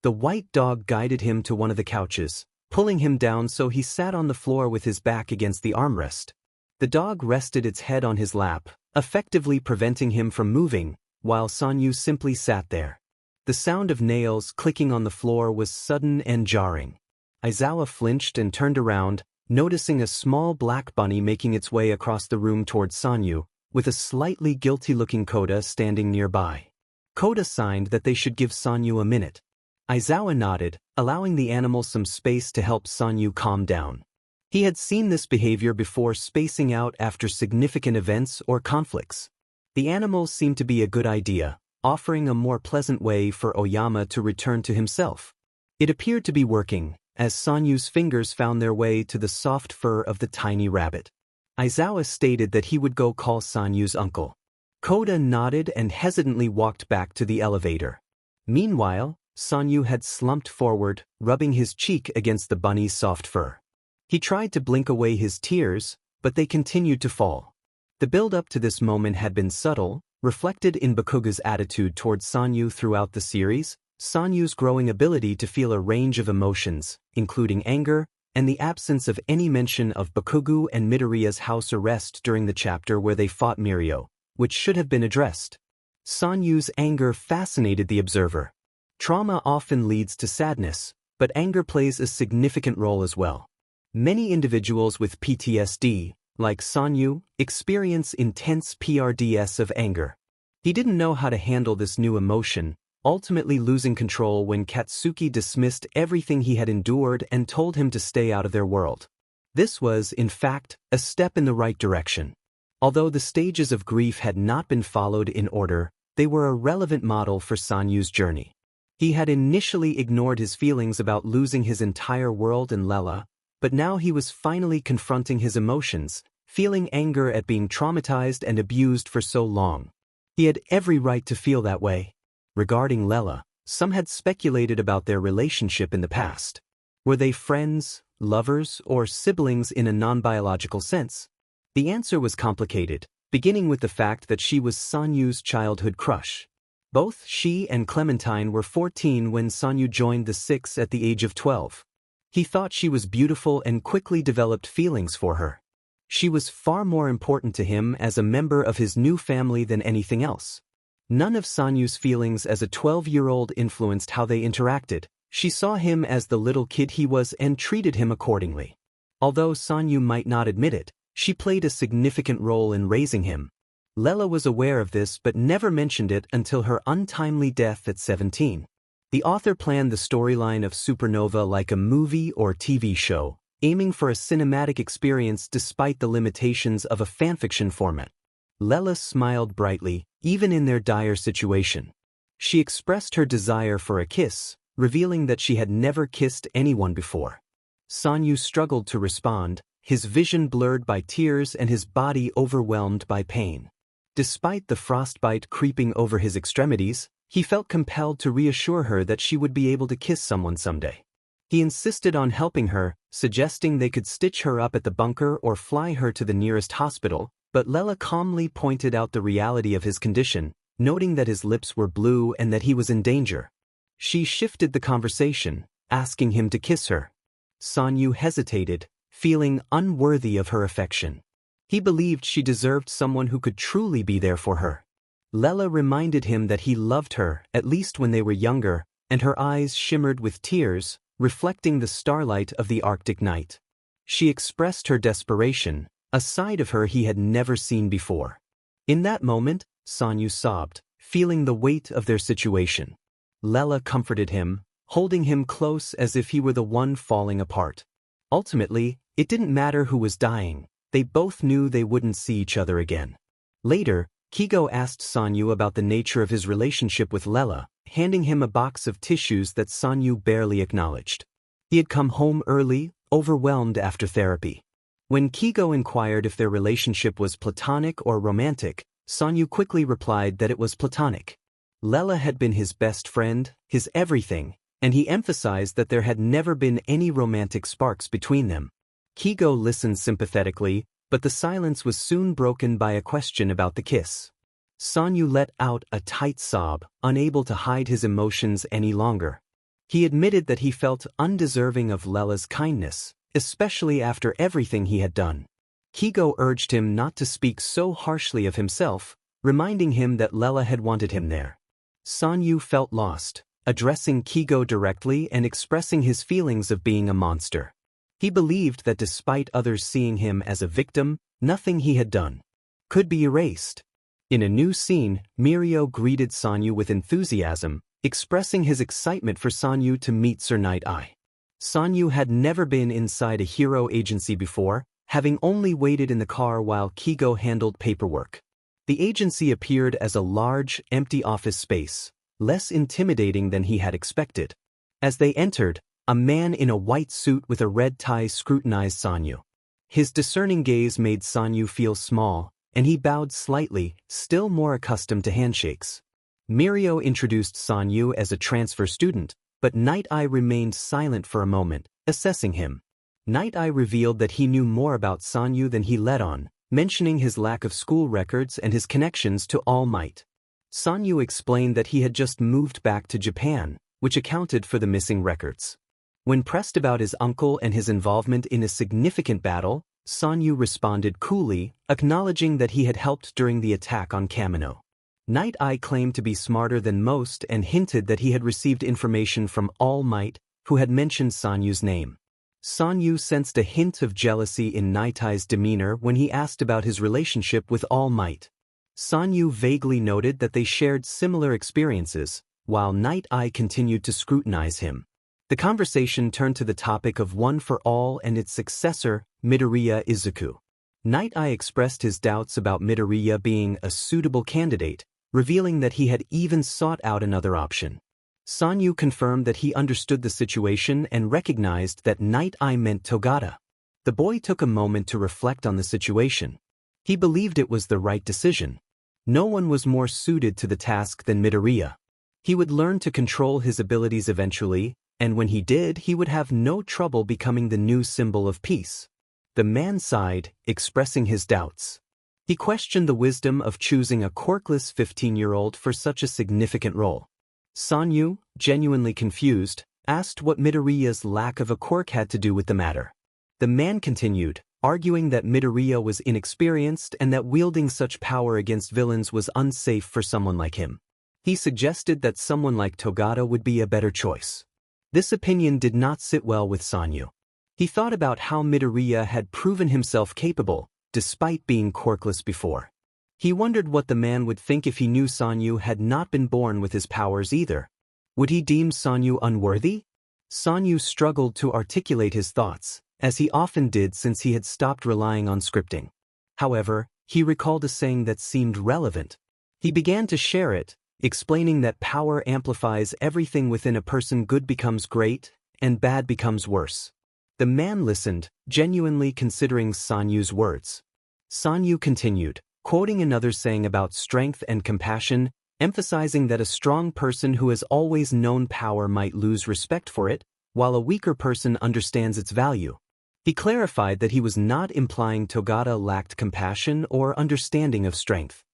Speaker 1: The white dog guided him to one of the couches, pulling him down so he sat on the floor with his back against the armrest. The dog rested its head on his lap, effectively preventing him from moving, while Sanyu simply sat there. The sound of nails clicking on the floor was sudden and jarring. Aizawa flinched and turned around, noticing a small black bunny making its way across the room towards Sanyu, with a slightly guilty-looking Koda standing nearby. Koda signed that they should give Sanyu a minute. Aizawa nodded, allowing the animal some space to help Sanyu calm down. He had seen this behavior before, spacing out after significant events or conflicts. The animal seemed to be a good idea, offering a more pleasant way for Oyama to return to himself. It appeared to be working, as Sanyu's fingers found their way to the soft fur of the tiny rabbit. Aizawa stated that he would go call Sanyu's uncle. Koda nodded and hesitantly walked back to the elevator. Meanwhile, Sanyu had slumped forward, rubbing his cheek against the bunny's soft fur. He tried to blink away his tears, but they continued to fall. The build-up to this moment had been subtle, reflected in Bakuga's attitude towards Sanyu throughout the series, Sanyu's growing ability to feel a range of emotions, including anger, and the absence of any mention of Bakugo and Midoriya's house arrest during the chapter where they fought Mirio, which should have been addressed. Sanyu's anger fascinated the observer. Trauma often leads to sadness, but anger plays a significant role as well. Many individuals with PTSD, like Sanyu, experience intense PRDS of anger. He didn't know how to handle this new emotion, ultimately losing control when Katsuki dismissed everything he had endured and told him to stay out of their world. This was, in fact, a step in the right direction. Although the stages of grief had not been followed in order, they were a relevant model for Sanyu's journey. He had initially ignored his feelings about losing his entire world and Lela, but now he was finally confronting his emotions, feeling anger at being traumatized and abused for so long. He had every right to feel that way. Regarding Lela, some had speculated about their relationship in the past. Were they friends, lovers, or siblings in a non-biological sense? The answer was complicated, beginning with the fact that she was Sanyu's childhood crush. Both she and Clementine were 14 when Sanyu joined the Six at the age of 12. He thought she was beautiful and quickly developed feelings for her. She was far more important to him as a member of his new family than anything else. None of Sanyu's feelings as a 12-year-old influenced how they interacted. She saw him as the little kid he was and treated him accordingly. Although Sanyu might not admit it, she played a significant role in raising him. Lela was aware of this but never mentioned it until her untimely death at 17. The author planned the storyline of Supernova like a movie or TV show, aiming for a cinematic experience despite the limitations of a fanfiction format. Lela smiled brightly, even in their dire situation. She expressed her desire for a kiss, revealing that she had never kissed anyone before. Sanyu struggled to respond, his vision blurred by tears and his body overwhelmed by pain. Despite the frostbite creeping over his extremities, he felt compelled to reassure her that she would be able to kiss someone someday. He insisted on helping her, suggesting they could stitch her up at the bunker or fly her to the nearest hospital, but Lela calmly pointed out the reality of his condition, noting that his lips were blue and that he was in danger. She shifted the conversation, asking him to kiss her. Sanyu hesitated, feeling unworthy of her affection. He believed she deserved someone who could truly be there for her. Lela reminded him that he loved her, at least when they were younger, and her eyes shimmered with tears, reflecting the starlight of the Arctic night. She expressed her desperation, a side of her he had never seen before. In that moment, Sanyu sobbed, feeling the weight of their situation. Lela comforted him, holding him close as if he were the one falling apart. Ultimately, it didn't matter who was dying. They both knew they wouldn't see each other again. Later, Kigo asked Sanyu about the nature of his relationship with Lela, handing him a box of tissues that Sanyu barely acknowledged. He had come home early, overwhelmed after therapy. When Kigo inquired if their relationship was platonic or romantic, Sanyu quickly replied that it was platonic. Lela had been his best friend, his everything, and he emphasized that there had never been any romantic sparks between them. Kigo listened sympathetically, but the silence was soon broken by a question about the kiss. Sanyu let out a tight sob, unable to hide his emotions any longer. He admitted that he felt undeserving of Lella's kindness, especially after everything he had done. Kigo urged him not to speak so harshly of himself, reminding him that Lela had wanted him there. Sanyu felt lost, addressing Kigo directly and expressing his feelings of being a monster. He believed that despite others seeing him as a victim, nothing he had done could be erased. In a new scene, Mirio greeted Sanyu with enthusiasm, expressing his excitement for Sanyu to meet Sir Night Eye. Sanyu had never been inside a hero agency before, having only waited in the car while Kigo handled paperwork. The agency appeared as a large, empty office space, less intimidating than he had expected. As they entered, a man in a white suit with a red tie scrutinized Sanyu. His discerning gaze made Sanyu feel small, and he bowed slightly, still more accustomed to handshakes. Mirio introduced Sanyu as a transfer student, but Night Eye remained silent for a moment, assessing him. Night Eye revealed that he knew more about Sanyu than he let on, mentioning his lack of school records and his connections to All Might. Sanyu explained that he had just moved back to Japan, which accounted for the missing records. When pressed about his uncle and his involvement in a significant battle, Sanyu responded coolly, acknowledging that he had helped during the attack on Kamino. Night Eye claimed to be smarter than most and hinted that he had received information from All Might, who had mentioned Sanyu's name. Sanyu sensed a hint of jealousy in Night Eye's demeanor when he asked about his relationship with All Might. Sanyu vaguely noted that they shared similar experiences, while Night Eye continued to scrutinize him. The conversation turned to the topic of One for All and its successor, Midoriya Izuku. Night Eye expressed his doubts about Midoriya being a suitable candidate, revealing that he had even sought out another option. Sanyu confirmed that he understood the situation and recognized that Night Eye meant Togata. The boy took a moment to reflect on the situation. He believed it was the right decision. No one was more suited to the task than Midoriya. He would learn to control his abilities eventually, and when he did, he would have no trouble becoming the new symbol of peace. The man sighed, expressing his doubts. He questioned the wisdom of choosing a quirkless 15-year-old for such a significant role. Sanyu, genuinely confused, asked what Midoriya's lack of a quirk had to do with the matter. The man continued, arguing that Midoriya was inexperienced and that wielding such power against villains was unsafe for someone like him. He suggested that someone like Togata would be a better choice. This opinion did not sit well with Sanyu. He thought about how Midoriya had proven himself capable, despite being quirkless before. He wondered what the man would think if he knew Sanyu had not been born with his powers either. Would he deem Sanyu unworthy? Sanyu struggled to articulate his thoughts, as he often did since he had stopped relying on scripting. However, he recalled a saying that seemed relevant. He began to share it, explaining that power amplifies everything within a person. Good becomes great, and bad becomes worse. The man listened, genuinely considering Sanyu's words. Sanyu continued, quoting another saying about strength and compassion, emphasizing that a strong person who has always known power might lose respect for it, while a weaker person understands its value. He clarified that he was not implying Togata lacked compassion or understanding of strength.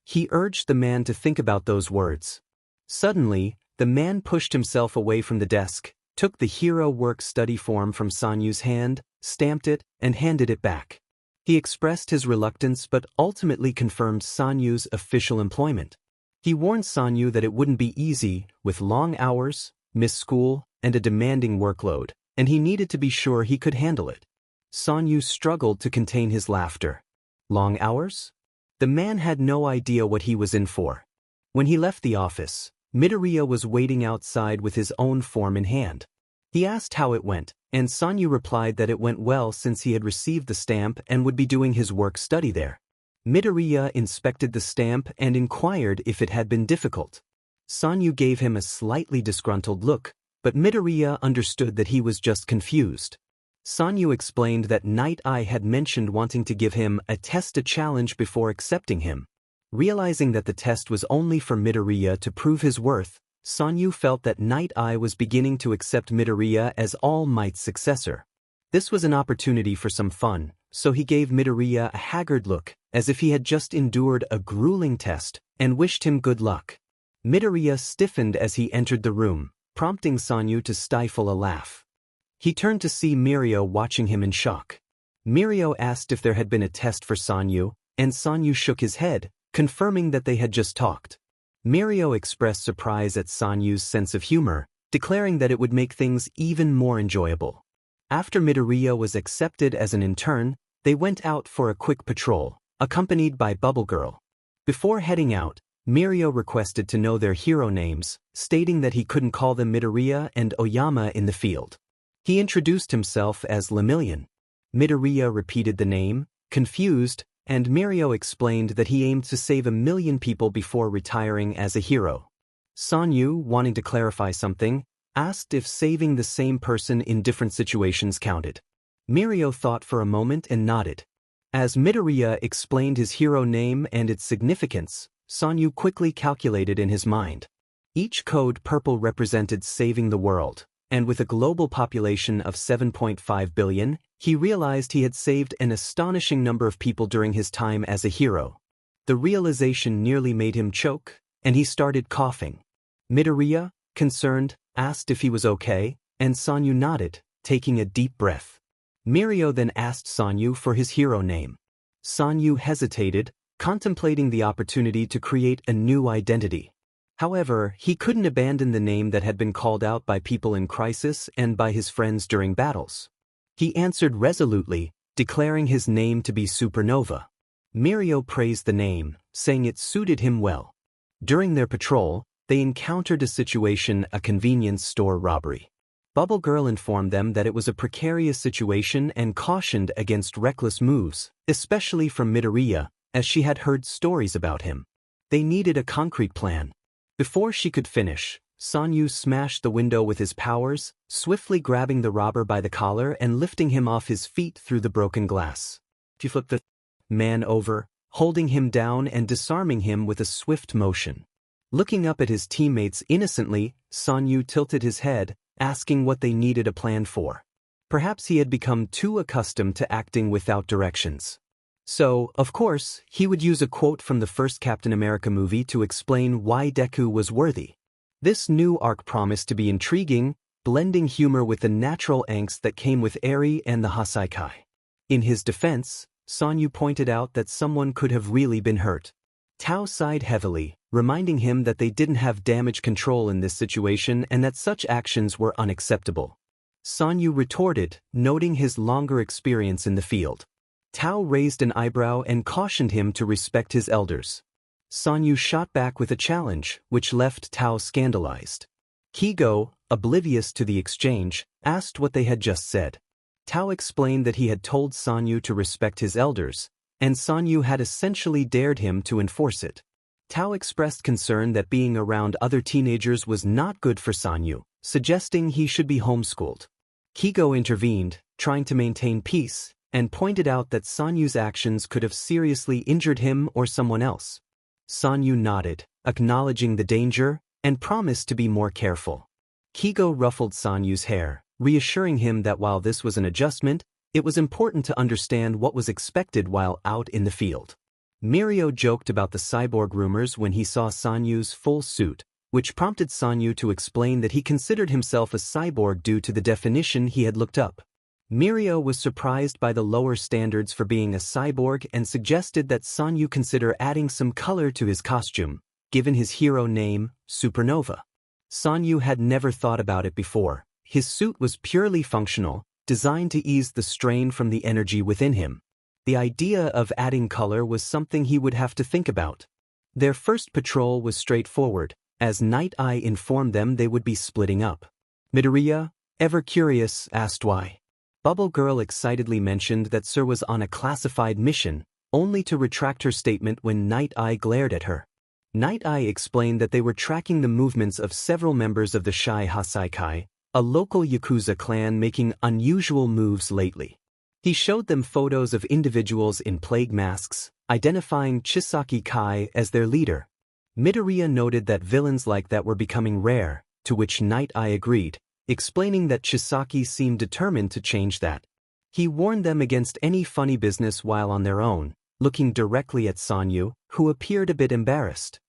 Speaker 1: He urged the man to think about those words. Suddenly, the man pushed himself away from the desk, took the hero work study form from Sanyu's hand, stamped it, and handed it back. He expressed his reluctance but ultimately confirmed Sanyu's official employment. He warned Sanyu that it wouldn't be easy, with long hours, missed school, and a demanding workload, and he needed to be sure he could handle it. Sanyu struggled to contain his laughter. Long hours? The man had no idea what he was in for. When he left the office, Midoriya was waiting outside with his own form in hand. He asked how it went, and Sanyu replied that it went well since he had received the stamp and would be doing his work study there. Midoriya inspected the stamp and inquired if it had been difficult. Sanyu gave him a slightly disgruntled look, but Midoriya understood that he was just confused. Sanyu explained that Night Eye had mentioned wanting to give him a challenge before accepting him. Realizing that the test was only for Midoriya to prove his worth, Sanyu felt that Night Eye was beginning to accept Midoriya as All Might's successor. This was an opportunity for some fun, so he gave Midoriya a haggard look, as if he had just endured a grueling test, and wished him good luck. Midoriya stiffened as he entered the room, prompting Sanyu to stifle a laugh. He turned to see Mirio watching him in shock. Mirio asked if there had been a test for Sanyu, and Sanyu shook his head, confirming that they had just talked. Mirio expressed surprise at Sanyu's sense of humor, declaring that it would make things even more enjoyable. After Midoriya was accepted as an intern, they went out for a quick patrol, accompanied by Bubble Girl. Before heading out, Mirio requested to know their hero names, stating that he couldn't call them Midoriya and Oyama in the field. He introduced himself as Lemillion. Midoriya repeated the name, confused, and Mirio explained that he aimed to save 1,000,000 people before retiring as a hero. Sanyu, wanting to clarify something, asked if saving the same person in different situations counted. Mirio thought for a moment and nodded. As Midoriya explained his hero name and its significance, Sanyu quickly calculated in his mind. Each code purple represented saving the world, and with a global population of 7.5 billion, he realized he had saved an astonishing number of people during his time as a hero. The realization nearly made him choke, and he started coughing. Midoriya, concerned, asked if he was okay, and Sanyu nodded, taking a deep breath. Mirio then asked Sanyu for his hero name. Sanyu hesitated, contemplating the opportunity to create a new identity. However, he couldn't abandon the name that had been called out by people in crisis and by his friends during battles. He answered resolutely, declaring his name to be Supernova. Mirio praised the name, saying it suited him well. During their patrol, they encountered a situation, a convenience store robbery. Bubble Girl informed them that it was a precarious situation and cautioned against reckless moves, especially from Midoriya, as she had heard stories about him. They needed a concrete plan. Before she could finish, Sanyu smashed the window with his powers, swiftly grabbing the robber by the collar and lifting him off his feet through the broken glass. He flipped the man over, holding him down and disarming him with a swift motion. Looking up at his teammates innocently, Sanyu tilted his head, asking what they needed a plan for. Perhaps he had become too accustomed to acting without directions. So, of course, he would use a quote from the first Captain America movie to explain why Deku was worthy. This new arc promised to be intriguing, blending humor with the natural angst that came with Eri and the Hasaikai. In his defense, Sanyu pointed out that someone could have really been hurt. Tao sighed heavily, reminding him that they didn't have damage control in this situation and that such actions were unacceptable. Sanyu retorted, noting his longer experience in the field. Tao raised an eyebrow and cautioned him to respect his elders. Sanyu shot back with a challenge, which left Tao scandalized. Kigo, oblivious to the exchange, asked what they had just said. Tao explained that he had told Sanyu to respect his elders, and Sanyu had essentially dared him to enforce it. Tao expressed concern that being around other teenagers was not good for Sanyu, suggesting he should be homeschooled. Kigo intervened, trying to maintain peace, and pointed out that Sanyu's actions could have seriously injured him or someone else. Sanyu nodded, acknowledging the danger, and promised to be more careful. Kigo ruffled Sanyu's hair, reassuring him that while this was an adjustment, it was important to understand what was expected while out in the field. Mirio joked about the cyborg rumors when he saw Sanyu's full suit, which prompted Sanyu to explain that he considered himself a cyborg due to the definition he had looked up. Mirio was surprised by the lower standards for being a cyborg and suggested that Sanyu consider adding some color to his costume, given his hero name, Supernova. Sanyu had never thought about it before. His suit was purely functional, designed to ease the strain from the energy within him. The idea of adding color was something he would have to think about. Their first patrol was straightforward, as Night Eye informed them they would be splitting up. Midoriya, ever curious, asked why. Bubble Girl excitedly mentioned that Sir was on a classified mission, only to retract her statement when Night Eye glared at her. Night Eye explained that they were tracking the movements of several members of the Shai Hasaikai, a local Yakuza clan making unusual moves lately. He showed them photos of individuals in plague masks, identifying Chisaki Kai as their leader. Midoriya noted that villains like that were becoming rare, to which Night Eye agreed, explaining that Chisaki seemed determined to change that. He warned them against any funny business while on their own, looking directly at Sanyu, who appeared a bit embarrassed.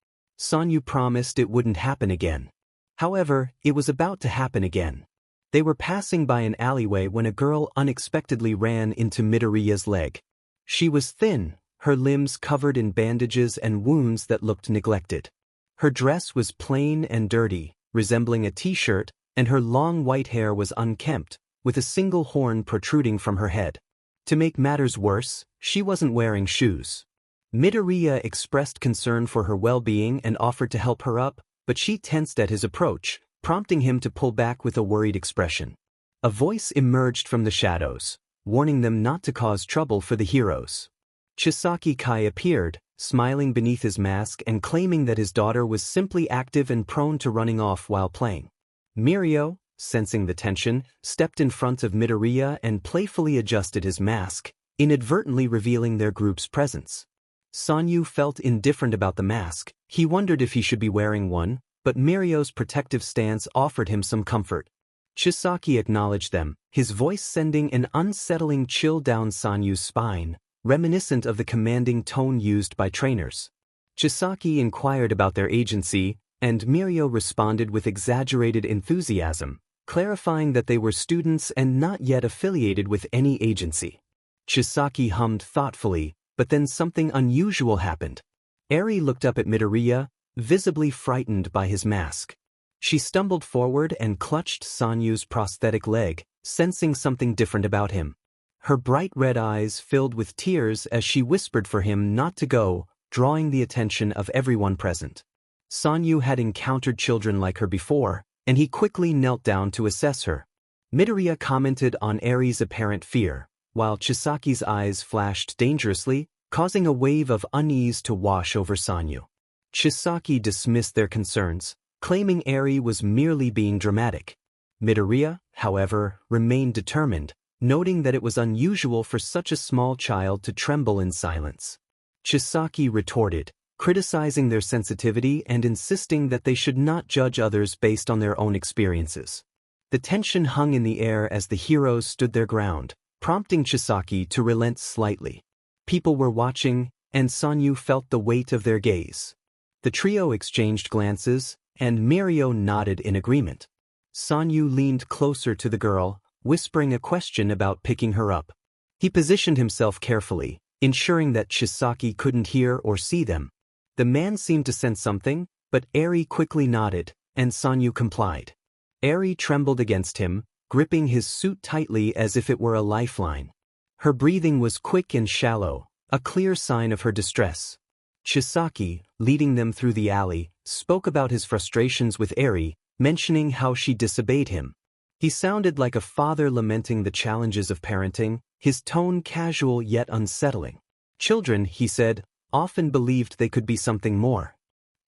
Speaker 1: Sanyu promised it wouldn't happen again. However, it was about to happen again. They were passing by an alleyway when a girl unexpectedly ran into Midoriya's leg. She was thin, her limbs covered in bandages and wounds that looked neglected. Her dress was plain and dirty, resembling a t-shirt, and her long white hair was unkempt, with a single horn protruding from her head. To make matters worse, she wasn't wearing shoes. Midoriya expressed concern for her well-being and offered to help her up, but she tensed at his approach, prompting him to pull back with a worried expression. A voice emerged from the shadows, warning them not to cause trouble for the heroes. Chisaki Kai appeared, smiling beneath his mask and claiming that his daughter was simply active and prone to running off while playing. Mirio, sensing the tension, stepped in front of Midoriya and playfully adjusted his mask, inadvertently revealing their group's presence. Sanyu felt indifferent about the mask. He wondered if he should be wearing one, but Mirio's protective stance offered him some comfort. Chisaki acknowledged them, his voice sending an unsettling chill down Sanyu's spine, reminiscent of the commanding tone used by trainers. Chisaki inquired about their agency, and Mirio responded with exaggerated enthusiasm, clarifying that they were students and not yet affiliated with any agency. Chisaki hummed thoughtfully, but then something unusual happened. Eri looked up at Midoriya, visibly frightened by his mask. She stumbled forward and clutched Sanyu's prosthetic leg, sensing something different about him. Her bright red eyes filled with tears as she whispered for him not to go, drawing the attention of everyone present. Sanyu had encountered children like her before, and he quickly knelt down to assess her. Midoriya commented on Eri's apparent fear, while Chisaki's eyes flashed dangerously, causing a wave of unease to wash over Sanyu. Chisaki dismissed their concerns, claiming Eri was merely being dramatic. Midoriya, however, remained determined, noting that it was unusual for such a small child to tremble in silence. Chisaki retorted, criticizing their sensitivity and insisting that they should not judge others based on their own experiences. The tension hung in the air as the heroes stood their ground, prompting Chisaki to relent slightly. People were watching, and Sanyu felt the weight of their gaze. The trio exchanged glances, and Mirio nodded in agreement. Sanyu leaned closer to the girl, whispering a question about picking her up. He positioned himself carefully, ensuring that Chisaki couldn't hear or see them. The man seemed to sense something, but Eri quickly nodded, and Sanyu complied. Eri trembled against him, gripping his suit tightly as if it were a lifeline. Her breathing was quick and shallow, a clear sign of her distress. Chisaki, leading them through the alley, spoke about his frustrations with Eri, mentioning how she disobeyed him. He sounded like a father lamenting the challenges of parenting, his tone casual yet unsettling. Children, he said, often believed they could be something more.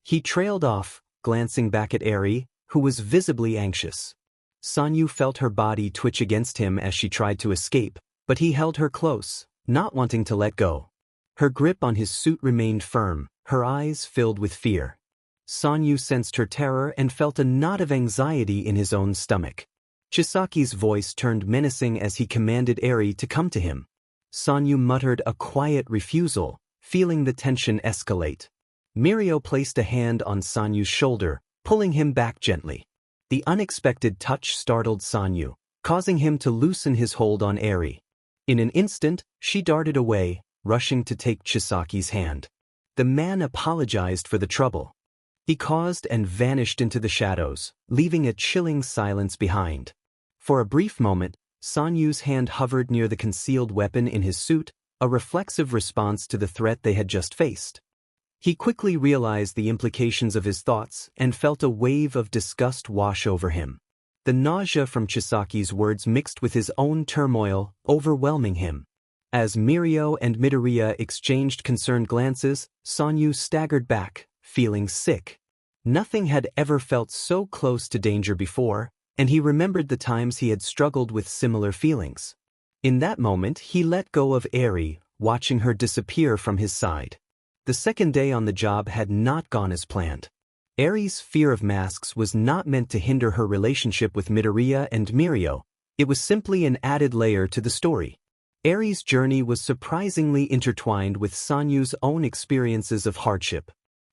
Speaker 1: He trailed off, glancing back at Eri, who was visibly anxious. Sanyu felt her body twitch against him as she tried to escape, but he held her close, not wanting to let go. Her grip on his suit remained firm, her eyes filled with fear. Sanyu sensed her terror and felt a knot of anxiety in his own stomach. Chisaki's voice turned menacing as he commanded Eri to come to him. Sanyu muttered a quiet refusal, feeling the tension escalate. Mirio placed a hand on Sanyu's shoulder, pulling him back gently. The unexpected touch startled Sanyu, causing him to loosen his hold on Eri. In an instant, she darted away, rushing to take Chisaki's hand. The man apologized for the trouble he caused and vanished into the shadows, leaving a chilling silence behind. For a brief moment, Sanyu's hand hovered near the concealed weapon in his suit, a reflexive response to the threat they had just faced. He quickly realized the implications of his thoughts and felt a wave of disgust wash over him. The nausea from Chisaki's words mixed with his own turmoil, overwhelming him. As Mirio and Midoriya exchanged concerned glances, Sanyu staggered back, feeling sick. Nothing had ever felt so close to danger before, and he remembered the times he had struggled with similar feelings. In that moment, he let go of Eri, watching her disappear from his side. The second day on the job had not gone as planned. Eri's fear of masks was not meant to hinder her relationship with Midoriya and Mirio. It was simply an added layer to the story. Eri's journey was surprisingly intertwined with Sanyu's own experiences of hardship.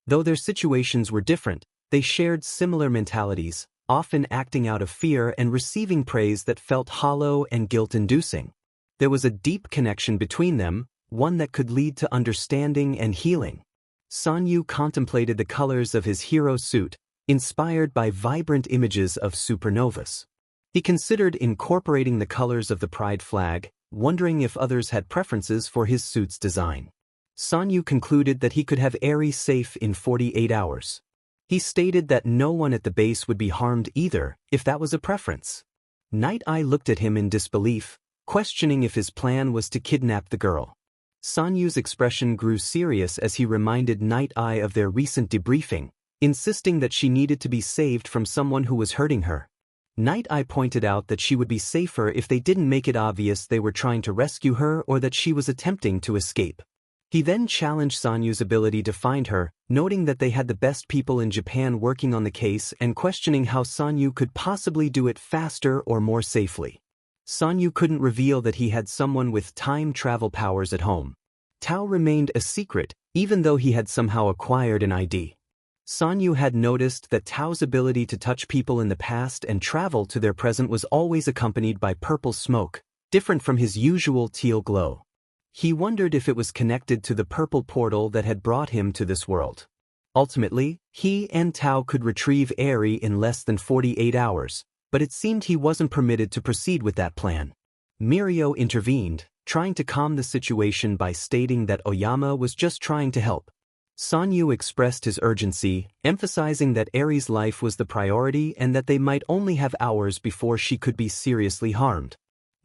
Speaker 1: Though their situations were different, they shared similar mentalities, often acting out of fear and receiving praise that felt hollow and guilt-inducing. There was a deep connection between them, one that could lead to understanding and healing. Sanyu contemplated the colors of his hero suit, inspired by vibrant images of supernovas. He considered incorporating the colors of the pride flag, wondering if others had preferences for his suit's design. Sanyu concluded that he could have Eri safe in 48 hours. He stated that no one at the base would be harmed either, if that was a preference. Night Eye looked at him in disbelief, questioning if his plan was to kidnap the girl. Sanyu's expression grew serious as he reminded Night Eye of their recent debriefing, insisting that she needed to be saved from someone who was hurting her. Night Eye pointed out that she would be safer if they didn't make it obvious they were trying to rescue her or that she was attempting to escape. He then challenged Sanyu's ability to find her, noting that they had the best people in Japan working on the case and questioning how Sanyu could possibly do it faster or more safely. Sanyu couldn't reveal that he had someone with time travel powers at home. Tao remained a secret, even though he had somehow acquired an ID. Sanyu had noticed that Tao's ability to touch people in the past and travel to their present was always accompanied by purple smoke, different from his usual teal glow. He wondered if it was connected to the purple portal that had brought him to this world. Ultimately, he and Tao could retrieve Eri in less than 48 hours, but it seemed he wasn't permitted to proceed with that plan. Mirio intervened, trying to calm the situation by stating that Oyama was just trying to help. Sanyu expressed his urgency, emphasizing that Eri's life was the priority and that they might only have hours before she could be seriously harmed.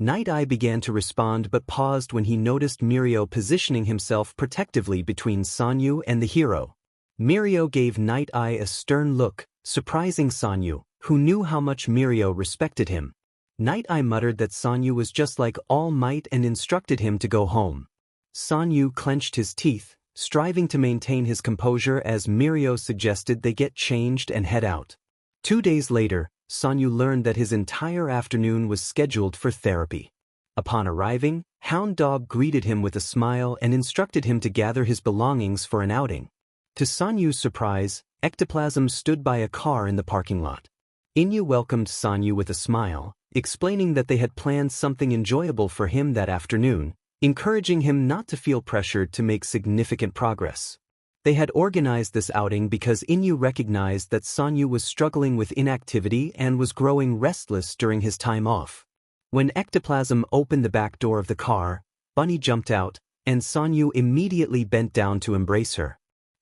Speaker 1: Night Eye began to respond but paused when he noticed Mirio positioning himself protectively between Sanyu and the hero. Mirio gave Night Eye a stern look, surprising Sanyu, who knew how much Mirio respected him. Night Eye muttered that Sanyu was just like All Might and instructed him to go home. Sanyu clenched his teeth, striving to maintain his composure as Mirio suggested they get changed and head out. 2 days later, Sanyu learned that his entire afternoon was scheduled for therapy. Upon arriving, Hound Dog greeted him with a smile and instructed him to gather his belongings for an outing. To Sanyu's surprise, Ectoplasm stood by a car in the parking lot. Inyu welcomed Sanyu with a smile, explaining that they had planned something enjoyable for him that afternoon, encouraging him not to feel pressured to make significant progress. They had organized this outing because Inyu recognized that Sanyu was struggling with inactivity and was growing restless during his time off. When Ectoplasm opened the back door of the car, Bunny jumped out, and Sanyu immediately bent down to embrace her.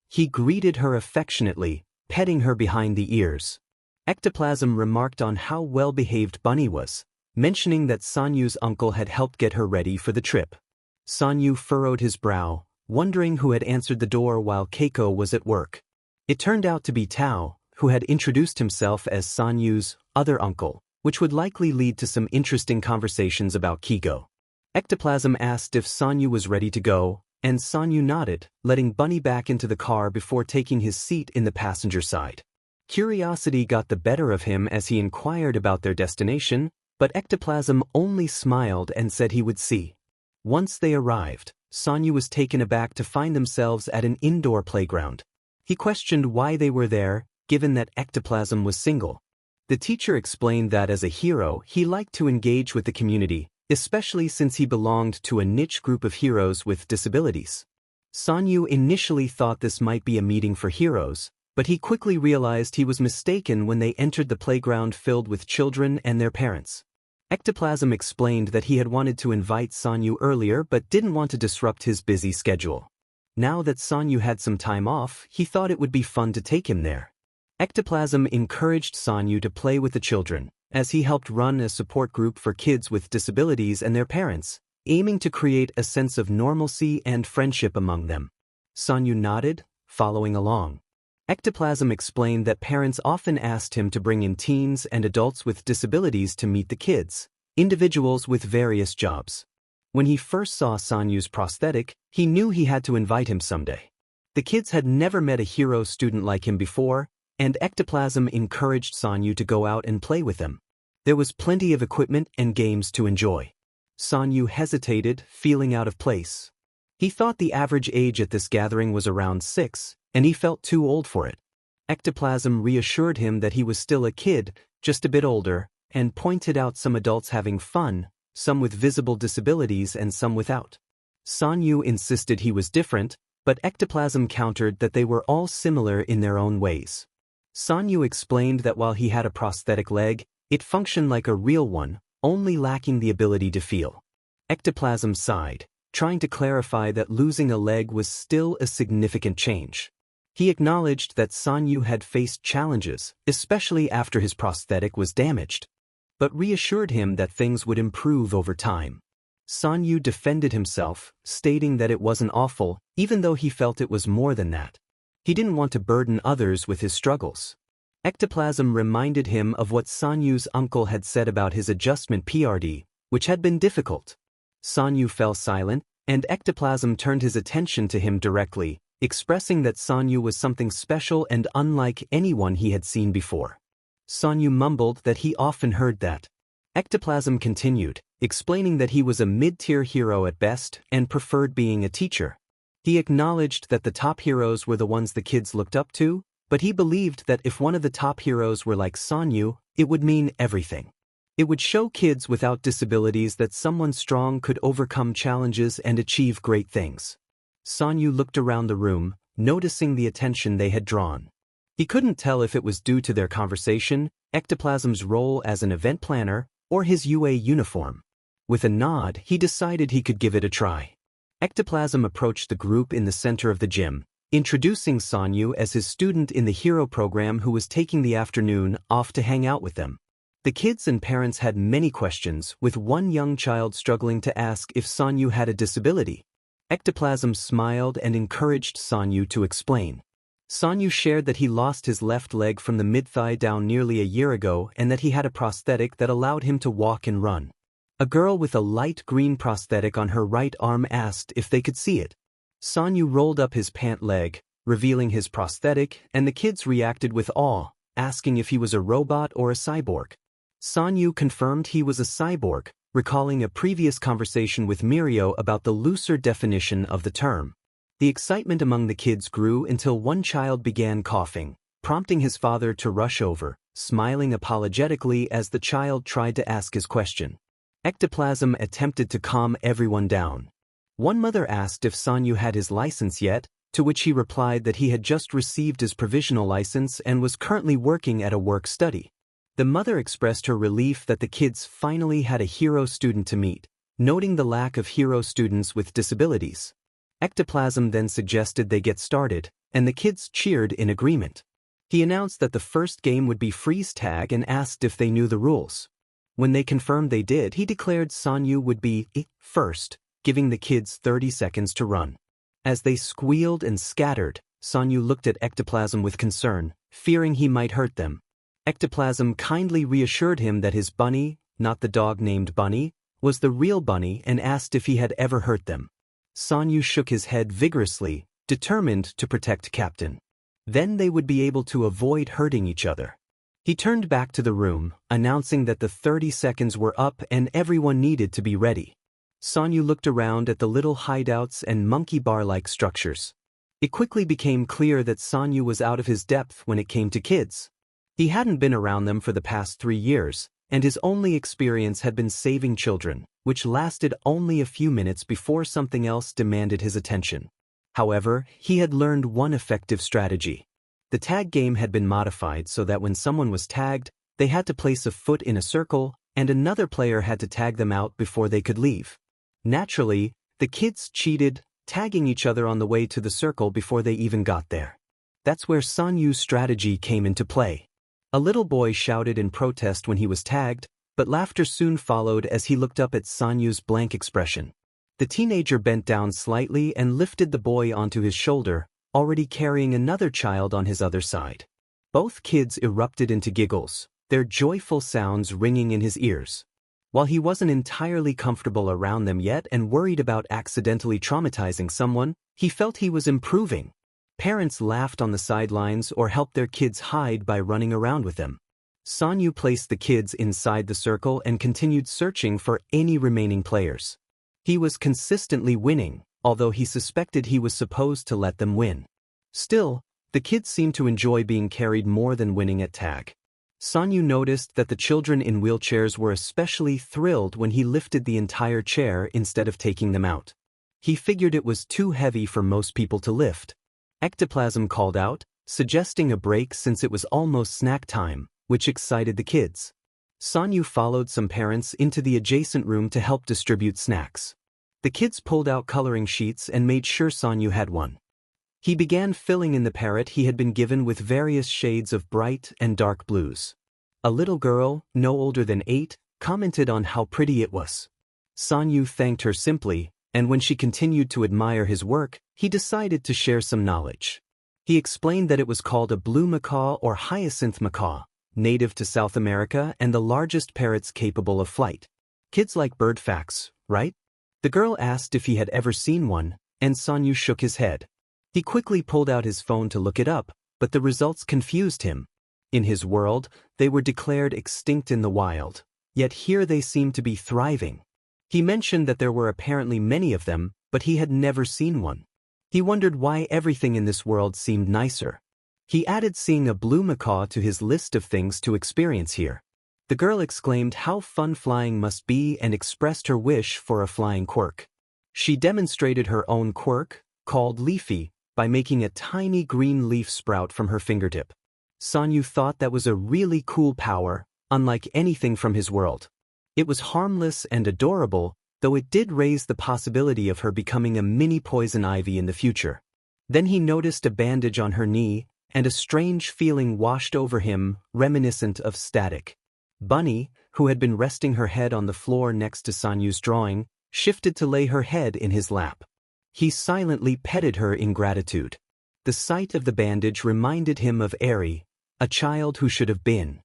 Speaker 1: He greeted her affectionately, petting her behind the ears. Ectoplasm remarked on how well-behaved Bunny was, mentioning that Sanyu's uncle had helped get her ready for the trip. Sanyu furrowed his brow, wondering who had answered the door while Keiko was at work. It turned out to be Tao, who had introduced himself as Sanyu's other uncle, which would likely lead to some interesting conversations about Kigo. Ectoplasm asked if Sanyu was ready to go, and Sanyu nodded, letting Bunny back into the car before taking his seat in the passenger side. Curiosity got the better of him as he inquired about their destination, but Ectoplasm only smiled and said he would see. Once they arrived, Sanyu was taken aback to find themselves at an indoor playground. He questioned why they were there, given that Ectoplasm was single. The teacher explained that as a hero, he liked to engage with the community, especially since he belonged to a niche group of heroes with disabilities. Sanyu initially thought this might be a meeting for heroes, but he quickly realized he was mistaken when they entered the playground filled with children and their parents. Ectoplasm explained that he had wanted to invite Sanyu earlier but didn't want to disrupt his busy schedule. Now that Sanyu had some time off, he thought it would be fun to take him there. Ectoplasm encouraged Sanyu to play with the children, as he helped run a support group for kids with disabilities and their parents, aiming to create a sense of normalcy and friendship among them. Sanyu nodded, following along. Ectoplasm explained that parents often asked him to bring in teens and adults with disabilities to meet the kids, individuals with various jobs. When he first saw Sanyu's prosthetic, he knew he had to invite him someday. The kids had never met a hero student like him before, and Ectoplasm encouraged Sanyu to go out and play with them. There was plenty of equipment and games to enjoy. Sanyu hesitated, feeling out of place. He thought the average age at this gathering was around 6, and he felt too old for it. Ectoplasm reassured him that he was still a kid, just a bit older, and pointed out some adults having fun, some with visible disabilities and some without. Sanyu insisted he was different, but Ectoplasm countered that they were all similar in their own ways. Sanyu explained that while he had a prosthetic leg, it functioned like a real one, only lacking the ability to feel. Ectoplasm sighed, trying to clarify that losing a leg was still a significant change. He acknowledged that Sanyu had faced challenges, especially after his prosthetic was damaged, but reassured him that things would improve over time. Sanyu defended himself, stating that it wasn't awful, even though he felt it was more than that. He didn't want to burden others with his struggles. Ectoplasm reminded him of what Sanyu's uncle had said about his adjustment PRD, which had been difficult. Sanyu fell silent, and Ectoplasm turned his attention to him directly, expressing that Sanyu was something special and unlike anyone he had seen before. Sanyu mumbled that he often heard that. Ectoplasm continued, explaining that he was a mid-tier hero at best and preferred being a teacher. He acknowledged that the top heroes were the ones the kids looked up to, but he believed that if one of the top heroes were like Sanyu, it would mean everything. It would show kids without disabilities that someone strong could overcome challenges and achieve great things. Sanyu looked around the room, noticing the attention they had drawn. He couldn't tell if it was due to their conversation, Ectoplasm's role as an event planner, or his UA uniform. With a nod, he decided he could give it a try. Ectoplasm approached the group in the center of the gym, introducing Sanyu as his student in the hero program who was taking the afternoon off to hang out with them. The kids and parents had many questions, with one young child struggling to ask if Sanyu had a disability. Ectoplasm smiled and encouraged Sanyu to explain. Sanyu shared that he lost his left leg from the mid-thigh down nearly a year ago and that he had a prosthetic that allowed him to walk and run. A girl with a light green prosthetic on her right arm asked if they could see it. Sanyu rolled up his pant leg, revealing his prosthetic, and the kids reacted with awe, asking if he was a robot or a cyborg. Sanyu confirmed he was a cyborg, recalling a previous conversation with Mirio about the looser definition of the term. The excitement among the kids grew until one child began coughing, prompting his father to rush over, smiling apologetically as the child tried to ask his question. Ectoplasm attempted to calm everyone down. One mother asked if Sanyu had his license yet, to which he replied that he had just received his provisional license and was currently working at a work-study. The mother expressed her relief that the kids finally had a hero student to meet, noting the lack of hero students with disabilities. Ectoplasm then suggested they get started, and the kids cheered in agreement. He announced that the first game would be freeze tag and asked if they knew the rules. When they confirmed they did, he declared Sanyu would be first, giving the kids 30 seconds to run. As they squealed and scattered, Sanyu looked at Ectoplasm with concern, fearing he might hurt them. Ectoplasm kindly reassured him that his bunny, not the dog named Bunny, was the real bunny and asked if he had ever hurt them. Sanyu shook his head vigorously, determined to protect Captain. Then they would be able to avoid hurting each other. He turned back to the room, announcing that the 30 seconds were up and everyone needed to be ready. Sanyu looked around at the little hideouts and monkey bar-like structures. It quickly became clear that Sanyu was out of his depth when it came to kids. He hadn't been around them for the past 3 years, and his only experience had been saving children, which lasted only a few minutes before something else demanded his attention. However, he had learned one effective strategy. The tag game had been modified so that when someone was tagged, they had to place a foot in a circle, and another player had to tag them out before they could leave. Naturally, the kids cheated, tagging each other on the way to the circle before they even got there. That's where Sanyu's strategy came into play. A little boy shouted in protest when he was tagged, but laughter soon followed as he looked up at Sanyu's blank expression. The teenager bent down slightly and lifted the boy onto his shoulder, already carrying another child on his other side. Both kids erupted into giggles, their joyful sounds ringing in his ears. While he wasn't entirely comfortable around them yet and worried about accidentally traumatizing someone, he felt he was improving. Parents laughed on the sidelines or helped their kids hide by running around with them. Sanyu placed the kids inside the circle and continued searching for any remaining players. He was consistently winning, although he suspected he was supposed to let them win. Still, the kids seemed to enjoy being carried more than winning at tag. Sanyu noticed that the children in wheelchairs were especially thrilled when he lifted the entire chair instead of taking them out. He figured it was too heavy for most people to lift. Ectoplasm called out, suggesting a break since it was almost snack time, which excited the kids. Sanyu followed some parents into the adjacent room to help distribute snacks. The kids pulled out coloring sheets and made sure Sanyu had one. He began filling in the parrot he had been given with various shades of bright and dark blues. A little girl, no older than 8, commented on how pretty it was. Sanyu thanked her simply, and when she continued to admire his work, he decided to share some knowledge. He explained that it was called a blue macaw or hyacinth macaw, native to South America and the largest parrots capable of flight. Kids like bird facts, right? The girl asked if he had ever seen one, and Sanyu shook his head. He quickly pulled out his phone to look it up, but the results confused him. In his world, they were declared extinct in the wild, yet here they seemed to be thriving. He mentioned that there were apparently many of them, but he had never seen one. He wondered why everything in this world seemed nicer. He added seeing a blue macaw to his list of things to experience here. The girl exclaimed how fun flying must be and expressed her wish for a flying quirk. She demonstrated her own quirk, called Leafy, by making a tiny green leaf sprout from her fingertip. Sanyu thought that was a really cool power, unlike anything from his world. It was harmless and adorable, though it did raise the possibility of her becoming a mini poison ivy in the future. Then he noticed a bandage on her knee, and a strange feeling washed over him, reminiscent of static. Bunny, who had been resting her head on the floor next to Sanyu's drawing, shifted to lay her head in his lap. He silently petted her in gratitude. The sight of the bandage reminded him of Eri, a child who should have been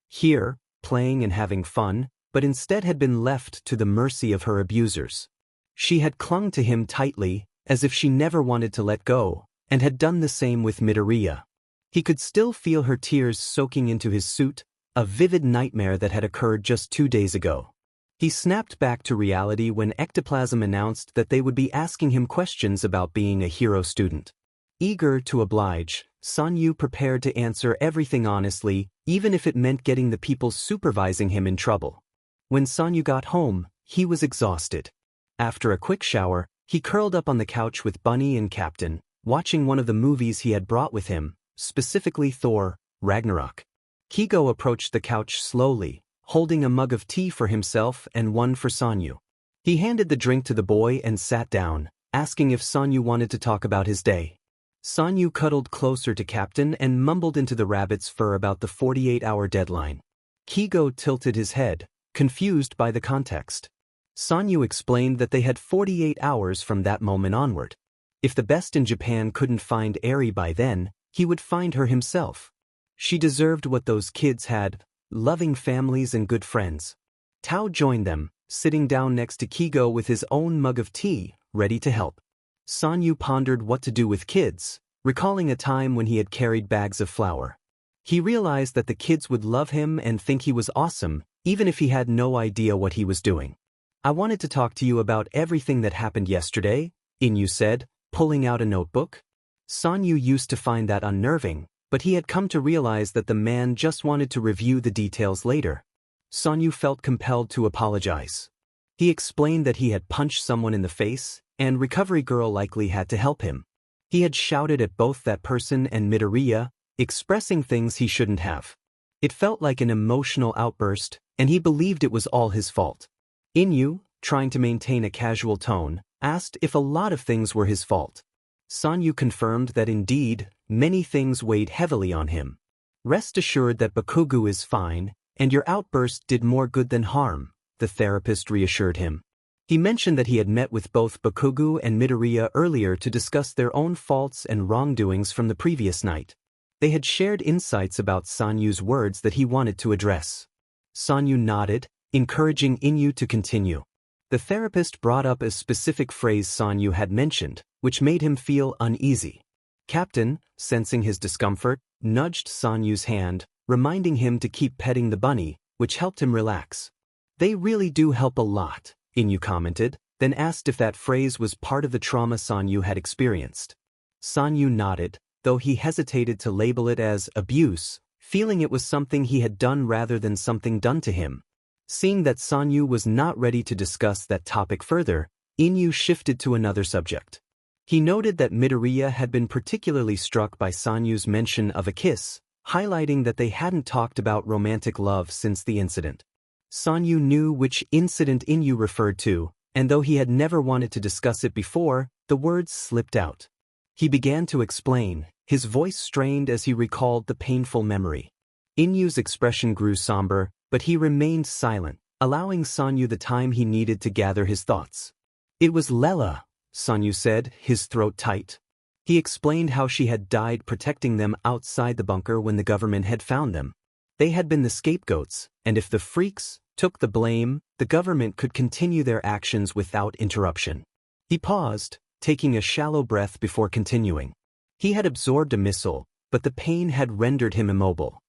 Speaker 1: here, playing and having fun, but instead had been left to the mercy of her abusers. She had clung to him tightly, as if she never wanted to let go, and had done the same with Midoriya. He could still feel her tears soaking into his suit, a vivid nightmare that had occurred just 2 days ago. He snapped back to reality when Ectoplasm announced that they would be asking him questions about being a hero student. Eager to oblige, Sanyu prepared to answer everything honestly, even if it meant getting the people supervising him in trouble. When Sanyu got home, he was exhausted. After a quick shower, he curled up on the couch with Bunny and Captain, watching one of the movies he had brought with him, specifically Thor, Ragnarok. Kigo approached the couch slowly, holding a mug of tea for himself and one for Sanyu. He handed the drink to the boy and sat down, asking if Sanyu wanted to talk about his day. Sanyu cuddled closer to Captain and mumbled into the rabbit's fur about the 48-hour deadline. Kigo tilted his head, confused by the context. Sanyu explained that they had 48 hours from that moment onward. If the best in Japan couldn't find Eri by then, he would find her himself. She deserved what those kids had, loving families and good friends. Tao joined them, sitting down next to Kigo with his own mug of tea, ready to help. Sanyu pondered what to do with kids, recalling a time when he had carried bags of flour. He realized that the kids would love him and think he was awesome, even if he had no idea what he was doing. "I wanted to talk to you about everything that happened yesterday," Inyu said, pulling out a notebook. Sanyu used to find that unnerving, but he had come to realize that the man just wanted to review the details later. Sanyu felt compelled to apologize. He explained that he had punched someone in the face, and Recovery Girl likely had to help him. He had shouted at both that person and Midoriya, expressing things he shouldn't have. It felt like an emotional outburst, and he believed it was all his fault. Inyu, trying to maintain a casual tone, asked if a lot of things were his fault. Sanyu confirmed that indeed, many things weighed heavily on him. "Rest assured that Bakugo is fine, and your outburst did more good than harm," the therapist reassured him. He mentioned that he had met with both Bakugo and Midoriya earlier to discuss their own faults and wrongdoings from the previous night. They had shared insights about Sanyu's words that he wanted to address. Sanyu nodded, encouraging Inyu to continue. The therapist brought up a specific phrase Sanyu had mentioned, which made him feel uneasy. Captain, sensing his discomfort, nudged Sanyu's hand, reminding him to keep petting the bunny, which helped him relax. "They really do help a lot," Inyu commented, then asked if that phrase was part of the trauma Sanyu had experienced. Sanyu nodded, though he hesitated to label it as abuse, feeling it was something he had done rather than something done to him. Seeing that Sanyu was not ready to discuss that topic further, Inyu shifted to another subject. He noted that Midoriya had been particularly struck by Sanyu's mention of a kiss, highlighting that they hadn't talked about romantic love since the incident. Sanyu knew which incident Inyu referred to, and though he had never wanted to discuss it before, the words slipped out. He began to explain, his voice strained as he recalled the painful memory. Inyu's expression grew somber, but he remained silent, allowing Sanyu the time he needed to gather his thoughts. "It was Lela," Sanyu said, his throat tight. He explained how she had died protecting them outside the bunker when the government had found them. They had been the scapegoats, and if the freaks took the blame, the government could continue their actions without interruption. He paused, taking a shallow breath before continuing. He had absorbed a missile, but the pain had rendered him immobile.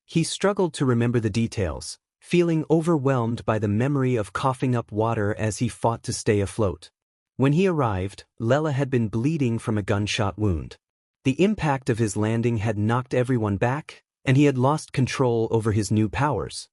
Speaker 1: He struggled to remember the details, feeling overwhelmed by the memory of coughing up water as he fought to stay afloat. When he arrived, Lela had been bleeding from a gunshot wound. The impact of his landing had knocked everyone back, and he had lost control over his new powers.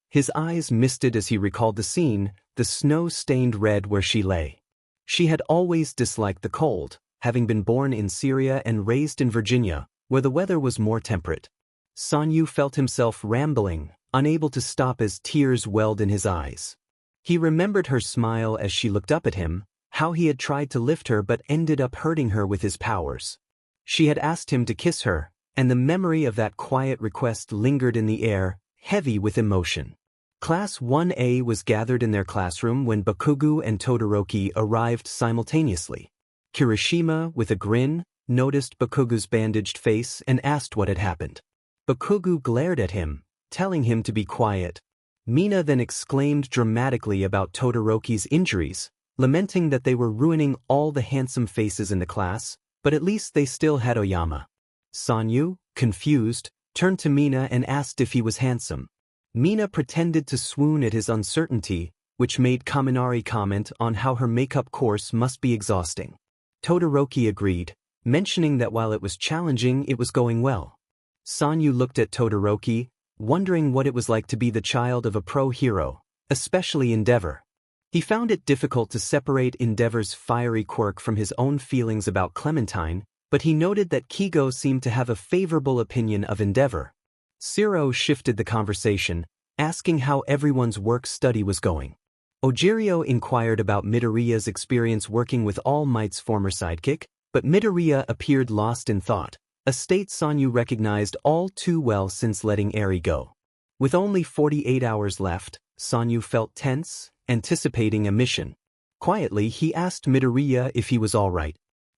Speaker 1: His eyes misted as he recalled the scene, the snow-stained red where she lay. She had always disliked the cold, having been born in Syria and raised in Virginia, where the weather was more temperate. Sanyu felt himself rambling, unable to stop as tears welled in his eyes. He remembered her smile as she looked up at him, how he had tried to lift her but ended up hurting her with his powers. She had asked him to kiss her, and the memory of that quiet request lingered in the air, heavy with emotion. Class 1A was gathered in their classroom when Bakugo and Todoroki arrived simultaneously. Kirishima, with a grin, noticed Bakugo's bandaged face and asked what had happened. Bakugo glared at him, telling him to be quiet. Mina then exclaimed dramatically about Todoroki's injuries, lamenting that they were ruining all the handsome faces in the class, but at least they still had Oyama. Sanyu, confused, turned to Mina and asked if he was handsome. Mina pretended to swoon at his uncertainty, which made Kaminari comment on how her makeup course must be exhausting. Todoroki agreed, mentioning that while it was challenging, it was going well. Sanyu looked at Todoroki, wondering what it was like to be the child of a pro hero, especially Endeavor. He found it difficult to separate Endeavor's fiery quirk from his own feelings about Clementine, but he noted that Kigo seemed to have a favorable opinion of Endeavor. Shiro shifted the conversation, asking how everyone's work-study was going. Ojirio inquired about Midoriya's experience working with All Might's former sidekick, but Midoriya appeared lost in thought, a state Sanyu recognized all too well since letting Eri go. With only 48 hours left, Sanyu felt tense, anticipating a mission. Quietly, he asked Midoriya if he was all right.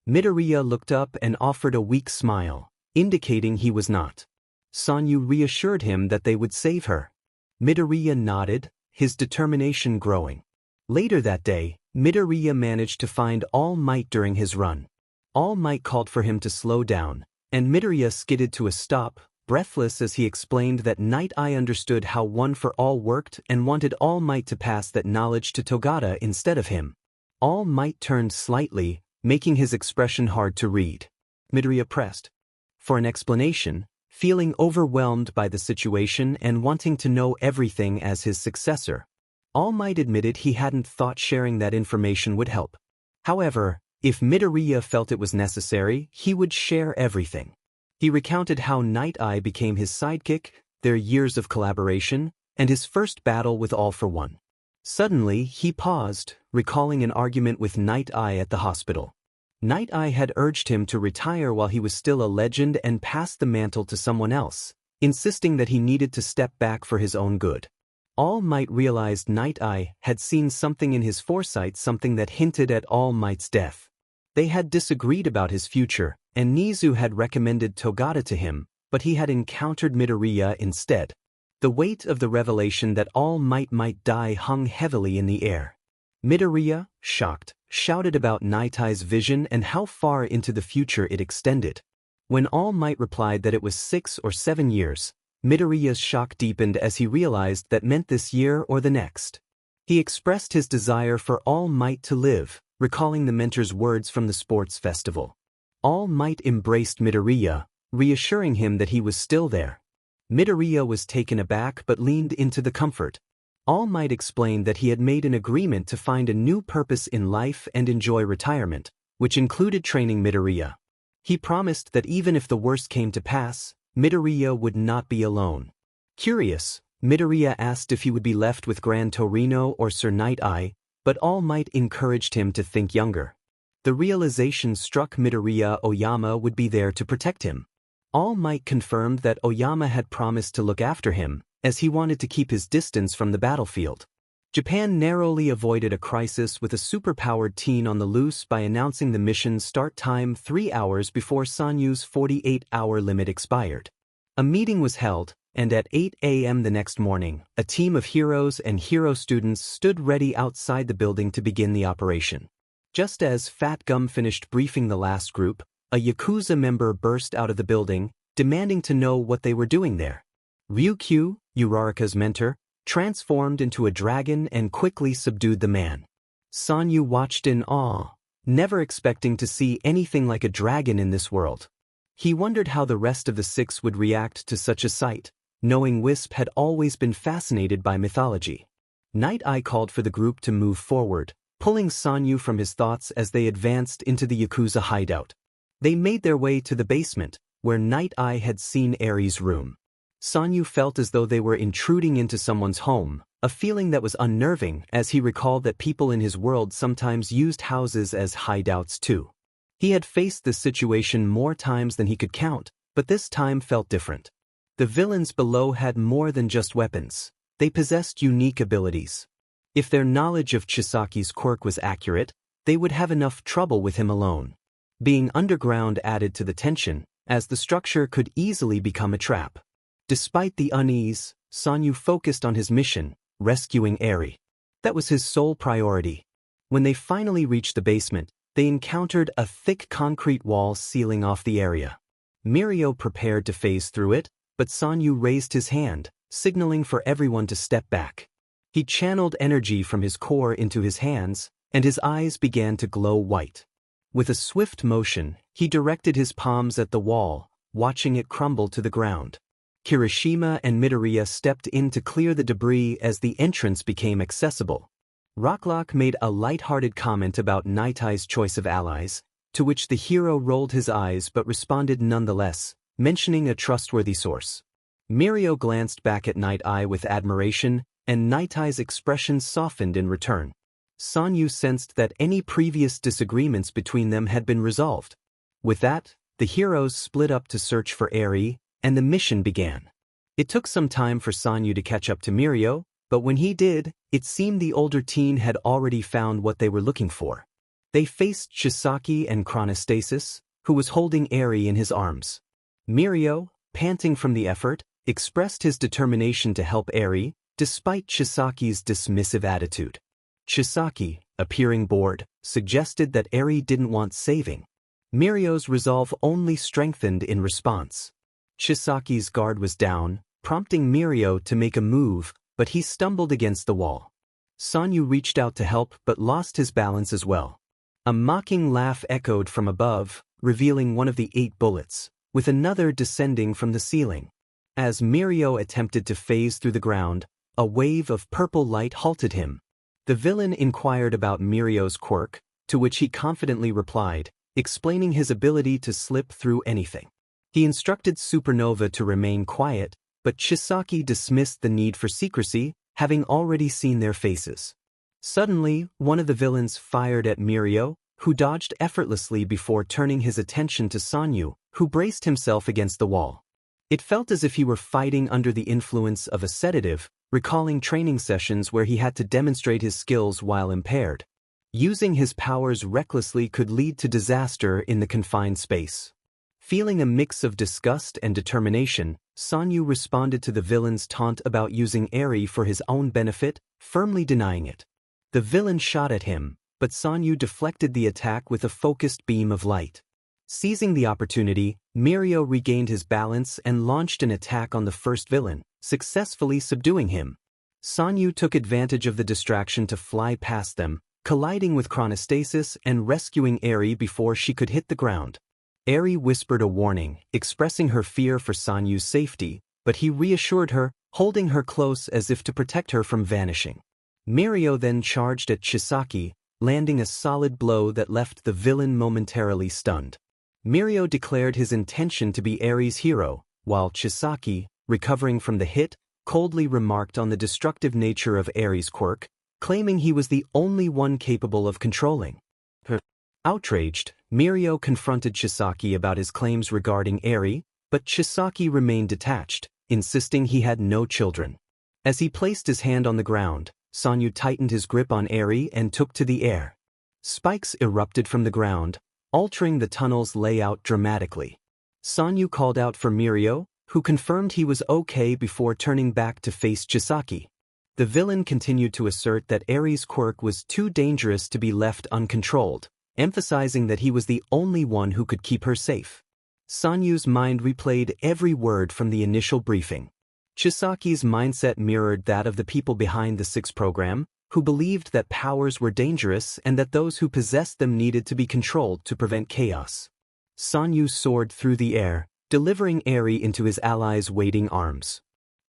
Speaker 1: Midoriya looked up and offered a weak smile, indicating he was not. Sanyu reassured him that they would save her. Midoriya nodded, his determination growing. Later that day, Midoriya managed to find All Might during his run. All Might called for him to slow down, and Midoriya skidded to a stop, breathless as he explained that Night Eye understood how One for All worked and wanted All Might to pass that knowledge to Togata instead of him. All Might turned slightly, making his expression hard to read. Midoriya pressed for an explanation, feeling overwhelmed by the situation and wanting to know everything as his successor. All Might admitted he hadn't thought sharing that information would help. However, if Midoriya felt it was necessary, he would share everything. He recounted how Night Eye became his sidekick, their years of collaboration, and his first battle with All for One. Suddenly, he paused, recalling an argument with Night Eye at the hospital. Night Eye had urged him to retire while he was still a legend and pass the mantle to someone else, insisting that he needed to step back for his own good. All Might realized Night Eye had seen something in his foresight, something that hinted at All Might's death. They had disagreed about his future, and Nizu had recommended Togata to him, but he had encountered Midoriya instead. The weight of the revelation that All Might might die hung heavily in the air. Midoriya, shocked, shouted about Night Eye's vision and how far into the future it extended. When All Might replied that it was 6 or 7 years, Midoriya's shock deepened as he realized that meant this year or the next. He expressed his desire for All Might to live, recalling the mentor's words from the sports festival. All Might embraced Midoriya, reassuring him that he was still there. Midoriya was taken aback but leaned into the comfort. All Might explained that he had made an agreement to find a new purpose in life and enjoy retirement, which included training Midoriya. He promised that even if the worst came to pass, Midoriya would not be alone. Curious, Midoriya asked if he would be left with Gran Torino or Sir Night-Eye, but All Might encouraged him to think younger. The realization struck Midoriya Oyama would be there to protect him. All Might confirmed that Oyama had promised to look after him, as he wanted to keep his distance from the battlefield. Japan narrowly avoided a crisis with a superpowered teen on the loose by announcing the mission's start time 3 hours before Sanyu's 48-hour limit expired. A meeting was held, and at 8 a.m. the next morning, a team of heroes and hero students stood ready outside the building to begin the operation. Just as Fat Gum finished briefing the last group, a Yakuza member burst out of the building, demanding to know what they were doing there. Ryukyu, Uraraka's mentor, transformed into a dragon and quickly subdued the man. Sanyu watched in awe, never expecting to see anything like a dragon in this world. He wondered how the rest of the 6 would react to such a sight, knowing Wisp had always been fascinated by mythology. Night-Eye called for the group to move forward, pulling Sanyu from his thoughts as they advanced into the Yakuza hideout. They made their way to the basement, where Night-Eye had seen Eri's room. Sanyu felt as though they were intruding into someone's home, a feeling that was unnerving as he recalled that people in his world sometimes used houses as hideouts too. He had faced this situation more times than he could count, but this time felt different. The villains below had more than just weapons. They possessed unique abilities. If their knowledge of Chisaki's quirk was accurate, they would have enough trouble with him alone. Being underground added to the tension, as the structure could easily become a trap. Despite the unease, Sanyu focused on his mission, rescuing Eri. That was his sole priority. When they finally reached the basement, they encountered a thick concrete wall sealing off the area. Mirio prepared to phase through it, but Sanyu raised his hand, signaling for everyone to step back. He channeled energy from his core into his hands, and his eyes began to glow white. With a swift motion, he directed his palms at the wall, watching it crumble to the ground. Kirishima and Midoriya stepped in to clear the debris as the entrance became accessible. Rocklock made a light-hearted comment about Night-Eye's choice of allies, to which the hero rolled his eyes but responded nonetheless, mentioning a trustworthy source. Mirio glanced back at Night-Eye with admiration, and Night-Eye's expression softened in return. Sanyu sensed that any previous disagreements between them had been resolved. With that, the heroes split up to search for Eri, and the mission began. It took some time for Sanyu to catch up to Mirio, but when he did, it seemed the older teen had already found what they were looking for. They faced Chisaki and Chronostasis, who was holding Eri in his arms. Mirio, panting from the effort, expressed his determination to help Eri, despite Chisaki's dismissive attitude. Chisaki, appearing bored, suggested that Eri didn't want saving. Mirio's resolve only strengthened in response. Chisaki's guard was down, prompting Mirio to make a move, but he stumbled against the wall. Sanyu reached out to help but lost his balance as well. A mocking laugh echoed from above, revealing one of the 8 bullets, with another descending from the ceiling. As Mirio attempted to phase through the ground, a wave of purple light halted him. The villain inquired about Mirio's quirk, to which he confidently replied, explaining his ability to slip through anything. He instructed Supernova to remain quiet, but Chisaki dismissed the need for secrecy, having already seen their faces. Suddenly, one of the villains fired at Mirio, who dodged effortlessly before turning his attention to Sanyu, who braced himself against the wall. It felt as if he were fighting under the influence of a sedative, recalling training sessions where he had to demonstrate his skills while impaired. Using his powers recklessly could lead to disaster in the confined space. Feeling a mix of disgust and determination, Sanyu responded to the villain's taunt about using Eri for his own benefit, firmly denying it. The villain shot at him, but Sanyu deflected the attack with a focused beam of light. Seizing the opportunity, Mirio regained his balance and launched an attack on the first villain, successfully subduing him. Sanyu took advantage of the distraction to fly past them, colliding with Chronostasis and rescuing Eri before she could hit the ground. Eri whispered a warning, expressing her fear for Sanyu's safety, but he reassured her, holding her close as if to protect her from vanishing. Mirio then charged at Chisaki, landing a solid blow that left the villain momentarily stunned. Mirio declared his intention to be Eri's hero, while Chisaki, recovering from the hit, coldly remarked on the destructive nature of Eri's quirk, claiming he was the only one capable of controlling her. Outraged, Mirio confronted Chisaki about his claims regarding Eri, but Chisaki remained detached, insisting he had no children. As he placed his hand on the ground, Sanyu tightened his grip on Eri and took to the air. Spikes erupted from the ground, altering the tunnel's layout dramatically. Sanyu called out for Mirio, who confirmed he was okay before turning back to face Chisaki. The villain continued to assert that Eri's quirk was too dangerous to be left uncontrolled, emphasizing that he was the only one who could keep her safe. Sanyu's mind replayed every word from the initial briefing. Chisaki's mindset mirrored that of the people behind the Six program, who believed that powers were dangerous and that those who possessed them needed to be controlled to prevent chaos. Sanyu soared through the air, delivering Eri into his allies' waiting arms.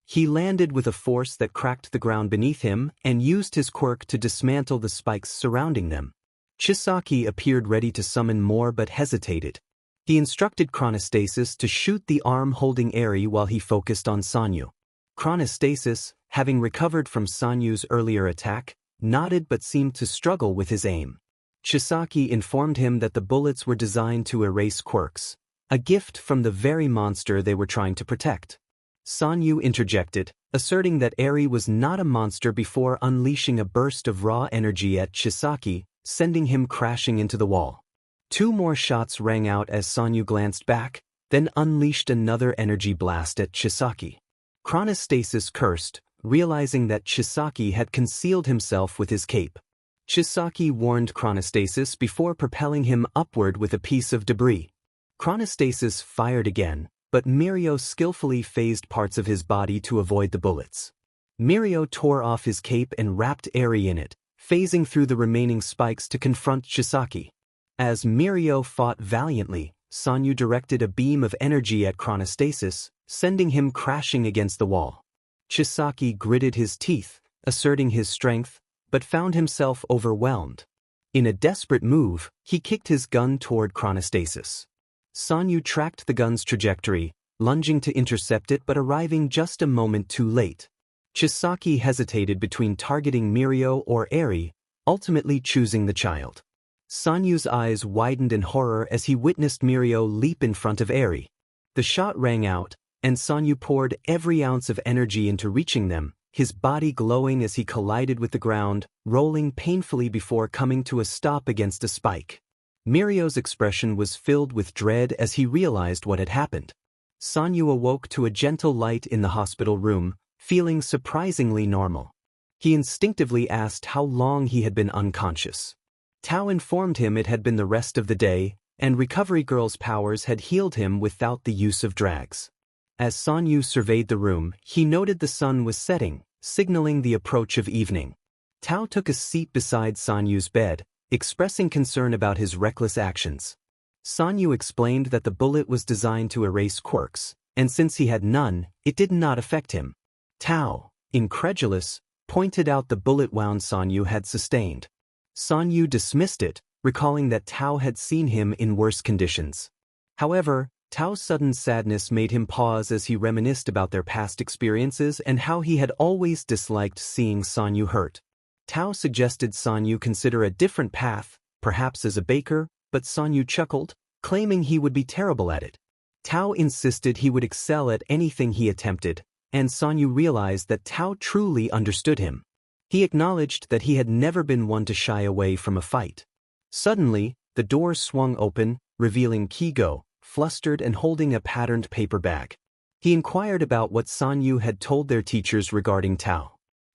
Speaker 1: He landed with a force that cracked the ground beneath him and used his quirk to dismantle the spikes surrounding them. Chisaki appeared ready to summon more but hesitated. He instructed Chronostasis to shoot the arm holding Eri while he focused on Sanyu. Chronostasis, having recovered from Sanyu's earlier attack, nodded but seemed to struggle with his aim. Chisaki informed him that the bullets were designed to erase quirks, a gift from the very monster they were trying to protect. Sanyu interjected, asserting that Eri was not a monster before unleashing a burst of raw energy at Chisaki, sending him crashing into the wall. 2 more shots rang out as Sanyu glanced back, then unleashed another energy blast at Chisaki. Chronostasis cursed, realizing that Chisaki had concealed himself with his cape. Chisaki warned Chronostasis before propelling him upward with a piece of debris. Chronostasis fired again, but Mirio skillfully phased parts of his body to avoid the bullets. Mirio tore off his cape and wrapped Eri in it, phasing through the remaining spikes to confront Chisaki. As Mirio fought valiantly, Sanyu directed a beam of energy at Chronostasis, sending him crashing against the wall. Chisaki gritted his teeth, asserting his strength, but found himself overwhelmed. In a desperate move, he kicked his gun toward Chronostasis. Sanyu tracked the gun's trajectory, lunging to intercept it but arriving just a moment too late. Chisaki hesitated between targeting Mirio or Eri, ultimately choosing the child. Sanyu's eyes widened in horror as he witnessed Mirio leap in front of Eri. The shot rang out, and Sanyu poured every ounce of energy into reaching them, his body glowing as he collided with the ground, rolling painfully before coming to a stop against a spike. Mirio's expression was filled with dread as he realized what had happened. Sanyu awoke to a gentle light in the hospital room, feeling surprisingly normal. He instinctively asked how long he had been unconscious. Tao informed him it had been the rest of the day, and Recovery Girl's powers had healed him without the use of drags. As Sanyu surveyed the room, he noted the sun was setting, signaling the approach of evening. Tao took a seat beside Sanyu's bed, expressing concern about his reckless actions. Sanyu explained that the bullet was designed to erase quirks, and since he had none, it did not affect him. Tao, incredulous, pointed out the bullet wound Sanyu had sustained. Sanyu dismissed it, recalling that Tao had seen him in worse conditions. However, Tao's sudden sadness made him pause as he reminisced about their past experiences and how he had always disliked seeing Sanyu hurt. Tao suggested Sanyu consider a different path, perhaps as a baker, but Sanyu chuckled, claiming he would be terrible at it. Tao insisted he would excel at anything he attempted, and Sanyu realized that Tao truly understood him. He acknowledged that he had never been one to shy away from a fight. Suddenly, the door swung open, revealing Kigo, flustered and holding a patterned paper bag. He inquired about what Sanyu had told their teachers regarding Tao.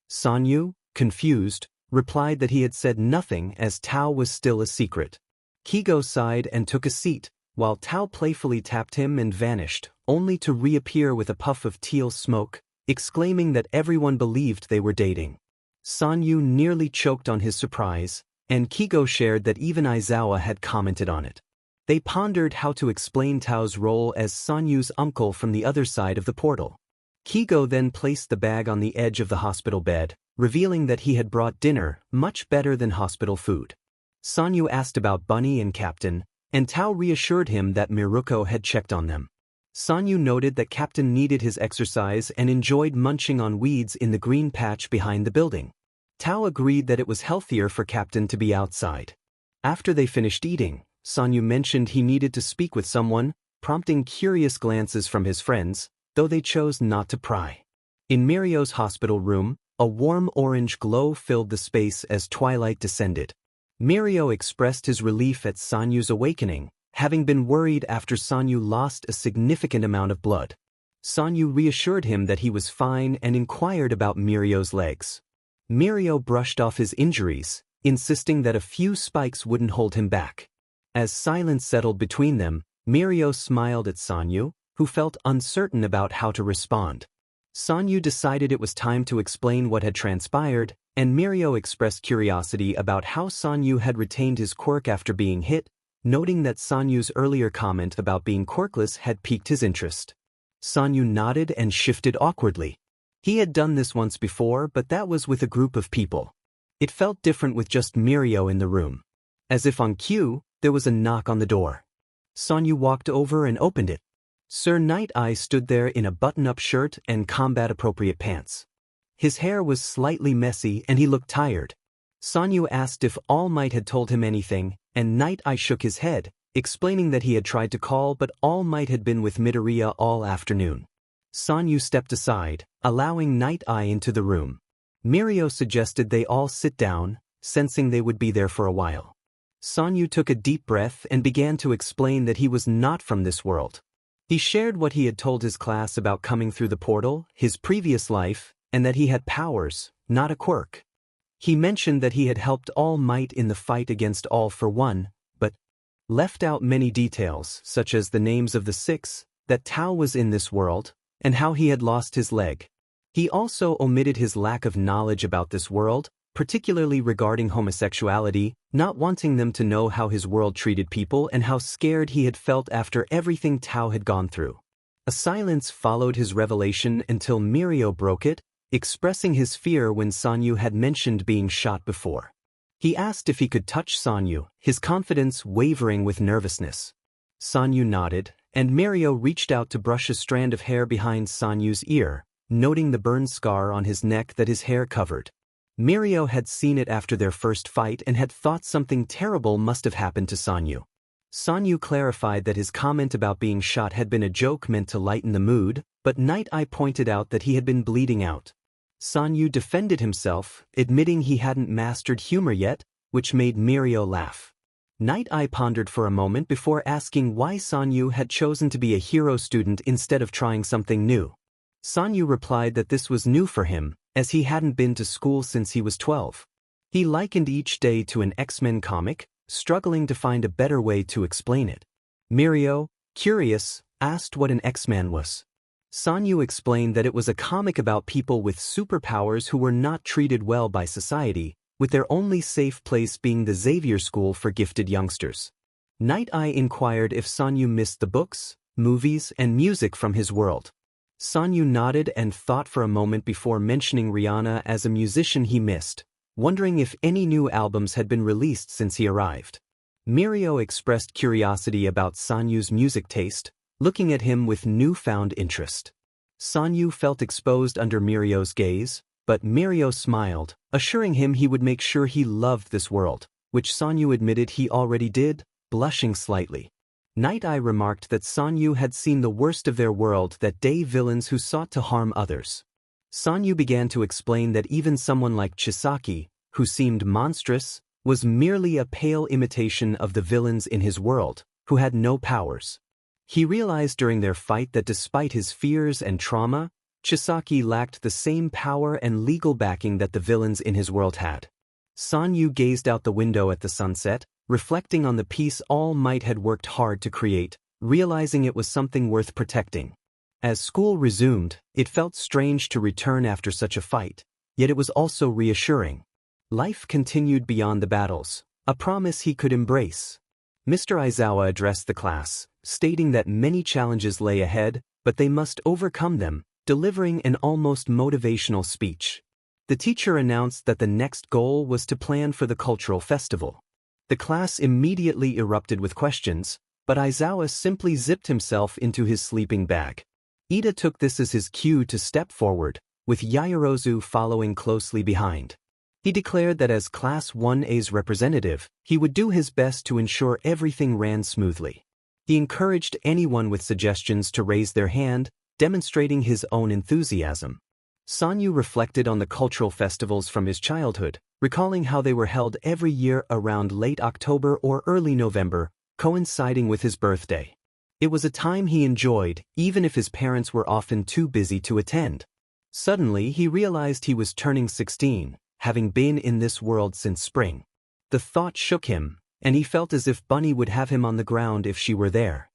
Speaker 1: Sanyu, confused, replied that he had said nothing as Tao was still a secret. Kigo sighed and took a seat, while Tao playfully tapped him and vanished, only to reappear with a puff of teal smoke, exclaiming that everyone believed they were dating. Sanyu nearly choked on his surprise, and Kigo shared that even Aizawa had commented on it. They pondered how to explain Tao's role as Sanyu's uncle from the other side of the portal. Kigo then placed the bag on the edge of the hospital bed, revealing that he had brought dinner, much better than hospital food. Sanyu asked about Bunny and Captain, and Tao reassured him that Miruko had checked on them. Sanyu noted that Captain needed his exercise and enjoyed munching on weeds in the green patch behind the building. Tao agreed that it was healthier for Captain to be outside. After they finished eating, Sanyu mentioned he needed to speak with someone, prompting curious glances from his friends, though they chose not to pry. In Mirio's hospital room, a warm orange glow filled the space as twilight descended. Mirio expressed his relief at Sanyu's awakening, having been worried after Sanyu lost a significant amount of blood. Sanyu reassured him that he was fine and inquired about Mirio's legs. Mirio brushed off his injuries, insisting that a few spikes wouldn't hold him back. As silence settled between them, Mirio smiled at Sanyu, who felt uncertain about how to respond. Sanyu decided it was time to explain what had transpired, and Mirio expressed curiosity about how Sanyu had retained his quirk after being hit, noting that Sanyu's earlier comment about being quirkless had piqued his interest. Sanyu nodded and shifted awkwardly. He had done this once before, but that was with a group of people. It felt different with just Mirio in the room. As if on cue, there was a knock on the door. Sanyu walked over and opened it. Sir Night Eye stood there in a button-up shirt and combat-appropriate pants. His hair was slightly messy and he looked tired. Sanyu asked if All Might had told him anything, and Night Eye shook his head, explaining that he had tried to call but All Might had been with Midoriya all afternoon. Sanyu stepped aside, allowing Night Eye into the room. Mirio suggested they all sit down, sensing they would be there for a while. Sanyu took a deep breath and began to explain that he was not from this world. He shared what he had told his class about coming through the portal, his previous life, and that he had powers, not a quirk. He mentioned that he had helped All Might in the fight against All for One, but left out many details, such as the names of the six, that Tao was in this world, and how he had lost his leg. He also omitted his lack of knowledge about this world, particularly regarding homosexuality, not wanting them to know how his world treated people and how scared he had felt after everything Tao had gone through. A silence followed his revelation until Mirio broke it, expressing his fear when Sanyu had mentioned being shot before. He asked if he could touch Sanyu, his confidence wavering with nervousness. Sanyu nodded, and Mirio reached out to brush a strand of hair behind Sanyu's ear, noting the burn scar on his neck that his hair covered. Mirio had seen it after their first fight and had thought something terrible must have happened to Sanyu. Sanyu clarified that his comment about being shot had been a joke meant to lighten the mood, but Night Eye pointed out that he had been bleeding out. Sanyu defended himself, admitting he hadn't mastered humor yet, which made Mirio laugh. Night Eye pondered for a moment before asking why Sanyu had chosen to be a hero student instead of trying something new. Sanyu replied that this was new for him, as he hadn't been to school since he was 12. He likened each day to an X-Men comic, struggling to find a better way to explain it. Mirio, curious, asked what an X-Man was. Sanyu explained that it was a comic about people with superpowers who were not treated well by society, with their only safe place being the Xavier School for gifted youngsters. Night Eye inquired if Sanyu missed the books, movies, and music from his world. Sanyu nodded and thought for a moment before mentioning Rihanna as a musician he missed, wondering if any new albums had been released since he arrived. Mirio expressed curiosity about Sanyu's music taste, looking at him with newfound interest. Sanyu felt exposed under Mirio's gaze, but Mirio smiled, assuring him he would make sure he loved this world, which Sanyu admitted he already did, blushing slightly. Night Eye remarked that Sanyu had seen the worst of their world that day, villains who sought to harm others. Sanyu began to explain that even someone like Chisaki, who seemed monstrous, was merely a pale imitation of the villains in his world, who had no powers. He realized during their fight that despite his fears and trauma, Chisaki lacked the same power and legal backing that the villains in his world had. Sanyu gazed out the window at the sunset, reflecting on the peace All Might had worked hard to create, realizing it was something worth protecting. As school resumed, it felt strange to return after such a fight, yet it was also reassuring. Life continued beyond the battles, a promise he could embrace. Mr. Aizawa addressed the class, stating that many challenges lay ahead, but they must overcome them, delivering an almost motivational speech. The teacher announced that the next goal was to plan for the cultural festival. The class immediately erupted with questions, but Aizawa simply zipped himself into his sleeping bag. Ida took this as his cue to step forward, with Yaoyorozu following closely behind. He declared that as Class 1A's representative, he would do his best to ensure everything ran smoothly. He encouraged anyone with suggestions to raise their hand, demonstrating his own enthusiasm. Sanyu reflected on the cultural festivals from his childhood, recalling how they were held every year around late October or early November, coinciding with his birthday. It was a time he enjoyed, even if his parents were often too busy to attend. Suddenly, he realized he was turning 16, having been in this world since spring. The thought shook him, and he felt as if Bunny would have him on the ground if she were there.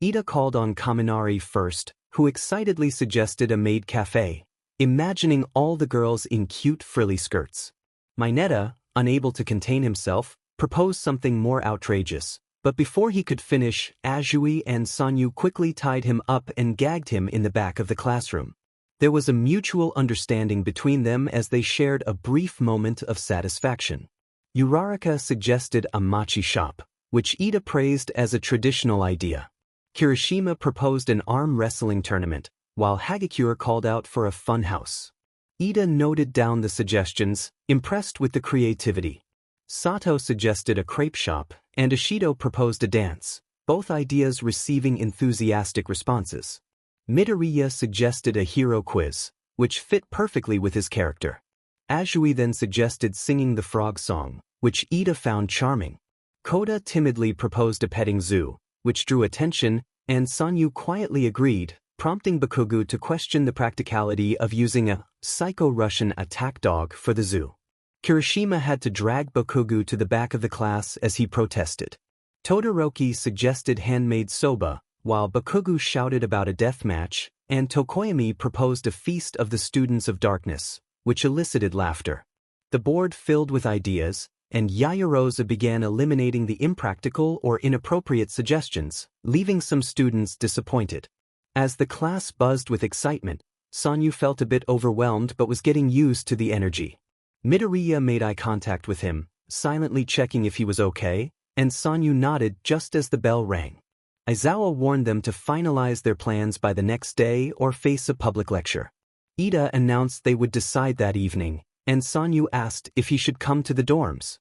Speaker 1: Ida called on Kaminari first, who excitedly suggested a maid cafe, imagining all the girls in cute frilly skirts. Mineta, unable to contain himself, proposed something more outrageous, but before he could finish, Azui and Sanyu quickly tied him up and gagged him in the back of the classroom. There was a mutual understanding between them as they shared a brief moment of satisfaction. Uraraka suggested a machi shop, which Ida praised as a traditional idea. Kirishima proposed an arm wrestling tournament, while Hagakure called out for a fun house. Ida noted down the suggestions, impressed with the creativity. Sato suggested a crepe shop, and Ishido proposed a dance, both ideas receiving enthusiastic responses. Midoriya suggested a hero quiz, which fit perfectly with his character. Azui then suggested singing the frog song, which Ida found charming. Koda timidly proposed a petting zoo, which drew attention, and Sanyu quietly agreed, prompting Bakugu to question the practicality of using a psycho-Russian attack dog for the zoo. Kirishima had to drag Bakugu to the back of the class as he protested. Todoroki suggested handmade soba, while Bakugu shouted about a death match, and Tokoyami proposed a feast of the students of darkness, which elicited laughter. The board filled with ideas, and Yaoyorozu began eliminating the impractical or inappropriate suggestions, leaving some students disappointed. As the class buzzed with excitement, Sanyu felt a bit overwhelmed but was getting used to the energy. Midoriya made eye contact with him, silently checking if he was okay, and Sanyu nodded just as the bell rang. Aizawa warned them to finalize their plans by the next day or face a public lecture. Ida announced they would decide that evening, and Sanyu asked if he should come to the dorms.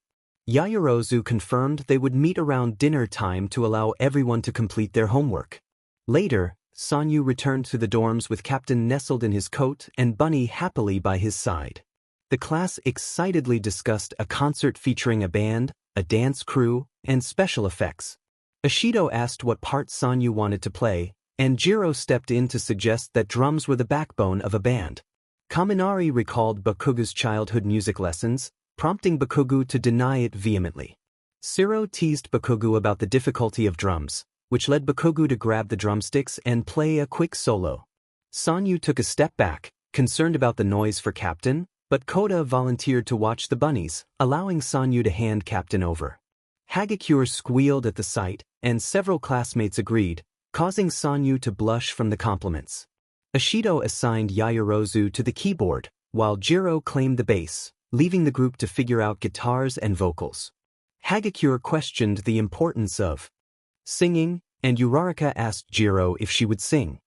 Speaker 1: Yaoyorozu confirmed they would meet around dinner time to allow everyone to complete their homework. Later, Sanyu returned to the dorms with Captain nestled in his coat and Bunny happily by his side. The class excitedly discussed a concert featuring a band, a dance crew, and special effects. Ishido asked what part Sanyu wanted to play, and Jiro stepped in to suggest that drums were the backbone of a band. Kaminari recalled Bakugu's childhood music lessons, prompting Bakugu to deny it vehemently. Siro teased Bakugu about the difficulty of drums, which led Bakugu to grab the drumsticks and play a quick solo. Sanyu took a step back, concerned about the noise for Captain, but Koda volunteered to watch the bunnies, allowing Sanyu to hand Captain over. Hagakure squealed at the sight, and several classmates agreed, causing Sanyu to blush from the compliments. Ishido assigned Yaoyorozu to the keyboard, while Jiro claimed the bass, leaving the group to figure out guitars and vocals. Hagakure questioned the importance of singing, and Uraraka asked Jiro if she would sing.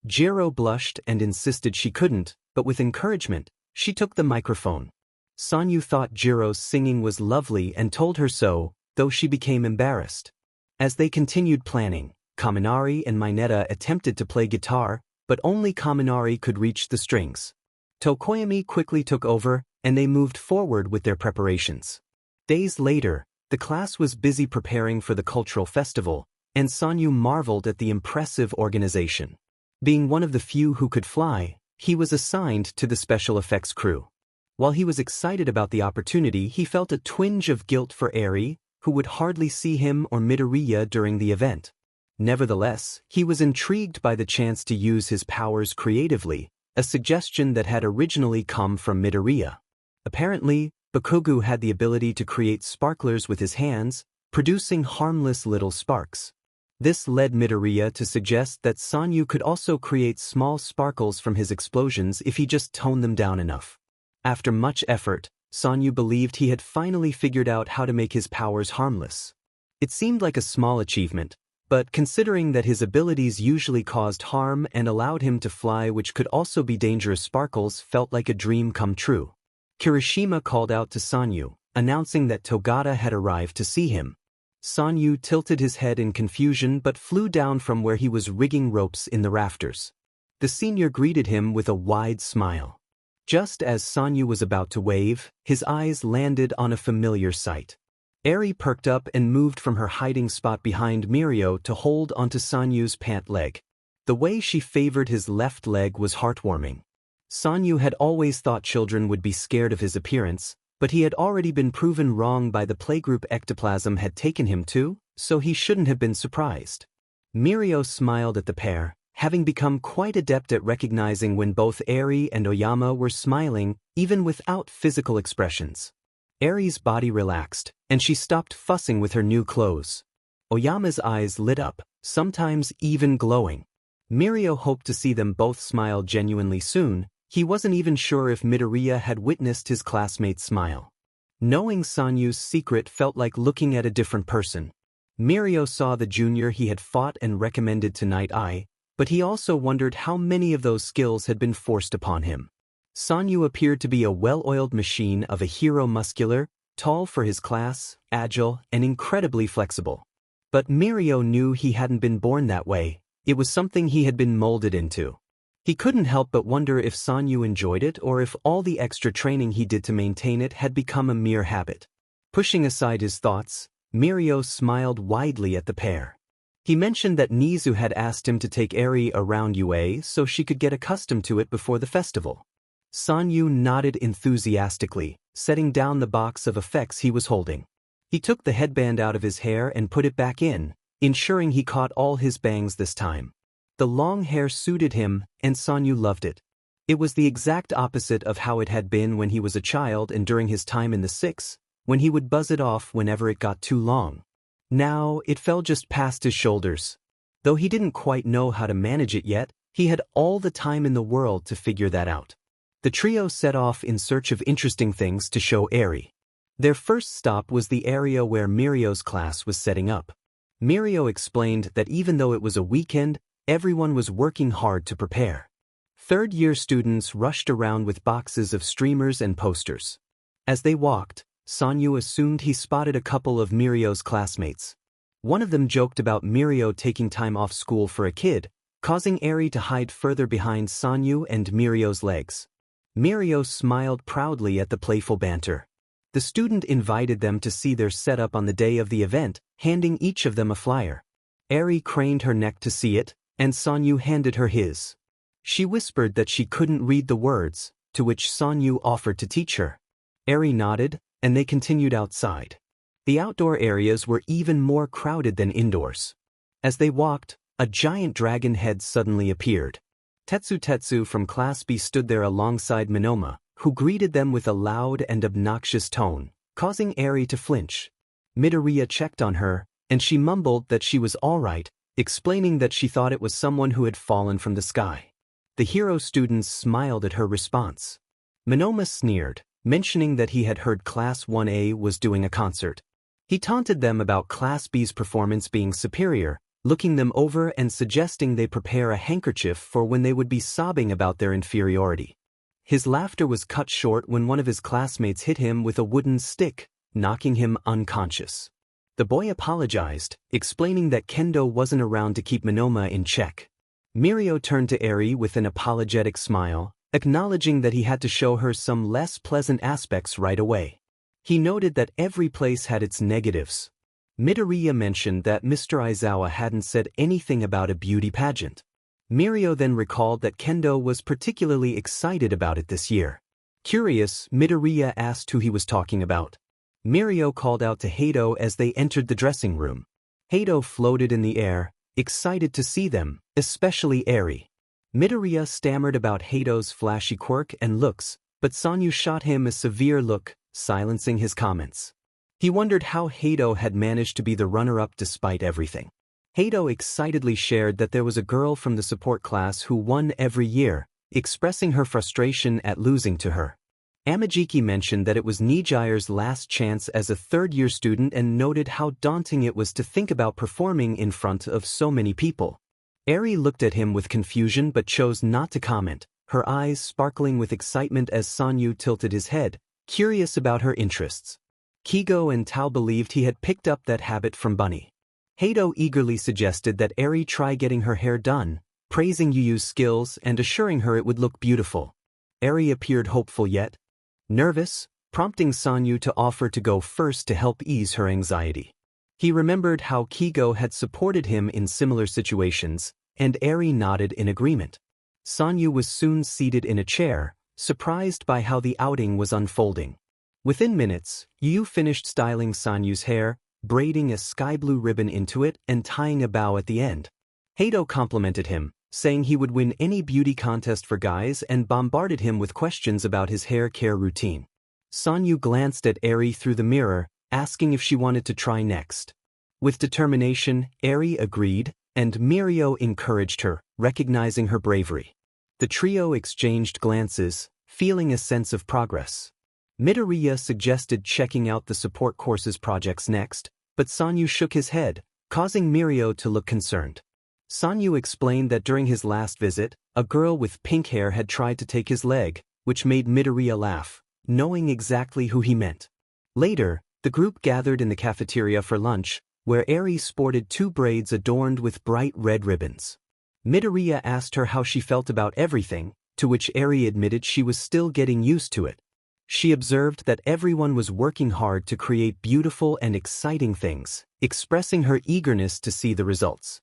Speaker 1: Jiro blushed and insisted she couldn't, but with encouragement, she took the microphone. Sanyu thought Jiro's singing was lovely and told her so, though she became embarrassed. As they continued planning, Kaminari and Mineta attempted to play guitar, but only Kaminari could reach the strings. Tokoyami quickly took over, and they moved forward with their preparations. Days later, the class was busy preparing for the cultural festival, and Sanyu marveled at the impressive organization. Being one of the few who could fly, he was assigned to the special effects crew. While he was excited about the opportunity, he felt a twinge of guilt for Eri, who would hardly see him or Midoriya during the event. Nevertheless, he was intrigued by the chance to use his powers creatively, a suggestion that had originally come from Midoriya. Apparently, Bakugu had the ability to create sparklers with his hands, producing harmless little sparks. This led Midoriya to suggest that Sanyu could also create small sparkles from his explosions if he just toned them down enough. After much effort, Sanyu believed he had finally figured out how to make his powers harmless. It seemed like a small achievement, but considering that his abilities usually caused harm and allowed him to fly, which could also be dangerous sparkles, felt like a dream come true. Kirishima called out to Sanyu, announcing that Togata had arrived to see him. Sanyu tilted his head in confusion but flew down from where he was rigging ropes in the rafters. The senior greeted him with a wide smile. Just as Sanyu was about to wave, his eyes landed on a familiar sight. Eri perked up and moved from her hiding spot behind Mirio to hold onto Sanyu's pant leg. The way she favored his left leg was heartwarming. Sanyu had always thought children would be scared of his appearance, but he had already been proven wrong by the playgroup ectoplasm had taken him to, so he shouldn't have been surprised. Mirio smiled at the pair, having become quite adept at recognizing when both Eri and Oyama were smiling, even without physical expressions. Eri's body relaxed, and she stopped fussing with her new clothes. Oyama's eyes lit up, sometimes even glowing. Mirio hoped to see them both smile genuinely soon. He wasn't even sure if Midoriya had witnessed his classmate's smile. Knowing Sanyu's secret felt like looking at a different person. Mirio saw the junior he had fought and recommended to Night Eye, but he also wondered how many of those skills had been forced upon him. Sanyu appeared to be a well-oiled machine of a hero, muscular, tall for his class, agile, and incredibly flexible. But Mirio knew he hadn't been born that way. It was something he had been molded into. He couldn't help but wonder if Sanyu enjoyed it or if all the extra training he did to maintain it had become a mere habit. Pushing aside his thoughts, Mirio smiled widely at the pair. He mentioned that Nizu had asked him to take Eri around UA so she could get accustomed to it before the festival. Sanyu nodded enthusiastically, setting down the box of effects he was holding. He took the headband out of his hair and put it back in, ensuring he caught all his bangs this time. The long hair suited him, and Sanyu loved it. It was the exact opposite of how it had been when he was a child and during his time in the Six, when he would buzz it off whenever it got too long. Now, it fell just past his shoulders. Though he didn't quite know how to manage it yet, he had all the time in the world to figure that out. The trio set off in search of interesting things to show Eri. Their first stop was the area where Mirio's class was setting up. Mirio explained that even though it was a weekend, everyone was working hard to prepare. Third-year students rushed around with boxes of streamers and posters. As they walked, Sanyu assumed he spotted a couple of Mirio's classmates. One of them joked about Mirio taking time off school for a kid, causing Eri to hide further behind Sanyu and Mirio's legs. Mirio smiled proudly at the playful banter. The student invited them to see their setup on the day of the event, handing each of them a flyer. Eri craned her neck to see it, and Sanyu handed her his. She whispered that she couldn't read the words, to which Sanyu offered to teach her. Eri nodded, and they continued outside. The outdoor areas were even more crowded than indoors. As they walked, a giant dragon head suddenly appeared. Tetsu from Class B stood there alongside Minoma, who greeted them with a loud and obnoxious tone, causing Eri to flinch. Midoriya checked on her, and she mumbled that she was all right, explaining that she thought it was someone who had fallen from the sky. The hero students smiled at her response. Minoma sneered, mentioning that he had heard Class 1A was doing a concert. He taunted them about Class B's performance being superior, looking them over and suggesting they prepare a handkerchief for when they would be sobbing about their inferiority. His laughter was cut short when one of his classmates hit him with a wooden stick, knocking him unconscious. The boy apologized, explaining that Kendo wasn't around to keep Minoma in check. Mirio turned to Eri with an apologetic smile, acknowledging that he had to show her some less pleasant aspects right away. He noted that every place had its negatives. Midoriya mentioned that Mr. Aizawa hadn't said anything about a beauty pageant. Mirio then recalled that Kendo was particularly excited about it this year. Curious, Midoriya asked who he was talking about. Mirio called out to Hado as they entered the dressing room. Hado floated in the air, excited to see them, especially Eri. Midoriya stammered about Hado's flashy quirk and looks, but Sanyu shot him a severe look, silencing his comments. He wondered how Hato had managed to be the runner-up despite everything. Hato excitedly shared that there was a girl from the support class who won every year, expressing her frustration at losing to her. Amajiki mentioned that it was Nijire's last chance as a third-year student and noted how daunting it was to think about performing in front of so many people. Eri looked at him with confusion but chose not to comment, her eyes sparkling with excitement as Sanyu tilted his head, curious about her interests. Kigo and Tao believed he had picked up that habit from Bunny. Hato eagerly suggested that Eri try getting her hair done, praising Yuyu's skills and assuring her it would look beautiful. Eri appeared hopeful yet nervous, prompting Sanyu to offer to go first to help ease her anxiety. He remembered how Kigo had supported him in similar situations, and Eri nodded in agreement. Sanyu was soon seated in a chair, surprised by how the outing was unfolding. Within minutes, Yuyu finished styling Sanyu's hair, braiding a sky-blue ribbon into it and tying a bow at the end. Hato complimented him, saying he would win any beauty contest for guys and bombarded him with questions about his hair care routine. Sanyu glanced at Eri through the mirror, asking if she wanted to try next. With determination, Eri agreed, and Mirio encouraged her, recognizing her bravery. The trio exchanged glances, feeling a sense of progress. Midoriya suggested checking out the support courses projects next, but Sanyu shook his head, causing Mirio to look concerned. Sanyu explained that during his last visit, a girl with pink hair had tried to take his leg, which made Midoriya laugh, knowing exactly who he meant. Later, the group gathered in the cafeteria for lunch, where Eri sported 2 braids adorned with bright red ribbons. Midoriya asked her how she felt about everything, to which Eri admitted she was still getting used to it. She observed that everyone was working hard to create beautiful and exciting things, expressing her eagerness to see the results.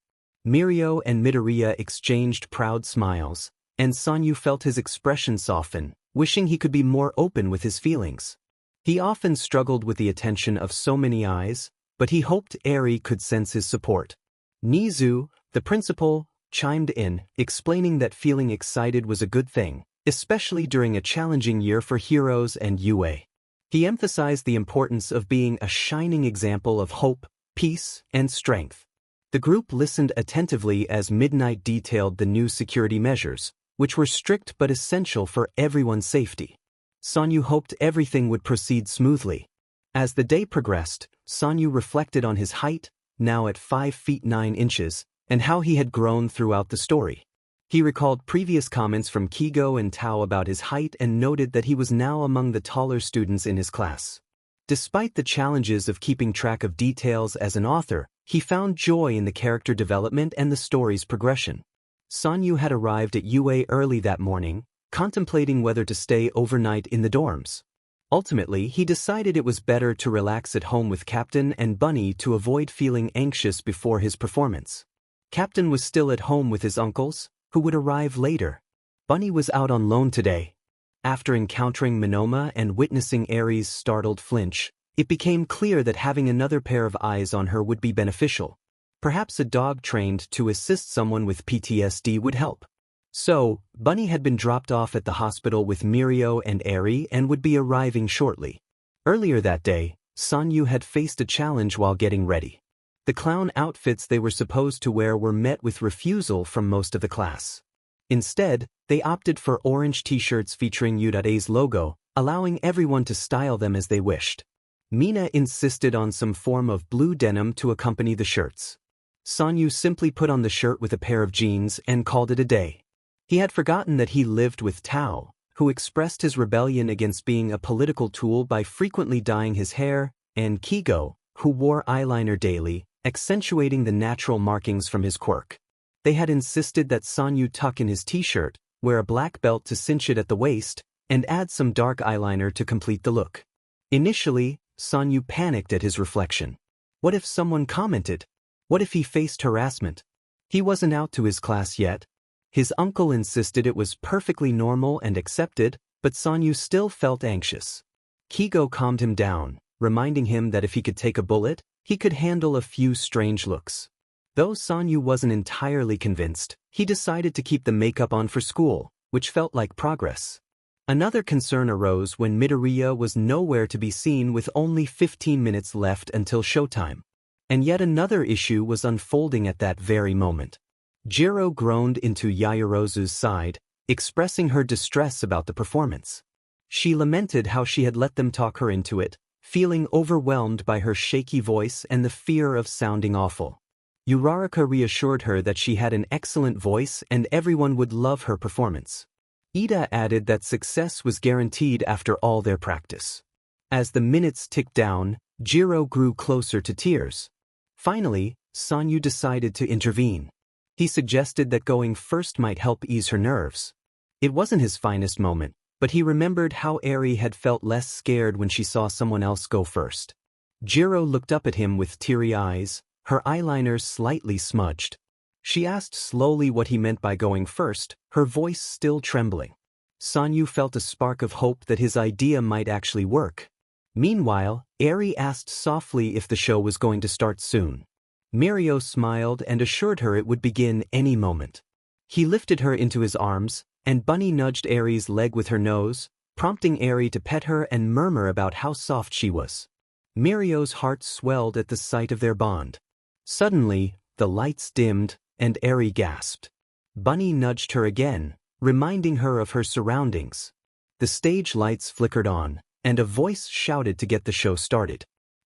Speaker 1: Mirio and Midoriya exchanged proud smiles, and Sanyu felt his expression soften, wishing he could be more open with his feelings. He often struggled with the attention of so many eyes, but he hoped Eri could sense his support. Nizu, the principal, chimed in, explaining that feeling excited was a good thing, especially during a challenging year for heroes and UA. He emphasized the importance of being a shining example of hope, peace, and strength. The group listened attentively as Midnight detailed the new security measures, which were strict but essential for everyone's safety. Sanyu hoped everything would proceed smoothly. As the day progressed, Sanyu reflected on his height, now at 5 feet 9 inches, and how he had grown throughout the story. He recalled previous comments from Kigo and Tao about his height and noted that he was now among the taller students in his class. Despite the challenges of keeping track of details as an author, he found joy in the character development and the story's progression. Sanyu had arrived at UA early that morning, contemplating whether to stay overnight in the dorms. Ultimately, he decided it was better to relax at home with Captain and Bunny to avoid feeling anxious before his performance. Captain was still at home with his uncles, who would arrive later. Bunny was out on loan today. After encountering Monoma and witnessing Eri's startled flinch, it became clear that having another pair of eyes on her would be beneficial. Perhaps a dog trained to assist someone with PTSD would help. So, Bunny had been dropped off at the hospital with Mirio and Eri and would be arriving shortly. Earlier that day, Sanyu had faced a challenge while getting ready. The clown outfits they were supposed to wear were met with refusal from most of the class. Instead, they opted for orange t-shirts featuring U.A's logo, allowing everyone to style them as they wished. Mina insisted on some form of blue denim to accompany the shirts. Sanyu simply put on the shirt with a pair of jeans and called it a day. He had forgotten that he lived with Tao, who expressed his rebellion against being a political tool by frequently dyeing his hair, and Kigo, who wore eyeliner daily, accentuating the natural markings from his quirk. They had insisted that Sanyu tuck in his t-shirt, wear a black belt to cinch it at the waist, and add some dark eyeliner to complete the look. Initially, Sanyu panicked at his reflection. What if someone commented? What if he faced harassment? He wasn't out to his class yet. His uncle insisted it was perfectly normal and accepted, but Sanyu still felt anxious. Kigo calmed him down, reminding him that if he could take a bullet, he could handle a few strange looks. Though Sanyu wasn't entirely convinced, he decided to keep the makeup on for school, which felt like progress. Another concern arose when Midoriya was nowhere to be seen with only 15 minutes left until showtime. And yet another issue was unfolding at that very moment. Jiro groaned into Yaoyorozu's side, expressing her distress about the performance. She lamented how she had let them talk her into it, feeling overwhelmed by her shaky voice and the fear of sounding awful. Uraraka reassured her that she had an excellent voice and everyone would love her performance. Ida added that success was guaranteed after all their practice. As the minutes ticked down, Jiro grew closer to tears. Finally, Sanyu decided to intervene. He suggested that going first might help ease her nerves. It wasn't his finest moment, but he remembered how Eri had felt less scared when she saw someone else go first. Jiro looked up at him with teary eyes, her eyeliner slightly smudged. She asked slowly what he meant by going first, her voice still trembling. Sanyu felt a spark of hope that his idea might actually work. Meanwhile, Eri asked softly if the show was going to start soon. Mirio smiled and assured her it would begin any moment. He lifted her into his arms, and Bunny nudged Eri's leg with her nose, prompting Eri to pet her and murmur about how soft she was. Mirio's heart swelled at the sight of their bond. Suddenly, the lights dimmed, and Eri gasped. Bunny nudged her again, reminding her of her surroundings. The stage lights flickered on, and a voice shouted to get the show started.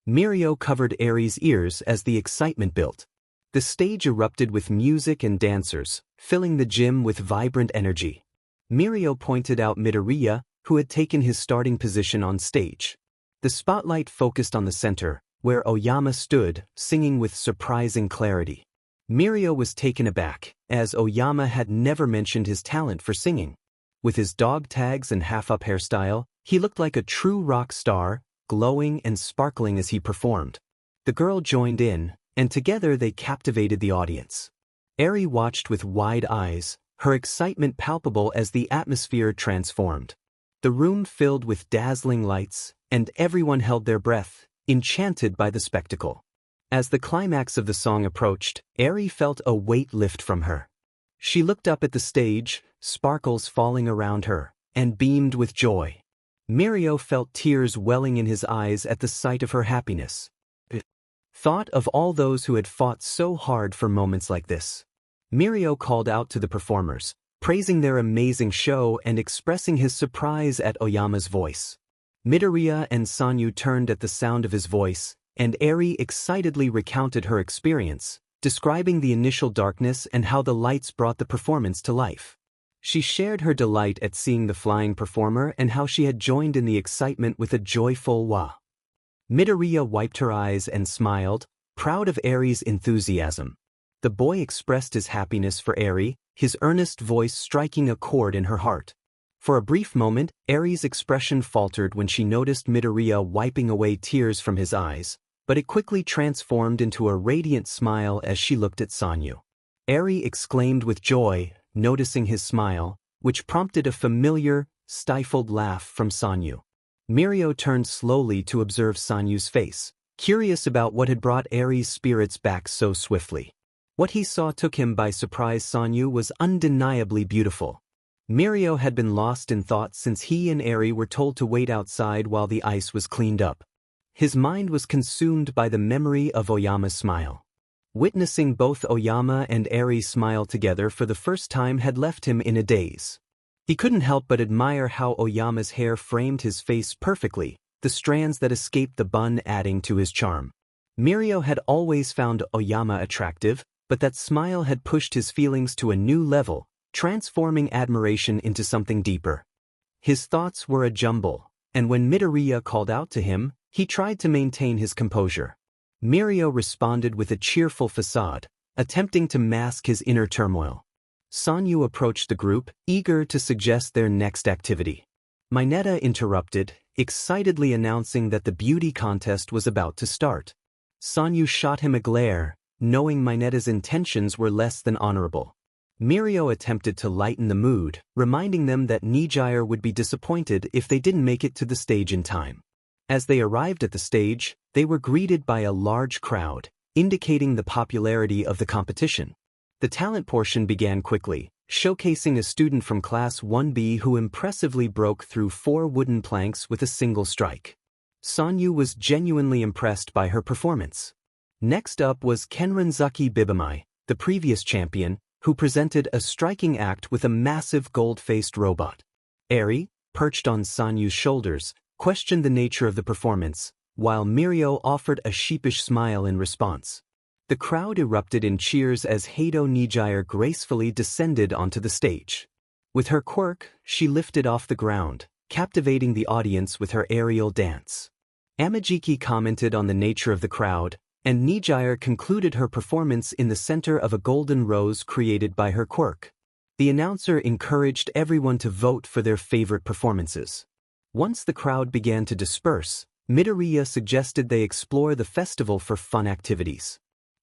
Speaker 1: Mirio covered Eri's ears as the excitement built. The stage erupted with music and dancers, filling the gym with vibrant energy. Mirio pointed out Midoriya, who had taken his starting position on stage. The spotlight focused on the center, where Oyama stood, singing with surprising clarity. Mirio was taken aback, as Oyama had never mentioned his talent for singing. With his dog tags and half-up hairstyle, he looked like a true rock star, glowing and sparkling as he performed. The girl joined in, and together they captivated the audience. Eri watched with wide eyes, her excitement palpable as the atmosphere transformed. The room filled with dazzling lights, and everyone held their breath, enchanted by the spectacle. As the climax of the song approached, Eri felt a weight lift from her. She looked up at the stage, sparkles falling around her, and beamed with joy. Mirio felt tears welling in his eyes at the sight of her happiness. Thought of all those who had fought so hard for moments like this. Mirio called out to the performers, praising their amazing show and expressing his surprise at Oyama's voice. Midoriya and Sanyu turned at the sound of his voice, and Eri excitedly recounted her experience, describing the initial darkness and how the lights brought the performance to life. She shared her delight at seeing the flying performer and how she had joined in the excitement with a joyful wah. Midoriya wiped her eyes and smiled, proud of Eri's enthusiasm. The boy expressed his happiness for Eri, his earnest voice striking a chord in her heart. For a brief moment, Eri's expression faltered when she noticed Midoriya wiping away tears from his eyes, but it quickly transformed into a radiant smile as she looked at Sanyu. Eri exclaimed with joy, noticing his smile, which prompted a familiar, stifled laugh from Sanyu. Mirio turned slowly to observe Sanyu's face, curious about what had brought Eri's spirits back so swiftly. What he saw took him by surprise. Sanyu was undeniably beautiful. Mirio had been lost in thought since he and Eri were told to wait outside while the ice was cleaned up. His mind was consumed by the memory of Oyama's smile. Witnessing both Oyama and Eri smile together for the first time had left him in a daze. He couldn't help but admire how Oyama's hair framed his face perfectly, the strands that escaped the bun adding to his charm. Mirio had always found Oyama attractive, but that smile had pushed his feelings to a new level, transforming admiration into something deeper. His thoughts were a jumble, and when Midoriya called out to him, he tried to maintain his composure. Mirio responded with a cheerful facade, attempting to mask his inner turmoil. Sanyu approached the group, eager to suggest their next activity. Mineta interrupted, excitedly announcing that the beauty contest was about to start. Sanyu shot him a glare, knowing Mineta's intentions were less than honorable. Mirio attempted to lighten the mood, reminding them that Nijire would be disappointed if they didn't make it to the stage in time. As they arrived at the stage, they were greeted by a large crowd, indicating the popularity of the competition. The talent portion began quickly, showcasing a student from Class 1B who impressively broke through 4 wooden planks with a single strike. Sanyu was genuinely impressed by her performance. Next up was Kenranzaki Bibamai, the previous champion, who presented a striking act with a massive gold-faced robot. Eri, perched on Sanyu's shoulders, questioned the nature of the performance, while Mirio offered a sheepish smile in response. The crowd erupted in cheers as Heido Nijire gracefully descended onto the stage. With her quirk, she lifted off the ground, captivating the audience with her aerial dance. Amajiki commented on the nature of the crowd, and Nijire concluded her performance in the center of a golden rose created by her quirk. The announcer encouraged everyone to vote for their favorite performances. Once the crowd began to disperse, Midoriya suggested they explore the festival for fun activities.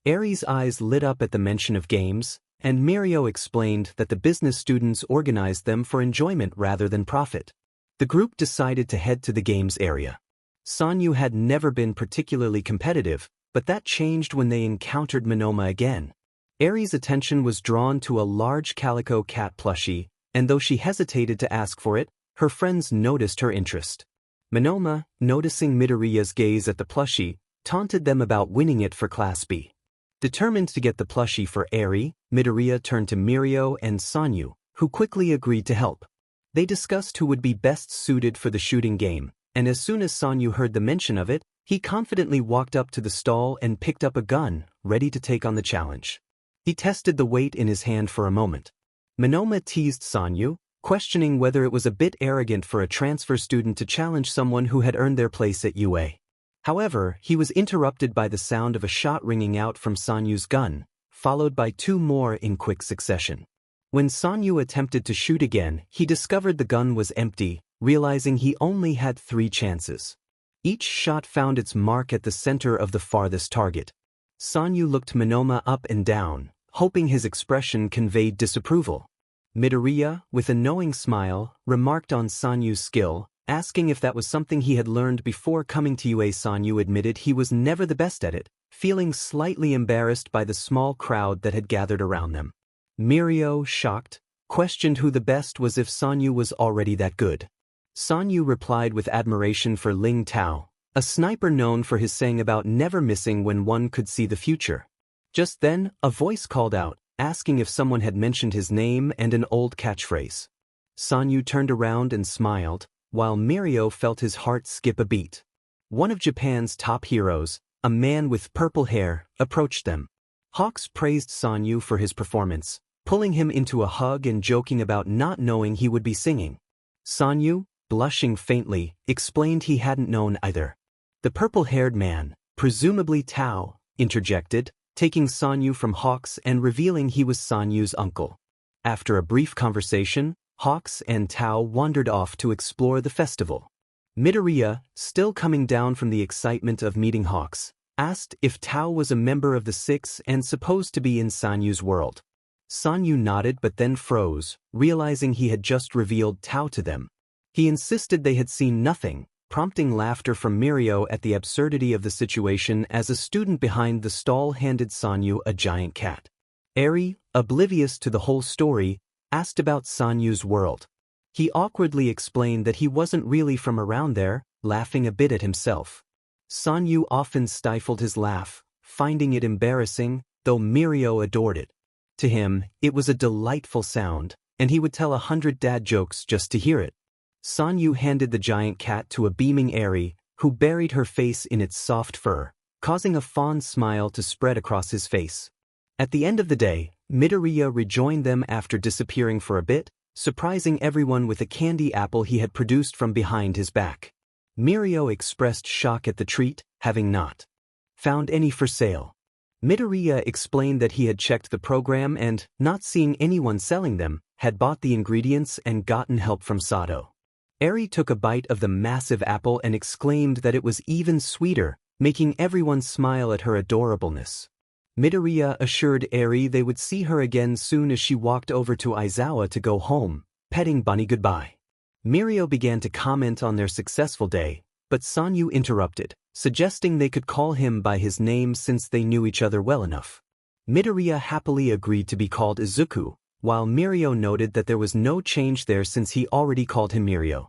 Speaker 1: Eri's eyes lit up at the mention of games, and Mirio explained that the business students organized them for enjoyment rather than profit. The group decided to head to the games area. Sanyu had never been particularly competitive, but that changed when they encountered Monoma again. Eri's attention was drawn to a large calico cat plushie, and though she hesitated to ask for it, her friends noticed her interest. Monoma, noticing Midoriya's gaze at the plushie, taunted them about winning it for Class B. Determined to get the plushie for Eri, Midoriya turned to Mirio and Sanyu, who quickly agreed to help. They discussed who would be best suited for the shooting game, and as soon as Sanyu heard the mention of it, he confidently walked up to the stall and picked up a gun, ready to take on the challenge. He tested the weight in his hand for a moment. Monoma teased Sanyu, questioning whether it was a bit arrogant for a transfer student to challenge someone who had earned their place at UA. However, he was interrupted by the sound of a shot ringing out from Sanyu's gun, followed by 2 more in quick succession. When Sanyu attempted to shoot again, he discovered the gun was empty, realizing he only had 3 chances. Each shot found its mark at the center of the farthest target. Sanyu looked Monoma up and down, hoping his expression conveyed disapproval. Midoriya, with a knowing smile, remarked on Sanyu's skill, asking if that was something he had learned before coming to UA. Sanyu admitted he was never the best at it, feeling slightly embarrassed by the small crowd that had gathered around them. Mirio, shocked, questioned who the best was if Sanyu was already that good. Sanyu replied with admiration for Ling Tao, a sniper known for his saying about never missing when one could see the future. Just then, a voice called out, asking if someone had mentioned his name and an old catchphrase. Sanyu turned around and smiled, while Mirio felt his heart skip a beat. One of Japan's top heroes, a man with purple hair, approached them. Hawks praised Sanyu for his performance, pulling him into a hug and joking about not knowing he would be singing. Sanyu, blushing faintly, explained he hadn't known either. The purple-haired man, presumably Tao, interjected, taking Sanyu from Hawks and revealing he was Sanyu's uncle. After a brief conversation, Hawks and Tao wandered off to explore the festival. Midoriya, still coming down from the excitement of meeting Hawks, asked if Tao was a member of the 6 and supposed to be in Sanyu's world. Sanyu nodded but then froze, realizing he had just revealed Tao to them. He insisted they had seen nothing, prompting laughter from Mirio at the absurdity of the situation as a student behind the stall handed Sanyu a giant cat. Eri, oblivious to the whole story, asked about Sanyu's world. He awkwardly explained that he wasn't really from around there, laughing a bit at himself. Sanyu often stifled his laugh, finding it embarrassing, though Mirio adored it. To him, it was a delightful sound, and he would tell 100 dad jokes just to hear it. Sanyu handed the giant cat to a beaming Eri, who buried her face in its soft fur, causing a fond smile to spread across his face. At the end of the day, Midoriya rejoined them after disappearing for a bit, surprising everyone with a candy apple he had produced from behind his back. Mirio expressed shock at the treat, having not found any for sale. Midoriya explained that he had checked the program and, not seeing anyone selling them, had bought the ingredients and gotten help from Sato. Eri took a bite of the massive apple and exclaimed that it was even sweeter, making everyone smile at her adorableness. Midoriya assured Eri they would see her again soon as she walked over to Aizawa to go home, petting Bunny goodbye. Mirio began to comment on their successful day, but Sanyu interrupted, suggesting they could call him by his name since they knew each other well enough. Midoriya happily agreed to be called Izuku, while Mirio noted that there was no change there since he already called him Mirio.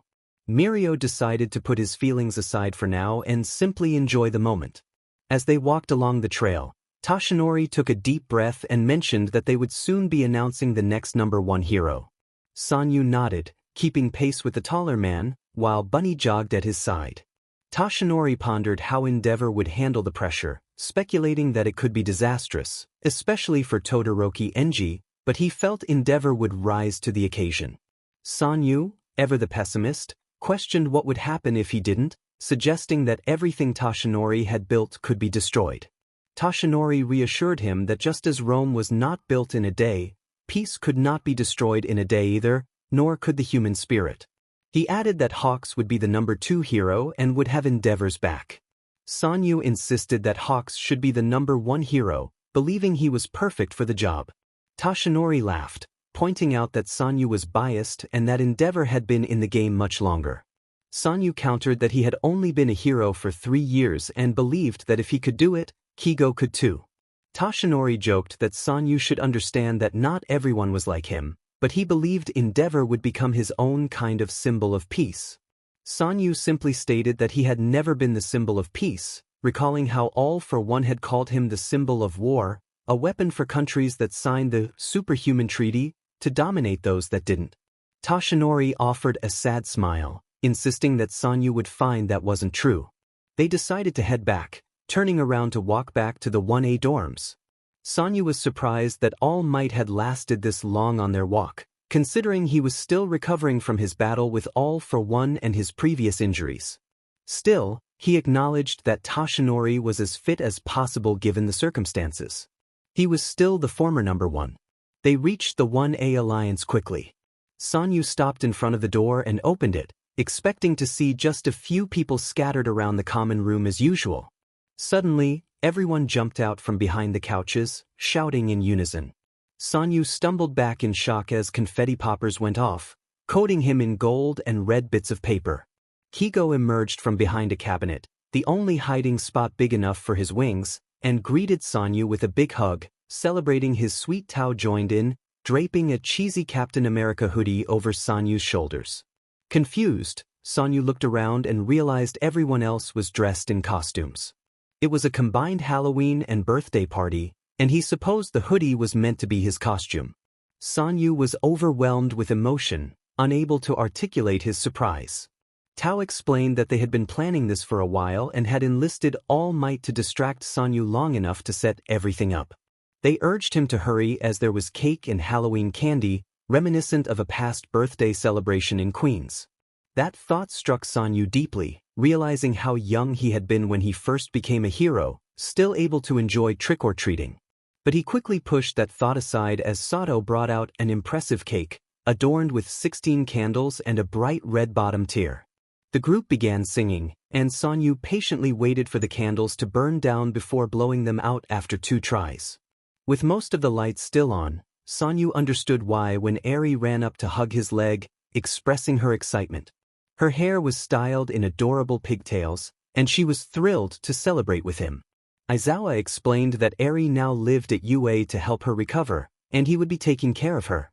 Speaker 1: Mirio decided to put his feelings aside for now and simply enjoy the moment. As they walked along the trail, Toshinori took a deep breath and mentioned that they would soon be announcing the next #1 hero. Sanyu nodded, keeping pace with the taller man, while Bunny jogged at his side. Toshinori pondered how Endeavor would handle the pressure, speculating that it could be disastrous, especially for Todoroki Enji, but he felt Endeavor would rise to the occasion. Sanyu, ever the pessimist, questioned what would happen if he didn't, suggesting that everything Toshinori had built could be destroyed. Toshinori reassured him that just as Rome was not built in a day, peace could not be destroyed in a day either, nor could the human spirit. He added that Hawks would be the #2 hero and would have Endeavor's back. Sanyu insisted that Hawks should be the #1 hero, believing he was perfect for the job. Toshinori laughed, pointing out that Sanyu was biased and that Endeavor had been in the game much longer. Sanyu countered that he had only been a hero for 3 years and believed that if he could do it, Kigo could too. Toshinori joked that Sanyu should understand that not everyone was like him, but he believed Endeavor would become his own kind of symbol of peace. Sanyu simply stated that he had never been the symbol of peace, recalling how All for One had called him the symbol of war, a weapon for countries that signed the superhuman treaty to dominate those that didn't. Toshinori offered a sad smile, insisting that Sanyu would find that wasn't true. They decided to head back, turning around to walk back to the 1A dorms. Sanyu was surprised that All Might had lasted this long on their walk, considering he was still recovering from his battle with All for One and his previous injuries. Still, he acknowledged that Toshinori was as fit as possible given the circumstances. He was still the former #1. They reached the 1A alliance quickly. Sanyu stopped in front of the door and opened it, expecting to see just a few people scattered around the common room as usual. Suddenly, everyone jumped out from behind the couches, shouting in unison. Sanyu stumbled back in shock as confetti poppers went off, coating him in gold and red bits of paper. Kigo emerged from behind a cabinet, the only hiding spot big enough for his wings, and greeted Sanyu with a big hug, celebrating his sweet Tao joined in, draping a cheesy Captain America hoodie over Sanyu's shoulders. Confused, Sanyu looked around and realized everyone else was dressed in costumes. It was a combined Halloween and birthday party, and he supposed the hoodie was meant to be his costume. Sanyu was overwhelmed with emotion, unable to articulate his surprise. Tao explained that they had been planning this for a while and had enlisted All Might to distract Sanyu long enough to set everything up. They urged him to hurry as there was cake and Halloween candy, reminiscent of a past birthday celebration in Queens. That thought struck Sanyu deeply, realizing how young he had been when he first became a hero, still able to enjoy trick-or-treating. But he quickly pushed that thought aside as Sato brought out an impressive cake, adorned with 16 candles and a bright red-bottom tier. The group began singing, and Sanyu patiently waited for the candles to burn down before blowing them out after 2 tries. With most of the lights still on, Sanyu understood why when Eri ran up to hug his leg, expressing her excitement. Her hair was styled in adorable pigtails, and she was thrilled to celebrate with him. Aizawa explained that Eri now lived at UA to help her recover, and he would be taking care of her.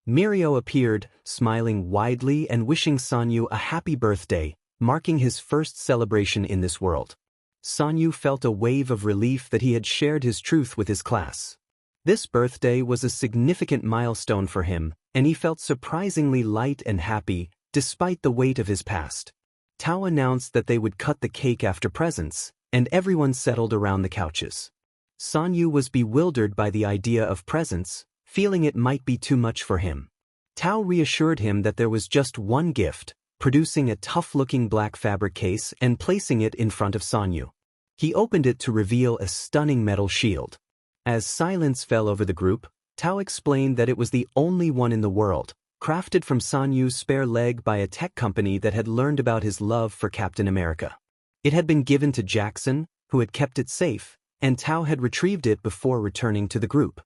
Speaker 1: Mirio appeared, smiling widely and wishing Sanyu a happy birthday, marking his first celebration in this world. Sanyu felt a wave of relief that he had shared his truth with his class. This birthday was a significant milestone for him, and he felt surprisingly light and happy, despite the weight of his past. Tao announced that they would cut the cake after presents, and everyone settled around the couches. Sanyu was bewildered by the idea of presents, feeling it might be too much for him. Tao reassured him that there was just one gift, producing a tough-looking black fabric case and placing it in front of Sanyu. He opened it to reveal a stunning metal shield. As silence fell over the group, Tao explained that it was the only one in the world, crafted from Sanyu's spare leg by a tech company that had learned about his love for Captain America. It had been given to Jackson, who had kept it safe, and Tao had retrieved it before returning to the group.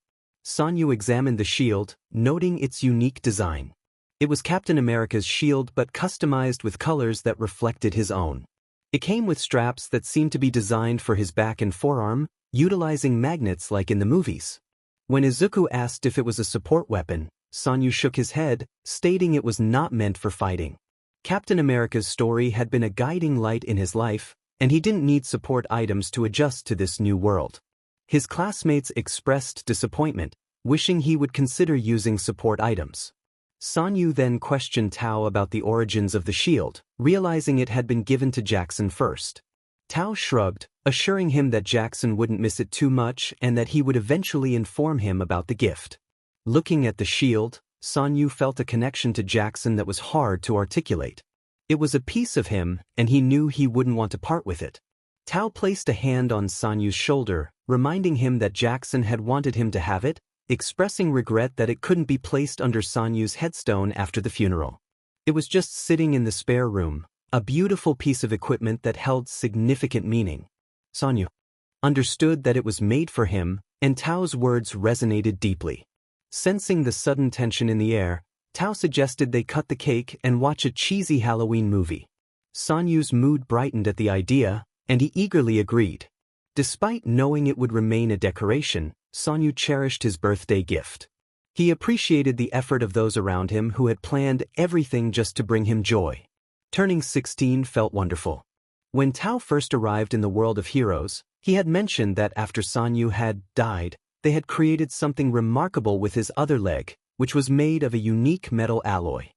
Speaker 1: Sanyu examined the shield, noting its unique design. It was Captain America's shield but customized with colors that reflected his own. It came with straps that seemed to be designed for his back and forearm, utilizing magnets like in the movies. When Izuku asked if it was a support weapon, Sanyu shook his head, stating it was not meant for fighting. Captain America's story had been a guiding light in his life, and he didn't need support items to adjust to this new world. His classmates expressed disappointment, wishing he would consider using support items. Sanyu then questioned Tao about the origins of the shield, realizing it had been given to Jackson first. Tao shrugged, assuring him that Jackson wouldn't miss it too much and that he would eventually inform him about the gift. Looking at the shield, Sanyu felt a connection to Jackson that was hard to articulate. It was a piece of him, and he knew he wouldn't want to part with it. Tao placed a hand on Sanyu's shoulder, reminding him that Jackson had wanted him to have it, expressing regret that it couldn't be placed under Sanyu's headstone after the funeral. It was just sitting in the spare room, a beautiful piece of equipment that held significant meaning. Sanyu understood that it was made for him, and Tao's words resonated deeply. Sensing the sudden tension in the air, Tao suggested they cut the cake and watch a cheesy Halloween movie. Sanyu's mood brightened at the idea, and he eagerly agreed. Despite knowing it would remain a decoration, Sanyu cherished his birthday gift. He appreciated the effort of those around him who had planned everything just to bring him joy. Turning 16 felt wonderful. When Tao first arrived in the world of heroes, he had mentioned that after Sanyu had died, they had created something remarkable with his other leg, which was made of a unique metal alloy.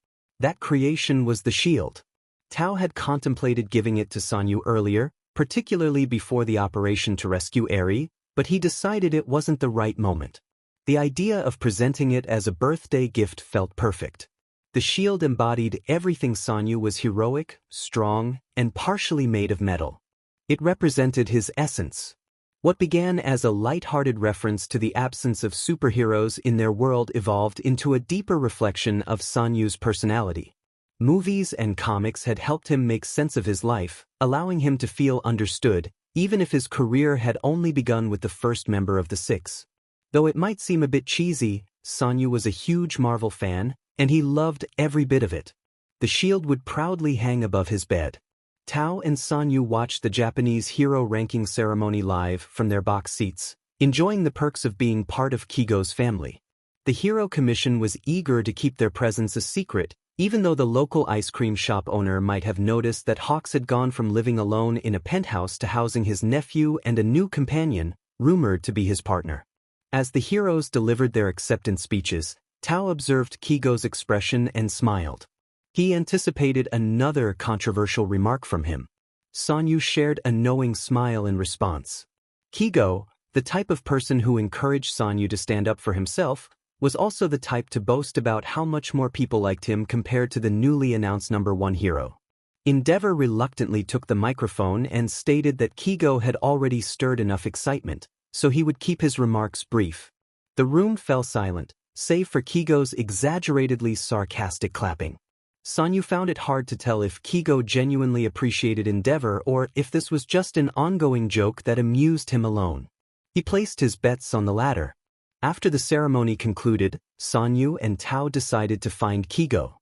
Speaker 1: That creation was the shield. Tao had contemplated giving it to Sanyu earlier, particularly before the operation to rescue Eri, but he decided it wasn't the right moment. The idea of presenting it as a birthday gift felt perfect. The shield embodied everything Sanyu was: heroic, strong, and partially made of metal. It represented his essence. What began as a light-hearted reference to the absence of superheroes in their world evolved into a deeper reflection of Sanyu's personality. Movies and comics had helped him make sense of his life, allowing him to feel understood, even if his career had only begun with the first member of the Six. Though it might seem a bit cheesy, Sanyu was a huge Marvel fan, and he loved every bit of it. The shield would proudly hang above his bed. Tao and Sanyu watched the Japanese hero ranking ceremony live from their box seats, enjoying the perks of being part of Kigo's family. The Hero Commission was eager to keep their presence a secret, even though the local ice cream shop owner might have noticed that Hawks had gone from living alone in a penthouse to housing his nephew and a new companion, rumored to be his partner. As the heroes delivered their acceptance speeches, Tao observed Kigo's expression and smiled. He anticipated another controversial remark from him. Sanyu shared a knowing smile in response. Kigo, the type of person who encouraged Sanyu to stand up for himself, was also the type to boast about how much more people liked him compared to the newly announced #1 hero. Endeavor reluctantly took the microphone and stated that Kigo had already stirred enough excitement, so he would keep his remarks brief. The room fell silent, save for Kigo's exaggeratedly sarcastic clapping. Sanyu found it hard to tell if Kigo genuinely appreciated Endeavor or if this was just an ongoing joke that amused him alone. He placed his bets on the latter. After the ceremony concluded, Sanyu and Tao decided to find Kigo.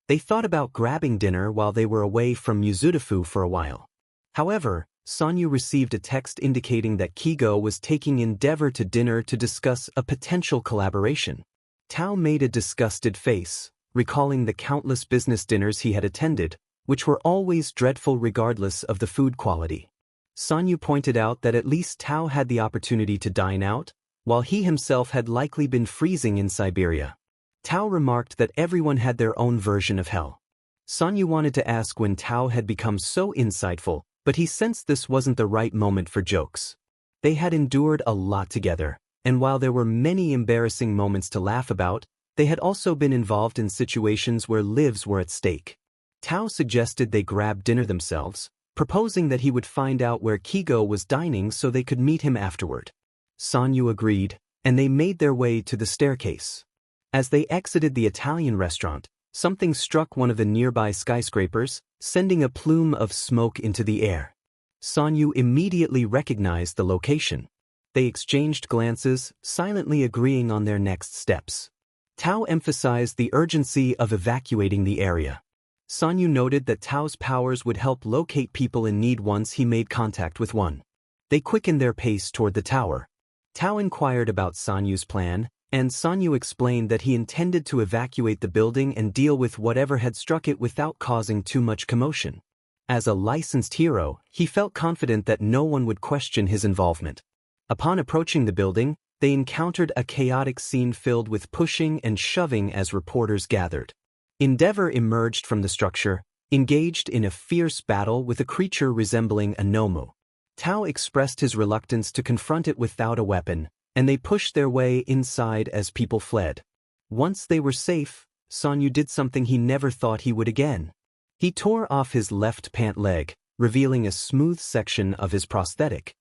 Speaker 1: They thought about grabbing dinner while they were away from Mizudafu for a while. However, Sanyu received a text indicating that Kigo was taking Endeavor to dinner to discuss a potential collaboration. Tao made a disgusted face, recalling the countless business dinners he had attended, which were always dreadful regardless of the food quality. Sanyu pointed out that at least Tao had the opportunity to dine out, while he himself had likely been freezing in Siberia. Tao remarked that everyone had their own version of hell. Sanyu wanted to ask when Tao had become so insightful, but he sensed this wasn't the right moment for jokes. They had endured a lot together, and while there were many embarrassing moments to laugh about, they had also been involved in situations where lives were at stake. Tao suggested they grab dinner themselves, proposing that he would find out where Kigo was dining so they could meet him afterward. Sanyu agreed, and they made their way to the staircase. As they exited the Italian restaurant, something struck one of the nearby skyscrapers, sending a plume of smoke into the air. Sanyu immediately recognized the location. They exchanged glances, silently agreeing on their next steps. Tao emphasized the urgency of evacuating the area. Sanyu noted that Tao's powers would help locate people in need once he made contact with one. They quickened their pace toward the tower. Tao inquired about Sanyu's plan, and Sanyu explained that he intended to evacuate the building and deal with whatever had struck it without causing too much commotion. As a licensed hero, he felt confident that no one would question his involvement. Upon approaching the building, they encountered a chaotic scene filled with pushing and shoving as reporters gathered. Endeavor emerged from the structure, engaged in a fierce battle with a creature resembling a Nomu. Tao expressed his reluctance to confront it without a weapon, and they pushed their way inside as people fled. Once they were safe, Sanyu did something he never thought he would again. He tore off his left pant leg, revealing a smooth section of his prosthetic.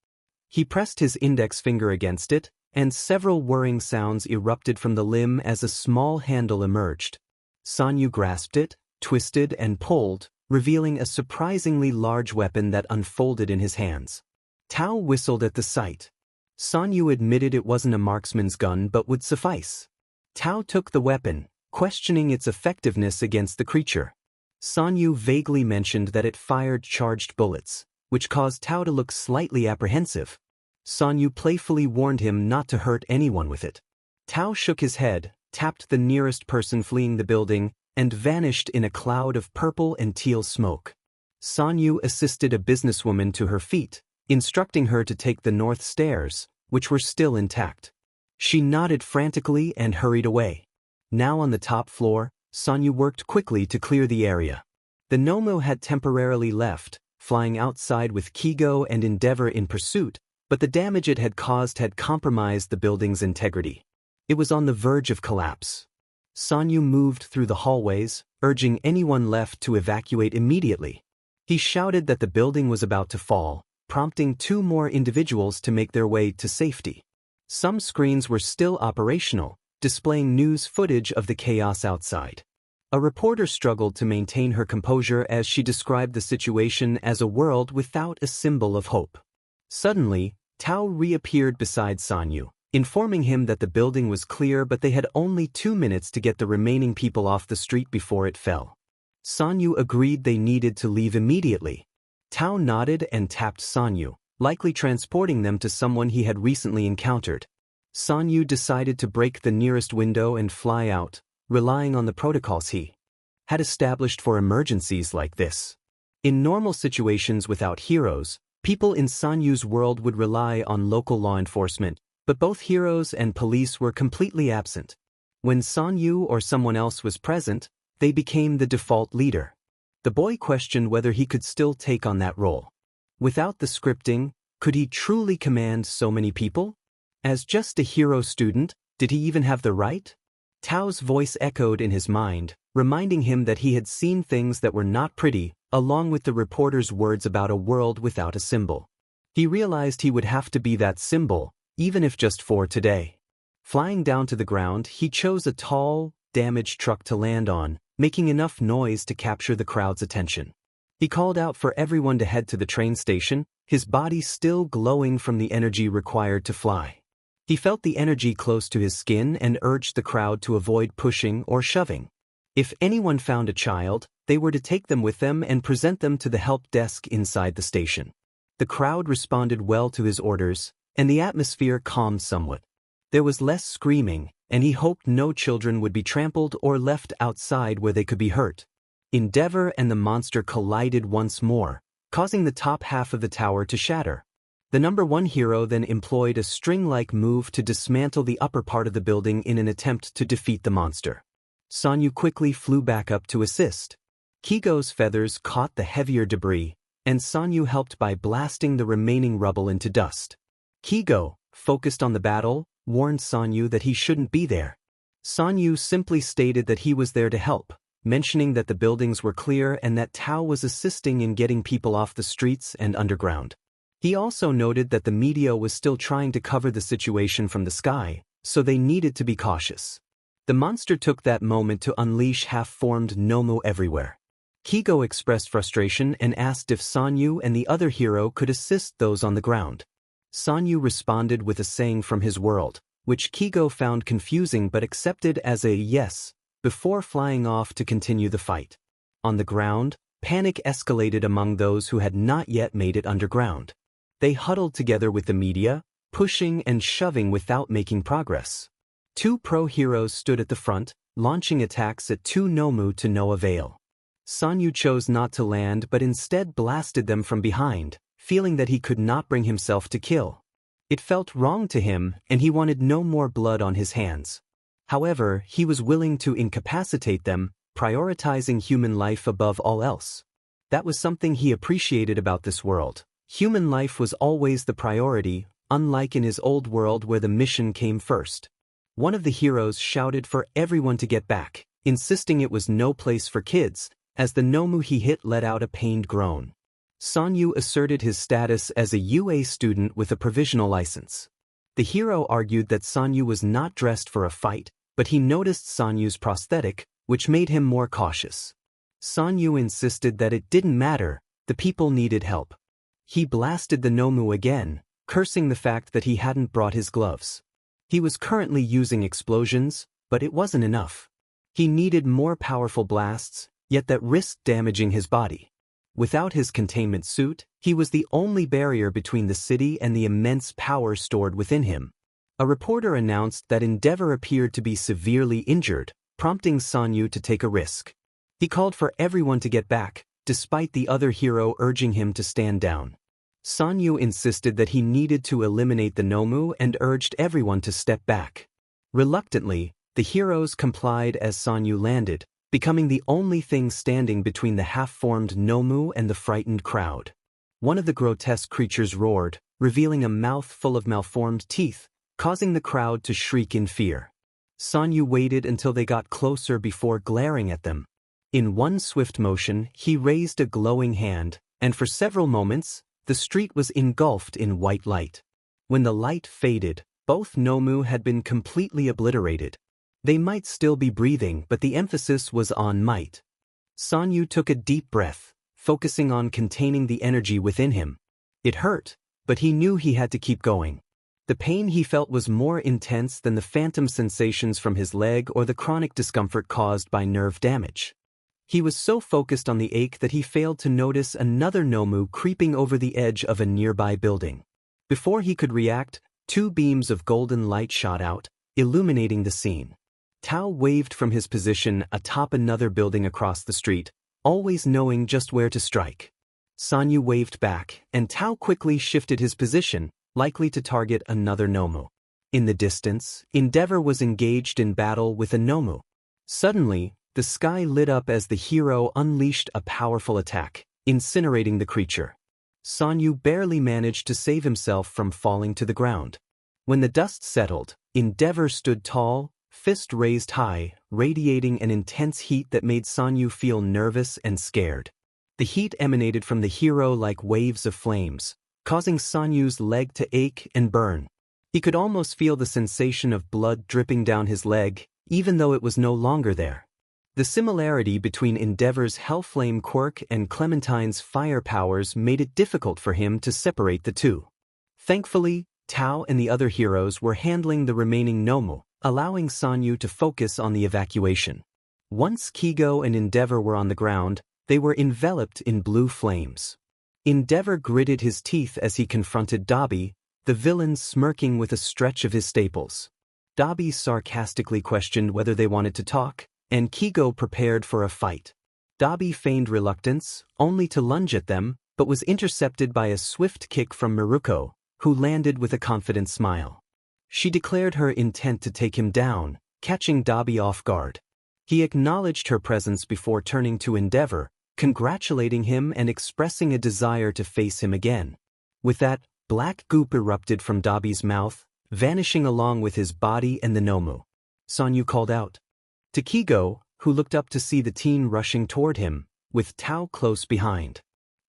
Speaker 1: He pressed his index finger against it, and several whirring sounds erupted from the limb as a small handle emerged. Sanyu grasped it, twisted and pulled, revealing a surprisingly large weapon that unfolded in his hands. Tao whistled at the sight. Sanyu admitted it wasn't a marksman's gun but would suffice. Tao took the weapon, questioning its effectiveness against the creature. Sanyu vaguely mentioned that it fired charged bullets, which caused Tao to look slightly apprehensive. Sanyu playfully warned him not to hurt anyone with it. Tao shook his head, tapped the nearest person fleeing the building, and vanished in a cloud of purple and teal smoke. Sanyu assisted a businesswoman to her feet, instructing her to take the north stairs, which were still intact. She nodded frantically and hurried away. Now on the top floor, Sanyu worked quickly to clear the area. The Nomu had temporarily left, flying outside with Kigo and Endeavor in pursuit, but the damage it had caused had compromised the building's integrity. It was on the verge of collapse. Sanyu moved through the hallways, urging anyone left to evacuate immediately. He shouted that the building was about to fall, prompting 2 more individuals to make their way to safety. Some screens were still operational, displaying news footage of the chaos outside. A reporter struggled to maintain her composure as she described the situation as a world without a symbol of hope. Suddenly, Tao reappeared beside Sanyu, informing him that the building was clear but they had only 2 minutes to get the remaining people off the street before it fell. Sanyu agreed they needed to leave immediately. Tao nodded and tapped Sanyu, likely transporting them to someone he had recently encountered. Sanyu decided to break the nearest window and fly out, relying on the protocols he had established for emergencies like this. In normal situations without heroes, people in Sanyu's world would rely on local law enforcement, but both heroes and police were completely absent. When Sanyu or someone else was present, they became the default leader. The boy questioned whether he could still take on that role. Without the scripting, could he truly command so many people? As just a hero student, did he even have the right? Tao's voice echoed in his mind, reminding him that he had seen things that were not pretty, along with the reporter's words about a world without a symbol. He realized he would have to be that symbol, even if just for today. Flying down to the ground, he chose a tall, damaged truck to land on, making enough noise to capture the crowd's attention. He called out for everyone to head to the train station, his body still glowing from the energy required to fly. He felt the energy close to his skin and urged the crowd to avoid pushing or shoving. If anyone found a child, they were to take them with them and present them to the help desk inside the station. The crowd responded well to his orders, and the atmosphere calmed somewhat. There was less screaming, and he hoped no children would be trampled or left outside where they could be hurt. Endeavor and the monster collided once more, causing the top half of the tower to shatter. The number 1 hero then employed a string-like move to dismantle the upper part of the building in an attempt to defeat the monster. Sanyu quickly flew back up to assist. Kigo's feathers caught the heavier debris, and Sanyu helped by blasting the remaining rubble into dust. Kigo, focused on the battle, warned Sanyu that he shouldn't be there. Sanyu simply stated that he was there to help, mentioning that the buildings were clear and that Tao was assisting in getting people off the streets and underground. He also noted that the media was still trying to cover the situation from the sky, so they needed to be cautious. The monster took that moment to unleash half-formed Nomu everywhere. Kigo expressed frustration and asked if Sanyu and the other hero could assist those on the ground. Sanyu responded with a saying from his world, which Kigo found confusing but accepted as a yes, before flying off to continue the fight. On the ground, panic escalated among those who had not yet made it underground. They huddled together with the media, pushing and shoving without making progress. Two pro-heroes stood at the front, launching attacks at two Nomu to no avail. Sanyu chose not to land but instead blasted them from behind, feeling that he could not bring himself to kill. It felt wrong to him, and he wanted no more blood on his hands. However, he was willing to incapacitate them, prioritizing human life above all else. That was something he appreciated about this world. Human life was always the priority, unlike in his old world where the mission came first. One of the heroes shouted for everyone to get back, insisting it was no place for kids, as the Nomu he hit let out a pained groan. Sanyu asserted his status as a UA student with a provisional license. The hero argued that Sanyu was not dressed for a fight, but he noticed Sanyu's prosthetic, which made him more cautious. Sanyu insisted that it didn't matter, the people needed help. He blasted the Nomu again, cursing the fact that he hadn't brought his gloves. He was currently using explosions, but it wasn't enough. He needed more powerful blasts, yet that risked damaging his body. Without his containment suit, he was the only barrier between the city and the immense power stored within him. A reporter announced that Endeavor appeared to be severely injured, prompting Sanyu to take a risk. He called for everyone to get back, despite the other hero urging him to stand down. Sanyu insisted that he needed to eliminate the Nomu and urged everyone to step back. Reluctantly, the heroes complied as Sanyu landed, becoming the only thing standing between the half-formed Nomu and the frightened crowd. One of the grotesque creatures roared, revealing a mouth full of malformed teeth, causing the crowd to shriek in fear. Sanyu waited until they got closer before glaring at them. In one swift motion, he raised a glowing hand, and for several moments, the street was engulfed in white light. When the light faded, both Nomu had been completely obliterated. They might still be breathing, but the emphasis was on might. Sanyu took a deep breath, focusing on containing the energy within him. It hurt, but he knew he had to keep going. The pain he felt was more intense than the phantom sensations from his leg or the chronic discomfort caused by nerve damage. He was so focused on the ache that he failed to notice another Nomu creeping over the edge of a nearby building. Before he could react, two beams of golden light shot out, illuminating the scene. Tao waved from his position atop another building across the street, always knowing just where to strike. Sanyu waved back, and Tao quickly shifted his position, likely to target another Nomu. In the distance, Endeavor was engaged in battle with a Nomu. Suddenly, the sky lit up as the hero unleashed a powerful attack, incinerating the creature. Sanyu barely managed to save himself from falling to the ground. When the dust settled, Endeavor stood tall, fist raised high, radiating an intense heat that made Sanyu feel nervous and scared. The heat emanated from the hero like waves of flames, causing Sanyu's leg to ache and burn. He could almost feel the sensation of blood dripping down his leg, even though it was no longer there. The similarity between Endeavor's Hellflame quirk and Clementine's fire powers made it difficult for him to separate the two. Thankfully, Tao and the other heroes were handling the remaining Nomu, allowing Sanyu to focus on the evacuation. Once Kigo and Endeavor were on the ground, they were enveloped in blue flames. Endeavor gritted his teeth as he confronted Dabi, the villain smirking with a stretch of his staples. Dabi sarcastically questioned whether they wanted to talk, and Kigo prepared for a fight. Dabi feigned reluctance, only to lunge at them, but was intercepted by a swift kick from Miruko, who landed with a confident smile. She declared her intent to take him down, catching Dabi off guard. He acknowledged her presence before turning to Endeavor, congratulating him and expressing a desire to face him again. With that, black goop erupted from Dabi's mouth, vanishing along with his body and the Nomu. Sanyu called out to Kigo, who looked up to see the teen rushing toward him, with Tao close behind.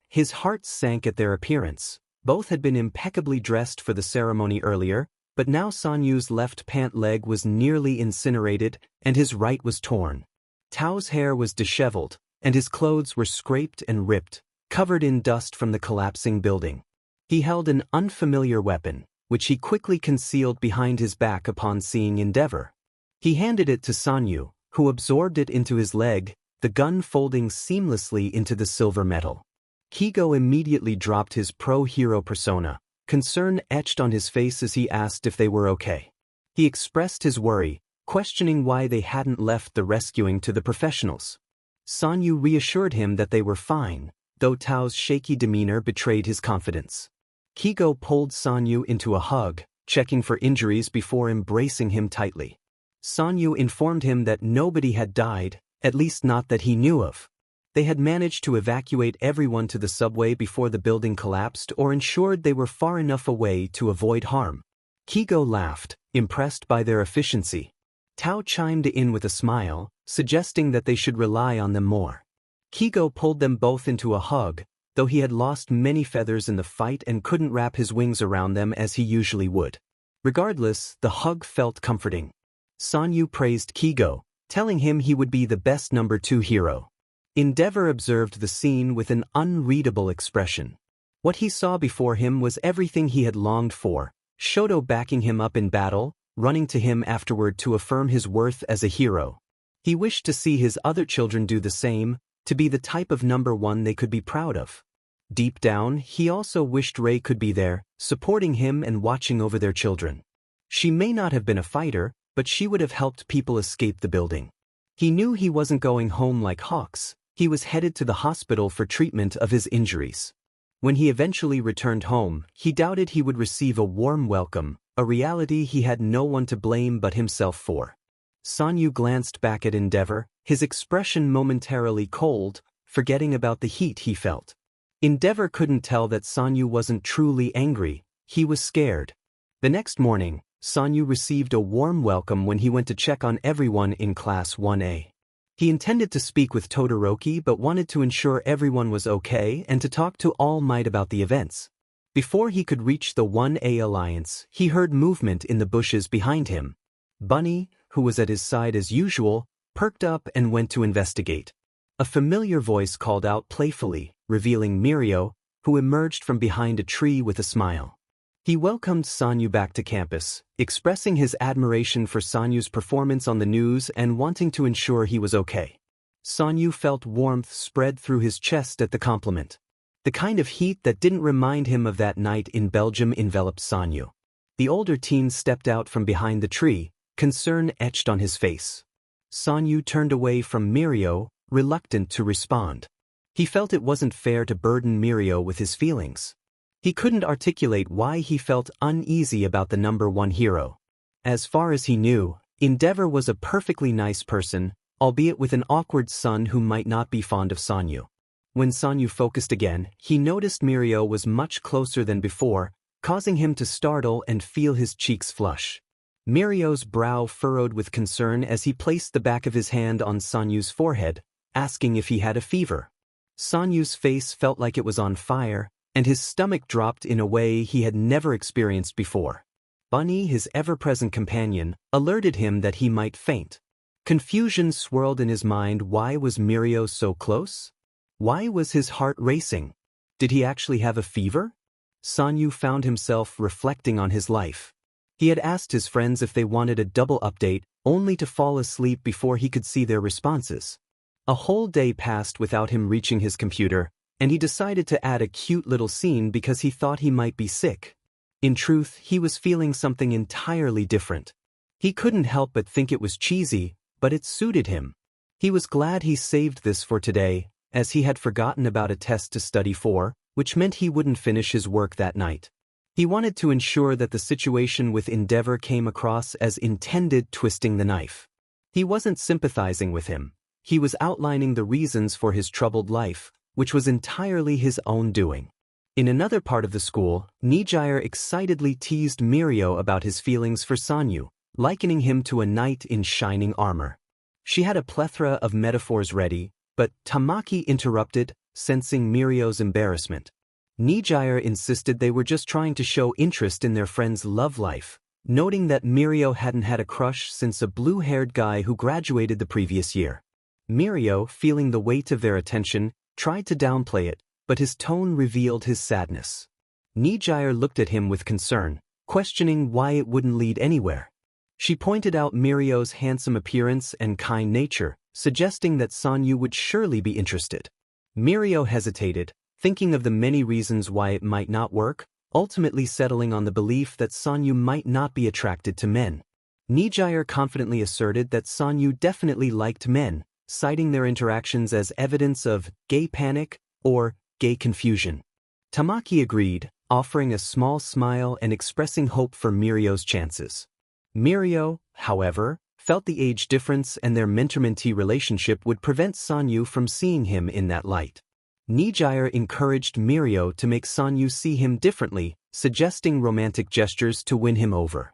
Speaker 1: His heart sank at their appearance. Both had been impeccably dressed for the ceremony earlier, but now Sanyu's left pant leg was nearly incinerated, and his right was torn. Tao's hair was disheveled, and his clothes were scraped and ripped, covered in dust from the collapsing building. He held an unfamiliar weapon, which he quickly concealed behind his back upon seeing Endeavor. He handed it to Sanyu, who absorbed it into his leg, the gun folding seamlessly into the silver metal. Kigo immediately dropped his pro-hero persona, concern etched on his face as he asked if they were okay. He expressed his worry, questioning why they hadn't left the rescuing to the professionals. Sanyu reassured him that they were fine, though Tao's shaky demeanor betrayed his confidence. Kigo pulled Sanyu into a hug, checking for injuries before embracing him tightly. Sanyu informed him that nobody had died, at least not that he knew of. They had managed to evacuate everyone to the subway before the building collapsed or ensured they were far enough away to avoid harm. Kigo laughed, impressed by their efficiency. Tao chimed in with a smile, suggesting that they should rely on them more. Kigo pulled them both into a hug, though he had lost many feathers in the fight and couldn't wrap his wings around them as he usually would. Regardless, the hug felt comforting. Sanyu praised Kigo, telling him he would be the best number 2 hero. Endeavor observed the scene with an unreadable expression. What he saw before him was everything he had longed for: Shoto backing him up in battle, running to him afterward to affirm his worth as a hero. He wished to see his other children do the same, to be the type of number 1 they could be proud of. Deep down, he also wished Rei could be there, supporting him and watching over their children. She may not have been a fighter, but she would have helped people escape the building. He knew he wasn't going home like Hawks. He was headed to the hospital for treatment of his injuries. When he eventually returned home, he doubted he would receive a warm welcome, a reality he had no one to blame but himself for. Sanyu glanced back at Endeavor, his expression momentarily cold, forgetting about the heat he felt. Endeavor couldn't tell that Sanyu wasn't truly angry, he was scared. The next morning, Sanyu received a warm welcome when he went to check on everyone in Class 1A. He intended to speak with Todoroki but wanted to ensure everyone was okay and to talk to All Might about the events. Before he could reach the 1A alliance, he heard movement in the bushes behind him. Bunny, who was at his side as usual, perked up and went to investigate. A familiar voice called out playfully, revealing Mirio, who emerged from behind a tree with a smile. He welcomed Sanyu back to campus, expressing his admiration for Sanyu's performance on the news and wanting to ensure he was okay. Sanyu felt warmth spread through his chest at the compliment. The kind of heat that didn't remind him of that night in Belgium enveloped Sanyu. The older teen stepped out from behind the tree, concern etched on his face. Sanyu turned away from Mirio, reluctant to respond. He felt it wasn't fair to burden Mirio with his feelings. He couldn't articulate why he felt uneasy about the number 1 hero. As far as he knew, Endeavor was a perfectly nice person, albeit with an awkward son who might not be fond of Sanyu. When Sanyu focused again, he noticed Mirio was much closer than before, causing him to startle and feel his cheeks flush. Mirio's brow furrowed with concern as he placed the back of his hand on Sanyu's forehead, asking if he had a fever. Sanyu's face felt like it was on fire, and his stomach dropped in a way he had never experienced before. Bunny, his ever-present companion, alerted him that he might faint. Confusion swirled in his mind. Why was Mirio so close? Why was his heart racing? Did he actually have a fever? Sanyu found himself reflecting on his life. He had asked his friends if they wanted a double update, only to fall asleep before he could see their responses. A whole day passed without him reaching his computer, and he decided to add a cute little scene because he thought he might be sick. In truth, he was feeling something entirely different. He couldn't help but think it was cheesy, but it suited him. He was glad he saved this for today, as he had forgotten about a test to study for, which meant he wouldn't finish his work that night. He wanted to ensure that the situation with Endeavor came across as intended, twisting the knife. He wasn't sympathizing with him. He was outlining the reasons for his troubled life, which was entirely his own doing. In another part of the school, Nijire excitedly teased Mirio about his feelings for Sanyu, likening him to a knight in shining armor. She had a plethora of metaphors ready, but Tamaki interrupted, sensing Mirio's embarrassment. Nijire insisted they were just trying to show interest in their friend's love life, noting that Mirio hadn't had a crush since a blue-haired guy who graduated the previous year. Mirio, feeling the weight of their attention, tried to downplay it, but his tone revealed his sadness. Nijire looked at him with concern, questioning why it wouldn't lead anywhere. She pointed out Mirio's handsome appearance and kind nature, suggesting that Sanyu would surely be interested. Mirio hesitated, thinking of the many reasons why it might not work, ultimately settling on the belief that Sanyu might not be attracted to men. Nijire confidently asserted that Sanyu definitely liked men, citing their interactions as evidence of gay panic or gay confusion. Tamaki agreed, offering a small smile and expressing hope for Mirio's chances. Mirio, however, felt the age difference and their mentor-mentee relationship would prevent Sanyu from seeing him in that light. Nijire encouraged Mirio to make Sanyu see him differently, suggesting romantic gestures to win him over.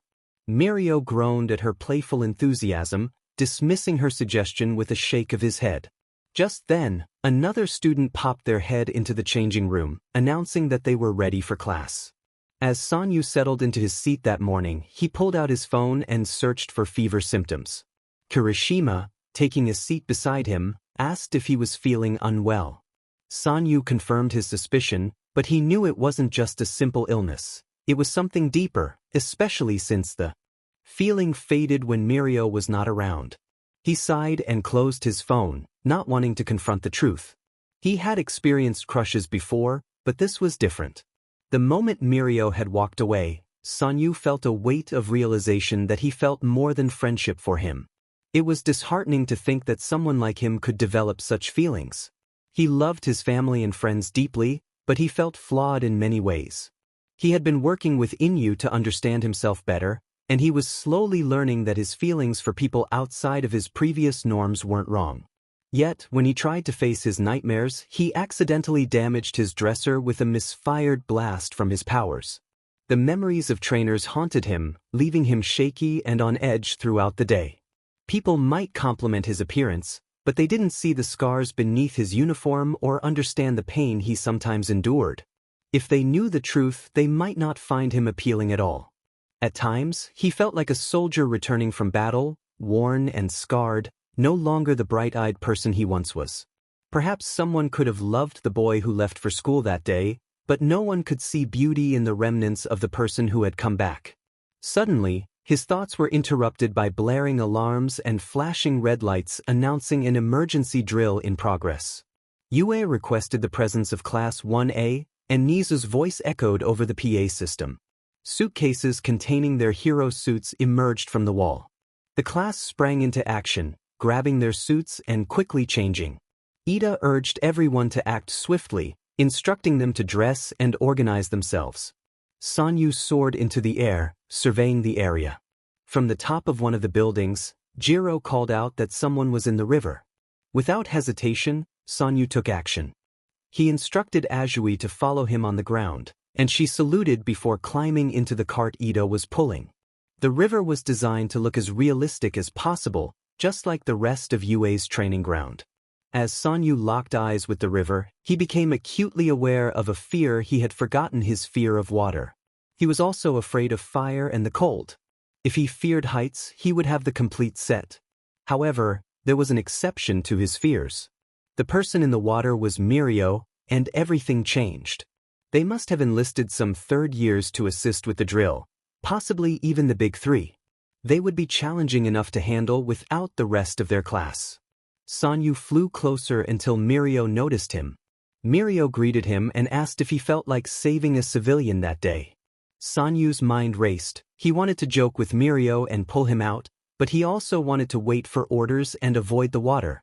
Speaker 1: Mirio groaned at her playful enthusiasm, dismissing her suggestion with a shake of his head. Just then, another student popped their head into the changing room, announcing that they were ready for class. As Sanyu settled into his seat that morning, he pulled out his phone and searched for fever symptoms. Kirishima, taking a seat beside him, asked if he was feeling unwell. Sanyu confirmed his suspicion, but he knew it wasn't just a simple illness. It was something deeper, especially since the feeling faded when Mirio was not around. He sighed and closed his phone, not wanting to confront the truth. He had experienced crushes before, but this was different. The moment Mirio had walked away, Sanyu felt a weight of realization that he felt more than friendship for him. It was disheartening to think that someone like him could develop such feelings. He loved his family and friends deeply, but he felt flawed in many ways. He had been working with Inu to understand himself better, and he was slowly learning that his feelings for people outside of his previous norms weren't wrong. Yet, when he tried to face his nightmares, he accidentally damaged his dresser with a misfired blast from his powers. The memories of trainers haunted him, leaving him shaky and on edge throughout the day. People might compliment his appearance, but they didn't see the scars beneath his uniform or understand the pain he sometimes endured. If they knew the truth, they might not find him appealing at all. At times, he felt like a soldier returning from battle, worn and scarred, no longer the bright-eyed person he once was. Perhaps someone could have loved the boy who left for school that day, but no one could see beauty in the remnants of the person who had come back. Suddenly, his thoughts were interrupted by blaring alarms and flashing red lights announcing an emergency drill in progress. Yue requested the presence of Class 1A, and Nizu's voice echoed over the PA system. Suitcases containing their hero suits emerged from the wall. The class sprang into action, grabbing their suits and quickly changing. Ida urged everyone to act swiftly, instructing them to dress and organize themselves. Sanyu soared into the air, surveying the area. From the top of one of the buildings, Jiro called out that someone was in the river. Without hesitation, Sanyu took action. He instructed Azui to follow him on the ground, and she saluted before climbing into the cart Ida was pulling. The river was designed to look as realistic as possible, just like the rest of Yue's training ground. As Sanyu locked eyes with the river, he became acutely aware of a fear he had forgotten: his fear of water. He was also afraid of fire and the cold. If he feared heights, he would have the complete set. However, there was an exception to his fears. The person in the water was Mirio, and everything changed. They must have enlisted some third years to assist with the drill, possibly even the big three. They would be challenging enough to handle without the rest of their class. Sanyu flew closer until Mirio noticed him. Mirio greeted him and asked if he felt like saving a civilian that day. Sanyu's mind raced. He wanted to joke with Mirio and pull him out, but he also wanted to wait for orders and avoid the water.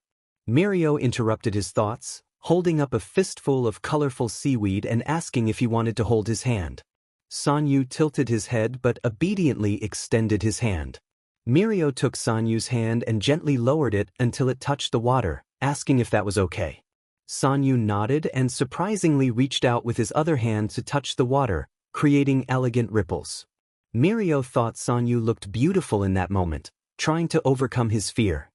Speaker 1: Mirio interrupted his thoughts, holding up a fistful of colorful seaweed and asking if he wanted to hold his hand. Sanyu tilted his head but obediently extended his hand. Mirio took Sanyu's hand and gently lowered it until it touched the water, asking if that was okay. Sanyu nodded and surprisingly reached out with his other hand to touch the water, creating elegant ripples. Mirio thought Sanyu looked beautiful in that moment, trying to overcome his fear.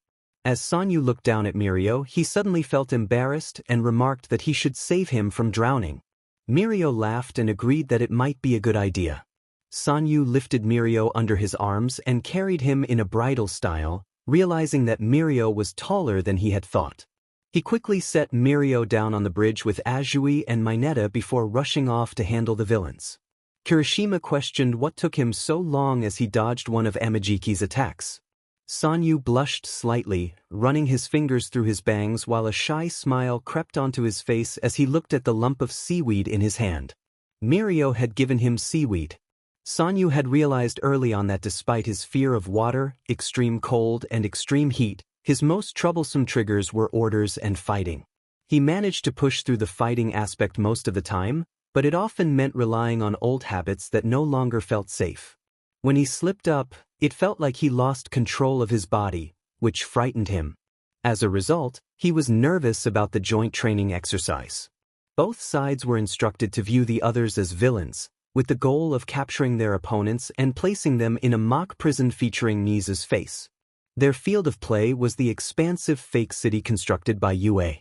Speaker 1: As Sanyu looked down at Mirio, he suddenly felt embarrassed and remarked that he should save him from drowning. Mirio laughed and agreed that it might be a good idea. Sanyu lifted Mirio under his arms and carried him in a bridal style, realizing that Mirio was taller than he had thought. He quickly set Mirio down on the bridge with Azui and Mineta before rushing off to handle the villains. Kirishima questioned what took him so long as he dodged one of Amajiki's attacks. Sanyu blushed slightly, running his fingers through his bangs while a shy smile crept onto his face as he looked at the lump of seaweed in his hand. Mirio had given him seaweed. Sanyu had realized early on that despite his fear of water, extreme cold, and extreme heat, his most troublesome triggers were orders and fighting. He managed to push through the fighting aspect most of the time, but it often meant relying on old habits that no longer felt safe. When he slipped up, it felt like he lost control of his body, which frightened him. As a result, he was nervous about the joint training exercise. Both sides were instructed to view the others as villains, with the goal of capturing their opponents and placing them in a mock prison featuring Nisa's face. Their field of play was the expansive fake city constructed by UA.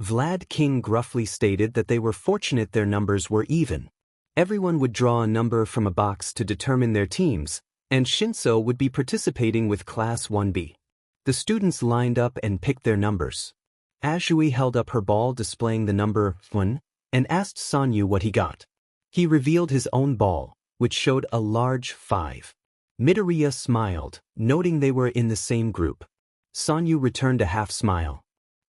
Speaker 1: Vlad King gruffly stated that they were fortunate their numbers were even. Everyone would draw a number from a box to determine their teams, and Shinso would be participating with Class 1B. The students lined up and picked their numbers. Azui held up her ball displaying the number 1, and asked Sanyu what he got. He revealed his own ball, which showed a large 5. Midoriya smiled, noting they were in the same group. Sanyu returned a half-smile.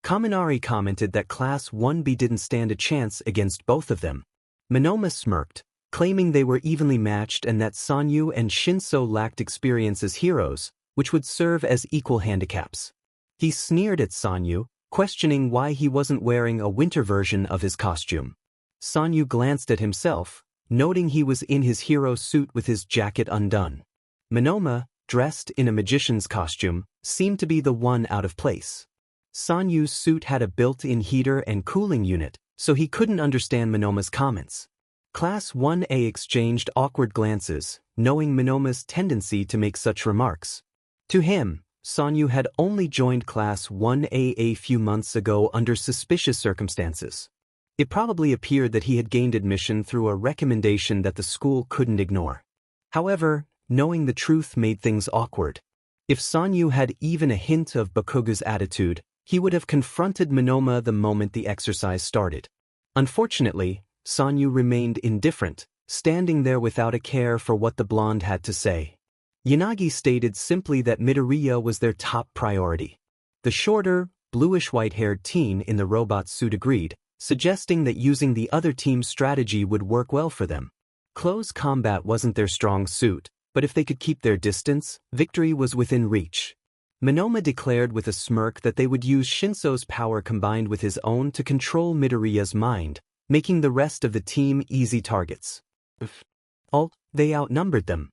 Speaker 1: Kaminari commented that Class 1B didn't stand a chance against both of them. Monoma smirked, claiming they were evenly matched and that Sanyu and Shinso lacked experience as heroes, which would serve as equal handicaps. He sneered at Sanyu, questioning why he wasn't wearing a winter version of his costume. Sanyu glanced at himself, noting he was in his hero suit with his jacket undone. Monoma, dressed in a magician's costume, seemed to be the one out of place. Sanyu's suit had a built-in heater and cooling unit, so he couldn't understand Monoma's comments. Class 1A exchanged awkward glances, knowing Monoma's tendency to make such remarks. To him, Sanyu had only joined Class 1A a few months ago under suspicious circumstances. It probably appeared that he had gained admission through a recommendation that the school couldn't ignore. However, knowing the truth made things awkward. If Sanyu had even a hint of Bakuga's attitude, he would have confronted Monoma the moment the exercise started. Unfortunately, Sanyu remained indifferent, standing there without a care for what the blonde had to say. Yanagi stated simply that Midoriya was their top priority. The shorter, bluish-white-haired teen in the robot suit agreed, suggesting that using the other team's strategy would work well for them. Close combat wasn't their strong suit, but if they could keep their distance, victory was within reach. Monoma declared with a smirk that they would use Shinso's power combined with his own to control Midoriya's mind, making the rest of the team easy targets. They outnumbered them.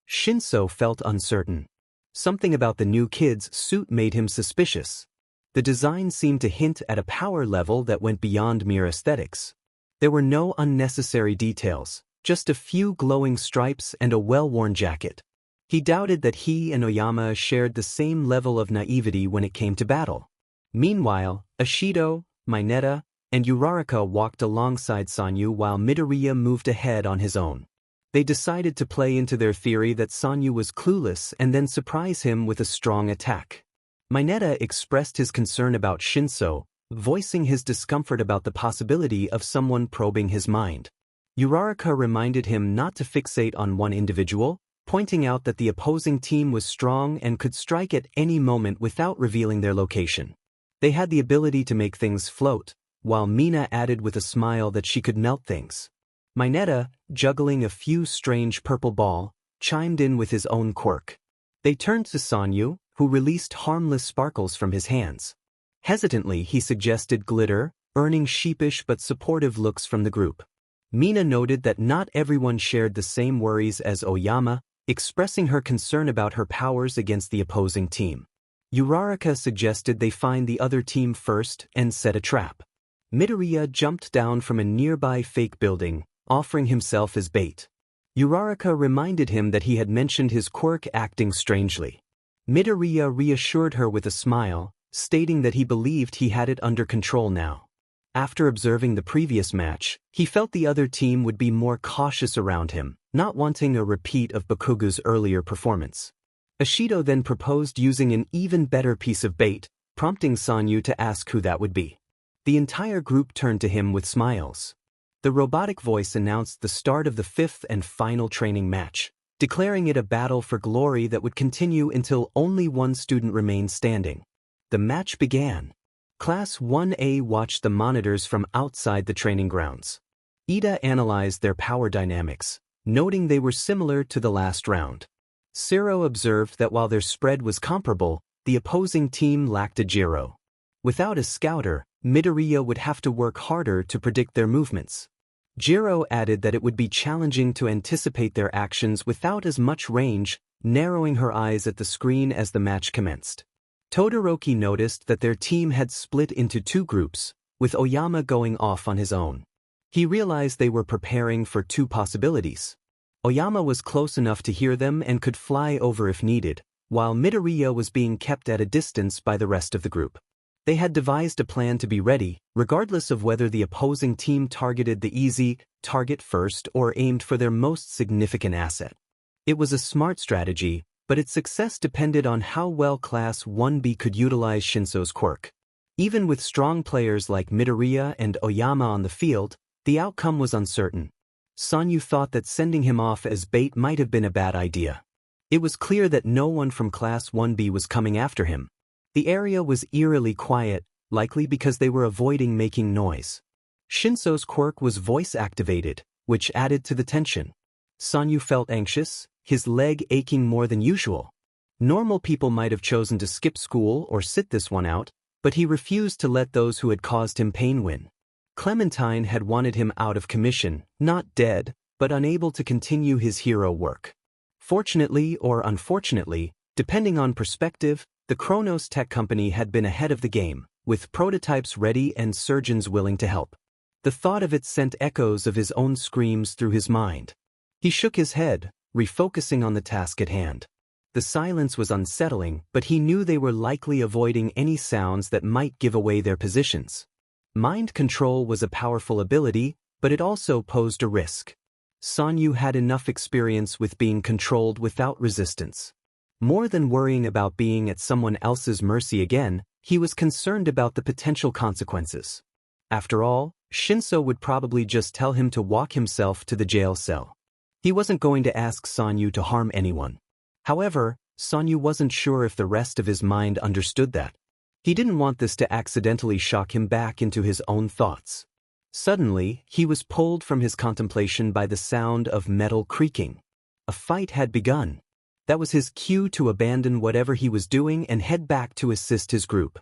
Speaker 1: Shinso felt uncertain. Something about the new kid's suit made him suspicious. The design seemed to hint at a power level that went beyond mere aesthetics. There were no unnecessary details, just a few glowing stripes and a well-worn jacket. He doubted that he and Oyama shared the same level of naivety when it came to battle. Meanwhile, Ashido, Mineta, and Uraraka walked alongside Sanyu while Midoriya moved ahead on his own. They decided to play into their theory that Sanyu was clueless and then surprise him with a strong attack. Mineta expressed his concern about Shinso, voicing his discomfort about the possibility of someone probing his mind. Uraraka reminded him not to fixate on one individual, pointing out that the opposing team was strong and could strike at any moment without revealing their location. They had the ability to make things float, while Mina added with a smile that she could melt things. Mineta, juggling a few strange purple ball, chimed in with his own quirk. They turned to Sanyu, who released harmless sparkles from his hands. Hesitantly, he suggested glitter, earning sheepish but supportive looks from the group. Mina noted that not everyone shared the same worries as Oyama, expressing her concern about her powers against the opposing team. Uraraka suggested they find the other team first and set a trap. Midoriya jumped down from a nearby fake building, offering himself as bait. Uraraka reminded him that he had mentioned his quirk acting strangely. Midoriya reassured her with a smile, stating that he believed he had it under control now. After observing the previous match, he felt the other team would be more cautious around him, not wanting a repeat of Bakuga's earlier performance. Ashido then proposed using an even better piece of bait, prompting Sanyu to ask who that would be. The entire group turned to him with smiles. The robotic voice announced the start of the 5th and final training match, declaring it a battle for glory that would continue until only one student remained standing. The match began. Class 1A watched the monitors from outside the training grounds. Ida analyzed their power dynamics, noting they were similar to the last round. Siro observed that while their spread was comparable, the opposing team lacked a Jiro. Without a scouter, Midoriya would have to work harder to predict their movements. Jiro added that it would be challenging to anticipate their actions without as much range, narrowing her eyes at the screen as the match commenced. Todoroki noticed that their team had split into two groups, with Oyama going off on his own. He realized they were preparing for two possibilities. Oyama was close enough to hear them and could fly over if needed, while Midoriya was being kept at a distance by the rest of the group. They had devised a plan to be ready, regardless of whether the opposing team targeted the easy target first or aimed for their most significant asset. It was a smart strategy, but its success depended on how well Class 1B could utilize Shinso's quirk. Even with strong players like Midoriya and Oyama on the field, the outcome was uncertain. Sanyu thought that sending him off as bait might have been a bad idea. It was clear that no one from Class 1B was coming after him. The area was eerily quiet, likely because they were avoiding making noise. Shinso's quirk was voice-activated, which added to the tension. Sanyu felt anxious, his leg aching more than usual. Normal people might have chosen to skip school or sit this one out, but he refused to let those who had caused him pain win. Clementine had wanted him out of commission, not dead, but unable to continue his hero work. Fortunately or unfortunately, depending on perspective, the Kronos Tech Company had been ahead of the game, with prototypes ready and surgeons willing to help. The thought of it sent echoes of his own screams through his mind. He shook his head, refocusing on the task at hand. The silence was unsettling, but he knew they were likely avoiding any sounds that might give away their positions. Mind control was a powerful ability, but it also posed a risk. Sanyu had enough experience with being controlled without resistance. More than worrying about being at someone else's mercy again, he was concerned about the potential consequences. After all, Shinso would probably just tell him to walk himself to the jail cell. He wasn't going to ask Sanyu to harm anyone. However, Sanyu wasn't sure if the rest of his mind understood that. He didn't want this to accidentally shock him back into his own thoughts. Suddenly, he was pulled from his contemplation by the sound of metal creaking. A fight had begun. That was his cue to abandon whatever he was doing and head back to assist his group.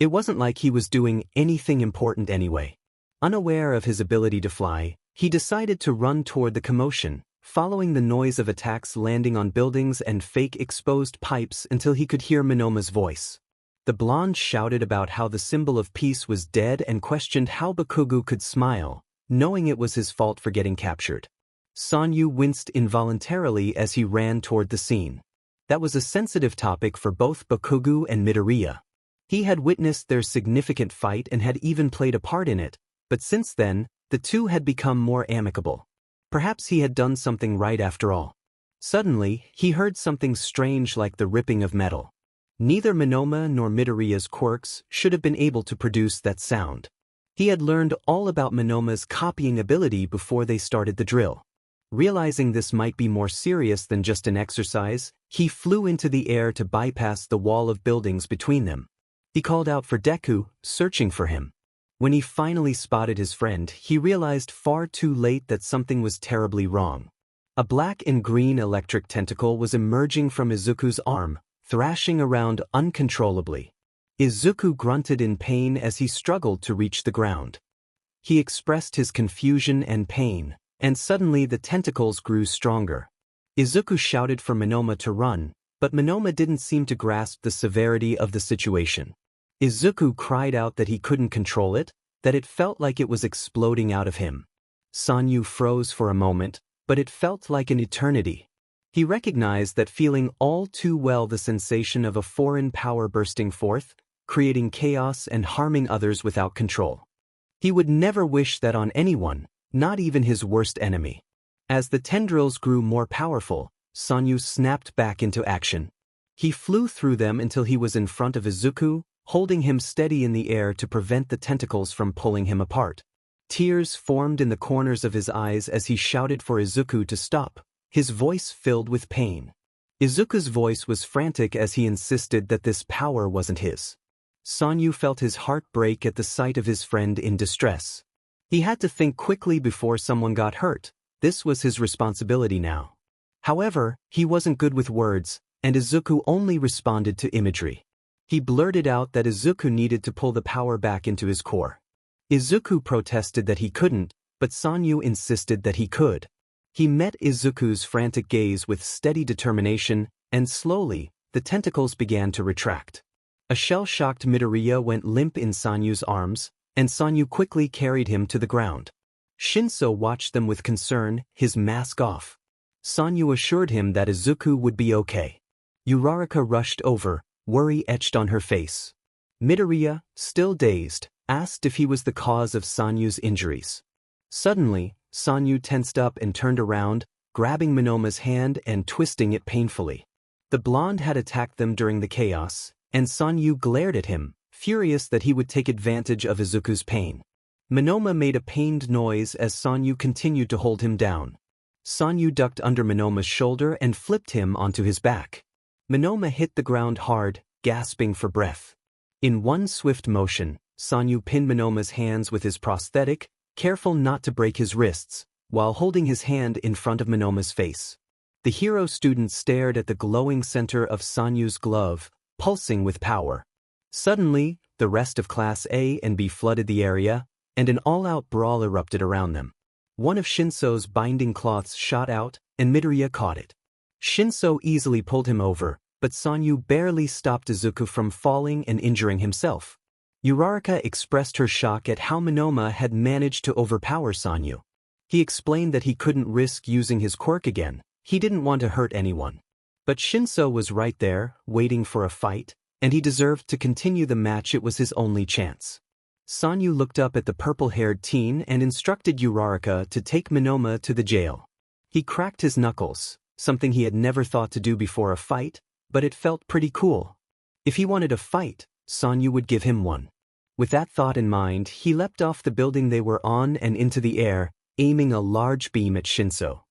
Speaker 1: It wasn't like he was doing anything important anyway. Unaware of his ability to fly, he decided to run toward the commotion, following the noise of attacks landing on buildings and fake exposed pipes until he could hear Minoma's voice. The blonde shouted about how the symbol of peace was dead and questioned how Bakugo could smile, knowing it was his fault for getting captured. Sanyu winced involuntarily as he ran toward the scene. That was a sensitive topic for both Bakugo and Midoriya. He had witnessed their significant fight and had even played a part in it, but since then, the two had become more amicable. Perhaps he had done something right after all. Suddenly, he heard something strange like the ripping of metal. Neither Minoma nor Midoriya's quirks should have been able to produce that sound. He had learned all about Minoma's copying ability before they started the drill. Realizing this might be more serious than just an exercise, he flew into the air to bypass the wall of buildings between them. He called out for Deku, searching for him. When he finally spotted his friend, he realized far too late that something was terribly wrong. A black and green electric tentacle was emerging from Izuku's arm, thrashing around uncontrollably. Izuku grunted in pain as he struggled to reach the ground. He expressed his confusion and pain, and suddenly the tentacles grew stronger. Izuku shouted for Minoma to run, but Minoma didn't seem to grasp the severity of the situation. Izuku cried out that he couldn't control it, that it felt like it was exploding out of him. Sanyu froze for a moment, but it felt like an eternity. He recognized that feeling all too well the sensation of a foreign power bursting forth, creating chaos and harming others without control. He would never wish that on anyone, not even his worst enemy. As the tendrils grew more powerful, Sanyu snapped back into action. He flew through them until he was in front of Izuku, holding him steady in the air to prevent the tentacles from pulling him apart. Tears formed in the corners of his eyes as he shouted for Izuku to stop, his voice filled with pain. Izuku's voice was frantic as he insisted that this power wasn't his. Sanyu felt his heart break at the sight of his friend in distress. He had to think quickly before someone got hurt, This was his responsibility now. However, he wasn't good with words, and Izuku only responded to imagery. He blurted out that Izuku needed to pull the power back into his core. Izuku protested that he couldn't, but Sanyu insisted that he could. He met Izuku's frantic gaze with steady determination, and slowly, the tentacles began to retract. A shell-shocked Midoriya went limp in Sanyu's arms, and Sanyu quickly carried him to the ground. Shinso watched them with concern, his mask off. Sanyu assured him that Izuku would be okay. Uraraka rushed over, worry etched on her face. Midoriya, still dazed, asked if he was the cause of Sanyu's injuries. Suddenly, Sanyu tensed up and turned around, grabbing Monoma's hand and twisting it painfully. The blonde had attacked them during the chaos, and Sanyu glared at him, furious that he would take advantage of Izuku's pain. Monoma made a pained noise as Sanyu continued to hold him down. Sanyu ducked under Monoma's shoulder and flipped him onto his back. Monoma hit the ground hard, gasping for breath. In one swift motion, Sanyu pinned Monoma's hands with his prosthetic, careful not to break his wrists, while holding his hand in front of Monoma's face. The hero student stared at the glowing center of Sanyu's glove, pulsing with power. Suddenly, the rest of Class A and B flooded the area, and an all-out brawl erupted around them. One of Shinso's binding cloths shot out, and Midoriya caught it. Shinso easily pulled him over, but Sanyu barely stopped Izuku from falling and injuring himself. Uraraka expressed her shock at how Monoma had managed to overpower Sanyu. He explained that he couldn't risk using his quirk again, he didn't want to hurt anyone. But Shinso was right there, waiting for a fight, and he deserved to continue the match. It was his only chance. Sanyu looked up at the purple-haired teen and instructed Uraraka to take Monoma to the jail. He cracked his knuckles, something he had never thought to do before a fight, but it felt pretty cool. If he wanted a fight, Sanyu would give him one. With that thought in mind, he leapt off the building they were on and into the air, aiming a large beam at Shinso.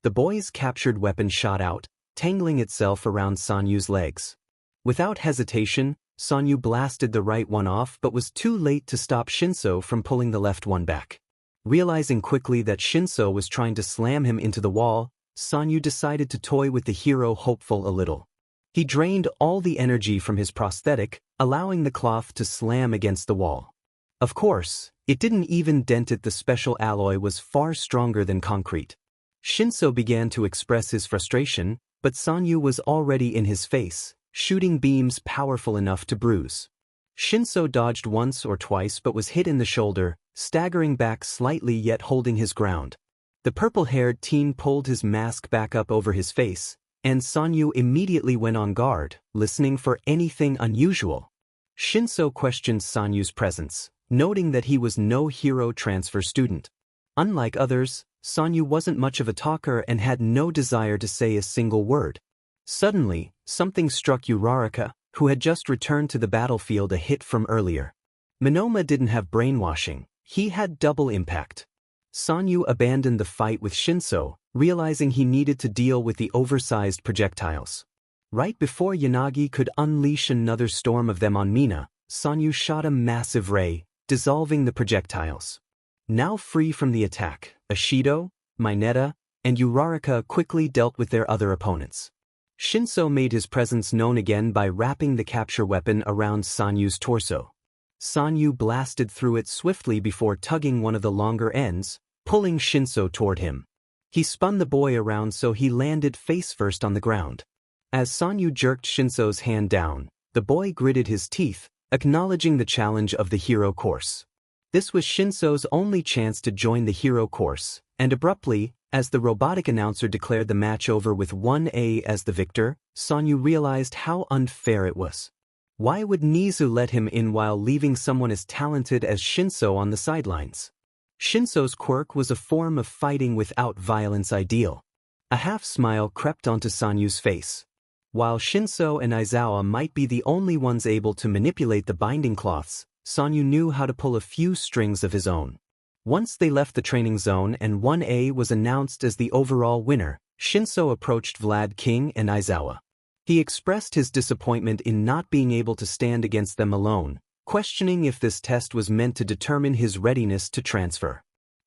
Speaker 1: The boy's captured weapon shot out, tangling itself around Sanyu's legs. Without hesitation, Sanyu blasted the right one off but was too late to stop Shinso from pulling the left one back. Realizing quickly that Shinso was trying to slam him into the wall, Sanyu decided to toy with the hero hopeful a little. He drained all the energy from his prosthetic, allowing the cloth to slam against the wall. Of course, it didn't even dent it. The special alloy was far stronger than concrete. Shinso began to express his frustration, but Sanyu was already in his face, shooting beams powerful enough to bruise. Shinso dodged once or twice but was hit in the shoulder, staggering back slightly yet holding his ground. The purple-haired teen pulled his mask back up over his face, and Sanyu immediately went on guard, listening for anything unusual. Shinso questioned Sanyu's presence, noting that he was no hero transfer student. Unlike others, Sanyu wasn't much of a talker and had no desire to say a single word. Suddenly, something struck Uraraka, who had just returned to the battlefield, a hit from earlier. Monoma didn't have brainwashing, he had double impact. Sanyu abandoned the fight with Shinso, realizing he needed to deal with the oversized projectiles. Right before Yanagi could unleash another storm of them on Mina, Sanyu shot a massive ray, dissolving the projectiles. Now free from the attack, Ashido, Mineta, and Uraraka quickly dealt with their other opponents. Shinso made his presence known again by wrapping the capture weapon around Sanyu's torso. Sanyu blasted through it swiftly before tugging one of the longer ends, pulling Shinso toward him. He spun the boy around so he landed face-first on the ground. As Sanyu jerked Shinso's hand down, the boy gritted his teeth, acknowledging the challenge of the hero course. This was Shinso's only chance to join the hero course, and abruptly, as the robotic announcer declared the match over with 1A as the victor, Sanyu realized how unfair it was. Why would Nizu let him in while leaving someone as talented as Shinso on the sidelines? Shinso's quirk was a form of fighting without violence ideal. A half-smile crept onto Sanyu's face. While Shinso and Aizawa might be the only ones able to manipulate the binding cloths, Sanyu knew how to pull a few strings of his own. Once they left the training zone and 1A was announced as the overall winner, Shinso approached Vlad King and Aizawa. He expressed his disappointment in not being able to stand against them alone, questioning if this test was meant to determine his readiness to transfer.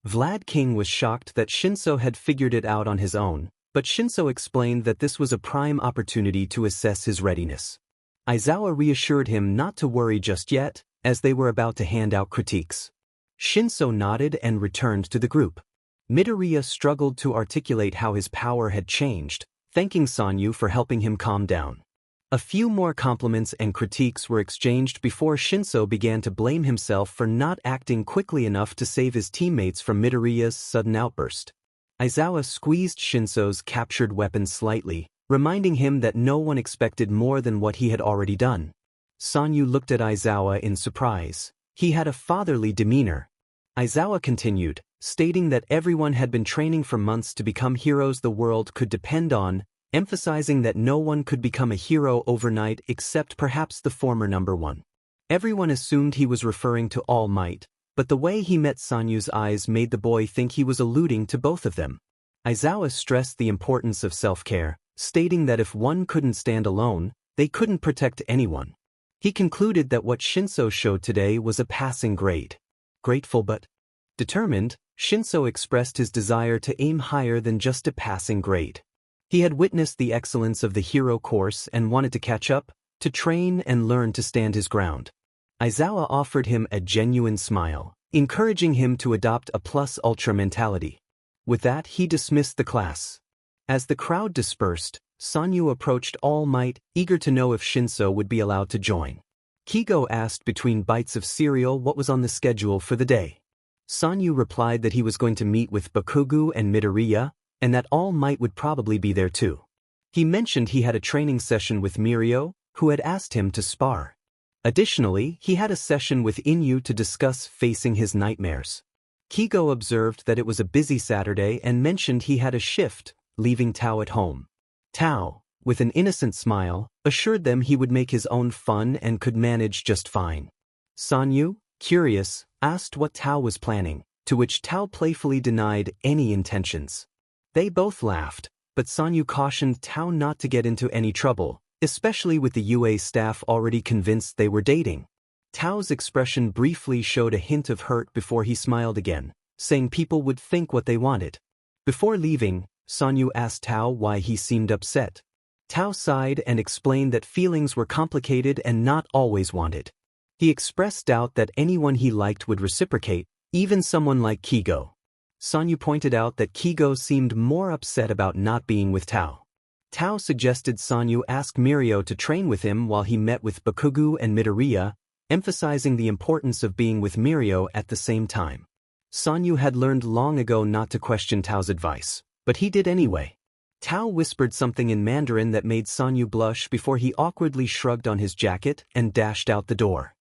Speaker 1: Vlad King was shocked that Shinso had figured it out on his own, but Shinso explained that this was a prime opportunity to assess his readiness. Aizawa reassured him not to worry just yet, as they were about to hand out critiques. Shinso nodded and returned to the group. Midoriya struggled to articulate how his power had changed, thanking Sanyu for helping him calm down. A few more compliments and critiques were exchanged before Shinso began to blame himself for not acting quickly enough to save his teammates from Midoriya's sudden outburst. Aizawa squeezed Shinso's captured weapon slightly, reminding him that no one expected more than what he had already done. Sanyu looked at Aizawa in surprise. He had a fatherly demeanor. Aizawa continued, stating that everyone had been training for months to become heroes the world could depend on, emphasizing that no one could become a hero overnight except perhaps the former number one. Everyone assumed he was referring to All Might, but the way he met Sanyu's eyes made the boy think he was alluding to both of them. Aizawa stressed the importance of self-care, stating that if one couldn't stand alone, they couldn't protect anyone. He concluded that what Shinso showed today was a passing grade. Grateful but determined, Shinso expressed his desire to aim higher than just a passing grade. He had witnessed the excellence of the hero course and wanted to catch up, to train and learn to stand his ground. Aizawa offered him a genuine smile, encouraging him to adopt a plus-ultra mentality. With that, he dismissed the class. As the crowd dispersed, Sanyu approached All Might, eager to know if Shinso would be allowed to join. Kigo asked between bites of cereal what was on the schedule for the day. Sanyu replied that he was going to meet with Bakugo and Midoriya, and that All Might would probably be there too. He mentioned he had a training session with Mirio, who had asked him to spar. Additionally, he had a session with Inyu to discuss facing his nightmares. Kigo observed that it was a busy Saturday and mentioned he had a shift, leaving Tao at home. Tao, with an innocent smile, assured them he would make his own fun and could manage just fine. Sanyu, curious, asked what Tao was planning, to which Tao playfully denied any intentions. They both laughed, but Sanyu cautioned Tao not to get into any trouble, especially with the UA staff already convinced they were dating. Tao's expression briefly showed a hint of hurt before he smiled again, saying people would think what they wanted. Before leaving, Sanyu asked Tao why he seemed upset. Tao sighed and explained that feelings were complicated and not always wanted. He expressed doubt that anyone he liked would reciprocate, even someone like Kigo. Sanyu pointed out that Kigo seemed more upset about not being with Tao. Tao suggested Sanyu ask Mirio to train with him while he met with Bakugo and Midoriya, emphasizing the importance of being with Mirio at the same time. Sanyu had learned long ago not to question Tao's advice, but he did anyway. Tao whispered something in Mandarin that made Sanyu blush before he awkwardly shrugged on his jacket and dashed out the door.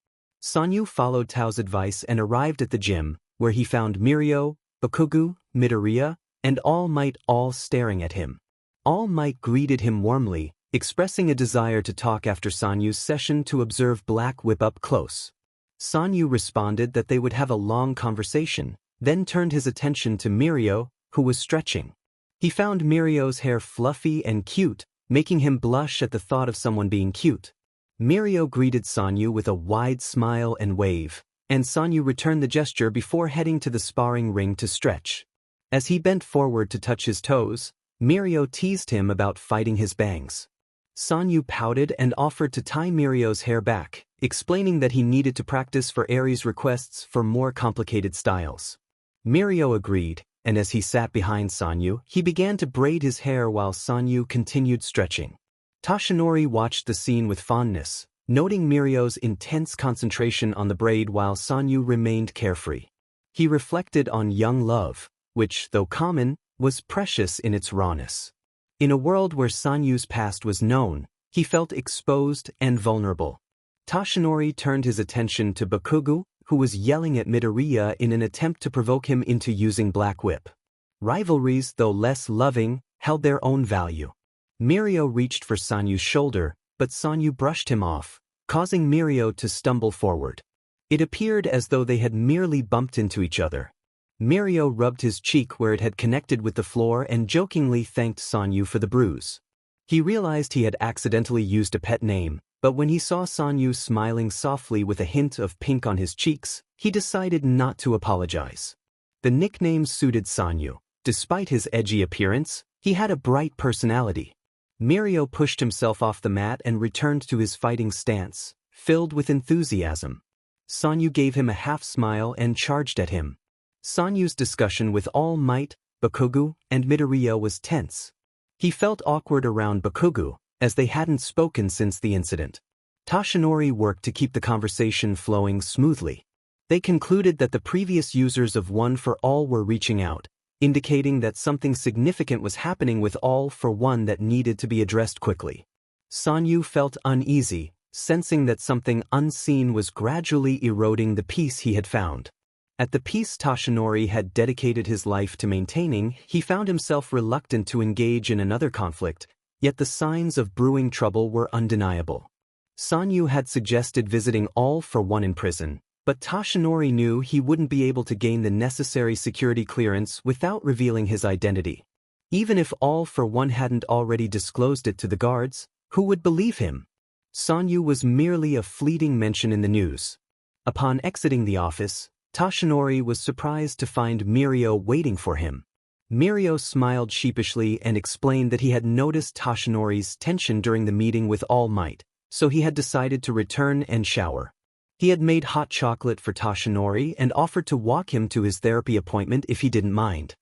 Speaker 1: Sanyu followed Tao's advice and arrived at the gym, where he found Mirio, Bakugo, Midoriya, and All Might all staring at him. All Might greeted him warmly, expressing a desire to talk after Sanyu's session to observe Black Whip up close. Sanyu responded that they would have a long conversation, then turned his attention to Mirio, who was stretching. He found Mirio's hair fluffy and cute, making him blush at the thought of someone being cute. Mirio greeted Sanyu with a wide smile and wave, and Sanyu returned the gesture before heading to the sparring ring to stretch. As he bent forward to touch his toes, Mirio teased him about fighting his bangs. Sanyu pouted and offered to tie Mirio's hair back, explaining that he needed to practice for Eri's requests for more complicated styles. Mirio agreed, and as he sat behind Sanyu, he began to braid his hair while Sanyu continued stretching. Toshinori watched the scene with fondness, noting Mirio's intense concentration on the braid while Sanyu remained carefree. He reflected on young love, which, though common, was precious in its rawness. In a world where Sanyu's past was known, he felt exposed and vulnerable. Toshinori turned his attention to Bakugo, who was yelling at Midoriya in an attempt to provoke him into using Black Whip. Rivalries, though less loving, held their own value. Mirio reached for Sanyu's shoulder, but Sanyu brushed him off, causing Mirio to stumble forward. It appeared as though they had merely bumped into each other. Mirio rubbed his cheek where it had connected with the floor and jokingly thanked Sanyu for the bruise. He realized he had accidentally used a pet name, but when he saw Sanyu smiling softly with a hint of pink on his cheeks, he decided not to apologize. The nickname suited Sanyu. Despite his edgy appearance, he had a bright personality. Mirio pushed himself off the mat and returned to his fighting stance, filled with enthusiasm. Sanyu gave him a half-smile and charged at him. Sanyu's discussion with All Might, Bakugo, and Midoriya was tense. He felt awkward around Bakugo, as they hadn't spoken since the incident. Toshinori worked to keep the conversation flowing smoothly. They concluded that the previous users of One for All were reaching out, indicating that something significant was happening with All for One that needed to be addressed quickly. Sanyu felt uneasy, sensing that something unseen was gradually eroding the peace he had found. At the peace Toshinori had dedicated his life to maintaining, he found himself reluctant to engage in another conflict, yet the signs of brewing trouble were undeniable. Sanyu had suggested visiting All for One in prison, but Toshinori knew he wouldn't be able to gain the necessary security clearance without revealing his identity. Even if All for One hadn't already disclosed it to the guards, who would believe him? Sanyu was merely a fleeting mention in the news. Upon exiting the office, Toshinori was surprised to find Mirio waiting for him. Mirio smiled sheepishly and explained that he had noticed Toshinori's tension during the meeting with All Might, so he had decided to return and shower. He had made hot chocolate for Toshinori and offered to walk him to his therapy appointment if he didn't mind.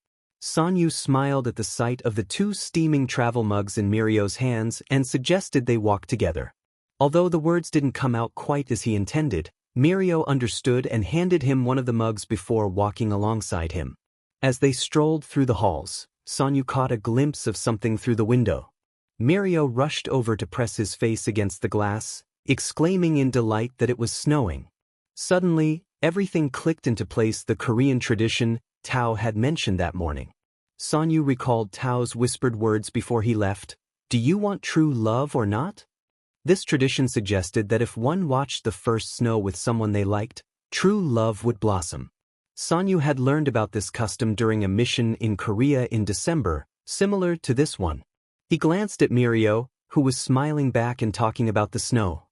Speaker 1: Sanyu smiled at the sight of the two steaming travel mugs in Mirio's hands and suggested they walk together. Although the words didn't come out quite as he intended, Mirio understood and handed him one of the mugs before walking alongside him. As they strolled through the halls, Sanyu caught a glimpse of something through the window. Mirio rushed over to press his face against the glass, exclaiming in delight that it was snowing. Suddenly, everything clicked into place. The Korean tradition Tao had mentioned that morning. Sanyu recalled Tao's whispered words before he left, "Do you want true love or not?" This tradition suggested that if one watched the first snow with someone they liked, true love would blossom. Sanyu had learned about this custom during a mission in Korea in December, similar to this one. He glanced at Mirio, who was smiling back and talking about the snow.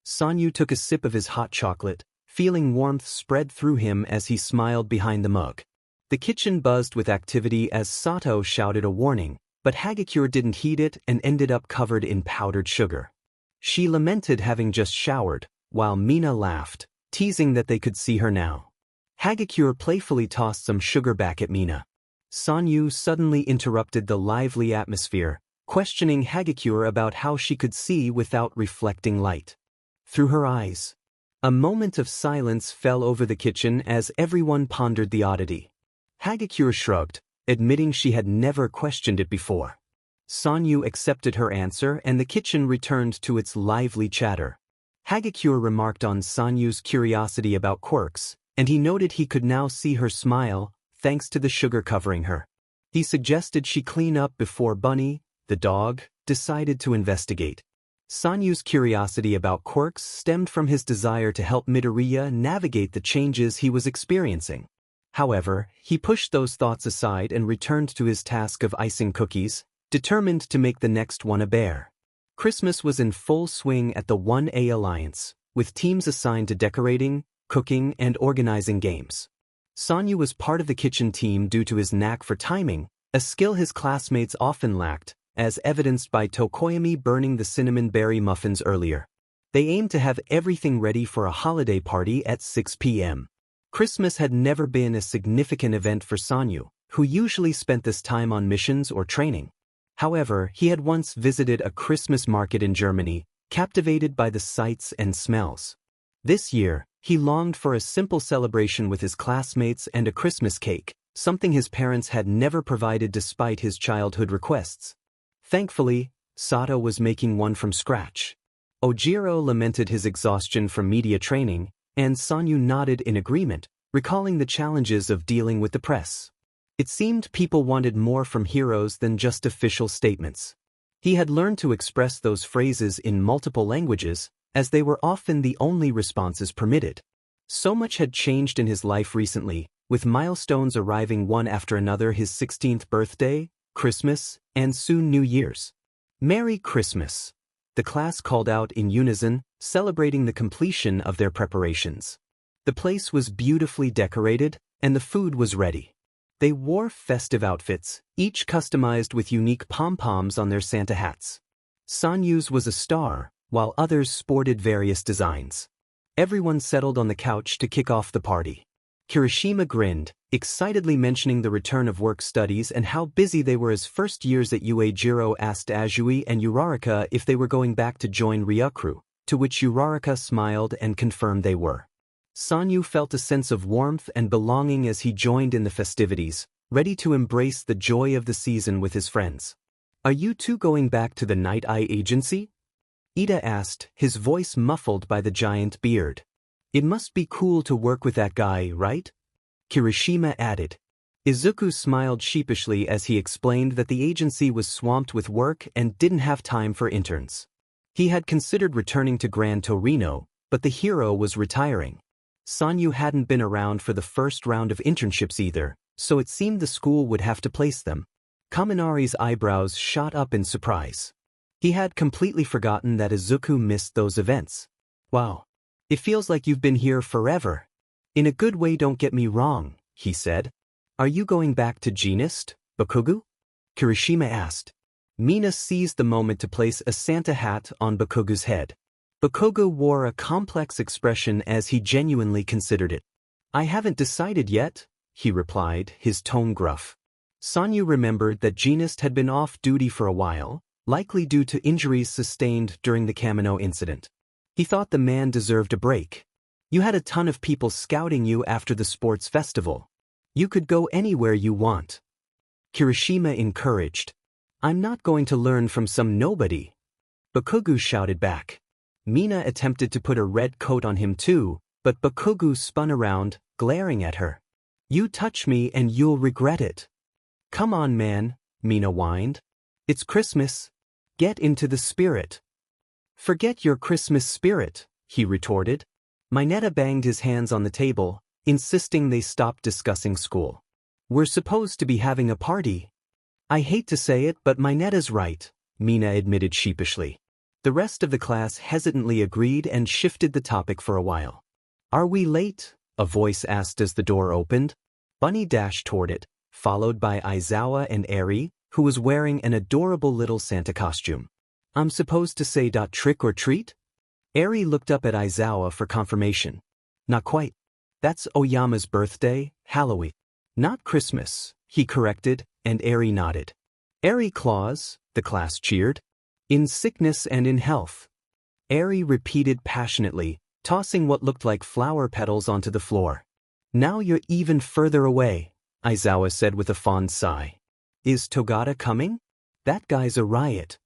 Speaker 1: Sanyu took a sip of his hot chocolate, feeling warmth spread through him as he smiled behind the mug. The kitchen buzzed with activity as Sato shouted a warning, but Hagakure didn't heed it and ended up covered in powdered sugar. She lamented having just showered, while Mina laughed, teasing that they could see her now. Hagakure playfully tossed some sugar back at Mina. Sanyu suddenly interrupted the lively atmosphere, questioning Hagakure about how she could see without reflecting light. Through her eyes. A moment of silence fell over the kitchen as everyone pondered the oddity. Hagakure shrugged, admitting she had never questioned it before. Sanyu accepted her answer and the kitchen returned to its lively chatter. Hagakure remarked on Sanyu's curiosity about quirks, and he noted he could now see her smile, thanks to the sugar covering her. He suggested she clean up before Bunny, the dog, decided to investigate. Sanyu's curiosity about quirks stemmed from his desire to help Midoriya navigate the changes he was experiencing. However, he pushed those thoughts aside and returned to his task of icing cookies, determined to make the next one a bear. Christmas was in full swing at the 1A Alliance, with teams assigned to decorating, cooking, and organizing games. Sanyu was part of the kitchen team due to his knack for timing, a skill his classmates often lacked, as evidenced by Tokoyami burning the cinnamon berry muffins earlier. They aimed to have everything ready for a holiday party at 6 p.m. Christmas had never been a significant event for Sanyu, who usually spent this time on missions or training. However, he had once visited a Christmas market in Germany, captivated by the sights and smells. This year, he longed for a simple celebration with his classmates and a Christmas cake, something his parents had never provided despite his childhood requests. Thankfully, Sato was making one from scratch. Ojiro lamented his exhaustion from media training, and Sanyu nodded in agreement, recalling the challenges of dealing with the press. It seemed people wanted more from heroes than just official statements. He had learned to express those phrases in multiple languages, as they were often the only responses permitted. So much had changed in his life recently, with milestones arriving one after another: his 16th birthday, Christmas, and soon New Year's. "Merry Christmas!" the class called out in unison, celebrating the completion of their preparations. The place was beautifully decorated, and the food was ready. They wore festive outfits, each customized with unique pom-poms on their Santa hats. Sanyu's was a star, while others sported various designs. Everyone settled on the couch to kick off the party. Kirishima grinned, excitedly mentioning the return of work studies and how busy they were as first years at UA. Jiro asked Azui and Uraraka if they were going back to join Ryukuru, to which Uraraka smiled and confirmed they were. Sanyu felt a sense of warmth and belonging as he joined in the festivities, ready to embrace the joy of the season with his friends. "Are you two going back to the Night Eye Agency?" Ida asked, his voice muffled by the giant beard. "It must be cool to work with that guy, right?" Kirishima added. Izuku smiled sheepishly as he explained that the agency was swamped with work and didn't have time for interns. He had considered returning to Gran Torino, but the hero was retiring. Sanyu hadn't been around for the first round of internships either, so it seemed the school would have to place them. Kaminari's eyebrows shot up in surprise. He had completely forgotten that Izuku missed those events. "Wow. It feels like you've been here forever." "In a good way, don't get me wrong," he said. "Are you going back to Genist, Bakugu?" Kirishima asked. Mina seized the moment to place a Santa hat on Bakugu's head. Bakugu wore a complex expression as he genuinely considered it. "I haven't decided yet," he replied, his tone gruff. Sanyu remembered that Genist had been off duty for a while, likely due to injuries sustained during the Kamino incident. He thought the man deserved a break. "You had a ton of people scouting you after the sports festival. You could go anywhere you want." Kirishima encouraged. "I'm not going to learn from some nobody," Bakugu shouted back. Mina attempted to put a red coat on him too, but Bakugu spun around, glaring at her. "You touch me and you'll regret it." "Come on, man," Mina whined. "It's Christmas. Get into the spirit." "Forget your Christmas spirit," he retorted. Mineta banged his hands on the table, insisting they stop discussing school. "We're supposed to be having a party." "I hate to say it, but Mineta's right," Mina admitted sheepishly. The rest of the class hesitantly agreed and shifted the topic for a while. "Are we late?" a voice asked as the door opened. Bunny dashed toward it, followed by Aizawa and Eri, who was wearing an adorable little Santa costume. "I'm supposed to say trick or treat?" Eri looked up at Aizawa for confirmation. "Not quite. That's Oyama's birthday, Halloween. Not Christmas," he corrected, and Eri nodded. "Eri Claus," the class cheered. "In sickness and in health," Eri repeated passionately, tossing what looked like flower petals onto the floor. "Now you're even further away," Aizawa said with a fond sigh. "Is Togata coming?" "That guy's a riot,"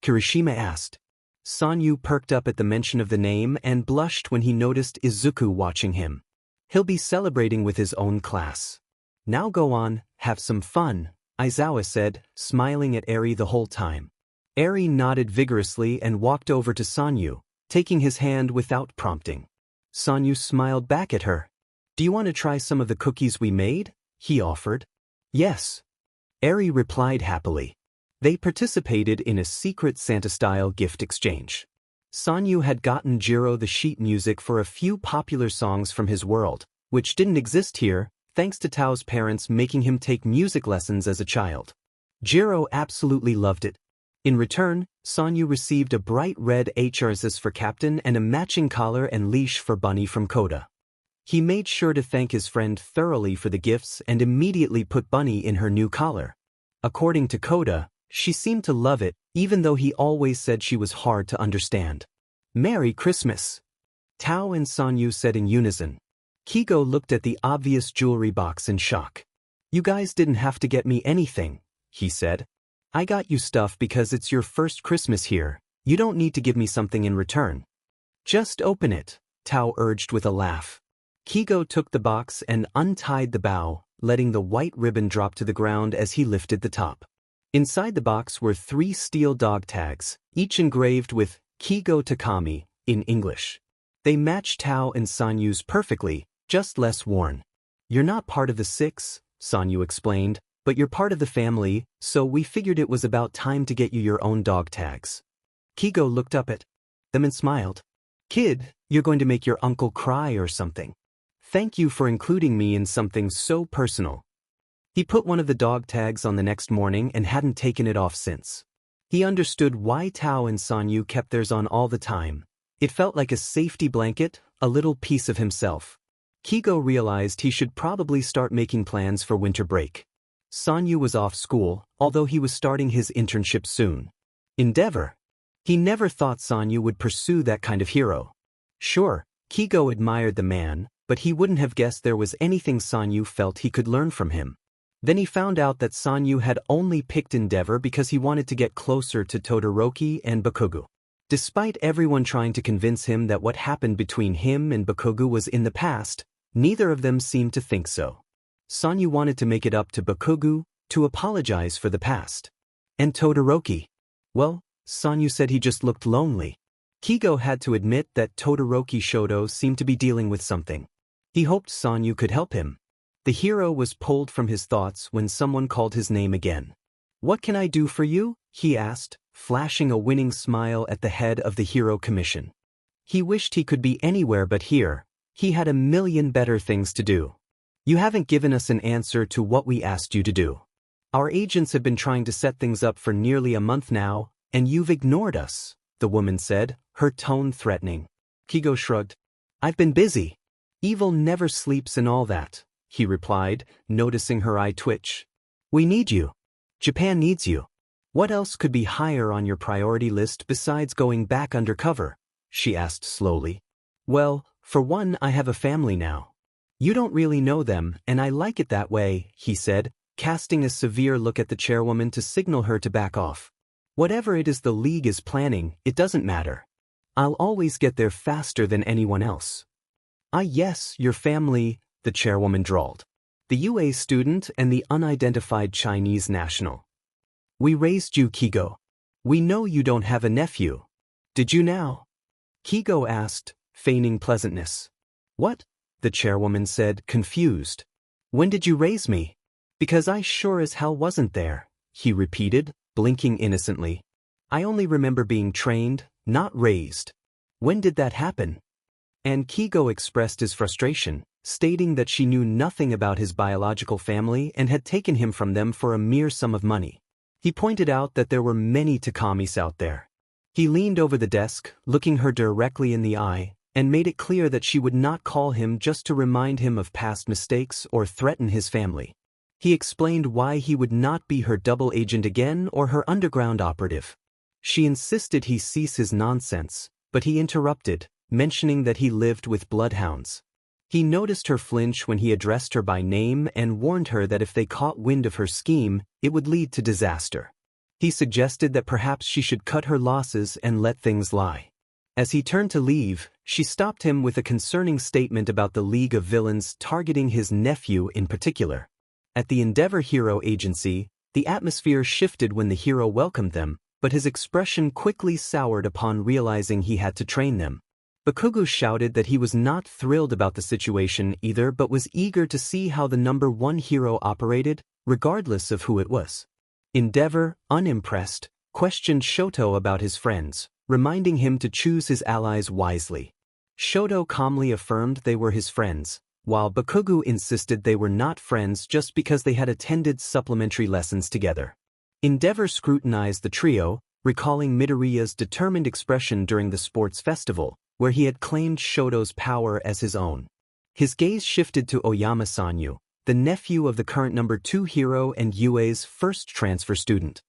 Speaker 1: Kirishima asked. Sanyu perked up at the mention of the name and blushed when he noticed Izuku watching him. "He'll be celebrating with his own class." "Now go on, have some fun," Aizawa said, smiling at Eri the whole time. Eri nodded vigorously and walked over to Sanyu, taking his hand without prompting. Sanyu smiled back at her. "Do you want to try some of the cookies we made?" he offered. "Yes," Eri replied happily. They participated in a secret Santa-style gift exchange. Sanyu had gotten Jiro the sheet music for a few popular songs from his world, which didn't exist here, thanks to Tao's parents making him take music lessons as a child. Jiro absolutely loved it. In return, Sanyu received a bright red HRSS for Captain and a matching collar and leash for Bunny from Koda. He made sure to thank his friend thoroughly for the gifts and immediately put Bunny in her new collar. According to Koda, she seemed to love it, even though he always said she was hard to understand. "Merry Christmas," Tao and Sanyu said in unison. Kigo looked at the obvious jewelry box in shock. "You guys didn't have to get me anything," he said. "I got you stuff because it's your first Christmas here. You don't need to give me something in return." "Just open it," Tao urged with a laugh. Kigo took the box and untied the bow, letting the white ribbon drop to the ground as he lifted the top. Inside the box were 3 steel dog tags, each engraved with Kigo Takami in English. They matched Tao and Sanyu's perfectly, just less worn. "You're not part of the 6, Sanyu explained, "but you're part of the family, so we figured it was about time to get you your own dog tags." Kigo looked up at them and smiled. "Kid, you're going to make your uncle cry or something. Thank you for including me in something so personal." He put one of the dog tags on the next morning and hadn't taken it off since. He understood why Tao and Sanyu kept theirs on all the time. It felt like a safety blanket, a little piece of himself. Kigo realized he should probably start making plans for winter break. Sanyu was off school, although he was starting his internship soon. Endeavor. He never thought Sanyu would pursue that kind of hero. Sure, Kigo admired the man, but he wouldn't have guessed there was anything Sanyu felt he could learn from him. Then he found out that Sanyu had only picked Endeavor because he wanted to get closer to Todoroki and Bakugo. Despite everyone trying to convince him that what happened between him and Bakugo was in the past, neither of them seemed to think so. Sanyu wanted to make it up to Bakugo, to apologize for the past. And Todoroki? Well, Sanyu said he just looked lonely. Kigo had to admit that Todoroki Shoto seemed to be dealing with something. He hoped Sanyu could help him. The hero was pulled from his thoughts when someone called his name again. "What can I do for you?" he asked, flashing a winning smile at the head of the Hero Commission. He wished he could be anywhere but here. He had a million better things to do. "You haven't given us an answer to what we asked you to do. Our agents have been trying to set things up for nearly a month now, and you've ignored us," the woman said, her tone threatening. Kigo shrugged. "I've been busy. Evil never sleeps and all that," he replied, noticing her eye twitch. "We need you. Japan needs you. What else could be higher on your priority list besides going back undercover?" she asked slowly. "Well, for one, I have a family now. You don't really know them, and I like it that way," he said, casting a severe look at the chairwoman to signal her to back off. "Whatever it is the League is planning, it doesn't matter. I'll always get there faster than anyone else." "Ah yes, your family," the chairwoman drawled. "The UA student and the unidentified Chinese national. We raised you, Kigo. We know you don't have a nephew. Did you now?" Kigo asked, feigning pleasantness. "What?" the chairwoman said, confused. "When did you raise me?" "Because I sure as hell wasn't there," he repeated, blinking innocently. "I only remember being trained, not raised. When did that happen?" And Kigo expressed his frustration, stating that she knew nothing about his biological family and had taken him from them for a mere sum of money. He pointed out that there were many Takamis out there. He leaned over the desk, looking her directly in the eye, and made it clear that she would not call him just to remind him of past mistakes or threaten his family. He explained why he would not be her double agent again or her underground operative. She insisted he cease his nonsense, but he interrupted, mentioning that he lived with bloodhounds. He noticed her flinch when he addressed her by name and warned her that if they caught wind of her scheme, it would lead to disaster. He suggested that perhaps she should cut her losses and let things lie. As he turned to leave, she stopped him with a concerning statement about the League of Villains targeting his nephew in particular. At the Endeavor Hero Agency, the atmosphere shifted when the hero welcomed them, but his expression quickly soured upon realizing he had to train them. Bakugo shouted that he was not thrilled about the situation either but was eager to see how the number one hero operated, regardless of who it was. Endeavor, unimpressed, questioned Shoto about his friends, reminding him to choose his allies wisely. Shoto calmly affirmed they were his friends, while Bakugo insisted they were not friends just because they had attended supplementary lessons together. Endeavor scrutinized the trio, recalling Midoriya's determined expression during the sports festival, where he had claimed Shoto's power as his own. His gaze shifted to Oyama Sanyu, the nephew of the current number 2 hero and UA's first transfer student.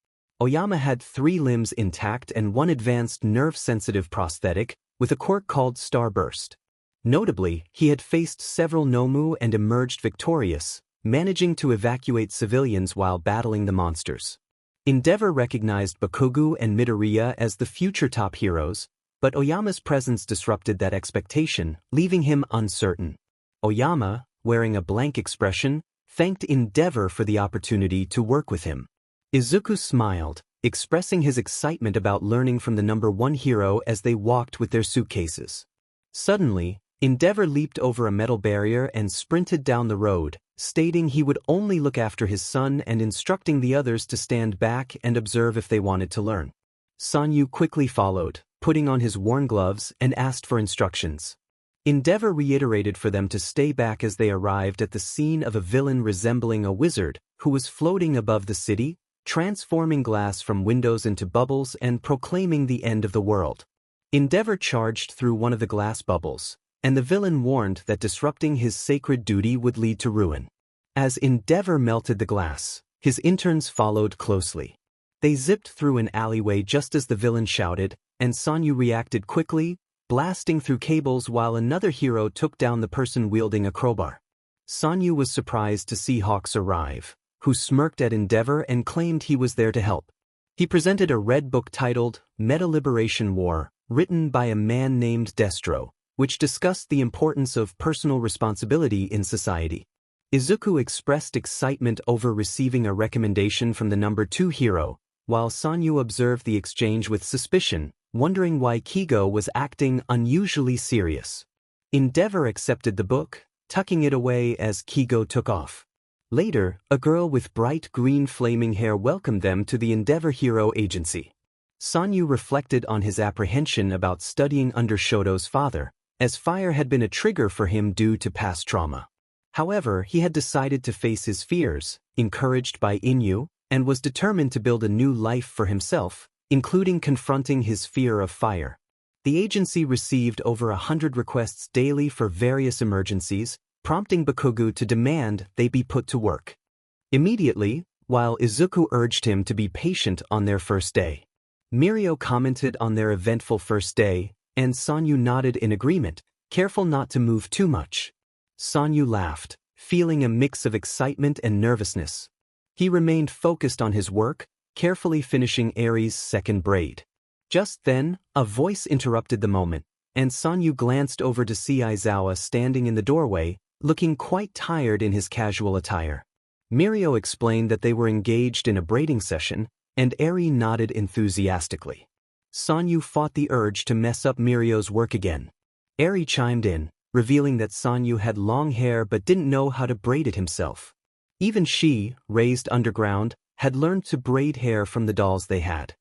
Speaker 1: Oyama had 3 limbs intact and 1 advanced nerve-sensitive prosthetic, with a quirk called Starburst. Notably, he had faced several Nomu and emerged victorious, managing to evacuate civilians while battling the monsters. Endeavor recognized Bakugo and Midoriya as the future top heroes, but Oyama's presence disrupted that expectation, leaving him uncertain. Oyama, wearing a blank expression, thanked Endeavor for the opportunity to work with him. Izuku smiled, expressing his excitement about learning from the number 1 hero as they walked with their suitcases. Suddenly, Endeavor leaped over a metal barrier and sprinted down the road, stating he would only look after his son and instructing the others to stand back and observe if they wanted to learn. Sanyu quickly followed, putting on his worn gloves, and asked for instructions. Endeavor reiterated for them to stay back as they arrived at the scene of a villain resembling a wizard, who was floating above the city, transforming glass from windows into bubbles and proclaiming the end of the world. Endeavor charged through one of the glass bubbles, and the villain warned that disrupting his sacred duty would lead to ruin. As Endeavor melted the glass, his interns followed closely. They zipped through an alleyway just as the villain shouted, and Sanyu reacted quickly, blasting through cables while another hero took down the person wielding a crowbar. Sanyu was surprised to see Hawks arrive, who smirked at Endeavor and claimed he was there to help. He presented a red book titled Meta Liberation War, written by a man named Destro, which discussed the importance of personal responsibility in society. Izuku expressed excitement over receiving a recommendation from the number 2 hero, while Sanyu observed the exchange with suspicion, wondering why Kigo was acting unusually serious. Endeavor accepted the book, tucking it away as Kigo took off. Later, a girl with bright green flaming hair welcomed them to the Endeavor Hero Agency. Sanyu reflected on his apprehension about studying under Shoto's father, as fire had been a trigger for him due to past trauma. However, he had decided to face his fears, encouraged by Inu, and was determined to build a new life for himself, including confronting his fear of fire. The agency received over 100 requests daily for various emergencies, prompting Bakugo to demand they be put to work immediately, while Izuku urged him to be patient on their first day. Mirio commented on their eventful first day, and Sanyu nodded in agreement, careful not to move too much. Sanyu laughed, feeling a mix of excitement and nervousness. He remained focused on his work, carefully finishing Eri's second braid. Just then, a voice interrupted the moment, and Sanyu glanced over to see Aizawa standing in the doorway, looking quite tired in his casual attire. Mirio explained that they were engaged in a braiding session, and Eri nodded enthusiastically. Sanyu fought the urge to mess up Mirio's work again. Eri chimed in, revealing that Sanyu had long hair but didn't know how to braid it himself. Even she, raised underground, had learned to braid hair from the dolls they had.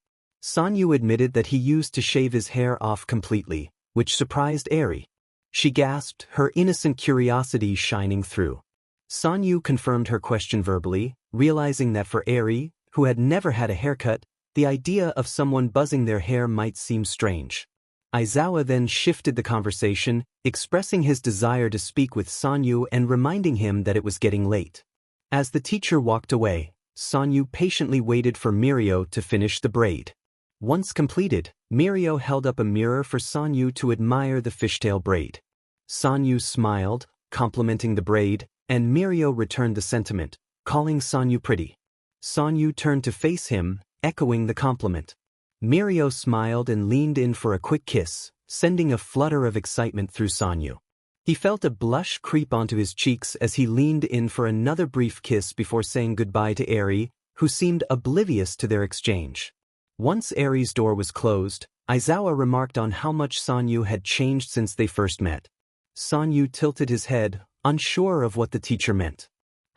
Speaker 1: Sanyu admitted that he used to shave his hair off completely, which surprised Eri. She gasped, her innocent curiosity shining through. Sanyu confirmed her question verbally, realizing that for Eri, who had never had a haircut, the idea of someone buzzing their hair might seem strange. Aizawa then shifted the conversation, expressing his desire to speak with Sanyu and reminding him that it was getting late. As the teacher walked away, Sanyu patiently waited for Mirio to finish the braid. Once completed, Mirio held up a mirror for Sanyu to admire the fishtail braid. Sanyu smiled, complimenting the braid, and Mirio returned the sentiment, calling Sanyu pretty. Sanyu turned to face him, echoing the compliment. Mirio smiled and leaned in for a quick kiss, sending a flutter of excitement through Sanyu. He felt a blush creep onto his cheeks as he leaned in for another brief kiss before saying goodbye to Eri, who seemed oblivious to their exchange. Once Eri's door was closed, Aizawa remarked on how much Sanyu had changed since they first met. Sanyu tilted his head, unsure of what the teacher meant.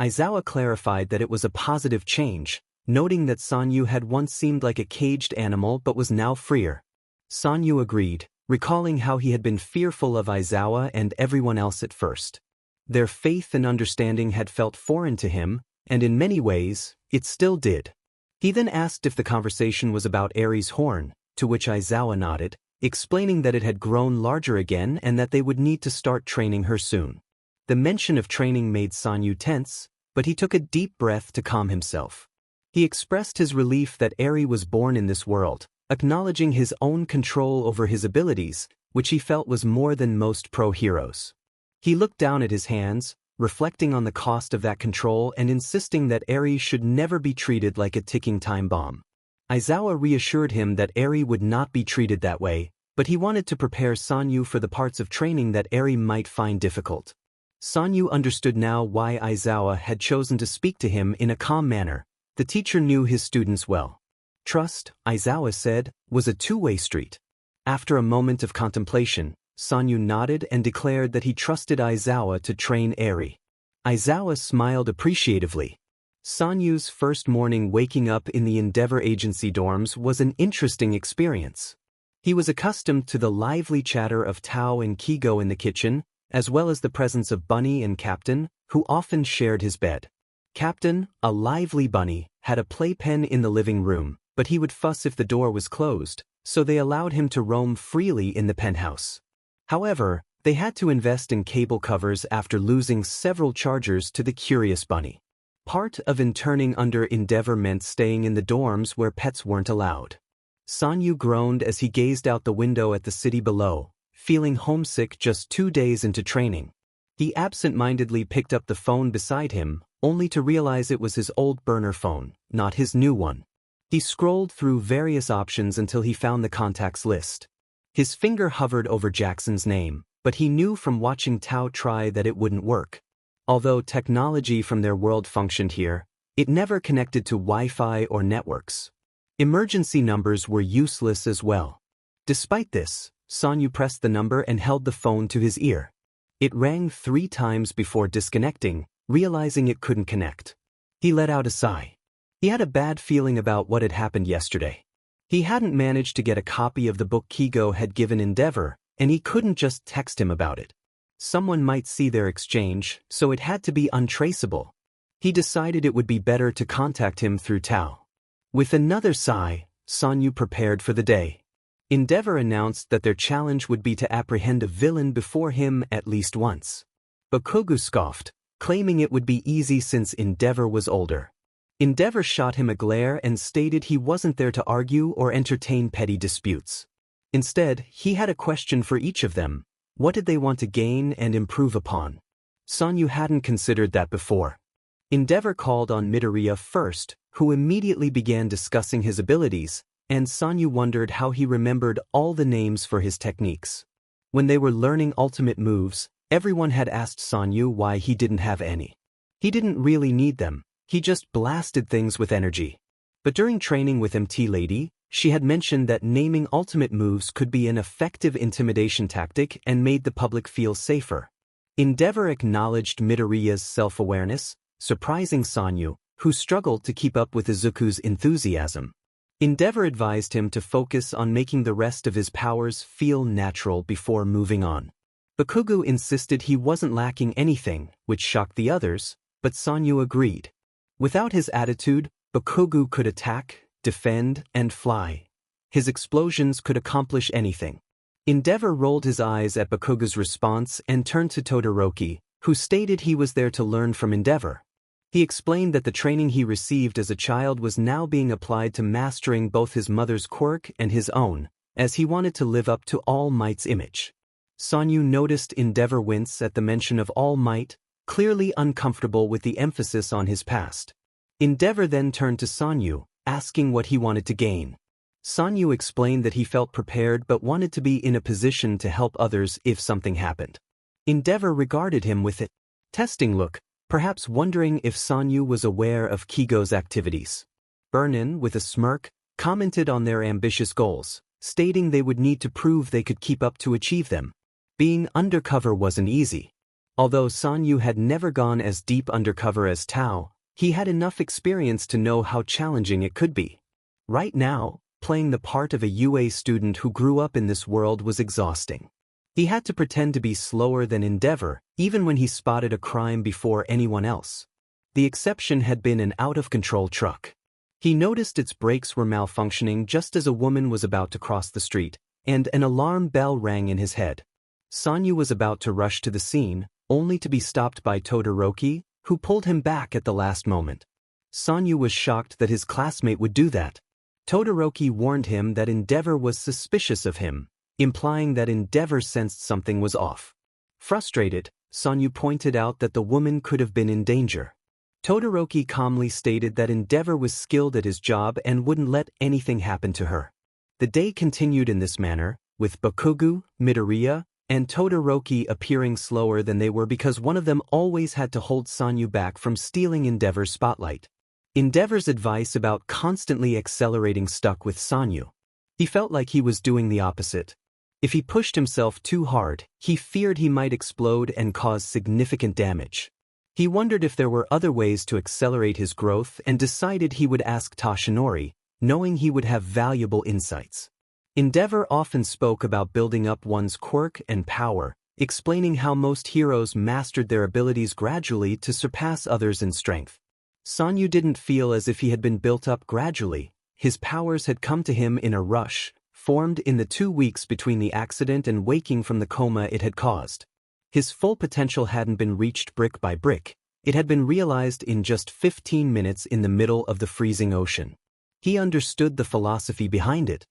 Speaker 1: Aizawa clarified that it was a positive change, noting that Sanyu had once seemed like a caged animal but was now freer. Sanyu agreed, recalling how he had been fearful of Aizawa and everyone else at first. Their faith and understanding had felt foreign to him, and in many ways, it still did. He then asked if the conversation was about Eri's horn, to which Aizawa nodded, explaining that it had grown larger again and that they would need to start training her soon. The mention of training made Sanyu tense, but he took a deep breath to calm himself. He expressed his relief that Eri was born in this world, acknowledging his own control over his abilities, which he felt was more than most pro-heroes. He looked down at his hands, reflecting on the cost of that control and insisting that Eri should never be treated like a ticking time bomb. Aizawa reassured him that Eri would not be treated that way, but he wanted to prepare Sanyu for the parts of training that Eri might find difficult. Sanyu understood now why Aizawa had chosen to speak to him in a calm manner. The teacher knew his students well. Trust, Aizawa said, was a two-way street. After a moment of contemplation, Sanyu nodded and declared that he trusted Aizawa to train Eri. Aizawa smiled appreciatively. Sanyu's first morning waking up in the Endeavor Agency dorms was an interesting experience. He was accustomed to the lively chatter of Tao and Kigo in the kitchen, as well as the presence of Bunny and Captain, who often shared his bed. Captain, a lively bunny, had a playpen in the living room, but he would fuss if the door was closed, so they allowed him to roam freely in the penthouse. However, they had to invest in cable covers after losing several chargers to the curious bunny. Part of interning under Endeavor meant staying in the dorms where pets weren't allowed. Sanyu groaned as he gazed out the window at the city below, feeling homesick just 2 days into training. He absent-mindedly picked up the phone beside him, only to realize it was his old burner phone, not his new one. He scrolled through various options until he found the contacts list. His finger hovered over Jackson's name, but he knew from watching Tao try that it wouldn't work. Although technology from their world functioned here, it never connected to Wi-Fi or networks. Emergency numbers were useless as well. Despite this, Sanyu pressed the number and held the phone to his ear. It rang 3 times before disconnecting, realizing it couldn't connect. He let out a sigh. He had a bad feeling about what had happened yesterday. He hadn't managed to get a copy of the book Kigo had given Endeavor, and he couldn't just text him about it. Someone might see their exchange, so it had to be untraceable. He decided it would be better to contact him through Tao. With another sigh, Sanyu prepared for the day. Endeavor announced that their challenge would be to apprehend a villain before him at least once. Bakugu scoffed, claiming it would be easy since Endeavor was older. Endeavor shot him a glare and stated he wasn't there to argue or entertain petty disputes. Instead, he had a question for each of them. What did they want to gain and improve upon? Sanyu hadn't considered that before. Endeavor called on Midoriya first, who immediately began discussing his abilities, and Sanyu wondered how he remembered all the names for his techniques. When they were learning ultimate moves, everyone had asked Sanyu why he didn't have any. He didn't really need them, he just blasted things with energy. But during training with MT Lady, she had mentioned that naming ultimate moves could be an effective intimidation tactic and made the public feel safer. Endeavor acknowledged Midoriya's self-awareness, surprising Sanyu, who struggled to keep up with Izuku's enthusiasm. Endeavor advised him to focus on making the rest of his powers feel natural before moving on. Bakugu insisted he wasn't lacking anything, which shocked the others, but Sanyu agreed. Without his attitude, Bakugu could attack, defend, and fly. His explosions could accomplish anything. Endeavor rolled his eyes at Bakugu's response and turned to Todoroki, who stated he was there to learn from Endeavor. He explained that the training he received as a child was now being applied to mastering both his mother's quirk and his own, as he wanted to live up to All Might's image. Sanyu noticed Endeavor wince at the mention of All Might, clearly uncomfortable with the emphasis on his past. Endeavor then turned to Sanyu, asking what he wanted to gain. Sanyu explained that he felt prepared but wanted to be in a position to help others if something happened. Endeavor regarded him with a testing look, perhaps wondering if Sanyu was aware of Kigo's activities. Burnin, with a smirk, commented on their ambitious goals, stating they would need to prove they could keep up to achieve them. Being undercover wasn't easy. Although Sanyu had never gone as deep undercover as Tao, he had enough experience to know how challenging it could be. Right now, playing the part of a UA student who grew up in this world was exhausting. He had to pretend to be slower than Endeavor, even when he spotted a crime before anyone else. The exception had been an out-of-control truck. He noticed its brakes were malfunctioning just as a woman was about to cross the street, and an alarm bell rang in his head. Sanyu was about to rush to the scene, only to be stopped by Todoroki, who pulled him back at the last moment. Sanyu was shocked that his classmate would do that. Todoroki warned him that Endeavor was suspicious of him, implying that Endeavor sensed something was off. Frustrated, Sanyu pointed out that the woman could have been in danger. Todoroki calmly stated that Endeavor was skilled at his job and wouldn't let anything happen to her. The day continued in this manner, with Bakugu, Midoriya, and Todoroki appearing slower than they were because one of them always had to hold Sanyu back from stealing Endeavor's spotlight. Endeavor's advice about constantly accelerating stuck with Sanyu. He felt like he was doing the opposite. If he pushed himself too hard, he feared he might explode and cause significant damage. He wondered if there were other ways to accelerate his growth and decided he would ask Toshinori, knowing he would have valuable insights. Endeavor often spoke about building up one's quirk and power, explaining how most heroes mastered their abilities gradually to surpass others in strength. Sanyu didn't feel as if he had been built up gradually. His powers had come to him in a rush, formed in the 2 weeks between the accident and waking from the coma it had caused. His full potential hadn't been reached brick by brick. It had been realized in just 15 minutes in the middle of the freezing ocean. He understood the philosophy behind it.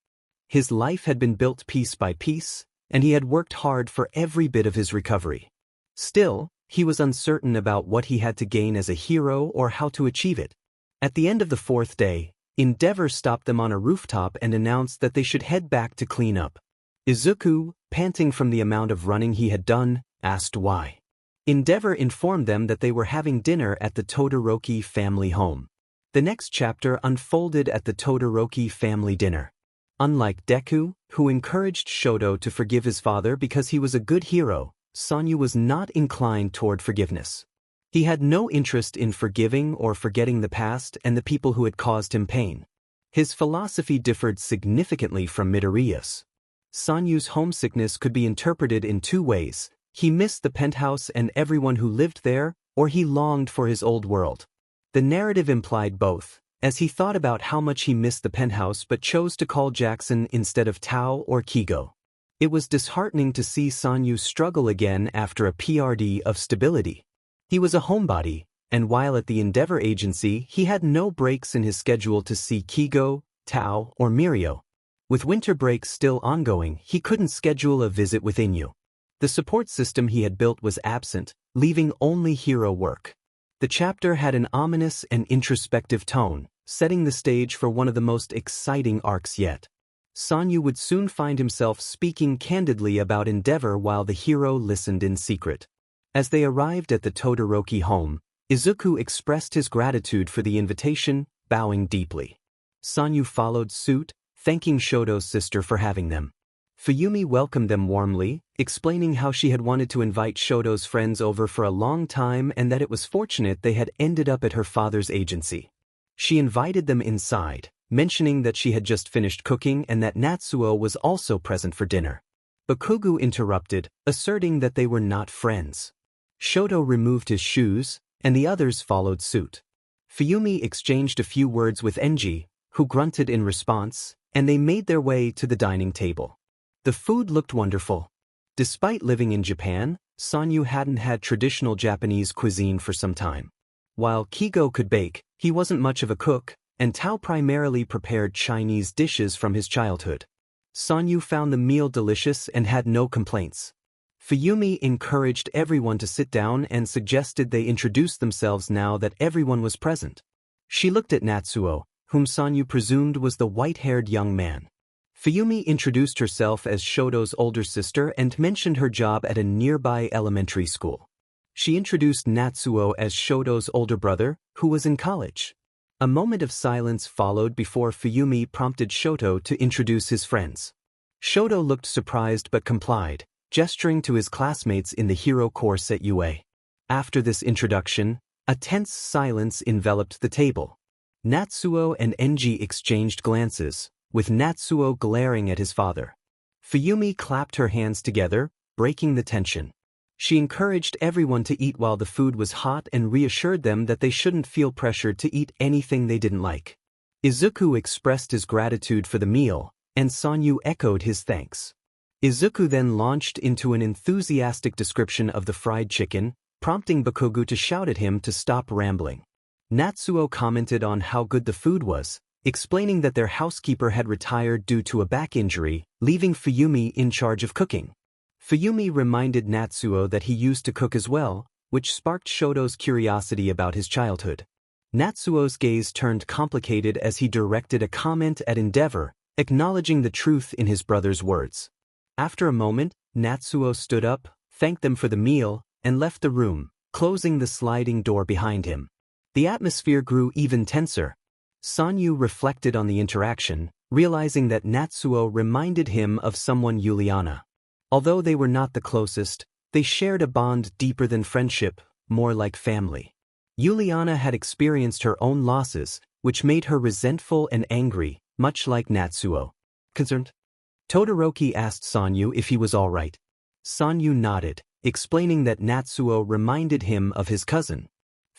Speaker 1: His life had been built piece by piece, and he had worked hard for every bit of his recovery. Still, he was uncertain about what he had to gain as a hero or how to achieve it. At the end of the 4th day, Endeavor stopped them on a rooftop and announced that they should head back to clean up. Izuku, panting from the amount of running he had done, asked why. Endeavor informed them that they were having dinner at the Todoroki family home. The next chapter unfolded at the Todoroki family dinner. Unlike Deku, who encouraged Shoto to forgive his father because he was a good hero, Sanyu was not inclined toward forgiveness. He had no interest in forgiving or forgetting the past and the people who had caused him pain. His philosophy differed significantly from Midoriya's. Sanyu's homesickness could be interpreted in 2 ways. He missed the penthouse and everyone who lived there, or he longed for his old world. The narrative implied both, as he thought about how much he missed the penthouse but chose to call Jackson instead of Tao or Kigo. It was disheartening to see Sanyu struggle again after a PRD of stability. He was a homebody, and while at the Endeavor Agency, he had no breaks in his schedule to see Kigo, Tao, or Mirio. With winter breaks still ongoing, he couldn't schedule a visit with Inu. The support system he had built was absent, leaving only hero work. The chapter had an ominous and introspective tone, setting the stage for one of the most exciting arcs yet. Sanyu would soon find himself speaking candidly about Endeavor while the hero listened in secret. As they arrived at the Todoroki home, Izuku expressed his gratitude for the invitation, bowing deeply. Sanyu followed suit, thanking Shoto's sister for having them. Fuyumi welcomed them warmly, explaining how she had wanted to invite Shoto's friends over for a long time and that it was fortunate they had ended up at her father's agency. She invited them inside, mentioning that she had just finished cooking and that Natsuo was also present for dinner. Bakugo interrupted, asserting that they were not friends. Shoto removed his shoes, and the others followed suit. Fuyumi exchanged a few words with Enji, who grunted in response, and they made their way to the dining table. The food looked wonderful. Despite living in Japan, Sanyu hadn't had traditional Japanese cuisine for some time. While Kigo could bake, he wasn't much of a cook, and Tao primarily prepared Chinese dishes from his childhood. Sanyu found the meal delicious and had no complaints. Fuyumi encouraged everyone to sit down and suggested they introduce themselves now that everyone was present. She looked at Natsuo, whom Sanyu presumed was the white-haired young man. Fuyumi introduced herself as Shoto's older sister and mentioned her job at a nearby elementary school. She introduced Natsuo as Shoto's older brother, who was in college. A moment of silence followed before Fuyumi prompted Shoto to introduce his friends. Shoto looked surprised but complied, gesturing to his classmates in the hero course at UA. After this introduction, a tense silence enveloped the table. Natsuo and Enji exchanged glances, with Natsuo glaring at his father. Fuyumi clapped her hands together, breaking the tension. She encouraged everyone to eat while the food was hot and reassured them that they shouldn't feel pressured to eat anything they didn't like. Izuku expressed his gratitude for the meal, and Sanyu echoed his thanks. Izuku then launched into an enthusiastic description of the fried chicken, prompting Bakugo to shout at him to stop rambling. Natsuo commented on how good the food was, explaining that their housekeeper had retired due to a back injury, leaving Fuyumi in charge of cooking. Fuyumi reminded Natsuo that he used to cook as well, which sparked Shoto's curiosity about his childhood. Natsuo's gaze turned complicated as he directed a comment at Endeavor, acknowledging the truth in his brother's words. After a moment, Natsuo stood up, thanked them for the meal, and left the room, closing the sliding door behind him. The atmosphere grew even tenser. Sanyu reflected on the interaction, realizing that Natsuo reminded him of someone Juliana. Although they were not the closest, they shared a bond deeper than friendship, more like family. Juliana had experienced her own losses, which made her resentful and angry, much like Natsuo. Concerned? Todoroki asked Sanyu if he was all right. Sanyu nodded, explaining that Natsuo reminded him of his cousin.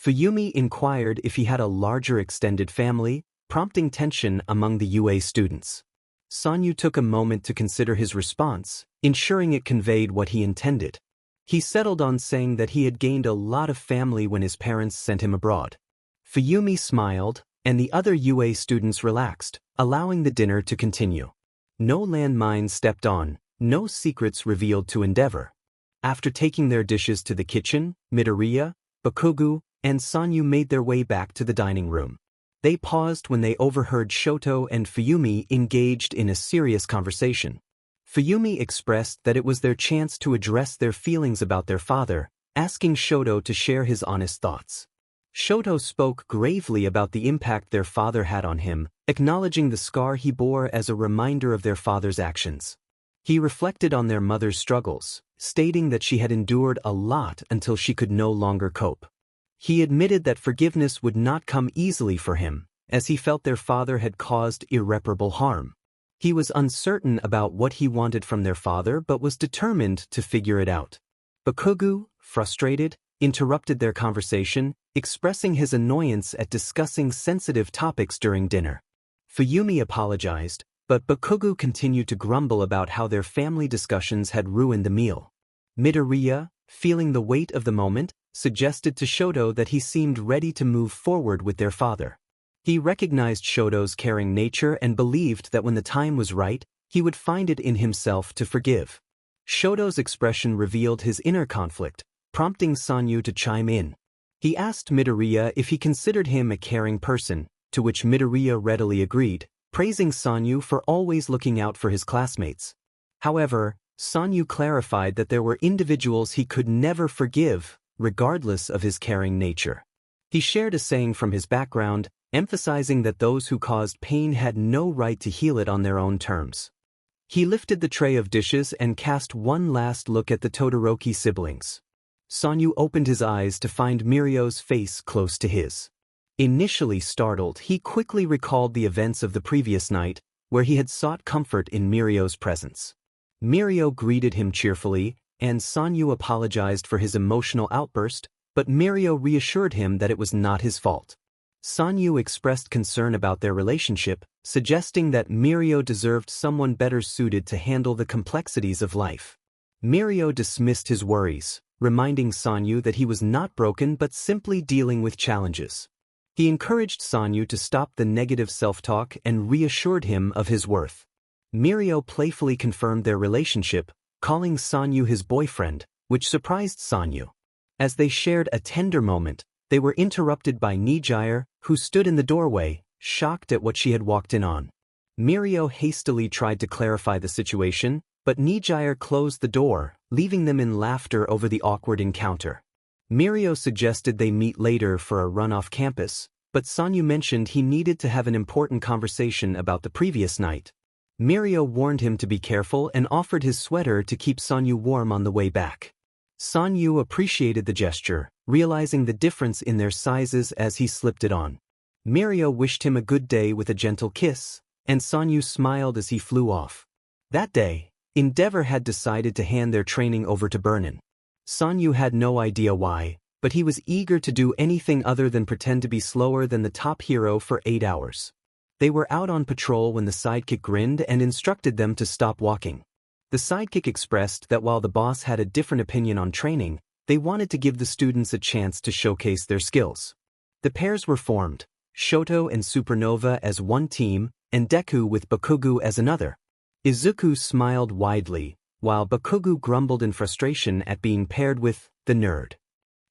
Speaker 1: Fuyumi inquired if he had a larger extended family, prompting tension among the UA students. Sanyu took a moment to consider his response, ensuring it conveyed what he intended. He settled on saying that he had gained a lot of family when his parents sent him abroad. Fuyumi smiled, and the other UA students relaxed, allowing the dinner to continue. No landmines stepped on, no secrets revealed to Endeavor. After taking their dishes to the kitchen, Midoriya, Bakugo, and Sanyu made their way back to the dining room. They paused when they overheard Shoto and Fuyumi engaged in a serious conversation. Fuyumi expressed that it was their chance to address their feelings about their father, asking Shoto to share his honest thoughts. Shoto spoke gravely about the impact their father had on him, acknowledging the scar he bore as a reminder of their father's actions. He reflected on their mother's struggles, stating that she had endured a lot until she could no longer cope. He admitted that forgiveness would not come easily for him, as he felt their father had caused irreparable harm. He was uncertain about what he wanted from their father but was determined to figure it out. Bakugo, frustrated, interrupted their conversation, expressing his annoyance at discussing sensitive topics during dinner. Fuyumi apologized, but Bakugo continued to grumble about how their family discussions had ruined the meal. Midoriya, feeling the weight of the moment, suggested to Shoto that he seemed ready to move forward with their father. He recognized Shoto's caring nature and believed that when the time was right, he would find it in himself to forgive. Shoto's expression revealed his inner conflict, prompting Sanyu to chime in. He asked Midoriya if he considered him a caring person, to which Midoriya readily agreed, praising Sanyu for always looking out for his classmates. However, Sanyu clarified that there were individuals he could never forgive, regardless of his caring nature. He shared a saying from his background, emphasizing that those who caused pain had no right to heal it on their own terms. He lifted the tray of dishes and cast one last look at the Todoroki siblings. Sanyu opened his eyes to find Mirio's face close to his. Initially startled, he quickly recalled the events of the previous night, where he had sought comfort in Mirio's presence. Mirio greeted him cheerfully, and Sanyu apologized for his emotional outburst, but Mirio reassured him that it was not his fault. Sanyu expressed concern about their relationship, suggesting that Mirio deserved someone better suited to handle the complexities of life. Mirio dismissed his worries, reminding Sanyu that he was not broken but simply dealing with challenges. He encouraged Sanyu to stop the negative self-talk and reassured him of his worth. Mirio playfully confirmed their relationship, calling Sanyu his boyfriend, which surprised Sanyu. As they shared a tender moment, they were interrupted by Nijire, who stood in the doorway, shocked at what she had walked in on. Mirio hastily tried to clarify the situation, but Nijire closed the door, leaving them in laughter over the awkward encounter. Mirio suggested they meet later for a run off campus, but Sanyu mentioned he needed to have an important conversation about the previous night. Mirio warned him to be careful and offered his sweater to keep Sanyu warm on the way back. Sanyu appreciated the gesture, realizing the difference in their sizes as he slipped it on. Mirio wished him a good day with a gentle kiss, and Sanyu smiled as he flew off. That day, Endeavor had decided to hand their training over to Burnin. Sanyu had no idea why, but he was eager to do anything other than pretend to be slower than the top hero for 8 hours. They were out on patrol when the sidekick grinned and instructed them to stop walking. The sidekick expressed that while the boss had a different opinion on training, they wanted to give the students a chance to showcase their skills. The pairs were formed, Shoto and Supernova as one team, and Deku with Bakugo as another. Izuku smiled widely, while Bakugo grumbled in frustration at being paired with the nerd.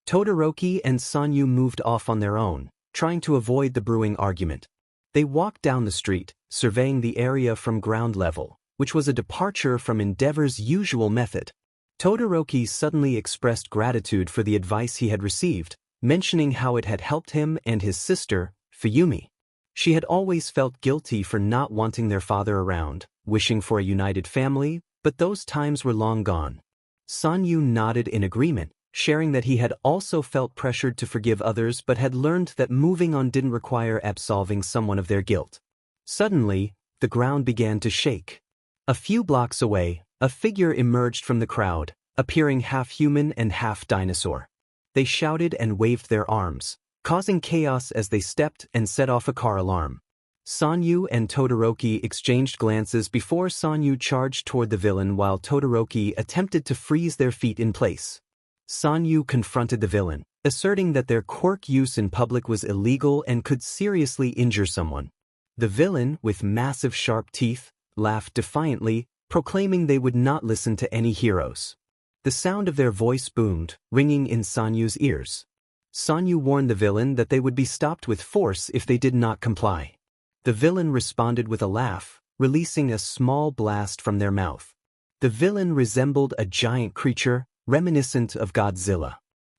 Speaker 1: Todoroki and Sanyu moved off on their own, trying to avoid the brewing argument. They walked down the street, surveying the area from ground level, which was a departure from Endeavor's usual method. Todoroki suddenly expressed gratitude for the advice he had received, mentioning how it had helped him and his sister, Fuyumi. She had always felt guilty for not wanting their father around, wishing for a united family, but those times were long gone. Sanyu nodded in agreement, sharing that he had also felt pressured to forgive others but had learned that moving on didn't require absolving someone of their guilt. Suddenly, the ground began to shake. A few blocks away, a figure emerged from the crowd, appearing half human and half dinosaur. They shouted and waved their arms, causing chaos as they stepped and set off a car alarm. Sanyu and Todoroki exchanged glances before Sanyu charged toward the villain while Todoroki attempted to freeze their feet in place. Sanyu confronted the villain, asserting that their quirk use in public was illegal and could seriously injure someone. The villain, with massive sharp teeth, laughed defiantly, proclaiming they would not listen to any heroes. The sound of their voice boomed, ringing in Sanyu's ears. Sanyu warned the villain that they would be stopped with force if they did not comply. The villain responded with a laugh, releasing a small blast from their mouth. The villain resembled a giant creature, reminiscent of Godzilla.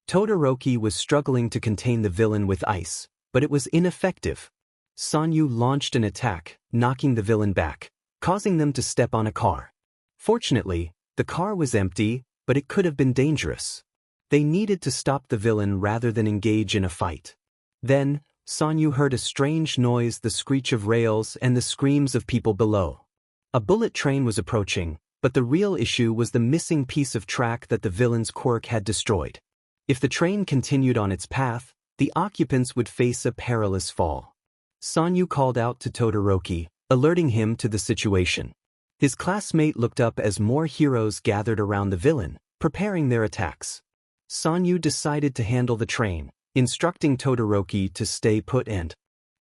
Speaker 1: Todoroki was struggling to contain the villain with ice, but it was ineffective. Sanyu launched an attack, knocking the villain back, causing them to step on a car. Fortunately, the car was empty, but it could have been dangerous. They needed to stop the villain rather than engage in a fight. Then, Sanyu heard a strange noise, the screech of rails and the screams of people below. A bullet train was approaching, but the real issue was the missing piece of track that the villain's quirk had destroyed. If the train continued on its path, the occupants would face a perilous fall. Sanyu called out to Todoroki, alerting him to the situation. His classmate looked up as more heroes gathered around the villain, preparing their attacks. Sanyu decided to handle the train, instructing Todoroki to stay put and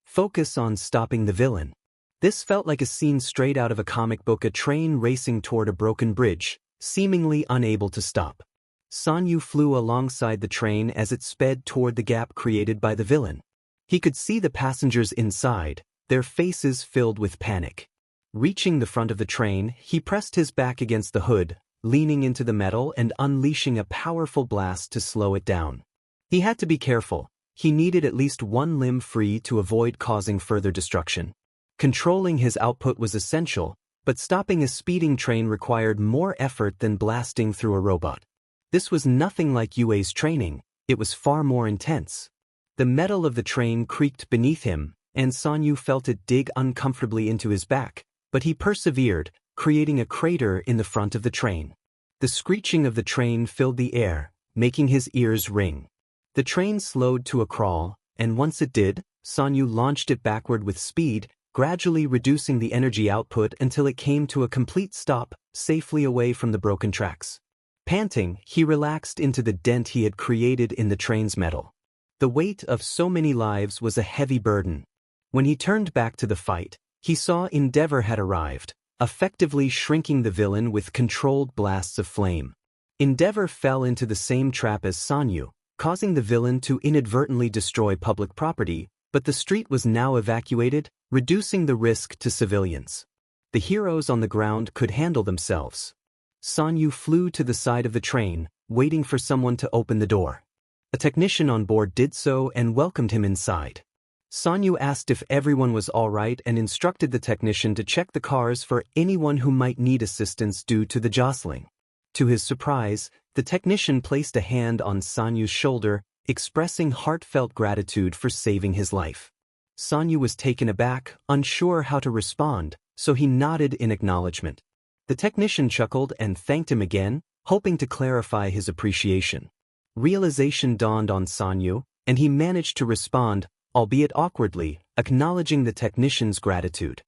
Speaker 1: focus on stopping the villain. This felt like a scene straight out of a comic book, a train racing toward a broken bridge, seemingly unable to stop. Sanyu flew alongside the train as it sped toward the gap created by the villain. He could see the passengers inside, their faces filled with panic. Reaching the front of the train, he pressed his back against the hood, leaning into the metal and unleashing a powerful blast to slow it down. He had to be careful. He needed at least one limb free to avoid causing further destruction. Controlling his output was essential, but stopping a speeding train required more effort than blasting through a robot. This was nothing like Yue's training, it was far more intense. The metal of the train creaked beneath him, and Sanyu felt it dig uncomfortably into his back, but he persevered, creating a crater in the front of the train. The screeching of the train filled the air, making his ears ring. The train slowed to a crawl, and once it did, Sanyu launched it backward with speed, gradually reducing the energy output until it came to a complete stop, safely away from the broken tracks. Panting, he relaxed into the dent he had created in the train's metal. The weight of so many lives was a heavy burden. When he turned back to the fight, he saw Endeavor had arrived, effectively shrinking the villain with controlled blasts of flame. Endeavor fell into the same trap as Sanyu, causing the villain to inadvertently destroy public property, but the street was now evacuated, reducing the risk to civilians. The heroes on the ground could handle themselves. Sanyu flew to the side of the train, waiting for someone to open the door. A technician on board did so and welcomed him inside. Sanyu asked if everyone was all right and instructed the technician to check the cars for anyone who might need assistance due to the jostling. To his surprise, the technician placed a hand on Sanyu's shoulder, expressing heartfelt gratitude for saving his life. Sanyu was taken aback, unsure how to respond, so he nodded in acknowledgement. The technician chuckled and thanked him again, hoping to clarify his appreciation. Realization dawned on Sanyu, and he managed to respond, albeit awkwardly, acknowledging the technician's gratitude.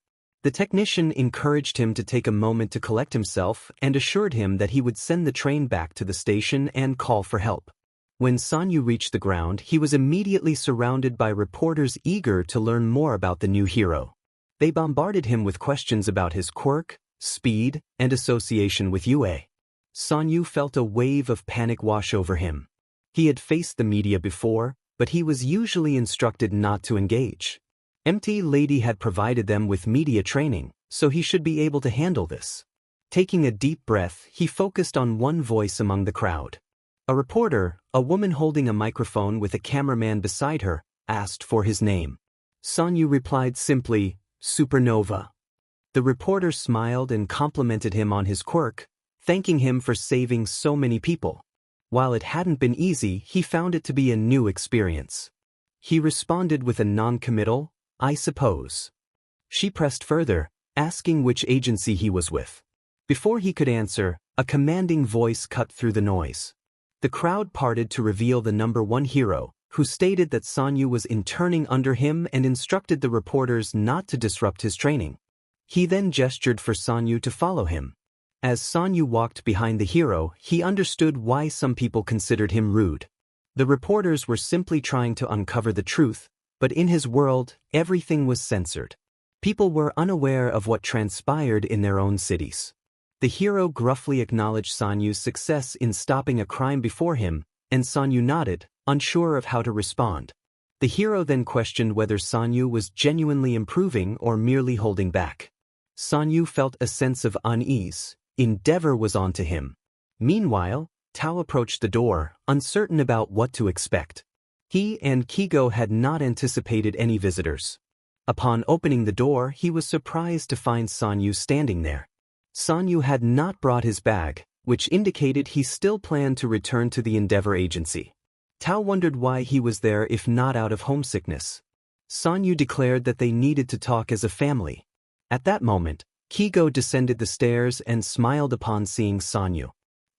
Speaker 1: The technician encouraged him to take a moment to collect himself and assured him that he would send the train back to the station and call for help. When Sanyu reached the ground, he was immediately surrounded by reporters eager to learn more about the new hero. They bombarded him with questions about his quirk, speed, and association with Yue. Sanyu felt a wave of panic wash over him. He had faced the media before, but he was usually instructed not to engage. Empty Lady had provided them with media training, so he should be able to handle this. Taking a deep breath, he focused on one voice among the crowd. A reporter, a woman holding a microphone with a cameraman beside her, asked for his name. Sanyu replied simply, "Supernova." The reporter smiled and complimented him on his quirk, thanking him for saving so many people. While it hadn't been easy, he found it to be a new experience. He responded with a non-committal, "I suppose." She pressed further, asking which agency he was with. Before he could answer, a commanding voice cut through the noise. The crowd parted to reveal the #1 hero, who stated that Sanyu was interning under him and instructed the reporters not to disrupt his training. He then gestured for Sanyu to follow him. As Sanyu walked behind the hero, he understood why some people considered him rude. The reporters were simply trying to uncover the truth, but in his world, everything was censored. People were unaware of what transpired in their own cities. The hero gruffly acknowledged Sanyu's success in stopping a crime before him, and Sanyu nodded, unsure of how to respond. The hero then questioned whether Sanyu was genuinely improving or merely holding back. Sanyu felt a sense of unease. Endeavor was onto him. Meanwhile, Tao approached the door, uncertain about what to expect. He and Kigo had not anticipated any visitors. Upon opening the door, he was surprised to find Sanyu standing there. Sanyu had not brought his bag, which indicated he still planned to return to the Endeavor agency. Tao wondered why he was there if not out of homesickness. Sanyu declared that they needed to talk as a family. At that moment, Kigo descended the stairs and smiled upon seeing Sanyu.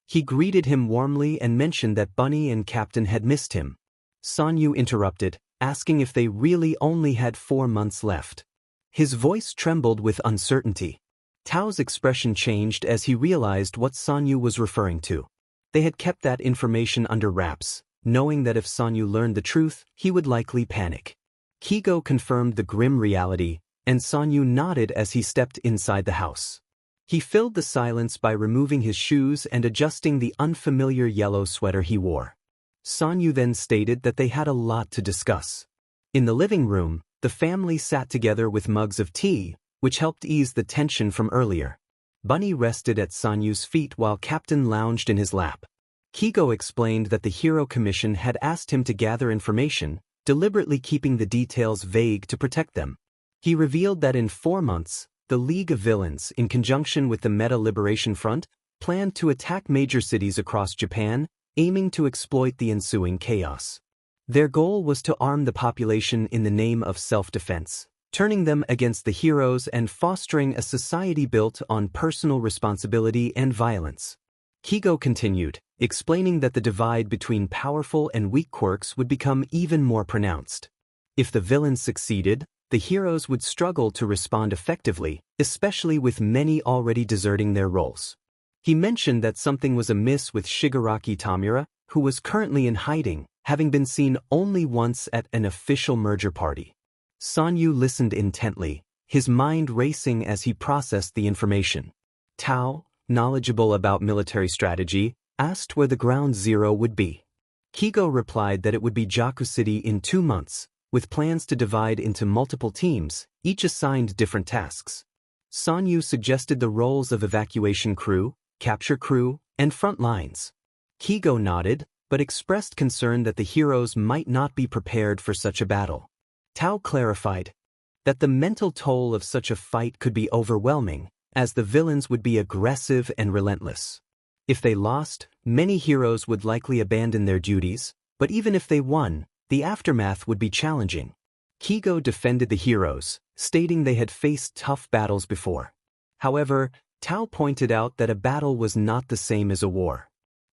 Speaker 1: He greeted him warmly and mentioned that Bunny and Captain had missed him. Sanyu interrupted, asking if they really only had 4 months left. His voice trembled with uncertainty. Tao's expression changed as he realized what Sanyu was referring to. They had kept that information under wraps, knowing that if Sanyu learned the truth, he would likely panic. Kigo confirmed the grim reality, and Sanyu nodded as he stepped inside the house. He filled the silence by removing his shoes and adjusting the unfamiliar yellow sweater he wore. Sanyu then stated that they had a lot to discuss. In the living room, the family sat together with mugs of tea, which helped ease the tension from earlier. Bunny rested at Sanyu's feet while Captain lounged in his lap. Kigo explained that the Hero Commission had asked him to gather information, deliberately keeping the details vague to protect them. He revealed that in 4 months, the League of Villains, in conjunction with the Meta Liberation Front, planned to attack major cities across Japan, aiming to exploit the ensuing chaos. Their goal was to arm the population in the name of self-defense, turning them against the heroes and fostering a society built on personal responsibility and violence. Kigo continued, explaining that the divide between powerful and weak quirks would become even more pronounced. If the villains succeeded, the heroes would struggle to respond effectively, especially with many already deserting their roles. He mentioned that something was amiss with Shigaraki Tamura, who was currently in hiding, having been seen only once at an official merger party. Sanyu listened intently, his mind racing as he processed the information. Tao, knowledgeable about military strategy, asked where the ground zero would be. Kigo replied that it would be Jaku City in 2 months, with plans to divide into multiple teams, each assigned different tasks. Sanyu suggested the roles of evacuation crew, capture crew, and front lines. Kigo nodded, but expressed concern that the heroes might not be prepared for such a battle. Tao clarified that the mental toll of such a fight could be overwhelming, as the villains would be aggressive and relentless. If they lost, many heroes would likely abandon their duties, but even if they won, the aftermath would be challenging. Kigo defended the heroes, stating they had faced tough battles before. However, Tao pointed out that a battle was not the same as a war.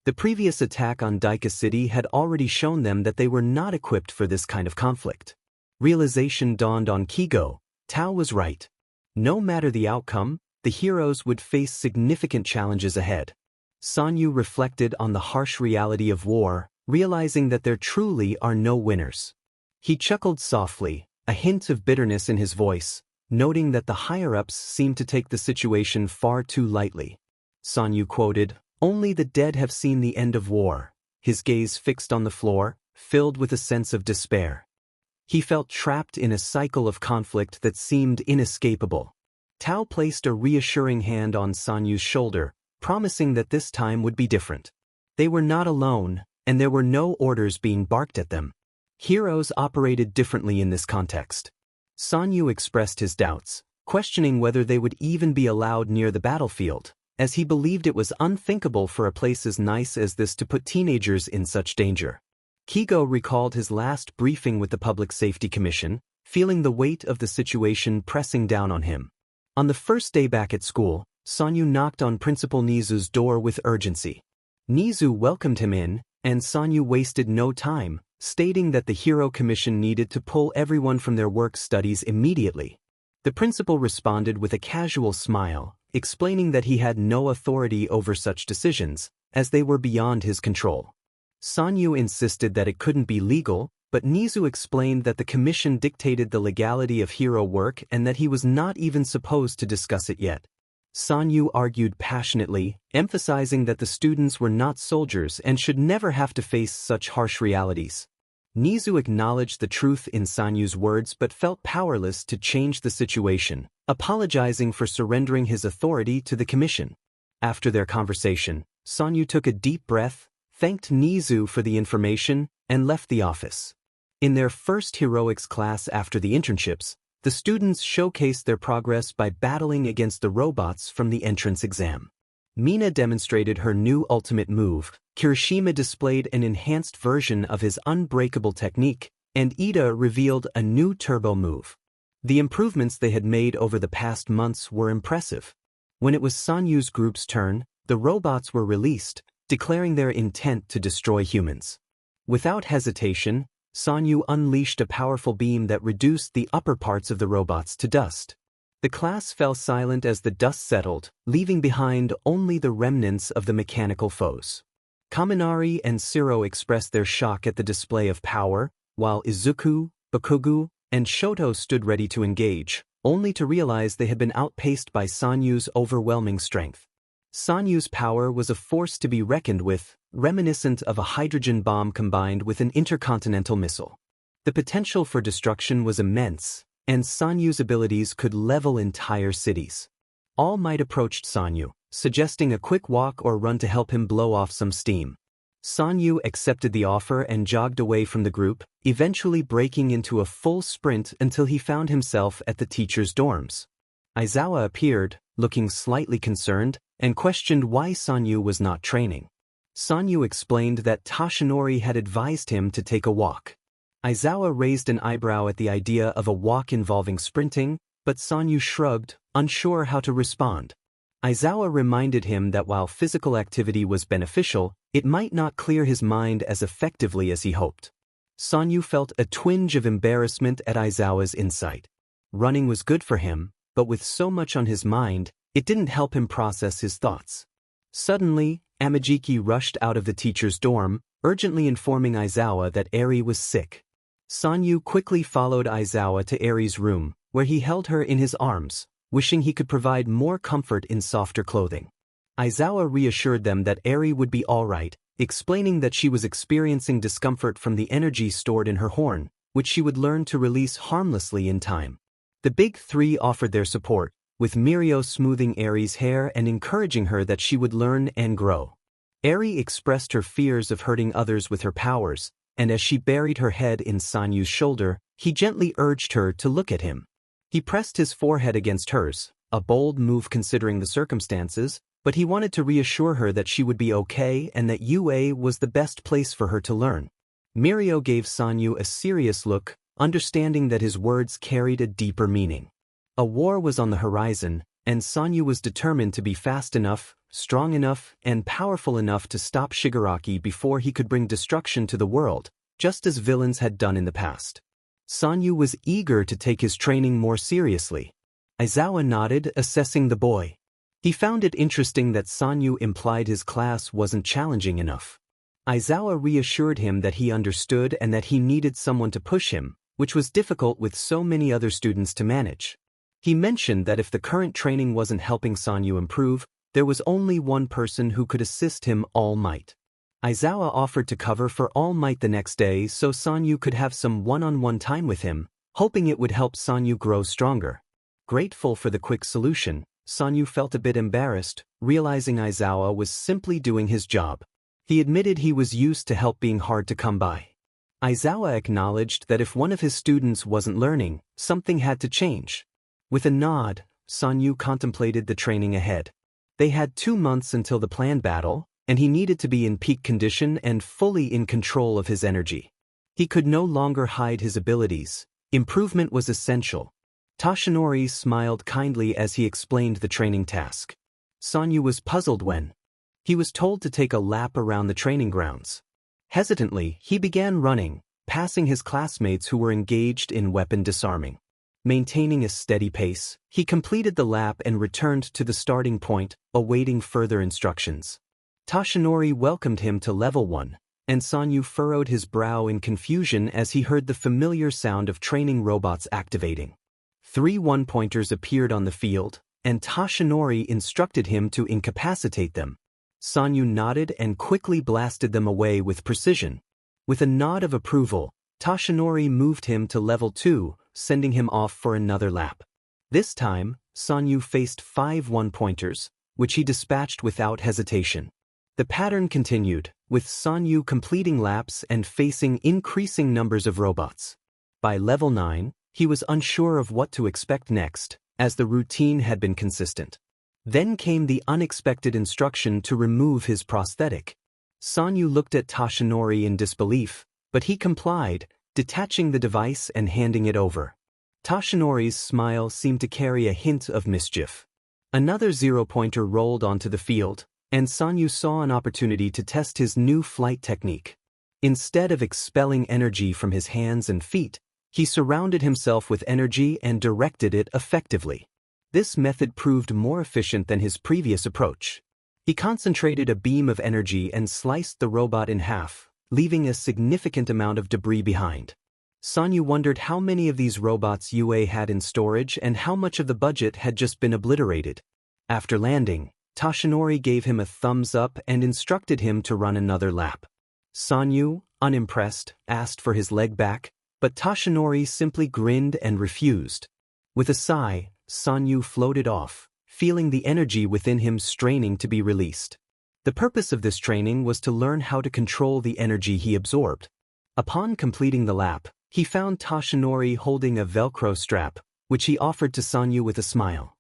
Speaker 1: The previous attack on Daika City had already shown them that they were not equipped for this kind of conflict. Realization dawned on Kigo. Tao was right. No matter the outcome, the heroes would face significant challenges ahead. Sanyu reflected on the harsh reality of war, realizing that there truly are no winners. He chuckled softly, a hint of bitterness in his voice, noting that the higher-ups seemed to take the situation far too lightly. Sanyu quoted, "Only the dead have seen the end of war," his gaze fixed on the floor, filled with a sense of despair. He felt trapped in a cycle of conflict that seemed inescapable. Tao placed a reassuring hand on Sanyu's shoulder, promising that this time would be different. They were not alone, and there were no orders being barked at them. Heroes operated differently in this context. Sanyu expressed his doubts, questioning whether they would even be allowed near the battlefield, as he believed it was unthinkable for a place as nice as this to put teenagers in such danger. Kigo recalled his last briefing with the Public Safety Commission, feeling the weight of the situation pressing down on him. On the first day back at school, Sanyu knocked on Principal Nizu's door with urgency. Nizu welcomed him in, and Sanyu wasted no time, stating that the Hero Commission needed to pull everyone from their work studies immediately. The principal responded with a casual smile, explaining that he had no authority over such decisions, as they were beyond his control. Sanyu insisted that it couldn't be legal, but Nizu explained that the commission dictated the legality of hero work and that he was not even supposed to discuss it yet. Sanyu argued passionately, emphasizing that the students were not soldiers and should never have to face such harsh realities. Nizu acknowledged the truth in Sanyu's words but felt powerless to change the situation, apologizing for surrendering his authority to the commission. After their conversation, Sanyu took a deep breath, thanked Nizu for the information, and left the office. In their first heroics class after the internships, the students showcased their progress by battling against the robots from the entrance exam. Mina demonstrated her new ultimate move, Kirishima displayed an enhanced version of his unbreakable technique, and Ida revealed a new turbo move. The improvements they had made over the past months were impressive. When it was Sanyu's group's turn, the robots were released, declaring their intent to destroy humans. Without hesitation, Sanyu unleashed a powerful beam that reduced the upper parts of the robots to dust. The class fell silent as the dust settled, leaving behind only the remnants of the mechanical foes. Kaminari and Siro expressed their shock at the display of power, while Izuku, Bakugu, and Shoto stood ready to engage, only to realize they had been outpaced by Sanyu's overwhelming strength. Sanyu's power was a force to be reckoned with, reminiscent of a hydrogen bomb combined with an intercontinental missile. The potential for destruction was immense, and Sanyu's abilities could level entire cities. All Might approached Sanyu, suggesting a quick walk or run to help him blow off some steam. Sanyu accepted the offer and jogged away from the group, eventually breaking into a full sprint until he found himself at the teacher's dorms. Aizawa appeared, looking slightly concerned, and questioned why Sanyu was not training. Sanyu explained that Toshinori had advised him to take a walk. Aizawa raised an eyebrow at the idea of a walk involving sprinting, but Sanyu shrugged, unsure how to respond. Aizawa reminded him that while physical activity was beneficial, it might not clear his mind as effectively as he hoped. Sanyu felt a twinge of embarrassment at Aizawa's insight. Running was good for him, but with so much on his mind, it didn't help him process his thoughts. Suddenly, Amajiki rushed out of the teacher's dorm, urgently informing Aizawa that Eri was sick. Sanyu quickly followed Aizawa to Eri's room, where he held her in his arms, wishing he could provide more comfort in softer clothing. Aizawa reassured them that Eri would be all right, explaining that she was experiencing discomfort from the energy stored in her horn, which she would learn to release harmlessly in time. The big three offered their support, with Mirio smoothing Eri's hair and encouraging her that she would learn and grow. Eri expressed her fears of hurting others with her powers, and as she buried her head in Sanyu's shoulder, he gently urged her to look at him. He pressed his forehead against hers, a bold move considering the circumstances, but he wanted to reassure her that she would be okay and that UA was the best place for her to learn. Mirio gave Sanyu a serious look, understanding that his words carried a deeper meaning. A war was on the horizon, and Sanyu was determined to be fast enough, strong enough, and powerful enough to stop Shigaraki before he could bring destruction to the world, just as villains had done in the past. Sanyu was eager to take his training more seriously. Aizawa nodded, assessing the boy. He found it interesting that Sanyu implied his class wasn't challenging enough. Aizawa reassured him that he understood and that he needed someone to push him, which was difficult with so many other students to manage. He mentioned that if the current training wasn't helping Sanyu improve, there was only one person who could assist him, All Might. Aizawa offered to cover for All Might the next day so Sanyu could have some one-on-one time with him, hoping it would help Sanyu grow stronger. Grateful for the quick solution, Sanyu felt a bit embarrassed, realizing Aizawa was simply doing his job. He admitted he was used to help being hard to come by. Aizawa acknowledged that if one of his students wasn't learning, something had to change. With a nod, Sanyu contemplated the training ahead. They had 2 months until the planned battle, and he needed to be in peak condition and fully in control of his energy. He could no longer hide his abilities. Improvement was essential. Toshinori smiled kindly as he explained the training task. Sanyu was puzzled when he was told to take a lap around the training grounds. Hesitantly, he began running, passing his classmates who were engaged in weapon disarming. Maintaining a steady pace, he completed the lap and returned to the starting point, awaiting further instructions. Toshinori welcomed him to level 1, and Sanyu furrowed his brow in confusion as he heard the familiar sound of training robots activating. 3 one-pointers appeared on the field, and Toshinori instructed him to incapacitate them. Sanyu nodded and quickly blasted them away with precision. With a nod of approval, Toshinori moved him to level 2, sending him off for another lap. This time, Sanyu faced 5 one-pointers, which he dispatched without hesitation. The pattern continued, with Sanyu completing laps and facing increasing numbers of robots. By level 9, he was unsure of what to expect next, as the routine had been consistent. Then came the unexpected instruction to remove his prosthetic. Sanyu looked at Toshinori in disbelief, but he complied, detaching the device and handing it over. Toshinori's smile seemed to carry a hint of mischief. Another 0-pointer rolled onto the field, and Sanyu saw an opportunity to test his new flight technique. Instead of expelling energy from his hands and feet, he surrounded himself with energy and directed it effectively. This method proved more efficient than his previous approach. He concentrated a beam of energy and sliced the robot in half, leaving a significant amount of debris behind. Sanyu wondered how many of these robots UA had in storage and how much of the budget had just been obliterated. After landing, Toshinori gave him a thumbs up and instructed him to run another lap. Sanyu, unimpressed, asked for his leg back, but Toshinori simply grinned and refused. With a sigh, Sanyu floated off, feeling the energy within him straining to be released. The purpose of this training was to learn how to control the energy he absorbed. Upon completing the lap, he found Toshinori holding a Velcro strap, which he offered to Sanyu with a smile.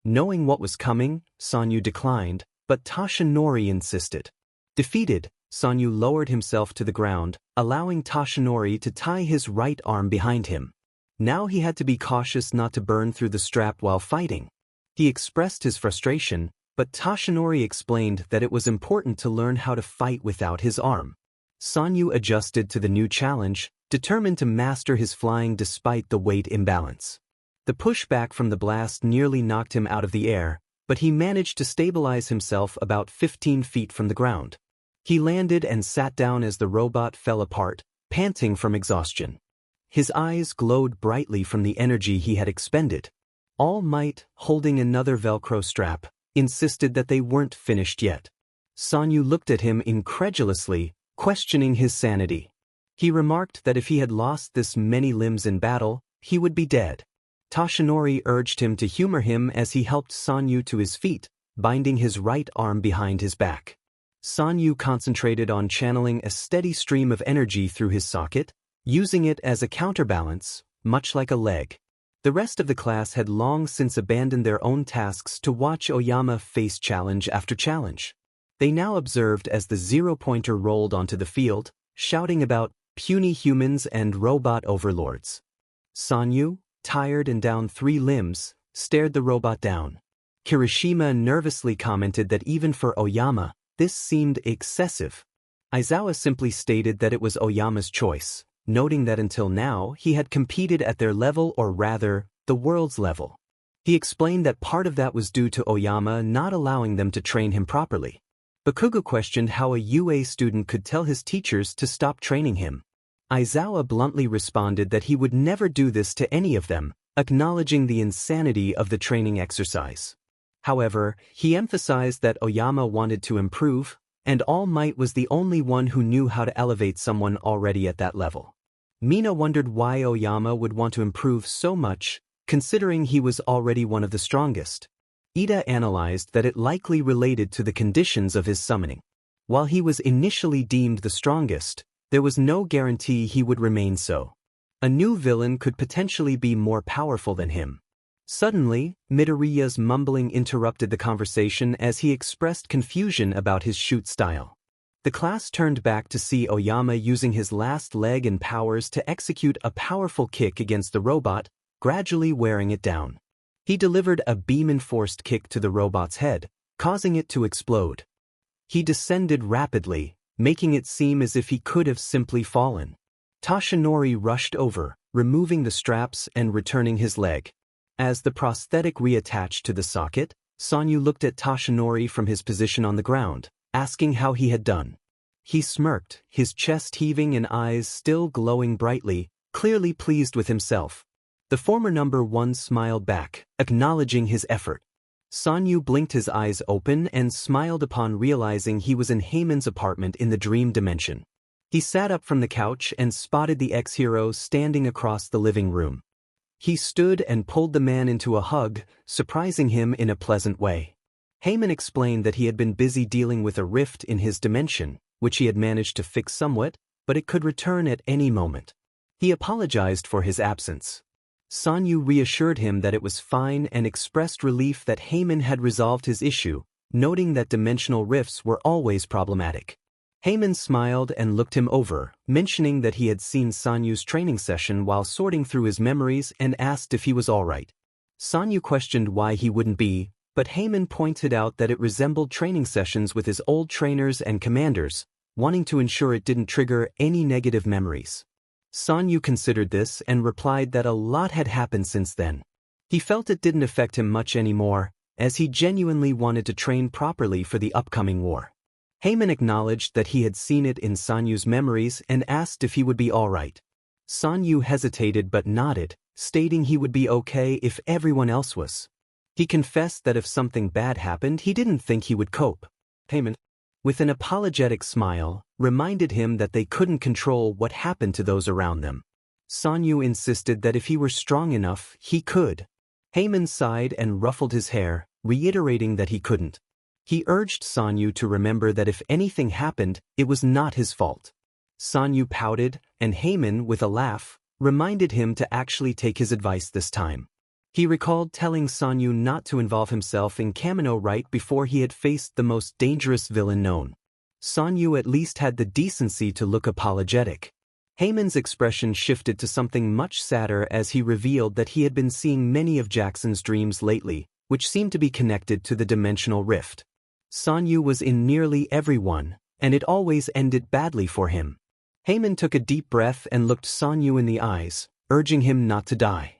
Speaker 1: Knowing what was coming, Sanyu declined, but Toshinori insisted. Defeated, Sanyu lowered himself to the ground, allowing Toshinori to tie his right arm behind him. Now he had to be cautious not to burn through the strap while fighting. He expressed his frustration, but Toshinori explained that it was important to learn how to fight without his arm. Sanyu adjusted to the new challenge, determined to master his flying despite the weight imbalance. The pushback from the blast nearly knocked him out of the air, but he managed to stabilize himself about 15 feet from the ground. He landed and sat down as the robot fell apart, panting from exhaustion. His eyes glowed brightly from the energy he had expended. All Might, holding another Velcro strap, insisted that they weren't finished yet. Sanyu looked at him incredulously, questioning his sanity. He remarked that if he had lost this many limbs in battle, he would be dead. Toshinori urged him to humor him as he helped Sanyu to his feet, binding his right arm behind his back. Sanyu concentrated on channeling a steady stream of energy through his socket, using it as a counterbalance, much like a leg. The rest of the class had long since abandoned their own tasks to watch Oyama face challenge after challenge. They now observed as the 0-pointer rolled onto the field, shouting about puny humans and robot overlords. Sanyu, tired and down 3 limbs, stared the robot down. Kirishima nervously commented that even for Oyama, this seemed excessive. Aizawa simply stated that it was Oyama's choice, noting that until now he had competed at their level, or rather, the world's level. He explained that part of that was due to Oyama not allowing them to train him properly. Bakugo questioned how a UA student could tell his teachers to stop training him. Aizawa bluntly responded that he would never do this to any of them, acknowledging the insanity of the training exercise. However, he emphasized that Oyama wanted to improve, and All Might was the only one who knew how to elevate someone already at that level. Mina wondered why Oyama would want to improve so much, considering he was already one of the strongest. Ida analyzed that it likely related to the conditions of his summoning. While he was initially deemed the strongest, there was no guarantee he would remain so. A new villain could potentially be more powerful than him. Suddenly, Midoriya's mumbling interrupted the conversation as he expressed confusion about his shoot style. The class turned back to see Oyama using his last leg and powers to execute a powerful kick against the robot, gradually wearing it down. He delivered a beam-enforced kick to the robot's head, causing it to explode. He descended rapidly, making it seem as if he could have simply fallen. Tashinori rushed over, removing the straps and returning his leg. As the prosthetic reattached to the socket, Sanyu looked at Tashinori from his position on the ground, asking how he had done. He smirked, his chest heaving and eyes still glowing brightly, clearly pleased with himself. The former number 1 smiled back, acknowledging his effort. Sanyu blinked his eyes open and smiled upon realizing he was in Heiman's apartment in the dream dimension. He sat up from the couch and spotted the ex-hero standing across the living room. He stood and pulled the man into a hug, surprising him in a pleasant way. Heiman explained that he had been busy dealing with a rift in his dimension, which he had managed to fix somewhat, but it could return at any moment. He apologized for his absence. Sanyu reassured him that it was fine and expressed relief that Heiman had resolved his issue, noting that dimensional rifts were always problematic. Heiman smiled and looked him over, mentioning that he had seen Sanyu's training session while sorting through his memories and asked if he was all right. Sanyu questioned why he wouldn't be, but Heiman pointed out that it resembled training sessions with his old trainers and commanders, wanting to ensure it didn't trigger any negative memories. Sanyu considered this and replied that a lot had happened since then. He felt it didn't affect him much anymore, as he genuinely wanted to train properly for the upcoming war. Heiman acknowledged that he had seen it in Sanyu's memories and asked if he would be all right. Sanyu hesitated but nodded, stating he would be okay if everyone else was. He confessed that if something bad happened, he didn't think he would cope. Heiman, with an apologetic smile, reminded him that they couldn't control what happened to those around them. Sanyu insisted that if he were strong enough, he could. Heiman sighed and ruffled his hair, reiterating that he couldn't. He urged Sanyu to remember that if anything happened, it was not his fault. Sanyu pouted, and Heiman, with a laugh, reminded him to actually take his advice this time. He recalled telling Sanyu not to involve himself in Kamino right before he had faced the most dangerous villain known. Sanyu at least had the decency to look apologetic. Heiman's expression shifted to something much sadder as he revealed that he had been seeing many of Jackson's dreams lately, which seemed to be connected to the dimensional rift. Sanyu was in nearly every one, and it always ended badly for him. Heiman took a deep breath and looked Sanyu in the eyes, urging him not to die.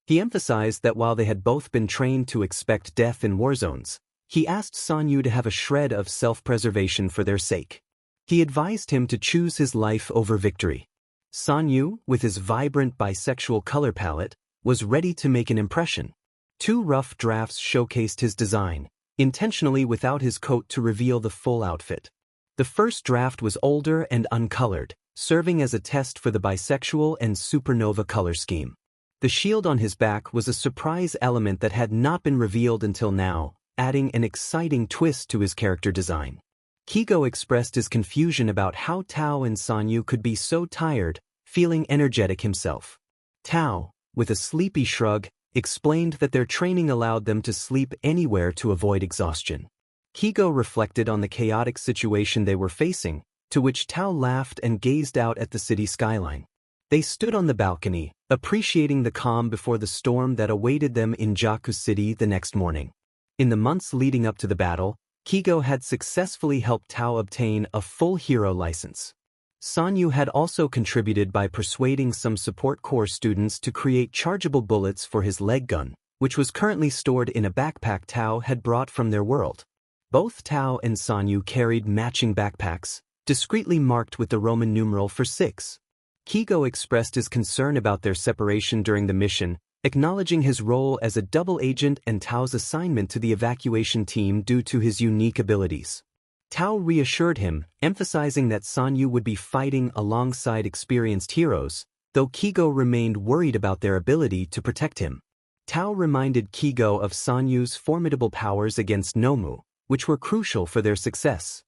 Speaker 1: He emphasized that while they had both been trained to expect death in war zones, he asked Sanyu to have a shred of self-preservation for their sake. He advised him to choose his life over victory. Sanyu, with his vibrant bisexual color palette, was ready to make an impression. 2 rough drafts showcased his design, intentionally without his coat to reveal the full outfit. The first draft was older and uncolored, serving as a test for the bisexual and supernova color scheme. The shield on his back was a surprise element that had not been revealed until now, adding an exciting twist to his character design. Kigo expressed his confusion about how Tao and Sanyu could be so tired, feeling energetic himself. Tao, with a sleepy shrug, explained that their training allowed them to sleep anywhere to avoid exhaustion. Kigo reflected on the chaotic situation they were facing, to which Tao laughed and gazed out at the city skyline. They stood on the balcony, appreciating the calm before the storm that awaited them in Jaku City the next morning. In the months leading up to the battle, Kigo had successfully helped Tao obtain a full hero license. Sanyu had also contributed by persuading some support corps students to create chargeable bullets for his leg gun, which was currently stored in a backpack Tao had brought from their world. Both Tao and Sanyu carried matching backpacks, discreetly marked with the Roman numeral for 6. Kigo expressed his concern about their separation during the mission, acknowledging his role as a double agent and Tao's assignment to the evacuation team due to his unique abilities. Tao reassured him, emphasizing that Sanyu would be fighting alongside experienced heroes, though Kigo remained worried about their ability to protect him. Tao reminded Kigo of Sanyu's formidable powers against Nomu, which were crucial for their success.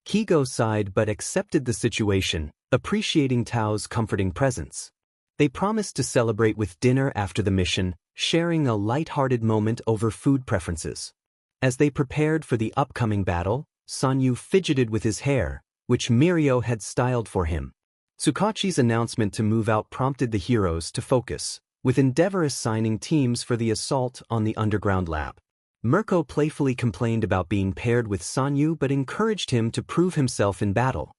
Speaker 1: Kigo sighed but accepted the situation, appreciating Tao's comforting presence. They promised to celebrate with dinner after the mission, sharing a light-hearted moment over food preferences. As they prepared for the upcoming battle, Sanyu fidgeted with his hair, which Mirio had styled for him. Tsukachi's announcement to move out prompted the heroes to focus, with Endeavor assigning teams for the assault on the underground lab. Mirko playfully complained about being paired with Sanyu but encouraged him to prove himself in battle.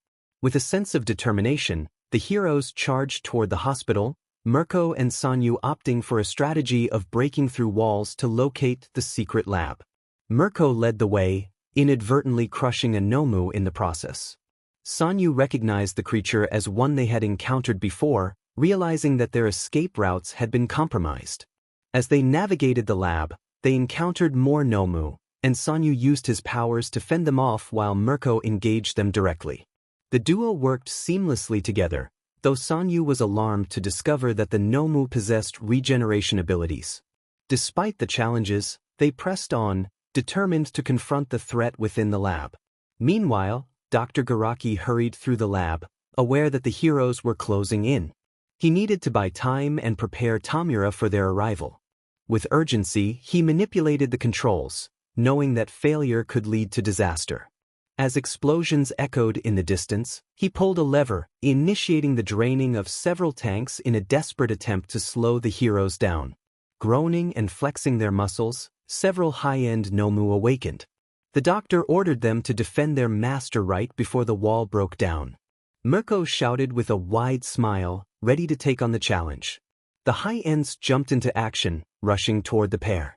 Speaker 1: With a sense of determination, The heroes charged toward the hospital, Mirko and Sanyu opting for a strategy of breaking through walls to locate the secret lab. Mirko led the way, inadvertently crushing a Nomu in the process. Sanyu recognized the creature as one they had encountered before, realizing that their escape routes had been compromised. As they navigated the lab, they encountered more Nomu, and Sanyu used his powers to fend them off while Mirko engaged them directly. The duo worked seamlessly together, though Sanyu was alarmed to discover that the Nomu possessed regeneration abilities. Despite the challenges, they pressed on, determined to confront the threat within the lab. Meanwhile, Dr. Garaki hurried through the lab, aware that the heroes were closing in. He needed to buy time and prepare Tamura for their arrival. With urgency, he manipulated the controls, knowing that failure could lead to disaster. As explosions echoed in the distance, he pulled a lever, initiating the draining of several tanks in a desperate attempt to slow the heroes down. Groaning and flexing their muscles, several high-end Nomu awakened. The doctor ordered them to defend their master right before the wall broke down. Mirko shouted with a wide smile, ready to take on the challenge. The high-ends jumped into action, rushing toward the pair.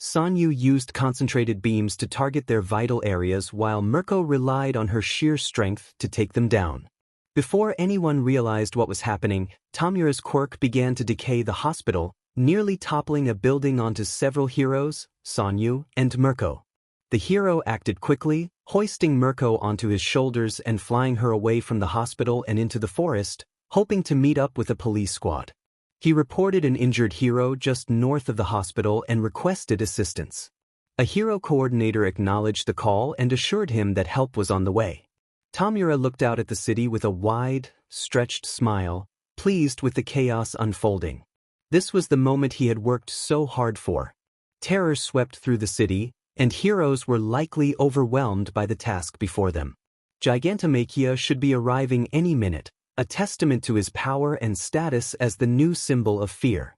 Speaker 1: Sanyu used concentrated beams to target their vital areas while Mirko relied on her sheer strength to take them down. Before anyone realized what was happening, Tamura's quirk began to decay the hospital, nearly toppling a building onto several heroes, Sanyu and Mirko. The hero acted quickly, hoisting Mirko onto his shoulders and flying her away from the hospital and into the forest, hoping to meet up with a police squad. He reported an injured hero just north of the hospital and requested assistance. A hero coordinator acknowledged the call and assured him that help was on the way. Tamura looked out at the city with a wide, stretched smile, pleased with the chaos unfolding. This was the moment he had worked so hard for. Terror swept through the city, and heroes were likely overwhelmed by the task before them. Gigantomachia should be arriving any minute, a testament to his power and status as the new symbol of fear.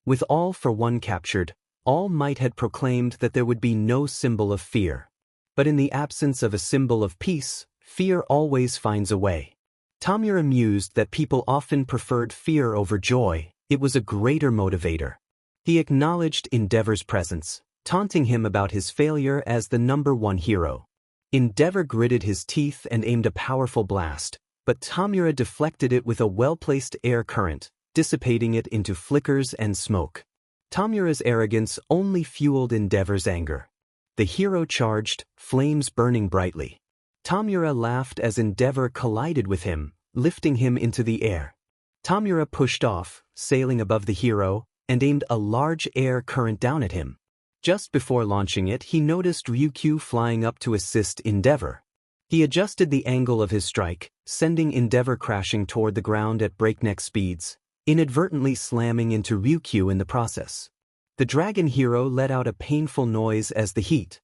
Speaker 1: With All for One captured, All Might had proclaimed that there would be no symbol of fear. But in the absence of a symbol of peace, fear always finds a way. Tamura mused that people often preferred fear over joy. It was a greater motivator. He acknowledged Endeavor's presence, taunting him about his failure as the #1 hero. Endeavor gritted his teeth and aimed a powerful blast, but Tamura deflected it with a well-placed air current, dissipating it into flickers and smoke. Tamura's arrogance only fueled Endeavor's anger. The hero charged, flames burning brightly. Tamura laughed as Endeavor collided with him, lifting him into the air. Tamura pushed off, sailing above the hero, and aimed a large air current down at him. Just before launching it, he noticed Ryukyu flying up to assist Endeavor. He adjusted the angle of his strike, sending Endeavor crashing toward the ground at breakneck speeds, inadvertently slamming into Ryukyu in the process. The dragon hero let out a painful noise as the heat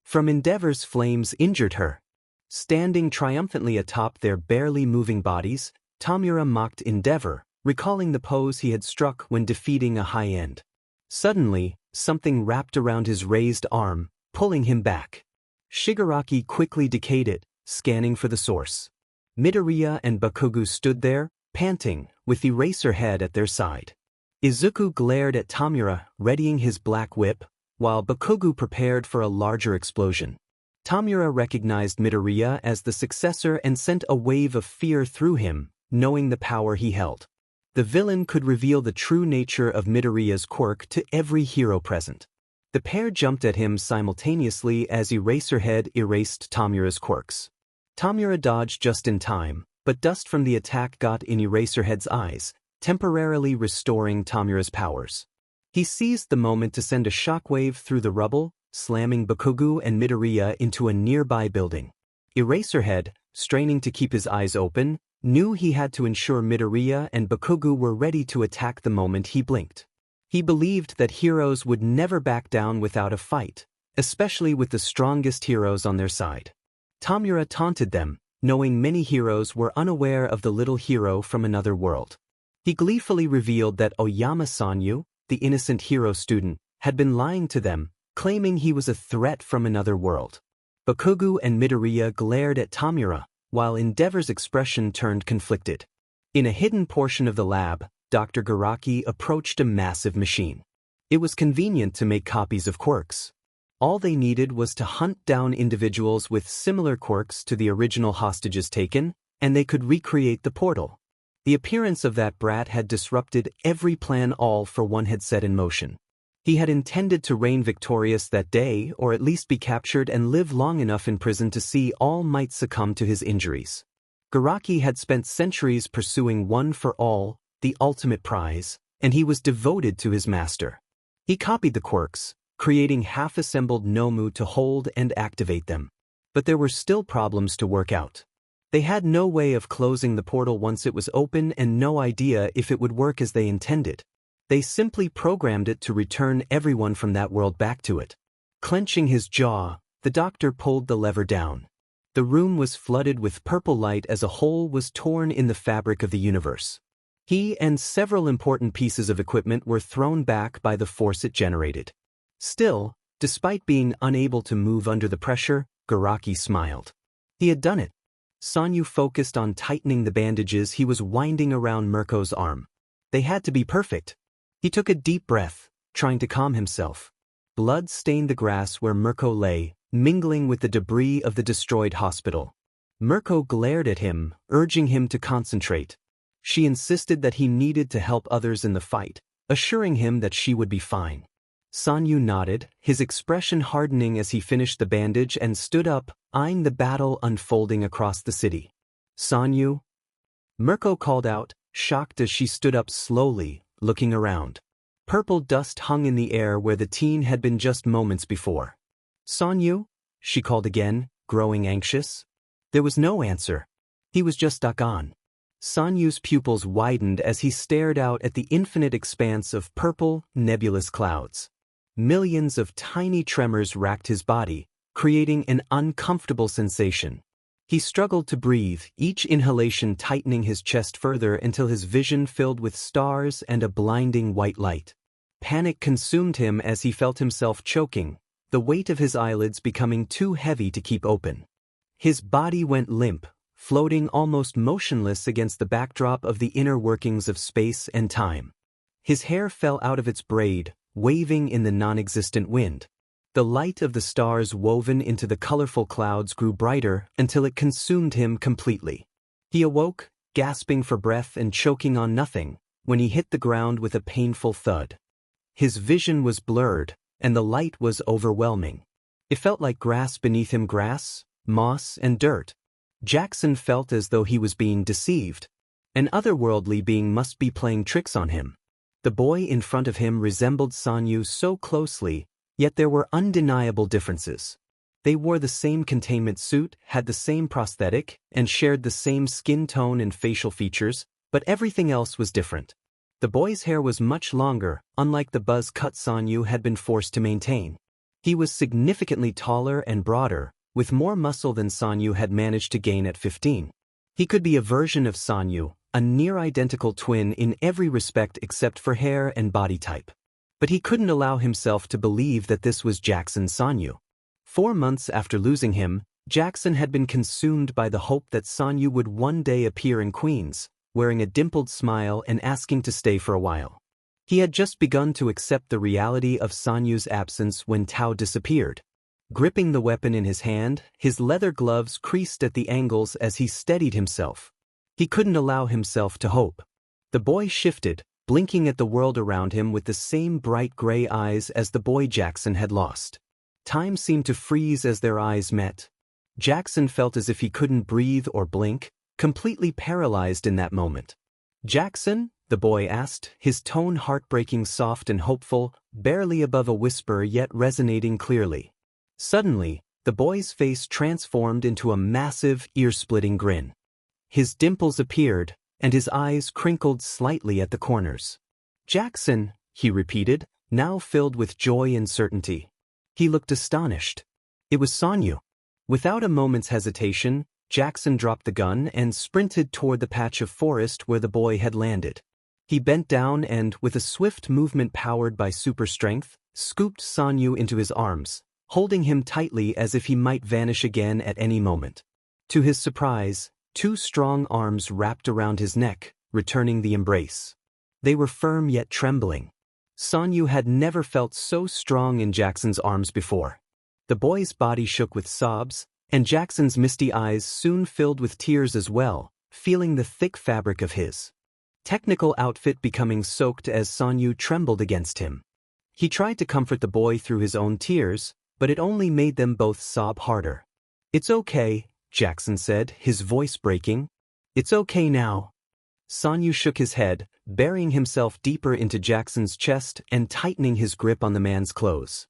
Speaker 1: from Endeavor's flames injured her. Standing triumphantly atop their barely moving bodies, Tamura mocked Endeavor, recalling the pose he had struck when defeating a high-end. Suddenly, something wrapped around his raised arm, pulling him back. Shigaraki quickly decayed it, scanning for the source. Midoriya and Bakugu stood there, panting, with Eraserhead at their side. Izuku glared at Tamura, readying his black whip, while Bakugu prepared for a larger explosion. Tamura recognized Midoriya as the successor and sent a wave of fear through him, knowing the power he held. The villain could reveal the true nature of Midoriya's quirk to every hero present. The pair jumped at him simultaneously as Eraserhead erased Tamura's quirks. Tamura dodged just in time, but dust from the attack got in Eraserhead's eyes, temporarily restoring Tamura's powers. He seized the moment to send a shockwave through the rubble, slamming Bakugu and Midoriya into a nearby building. Eraserhead, straining to keep his eyes open, knew he had to ensure Midoriya and Bakugu were ready to attack the moment he blinked. He believed that heroes would never back down without a fight, especially with the strongest heroes on their side. Tamura taunted them, knowing many heroes were unaware of the little hero from another world. He gleefully revealed that Oyama Sanyu, the innocent hero student, had been lying to them, claiming he was a threat from another world. Bakugu and Midoriya glared at Tamura, while Endeavor's expression turned conflicted. In a hidden portion of the lab, Dr. Garaki approached a massive machine. It was convenient to make copies of quirks. All they needed was to hunt down individuals with similar quirks to the original hostages taken, and they could recreate the portal. The appearance of that brat had disrupted every plan All for One had set in motion. He had intended to reign victorious that day, or at least be captured and live long enough in prison to see All might succumb to his injuries. Garaki had spent centuries pursuing One for All, the ultimate prize, and he was devoted to his master. He copied the quirks, creating half-assembled Nomu to hold and activate them. But there were still problems to work out. They had no way of closing the portal once it was open and no idea if it would work as they intended. They simply programmed it to return everyone from that world back to it. Clenching his jaw, the doctor pulled the lever down. The room was flooded with purple light as a hole was torn in the fabric of the universe. He and several important pieces of equipment were thrown back by the force it generated. Still, despite being unable to move under the pressure, Garaki smiled. He had done it. Sanyu focused on tightening the bandages he was winding around Mirko's arm. They had to be perfect. He took a deep breath, trying to calm himself. Blood stained the grass where Mirko lay, mingling with the debris of the destroyed hospital. Mirko glared at him, urging him to concentrate. She insisted that he needed to help others in the fight, assuring him that she would be fine. Sanyu nodded, his expression hardening as he finished the bandage and stood up, eyeing the battle unfolding across the city. "Sanyu?" Mirko called out, shocked as she stood up slowly, looking around. Purple dust hung in the air where the teen had been just moments before. "Sanyu?" she called again, growing anxious. There was no answer. He was just stuck on. Sanyu's pupils widened as he stared out at the infinite expanse of purple, nebulous clouds. Millions of tiny tremors racked his body, creating an uncomfortable sensation. He struggled to breathe, each inhalation tightening his chest further until his vision filled with stars and a blinding white light. Panic consumed him as he felt himself choking, the weight of his eyelids becoming too heavy to keep open. His body went limp, floating almost motionless against the backdrop of the inner workings of space and time. His hair fell out of its braid, waving in the non-existent wind. The light of the stars woven into the colorful clouds grew brighter until it consumed him completely. He awoke, gasping for breath and choking on nothing, when he hit the ground with a painful thud. His vision was blurred, and the light was overwhelming. It felt like grass beneath him, grass, moss, and dirt. Jackson felt as though he was being deceived. An otherworldly being must be playing tricks on him. The boy in front of him resembled Sanyu so closely, yet there were undeniable differences. They wore the same containment suit, had the same prosthetic, and shared the same skin tone and facial features, but everything else was different. The boy's hair was much longer, unlike the buzz cut Sanyu had been forced to maintain. He was significantly taller and broader, with more muscle than Sanyu had managed to gain at 15. He could be a version of Sanyu, a near-identical twin in every respect except for hair and body type. But he couldn't allow himself to believe that this was Jackson Sanyu. 4 months after losing him, Jackson had been consumed by the hope that Sanyu would one day appear in Queens, wearing a dimpled smile and asking to stay for a while. He had just begun to accept the reality of Sanyu's absence when Tao disappeared. Gripping the weapon in his hand, his leather gloves creased at the angles as he steadied himself. He couldn't allow himself to hope. The boy shifted, blinking at the world around him with the same bright gray eyes as the boy Jackson had lost. Time seemed to freeze as their eyes met. Jackson felt as if he couldn't breathe or blink, completely paralyzed in that moment. "Jackson?" the boy asked, his tone heartbreaking soft and hopeful, barely above a whisper yet resonating clearly. Suddenly, the boy's face transformed into a massive, ear-splitting grin. His dimples appeared, and his eyes crinkled slightly at the corners. "Jackson," he repeated, now filled with joy and certainty. He looked astonished. It was Sanyu. Without a moment's hesitation, Jackson dropped the gun and sprinted toward the patch of forest where the boy had landed. He bent down and, with a swift movement powered by super strength, scooped Sanyu into his arms, holding him tightly as if he might vanish again at any moment. To his surprise, 2 strong arms wrapped around his neck, returning the embrace. They were firm yet trembling. Sanyu had never felt so strong in Jackson's arms before. The boy's body shook with sobs, and Jackson's misty eyes soon filled with tears as well, feeling the thick fabric of his technical outfit becoming soaked as Sanyu trembled against him. He tried to comfort the boy through his own tears, but it only made them both sob harder. "It's okay," Jackson said, his voice breaking. "It's okay now." Sanyu shook his head, burying himself deeper into Jackson's chest and tightening his grip on the man's clothes.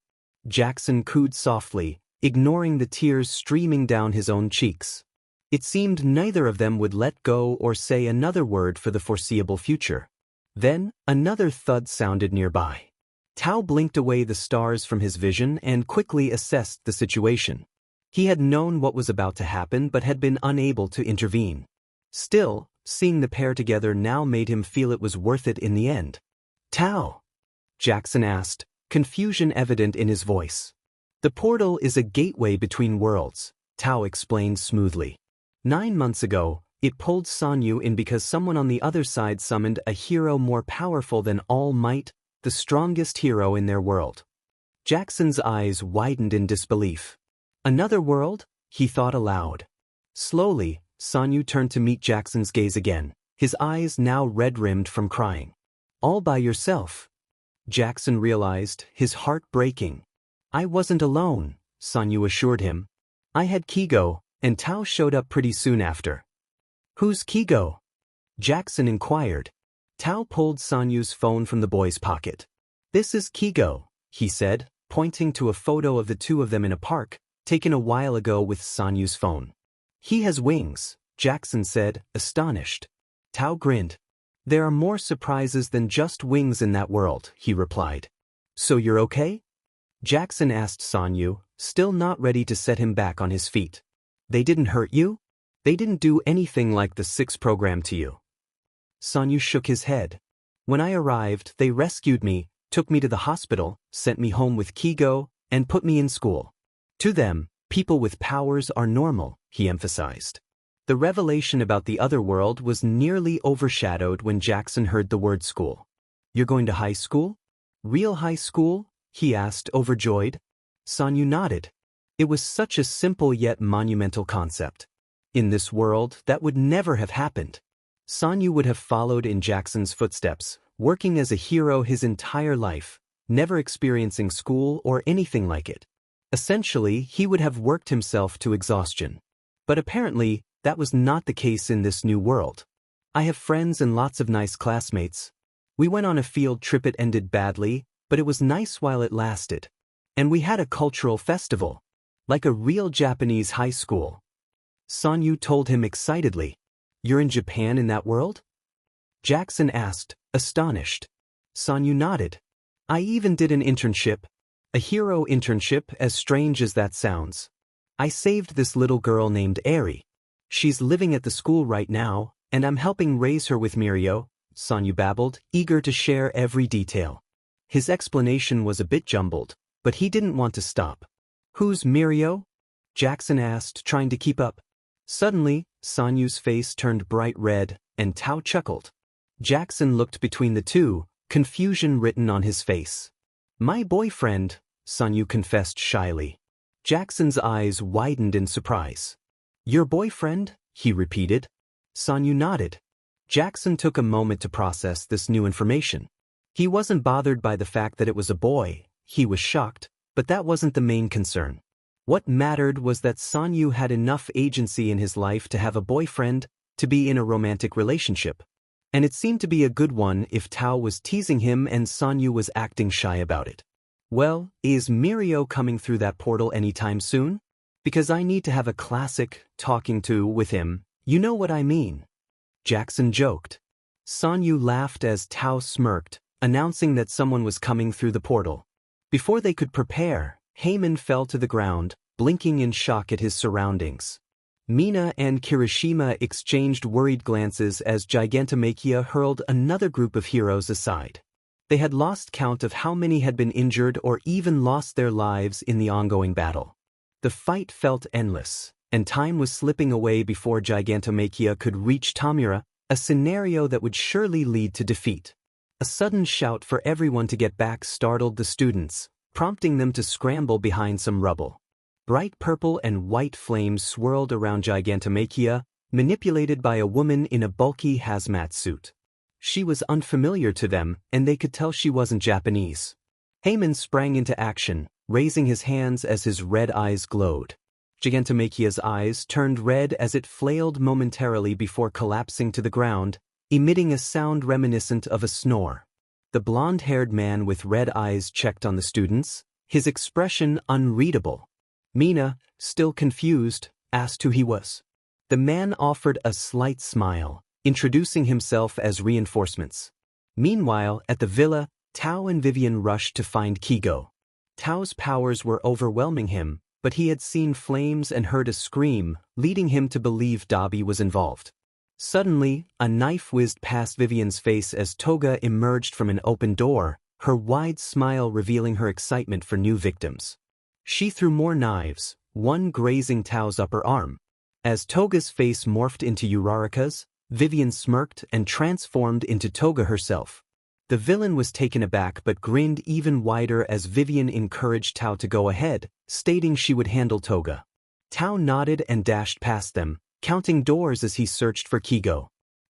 Speaker 1: Jackson cooed softly, ignoring the tears streaming down his own cheeks. It seemed neither of them would let go or say another word for the foreseeable future. Then, another thud sounded nearby. Tao blinked away the stars from his vision and quickly assessed the situation. He had known what was about to happen but had been unable to intervene. Still, seeing the pair together now made him feel it was worth it in the end. "Tao?" Jackson asked, confusion evident in his voice. "The portal is a gateway between worlds," Tao explained smoothly. 9 months ago, it pulled Sanyu in because someone on the other side summoned a hero more powerful than All Might, the strongest hero in their world. Jackson's eyes widened in disbelief. "Another world?" he thought aloud. Slowly, Sanyu turned to meet Jackson's gaze again, his eyes now red-rimmed from crying. "All by yourself?" Jackson realized, his heart breaking. "I wasn't alone," Sanyu assured him. "I had Kigo, and Tao showed up pretty soon after." "Who's Kigo?" Jackson inquired. Tao pulled Sanyu's phone from the boy's pocket. "This is Kigo," he said, pointing to a photo of the two of them in a park, taken a while ago with Sanyu's phone. "He has wings," Jackson said, astonished. Tao grinned. "There are more surprises than just wings in that world," he replied. "So you're okay?" Jackson asked Sanyu, still not ready to set him back on his feet. "They didn't hurt you? They didn't do anything like the 6 program to you?" Sanyu shook his head. "When I arrived, they rescued me, took me to the hospital, sent me home with Kigo, and put me in school. To them, people with powers are normal," he emphasized. The revelation about the other world was nearly overshadowed when Jackson heard the word school. "You're going to high school? Real high school?" he asked, overjoyed. Sanyu nodded. It was such a simple yet monumental concept. In this world, that would never have happened. Sanyu would have followed in Jackson's footsteps, working as a hero his entire life, never experiencing school or anything like it. Essentially, he would have worked himself to exhaustion. But apparently, that was not the case in this new world. "I have friends and lots of nice classmates. We went on a field trip. It ended badly, but it was nice while it lasted. And we had a cultural festival. Like a real Japanese high school." Sanyu told him excitedly. "You're in Japan in that world?" Jackson asked, astonished. Sanyu nodded. "I even did an internship. A hero internship, as strange as that sounds. I saved this little girl named Eri. She's living at the school right now, and I'm helping raise her with Mirio," Sanyu babbled, eager to share every detail. His explanation was a bit jumbled, but he didn't want to stop. "Who's Mirio?" Jackson asked, trying to keep up. Suddenly, Sanyu's face turned bright red, and Tao chuckled. Jackson looked between the two, confusion written on his face. "My boyfriend," Sanyu confessed shyly. Jackson's eyes widened in surprise. "Your boyfriend?" he repeated. Sanyu nodded. Jackson took a moment to process this new information. He wasn't bothered by the fact that it was a boy, he was shocked, but that wasn't the main concern. What mattered was that Sanyu had enough agency in his life to have a boyfriend, to be in a romantic relationship. And it seemed to be a good one if Tao was teasing him and Sanyu was acting shy about it. "Well, is Mirio coming through that portal anytime soon? Because I need to have a classic talking to with him, you know what I mean." Jackson joked. Sanyu laughed as Tao smirked, announcing that someone was coming through the portal. Before they could prepare, Heyman fell to the ground, blinking in shock at his surroundings. Mina and Kirishima exchanged worried glances as Gigantomachia hurled another group of heroes aside. They had lost count of how many had been injured or even lost their lives in the ongoing battle. The fight felt endless, and time was slipping away before Gigantomachia could reach Tamura, a scenario that would surely lead to defeat. A sudden shout for everyone to get back startled the students, prompting them to scramble behind some rubble. Bright purple and white flames swirled around Gigantomachia, manipulated by a woman in a bulky hazmat suit. She was unfamiliar to them, and they could tell she wasn't Japanese. Heyman sprang into action, raising his hands as his red eyes glowed. Gigantomachia's eyes turned red as it flailed momentarily before collapsing to the ground, emitting a sound reminiscent of a snore. The blonde-haired man with red eyes checked on the students, his expression unreadable. Mina, still confused, asked who he was. The man offered a slight smile, introducing himself as reinforcements. Meanwhile, at the villa, Tao and Vivian rushed to find Kigo. Tao's powers were overwhelming him, but he had seen flames and heard a scream, leading him to believe Dabi was involved. Suddenly, a knife whizzed past Vivian's face as Toga emerged from an open door, her wide smile revealing her excitement for new victims. She threw more knives, one grazing Tao's upper arm. As Toga's face morphed into Uraraka's, Vivian smirked and transformed into Toga herself. The villain was taken aback but grinned even wider as Vivian encouraged Tao to go ahead, stating she would handle Toga. Tao nodded and dashed past them, counting doors as he searched for Kigo.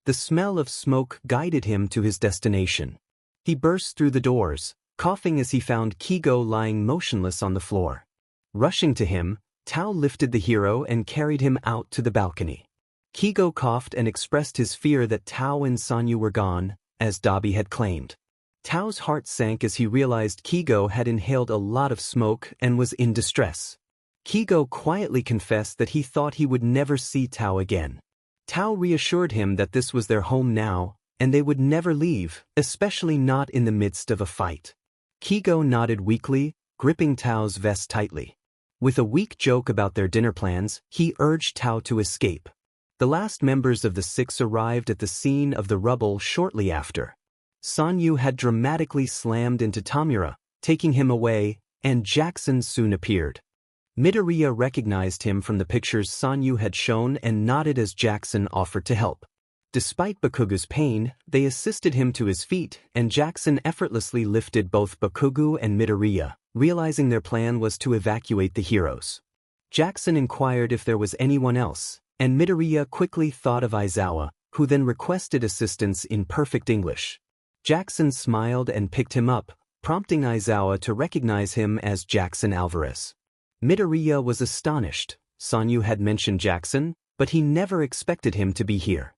Speaker 1: The smell of smoke guided him to his destination. He burst through the doors, coughing as he found Kigo lying motionless on the floor. Rushing to him, Tao lifted the hero and carried him out to the balcony. Kigo coughed and expressed his fear that Tao and Sanyu were gone, as Dabi had claimed. Tao's heart sank as he realized Kigo had inhaled a lot of smoke and was in distress. Kigo quietly confessed that he thought he would never see Tao again. Tao reassured him that this was their home now, and they would never leave, especially not in the midst of a fight. Kigo nodded weakly, gripping Tao's vest tightly. With a weak joke about their dinner plans, he urged Tao to escape. The last members of the six arrived at the scene of the rubble shortly after. Sanyu had dramatically slammed into Tamura, taking him away, and Jackson soon appeared. Midoriya recognized him from the pictures Sanyu had shown and nodded as Jackson offered to help. Despite Bakugu's pain, they assisted him to his feet, and Jackson effortlessly lifted both Bakugu and Midoriya, realizing their plan was to evacuate the heroes. Jackson inquired if there was anyone else, and Midoriya quickly thought of Aizawa, who then requested assistance in perfect English. Jackson smiled and picked him up, prompting Aizawa to recognize him as Jackson Alvarez. Midoriya was astonished. Sanyu had mentioned Jackson, but he never expected him to be here.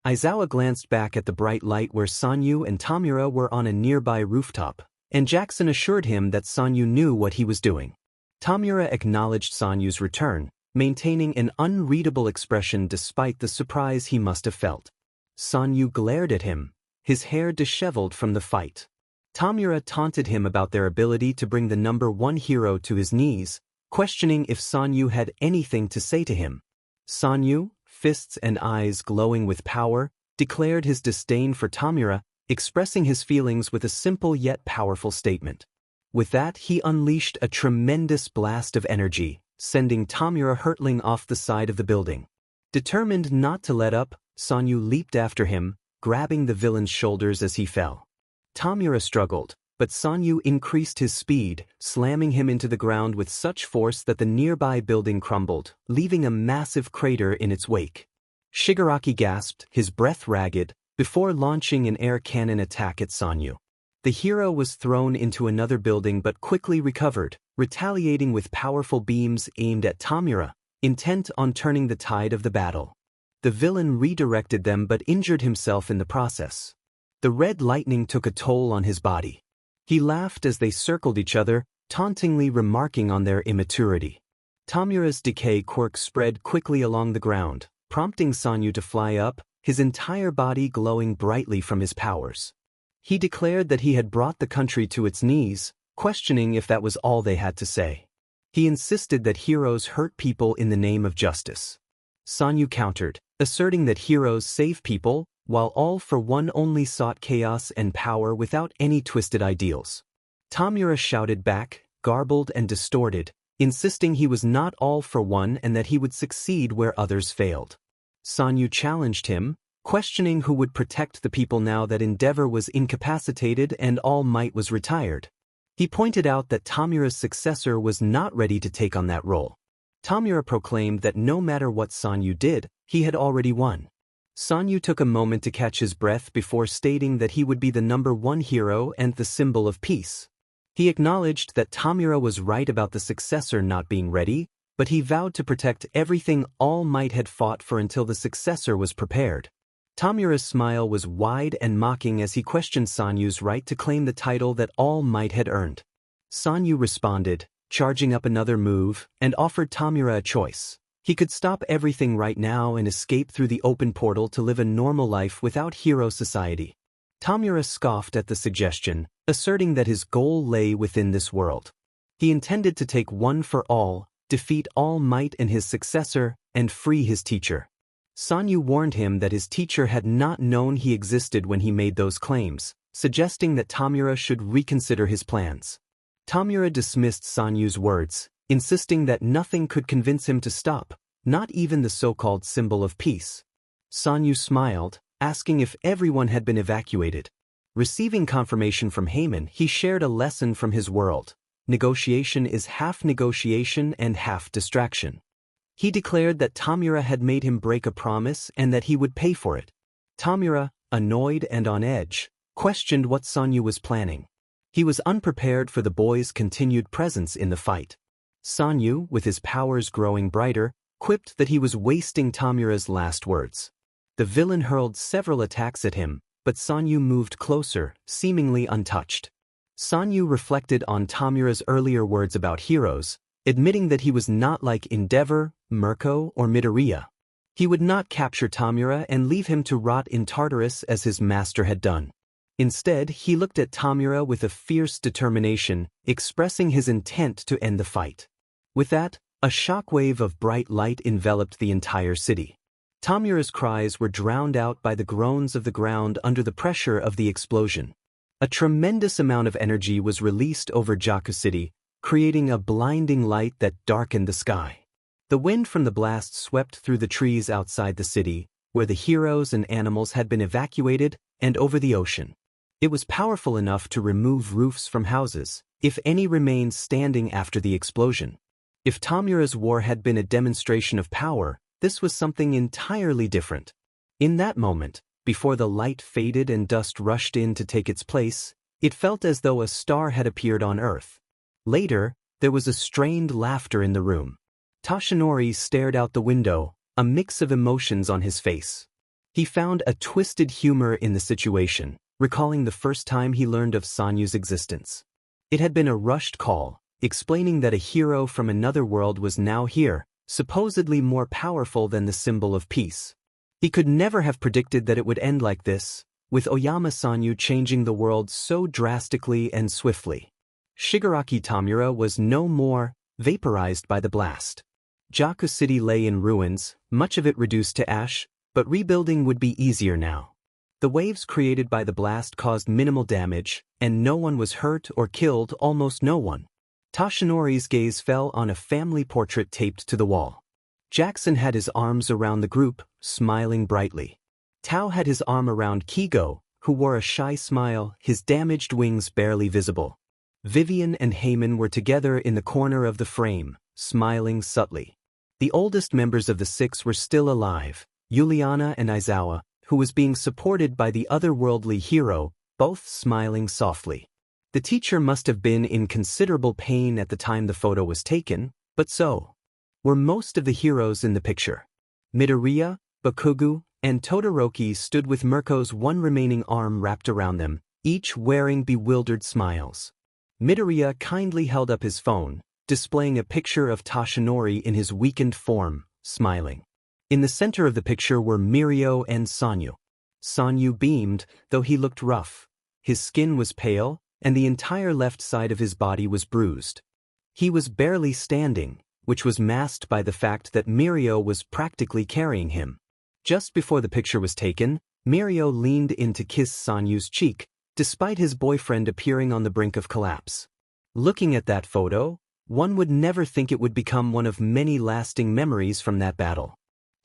Speaker 1: Aizawa glanced back at the bright light where Sanyu and Tamura were on a nearby rooftop, and Jackson assured him that Sanyu knew what he was doing. Tamura acknowledged Sanyu's return, maintaining an unreadable expression despite the surprise he must have felt. Sanyu glared at him, his hair disheveled from the fight. Tamura taunted him about their ability to bring the number one hero to his knees, questioning if Sanyu had anything to say to him. Sanyu, fists and eyes glowing with power, declared his disdain for Tamura, expressing his feelings with a simple yet powerful statement. With that, he unleashed a tremendous blast of energy, sending Tamura hurtling off the side of the building. Determined not to let up, Sanyu leaped after him, grabbing the villain's shoulders as he fell. Tamura struggled, but Sanyu increased his speed, slamming him into the ground with such force that the nearby building crumbled, leaving a massive crater in its wake. Shigaraki gasped, his breath ragged, before launching an air cannon attack at Sanyu. The hero was thrown into another building but quickly recovered, retaliating with powerful beams aimed at Tamura, intent on turning the tide of the battle. The villain redirected them but injured himself in the process. The red lightning took a toll on his body. He laughed as they circled each other, tauntingly remarking on their immaturity. Tamura's decay quirk spread quickly along the ground, prompting Sanyu to fly up, his entire body glowing brightly from his powers. He declared that he had brought the country to its knees, questioning if that was all they had to say. He insisted that heroes hurt people in the name of justice. Sanyu countered, asserting that heroes save people, while all for one only sought chaos and power without any twisted ideals. Tamura shouted back, garbled and distorted, insisting he was not all for one and that he would succeed where others failed. Sanyu challenged him, questioning who would protect the people now that Endeavor was incapacitated and All Might was retired. He pointed out that Tamura's successor was not ready to take on that role. Tamura proclaimed that no matter what Sanyu did, he had already won. Sanyu took a moment to catch his breath before stating that he would be the #1 hero and the symbol of peace. He acknowledged that Tamura was right about the successor not being ready, but he vowed to protect everything All Might had fought for until the successor was prepared. Tamura's smile was wide and mocking as he questioned Sanyu's right to claim the title that All Might had earned. Sanyu responded, charging up another move, and offered Tamura a choice. He could stop everything right now and escape through the open portal to live a normal life without hero society. Tamura scoffed at the suggestion, asserting that his goal lay within this world. He intended to take one for all, defeat All Might and his successor, and free his teacher. Sanyu warned him that his teacher had not known he existed when he made those claims, suggesting that Tamura should reconsider his plans. Tamura dismissed Sanyu's words, insisting that nothing could convince him to stop, not even the so-called symbol of peace. Sanyu smiled, asking if everyone had been evacuated. Receiving confirmation from Heyman, he shared a lesson from his world. Negotiation is half negotiation and half distraction. He declared that Tamura had made him break a promise and that he would pay for it. Tamura, annoyed and on edge, questioned what Sanyu was planning. He was unprepared for the boy's continued presence in the fight. Sanyu, with his powers growing brighter, quipped that he was wasting Tamura's last words. The villain hurled several attacks at him, but Sanyu moved closer, seemingly untouched. Sanyu reflected on Tamura's earlier words about heroes, admitting that he was not like Endeavor, Mirko, or Midoriya. He would not capture Tamura and leave him to rot in Tartarus as his master had done. Instead, he looked at Tamura with a fierce determination, expressing his intent to end the fight. With that, a shockwave of bright light enveloped the entire city. Tamura's cries were drowned out by the groans of the ground under the pressure of the explosion. A tremendous amount of energy was released over Jaku City, creating a blinding light that darkened the sky. The wind from the blast swept through the trees outside the city, where the heroes and animals had been evacuated, and over the ocean. It was powerful enough to remove roofs from houses, if any remained standing after the explosion. If Tamura's war had been a demonstration of power, this was something entirely different. In that moment, before the light faded and dust rushed in to take its place, it felt as though a star had appeared on Earth. Later, there was a strained laughter in the room. Toshinori stared out the window, a mix of emotions on his face. He found a twisted humor in the situation, recalling the first time he learned of Sanyu's existence. It had been a rushed call, explaining that a hero from another world was now here, supposedly more powerful than the symbol of peace. He could never have predicted that it would end like this, with Oyama Sanyu changing the world so drastically and swiftly. Shigaraki Tamura was no more vaporized by the blast. Jaku City lay in ruins, much of it reduced to ash, but rebuilding would be easier now. The waves created by the blast caused minimal damage, and no one was hurt or killed, almost no one. Toshinori's gaze fell on a family portrait taped to the wall. Jackson had his arms around the group, smiling brightly. Tao had his arm around Kigo, who wore a shy smile, his damaged wings barely visible. Vivian and Heyman were together in the corner of the frame, smiling subtly. The oldest members of the six were still alive, Yuliana and Aizawa, who was being supported by the otherworldly hero, both smiling softly. The teacher must have been in considerable pain at the time the photo was taken, but so were most of the heroes in the picture. Midoriya, Bakugo, and Todoroki stood with Mirko's one remaining arm wrapped around them, each wearing bewildered smiles. Midoriya kindly held up his phone, displaying a picture of Toshinori in his weakened form, smiling. In the center of the picture were Mirio and Sanyu. Sanyu beamed, though he looked rough. His skin was pale, and the entire left side of his body was bruised. He was barely standing, which was masked by the fact that Mirio was practically carrying him. Just before the picture was taken, Mirio leaned in to kiss Sanyu's cheek, despite his boyfriend appearing on the brink of collapse. Looking at that photo, one would never think it would become one of many lasting memories from that battle.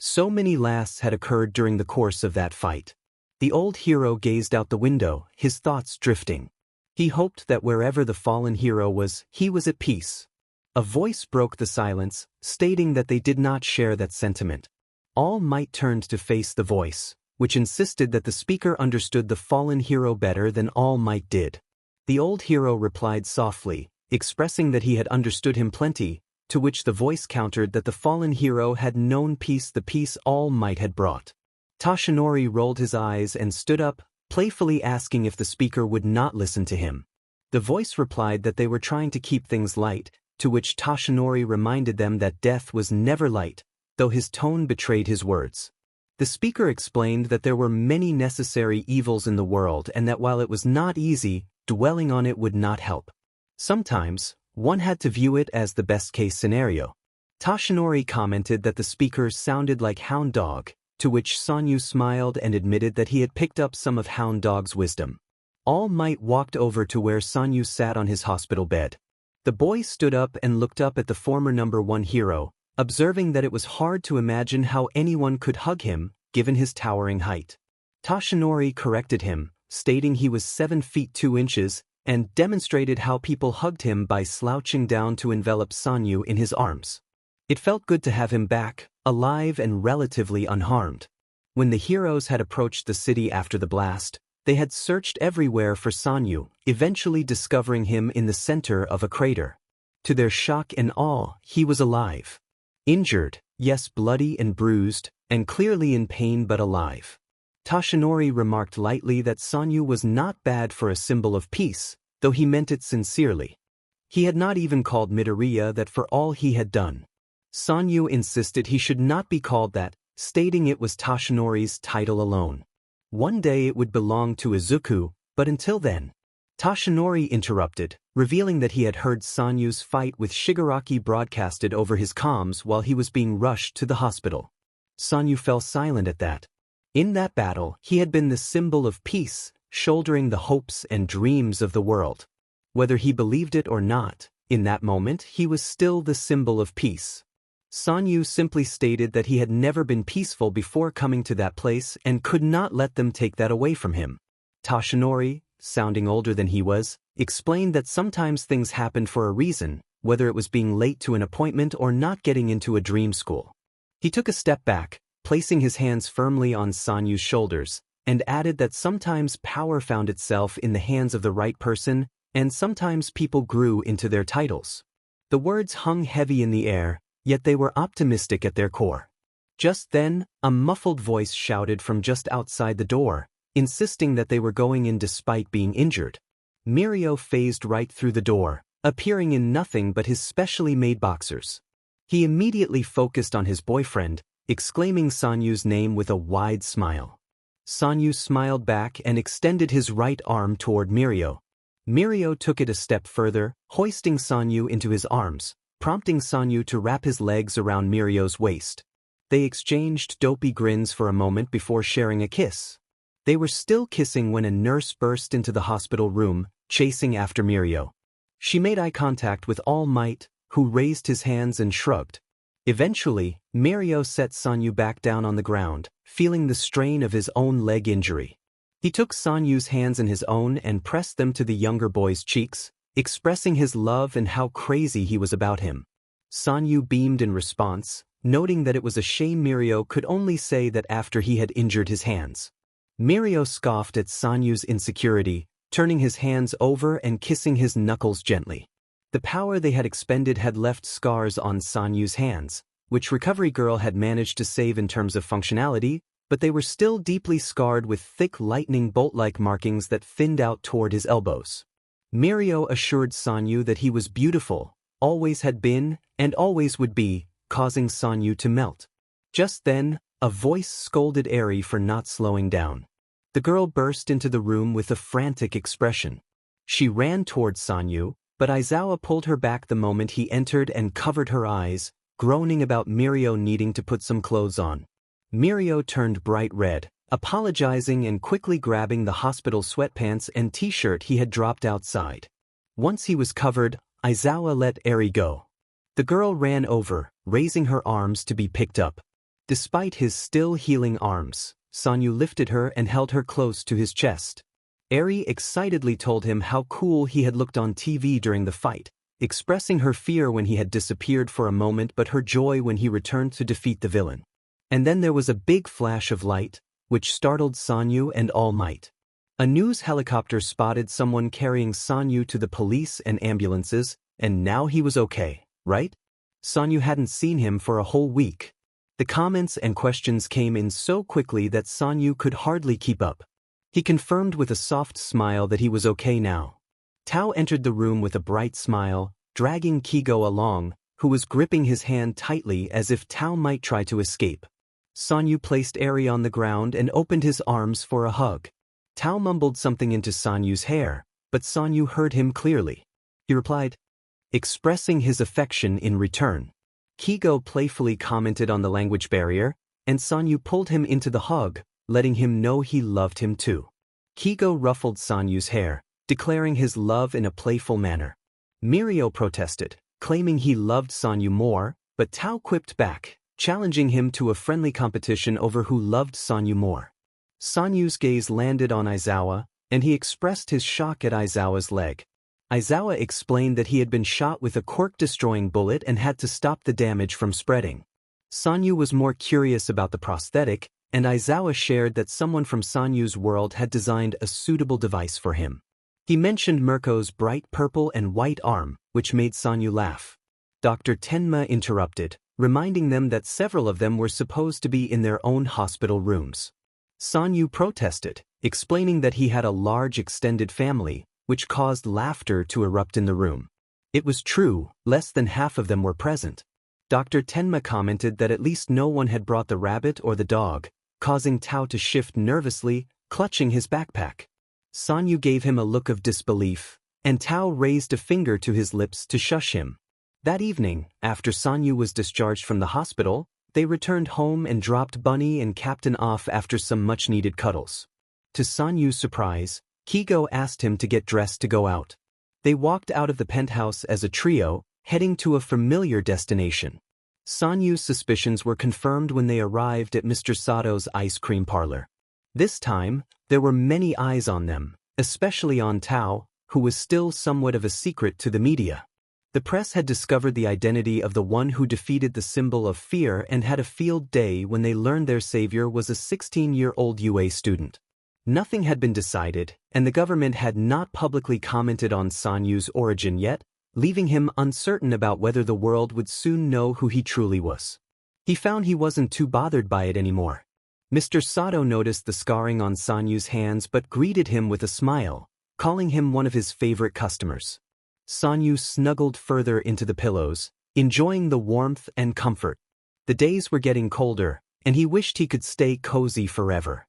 Speaker 1: So many lasts had occurred during the course of that fight. The old hero gazed out the window, his thoughts drifting. He hoped that wherever the fallen hero was, he was at peace. A voice broke the silence, stating that they did not share that sentiment. All Might turned to face the voice, which insisted that the speaker understood the fallen hero better than All Might did. The old hero replied softly, expressing that he had understood him plenty, to which the voice countered that the fallen hero had known peace, the peace All Might had brought. Toshinori rolled his eyes and stood up, playfully asking if the speaker would not listen to him. The voice replied that they were trying to keep things light, to which Toshinori reminded them that death was never light, though his tone betrayed his words. The speaker explained that there were many necessary evils in the world and that while it was not easy, dwelling on it would not help. Sometimes, one had to view it as the best-case scenario. Toshinori commented that the speaker sounded like Hound Dog, to which Sanyu smiled and admitted that he had picked up some of Hound Dog's wisdom. All Might walked over to where Sanyu sat on his hospital bed. The boy stood up and looked up at the former #1 hero, observing that it was hard to imagine how anyone could hug him, given his towering height. Toshinori corrected him, stating he was 7 feet 2 inches, and demonstrated how people hugged him by slouching down to envelop Sanyu in his arms. It felt good to have him back, alive and relatively unharmed. When the heroes had approached the city after the blast, they had searched everywhere for Sanyu, eventually discovering him in the center of a crater. To their shock and awe, he was alive. Injured, yes, bloody and bruised, and clearly in pain but alive. Toshinori remarked lightly that Sanyu was not bad for a symbol of peace, though he meant it sincerely. He had not even called Midoriya that for all he had done. Sanyu insisted he should not be called that, stating it was Toshinori's title alone. One day it would belong to Izuku, but until then. Toshinori interrupted, revealing that he had heard Sanyu's fight with Shigaraki broadcasted over his comms while he was being rushed to the hospital. Sanyu fell silent at that. In that battle, he had been the symbol of peace, shouldering the hopes and dreams of the world. Whether he believed it or not, in that moment he was still the symbol of peace. Sanyu simply stated that he had never been peaceful before coming to that place and could not let them take that away from him. Toshinori, sounding older than he was, explained that sometimes things happened for a reason, whether it was being late to an appointment or not getting into a dream school. He took a step back, placing his hands firmly on Sanyu's shoulders, and added that sometimes power found itself in the hands of the right person, and sometimes people grew into their titles. The words hung heavy in the air, yet they were optimistic at their core. Just then, a muffled voice shouted from just outside the door, insisting that they were going in despite being injured. Mirio phased right through the door, appearing in nothing but his specially made boxers. He immediately focused on his boyfriend, exclaiming Sanyu's name with a wide smile. Sanyu smiled back and extended his right arm toward Mirio. Mirio took it a step further, hoisting Sanyu into his arms, prompting Sanyu to wrap his legs around Mirio's waist. They exchanged dopey grins for a moment before sharing a kiss. They were still kissing when a nurse burst into the hospital room, chasing after Mirio. She made eye contact with All Might, who raised his hands and shrugged. Eventually, Mirio set Sanyu back down on the ground, feeling the strain of his own leg injury. He took Sanyu's hands in his own and pressed them to the younger boy's cheeks, expressing his love and how crazy he was about him. Sanyu beamed in response, noting that it was a shame Mirio could only say that after he had injured his hands. Mirio scoffed at Sanyu's insecurity, turning his hands over and kissing his knuckles gently. The power they had expended had left scars on Sanyu's hands, which Recovery Girl had managed to save in terms of functionality, but they were still deeply scarred with thick lightning bolt-like markings that thinned out toward his elbows. Mirio assured Sanyu that he was beautiful, always had been, and always would be, causing Sanyu to melt. Just then, a voice scolded Eri for not slowing down. The girl burst into the room with a frantic expression. She ran toward Sanyu, but Aizawa pulled her back the moment he entered and covered her eyes, groaning about Mirio needing to put some clothes on. Mirio turned bright red, apologizing and quickly grabbing the hospital sweatpants and t-shirt he had dropped outside. Once he was covered, Aizawa let Eri go. The girl ran over, raising her arms to be picked up. Despite his still healing arms, Sanyu lifted her and held her close to his chest. Eri excitedly told him how cool he had looked on TV during the fight, expressing her fear when he had disappeared for a moment but her joy when he returned to defeat the villain. And then there was a big flash of light, which startled Sanyu and All Might. A news helicopter spotted someone carrying Sanyu to the police and ambulances, and now he was okay, right? Sanyu hadn't seen him for a whole week. The comments and questions came in so quickly that Sanyu could hardly keep up. He confirmed with a soft smile that he was okay now. Tao entered the room with a bright smile, dragging Kigo along, who was gripping his hand tightly as if Tao might try to escape. Sanyu placed Eri on the ground and opened his arms for a hug. Tao mumbled something into Sanyu's hair, but Sanyu heard him clearly. He replied, expressing his affection in return. Kigo playfully commented on the language barrier, and Sanyu pulled him into the hug, letting him know he loved him too. Kigo ruffled Sanyu's hair, declaring his love in a playful manner. Mirio protested, claiming he loved Sanyu more, but Tao quipped back, challenging him to a friendly competition over who loved Sanyu more. Sanyu's gaze landed on Aizawa, and he expressed his shock at Aizawa's leg. Aizawa explained that he had been shot with a quirk-destroying bullet and had to stop the damage from spreading. Sanyu was more curious about the prosthetic, and Aizawa shared that someone from Sanyu's world had designed a suitable device for him. He mentioned Mirko's bright purple and white arm, which made Sanyu laugh. Dr. Tenma interrupted, reminding them that several of them were supposed to be in their own hospital rooms. Sanyu protested, explaining that he had a large extended family, which caused laughter to erupt in the room. It was true, less than half of them were present. Dr. Tenma commented that at least no one had brought the rabbit or the dog, causing Tao to shift nervously, clutching his backpack. Sanyu gave him a look of disbelief, and Tao raised a finger to his lips to shush him. That evening, after Sanyu was discharged from the hospital, they returned home and dropped Bunny and Captain off after some much-needed cuddles. To Sanyu's surprise, Kigo asked him to get dressed to go out. They walked out of the penthouse as a trio, heading to a familiar destination. Sanyu's suspicions were confirmed when they arrived at Mr. Sato's ice cream parlor. This time, there were many eyes on them, especially on Tao, who was still somewhat of a secret to the media. The press had discovered the identity of the one who defeated the symbol of fear and had a field day when they learned their savior was a 16-year-old UA student. Nothing had been decided, and the government had not publicly commented on Sanyu's origin yet, leaving him uncertain about whether the world would soon know who he truly was. He found he wasn't too bothered by it anymore. Mr. Sato noticed the scarring on Sanyu's hands but greeted him with a smile, calling him one of his favorite customers. Sanyu snuggled further into the pillows, enjoying the warmth and comfort. The days were getting colder, and he wished he could stay cozy forever.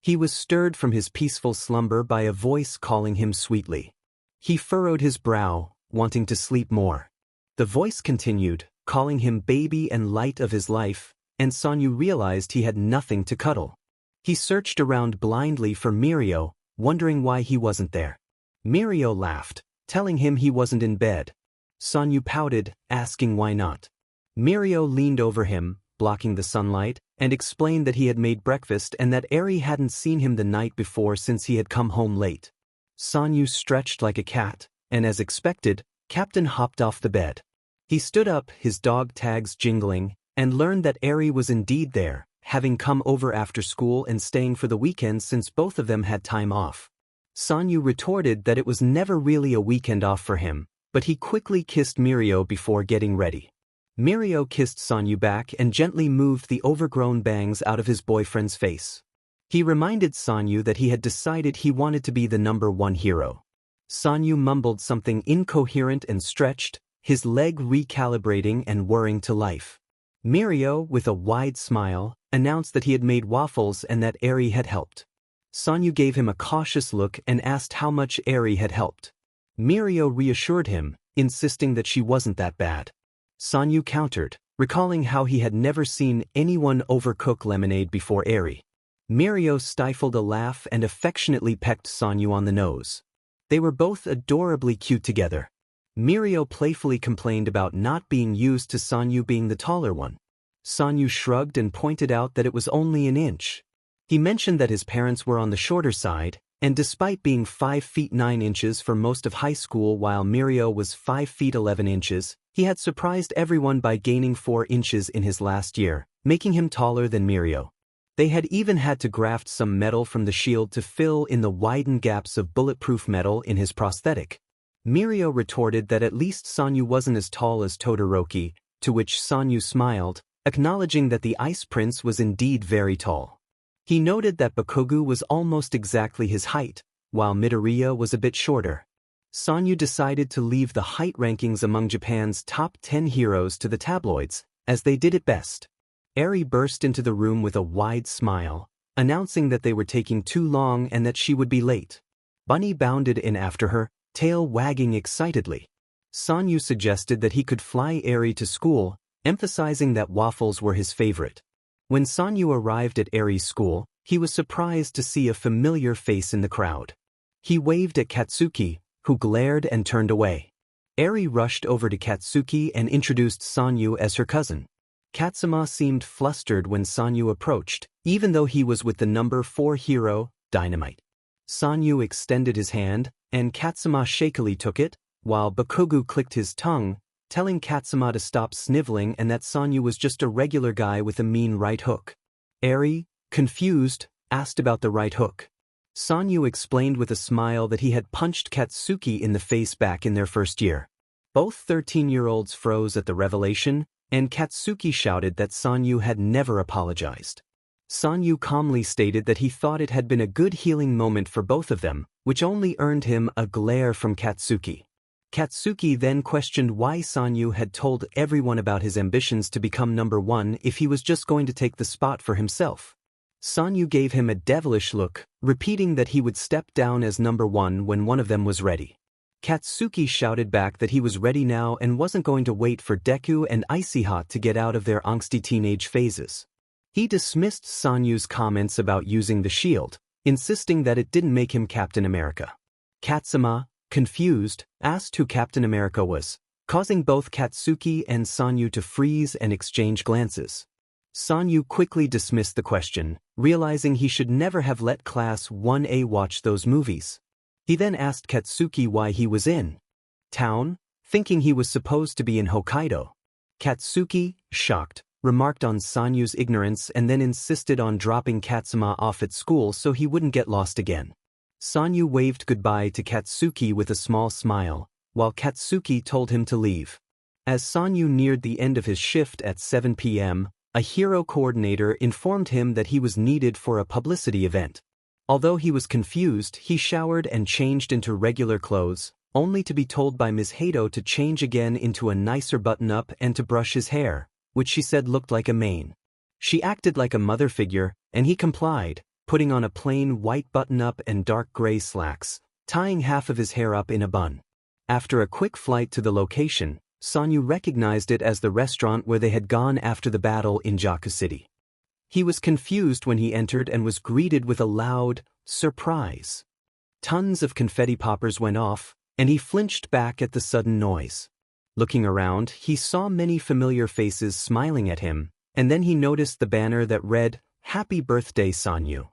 Speaker 1: He was stirred from his peaceful slumber by a voice calling him sweetly. He furrowed his brow, wanting to sleep more. The voice continued, calling him baby and light of his life, and Sanyu realized he had nothing to cuddle. He searched around blindly for Mirio, wondering why he wasn't there. Mirio laughed, telling him he wasn't in bed. Sanyu pouted, asking why not. Mirio leaned over him, blocking the sunlight, and explained that he had made breakfast and that Eri hadn't seen him the night before since he had come home late. Sanyu stretched like a cat, and as expected, Captain hopped off the bed. He stood up, his dog tags jingling, and learned that Eri was indeed there, having come over after school and staying for the weekend since both of them had time off. Sanyu retorted that it was never really a weekend off for him, but he quickly kissed Mirio before getting ready. Mirio kissed Sanyu back and gently moved the overgrown bangs out of his boyfriend's face. He reminded Sanyu that he had decided he wanted to be the #1 hero. Sanyu mumbled something incoherent and stretched, his leg recalibrating and whirring to life. Mirio, with a wide smile, announced that he had made waffles and that Eri had helped. Sanyu gave him a cautious look and asked how much Eri had helped. Mirio reassured him, insisting that she wasn't that bad. Sanyu countered, recalling how he had never seen anyone overcook lemonade before Eri. Mirio stifled a laugh and affectionately pecked Sanyu on the nose. They were both adorably cute together. Mirio playfully complained about not being used to Sanyu being the taller one. Sanyu shrugged and pointed out that it was only an inch. He mentioned that his parents were on the shorter side, and despite being 5 feet 9 inches for most of high school while Mirio was 5 feet 11 inches, he had surprised everyone by gaining 4 inches in his last year, making him taller than Mirio. They had even had to graft some metal from the shield to fill in the widened gaps of bulletproof metal in his prosthetic. Mirio retorted that at least Sanyu wasn't as tall as Todoroki, to which Sanyu smiled, acknowledging that the Ice Prince was indeed very tall. He noted that Bakugo was almost exactly his height, while Midoriya was a bit shorter. Sanyu decided to leave the height rankings among Japan's top 10 heroes to the tabloids, as they did it best. Eri burst into the room with a wide smile, announcing that they were taking too long and that she would be late. Bunny bounded in after her, tail wagging excitedly. Sanyu suggested that he could fly Eri to school, emphasizing that waffles were his favorite. When Sanyu arrived at Eri's school, he was surprised to see a familiar face in the crowd. He waved at Katsuki, who glared and turned away. Eri rushed over to Katsuki and introduced Sanyu as her cousin. Katsuma seemed flustered when Sanyu approached, even though he was with the number 4 hero, Dynamite. Sanyu extended his hand, and Katsuma shakily took it, while Bakugo clicked his tongue, telling Katsuma to stop sniveling and that Sanyu was just a regular guy with a mean right hook. Eri, confused, asked about the right hook. Sanyu explained with a smile that he had punched Katsuki in the face back in their first year. Both 13-year-olds froze at the revelation, and Katsuki shouted that Sanyu had never apologized. Sanyu calmly stated that he thought it had been a good healing moment for both of them, which only earned him a glare from Katsuki. Katsuki then questioned why Sanyu had told everyone about his ambitions to become number 1 if he was just going to take the spot for himself. Sanyu gave him a devilish look, repeating that he would step down as number 1 when one of them was ready. Katsuki shouted back that he was ready now and wasn't going to wait for Deku and Icy Hot to get out of their angsty teenage phases. He dismissed Sanyu's comments about using the shield, insisting that it didn't make him Captain America. Katsuma, confused, asked who Captain America was, causing both Katsuki and Sanyu to freeze and exchange glances. Sanyu quickly dismissed the question, realizing he should never have let Class 1A watch those movies. He then asked Katsuki why he was in town, thinking he was supposed to be in Hokkaido. Katsuki, shocked, remarked on Sanyu's ignorance and then insisted on dropping Katsuma off at school so he wouldn't get lost again. Sanyu waved goodbye to Katsuki with a small smile, while Katsuki told him to leave. As Sanyu neared the end of his shift at 7 p.m., a hero coordinator informed him that he was needed for a publicity event. Although he was confused, he showered and changed into regular clothes, only to be told by Ms. Hato to change again into a nicer button-up and to brush his hair, which she said looked like a mane. She acted like a mother figure, and he complied, putting on a plain white button-up and dark gray slacks, tying half of his hair up in a bun. After a quick flight to the location, Sanyu recognized it as the restaurant where they had gone after the battle in Jaku City. He was confused when he entered and was greeted with a loud surprise. Tons of confetti poppers went off, and he flinched back at the sudden noise. Looking around, he saw many familiar faces smiling at him, and then he noticed the banner that read, "Happy Birthday, Sanyu."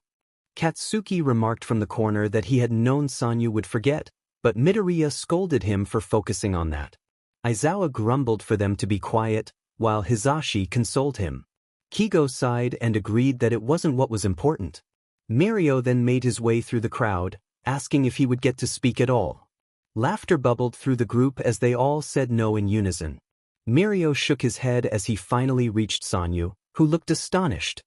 Speaker 1: Katsuki remarked from the corner that he had known Sanyu would forget, but Midoriya scolded him for focusing on that. Aizawa grumbled for them to be quiet, while Hizashi consoled him. Kigo sighed and agreed that it wasn't what was important. Mirio then made his way through the crowd, asking if he would get to speak at all. Laughter bubbled through the group as they all said no in unison. Mirio shook his head as he finally reached Sanyu, who looked astonished.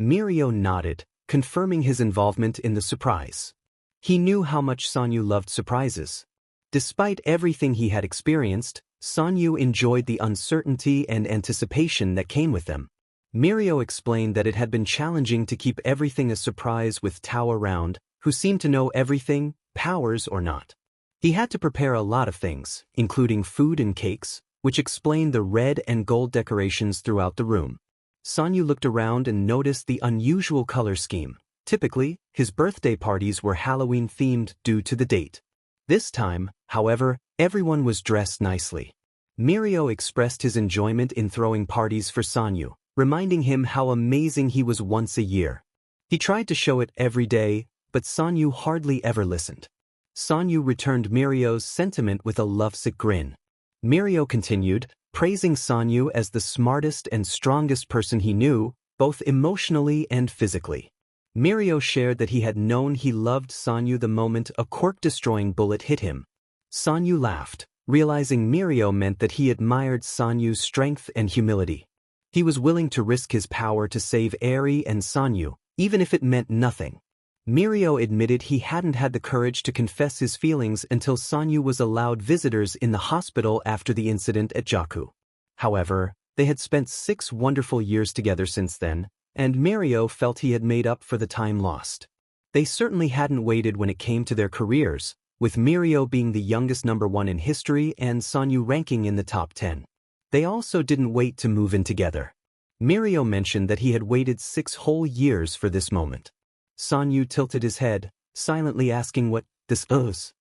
Speaker 1: Mirio nodded, confirming his involvement in the surprise. He knew how much Sanyu loved surprises. Despite everything he had experienced, Sanyu enjoyed the uncertainty and anticipation that came with them. Mirio explained that it had been challenging to keep everything a surprise with Tao around, who seemed to know everything, powers or not. He had to prepare a lot of things, including food and cakes, which explained the red and gold decorations throughout the room. Sanyu looked around and noticed the unusual color scheme. Typically, his birthday parties were Halloween-themed due to the date. This time, however, everyone was dressed nicely. Mirio expressed his enjoyment in throwing parties for Sanyu, reminding him how amazing he was once a year. He tried to show it every day, but Sanyu hardly ever listened. Sanyu returned Mirio's sentiment with a lovesick grin. Mirio continued, praising Sanyu as the smartest and strongest person he knew, both emotionally and physically. Mirio shared that he had known he loved Sanyu the moment a quirk-destroying bullet hit him. Sanyu laughed, realizing Mirio meant that he admired Sanyu's strength and humility. He was willing to risk his power to save Eri and Sanyu, even if it meant nothing. Mirio admitted he hadn't had the courage to confess his feelings until Sanyu was allowed visitors in the hospital after the incident at Jaku. However, they had spent 6 wonderful years together since then, and Mirio felt he had made up for the time lost. They certainly hadn't waited when it came to their careers, with Mirio being the youngest #1 in history and Sanyu ranking in the top 10. They also didn't wait to move in together. Mirio mentioned that he had waited 6 whole years for this moment. Sanyu tilted his head, silently asking what this was.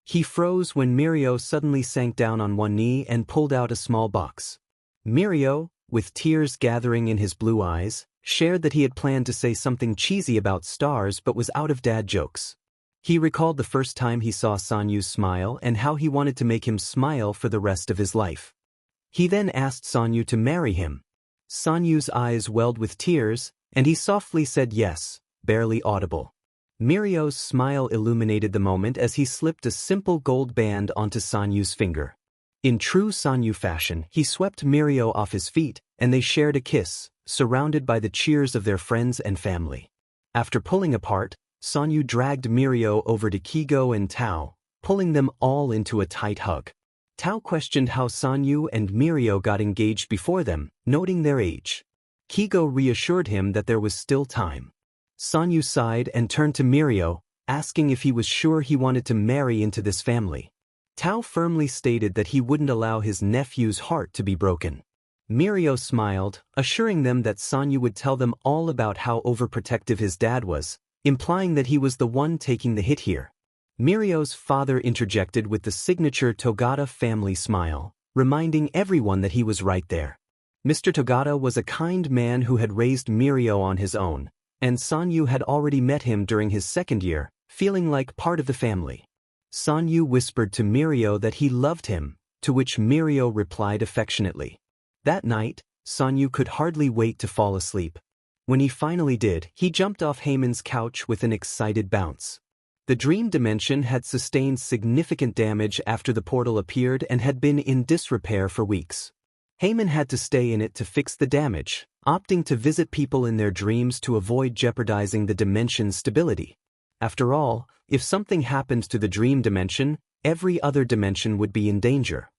Speaker 1: He froze when Mirio suddenly sank down on one knee and pulled out a small box. Mirio, with tears gathering in his blue eyes, shared that he had planned to say something cheesy about stars but was out of dad jokes. He recalled the first time he saw Sanyu smile and how he wanted to make him smile for the rest of his life. He then asked Sanyu to marry him. Sanyu's eyes welled with tears, and he softly said yes, barely audible. Mirio's smile illuminated the moment as he slipped a simple gold band onto Sanyu's finger. In true Sanyu fashion, he swept Mirio off his feet, and they shared a kiss, surrounded by the cheers of their friends and family. After pulling apart, Sanyu dragged Mirio over to Kigo and Tao, pulling them all into a tight hug. Tao questioned how Sanyu and Mirio got engaged before them, noting their age. Kigo reassured him that there was still time. Sanyu sighed and turned to Mirio, asking if he was sure he wanted to marry into this family. Tao firmly stated that he wouldn't allow his nephew's heart to be broken. Mirio smiled, assuring them that Sanyu would tell them all about how overprotective his dad was, implying that he was the one taking the hit here. Mirio's father interjected with the signature Togata family smile, reminding everyone that he was right there. Mr. Togata was a kind man who had raised Mirio on his own, and Sanyu had already met him during his second year, feeling like part of the family. Sanyu whispered to Mirio that he loved him, to which Mirio replied affectionately. That night, Sanyu could hardly wait to fall asleep. When he finally did, he jumped off Heiman's couch with an excited bounce. The dream dimension had sustained significant damage after the portal appeared and had been in disrepair for weeks. Heiman had to stay in it to fix the damage, opting to visit people in their dreams to avoid jeopardizing the dimension's stability. After all, if something happened to the dream dimension, every other dimension would be in danger.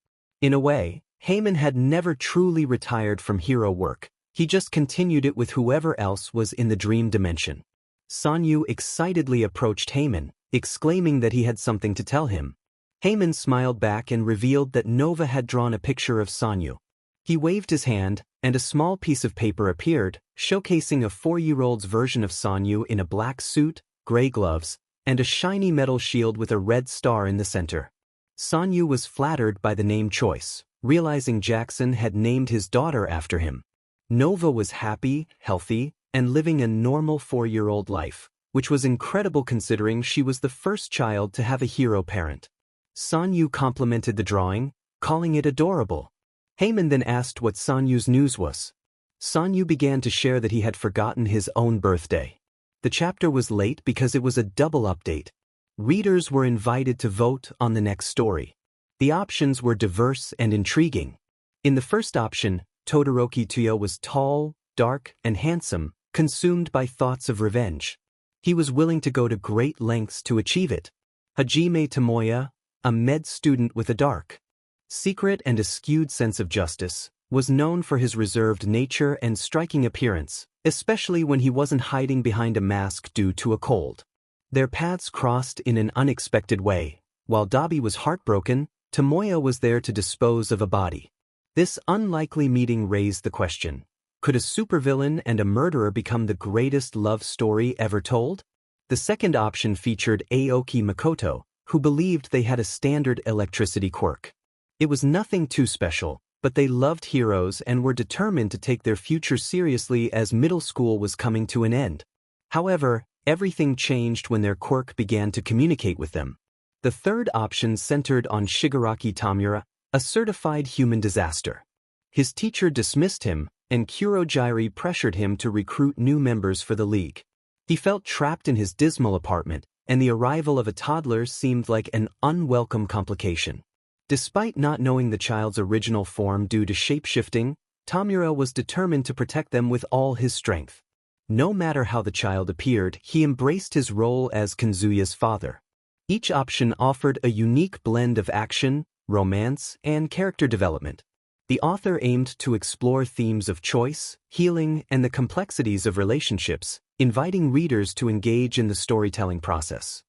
Speaker 1: In a way, Heiman had never truly retired from hero work, he just continued it with whoever else was in the dream dimension. Sanyu excitedly approached Heiman, exclaiming that he had something to tell him. Heiman smiled back and revealed that Nova had drawn a picture of Sanyu. He waved his hand, and a small piece of paper appeared, showcasing a 4-year-old's version of Sanyu in a black suit, gray gloves, and a shiny metal shield with a red star in the center. Sanyu was flattered by the name choice, realizing Jackson had named his daughter after him. Nova was happy, healthy, and living a normal 4-year-old life, which was incredible considering she was the first child to have a hero parent. Sanyu complimented the drawing, calling it adorable. Heiman then asked what Sanyu's news was. Sanyu began to share that he had forgotten his own birthday. The chapter was late because it was a double update. Readers were invited to vote on the next story. The options were diverse and intriguing. In the first option, Todoroki Tuyo was tall, dark, and handsome, consumed by thoughts of revenge. He was willing to go to great lengths to achieve it. Hajime Tomoya, a med student with a dark, secret and a skewed sense of justice, was known for his reserved nature and striking appearance, especially when he wasn't hiding behind a mask due to a cold. Their paths crossed in an unexpected way. While Dabi was heartbroken, Tomoya was there to dispose of a body. This unlikely meeting raised the question, could a supervillain and a murderer become the greatest love story ever told? The second option featured Aoki Makoto, who believed they had a standard electricity quirk. It was nothing too special, but they loved heroes and were determined to take their future seriously as middle school was coming to an end. However, everything changed when their quirk began to communicate with them. The third option centered on Shigaraki Tamura, a certified human disaster. His teacher dismissed him, and Kurojiiri pressured him to recruit new members for the league. He felt trapped in his dismal apartment, and the arrival of a toddler seemed like an unwelcome complication. Despite not knowing the child's original form due to shape-shifting, Tamura was determined to protect them with all his strength. No matter how the child appeared, he embraced his role as Kanzuya's father. Each option offered a unique blend of action, romance, and character development. The author aimed to explore themes of choice, healing, and the complexities of relationships, inviting readers to engage in the storytelling process.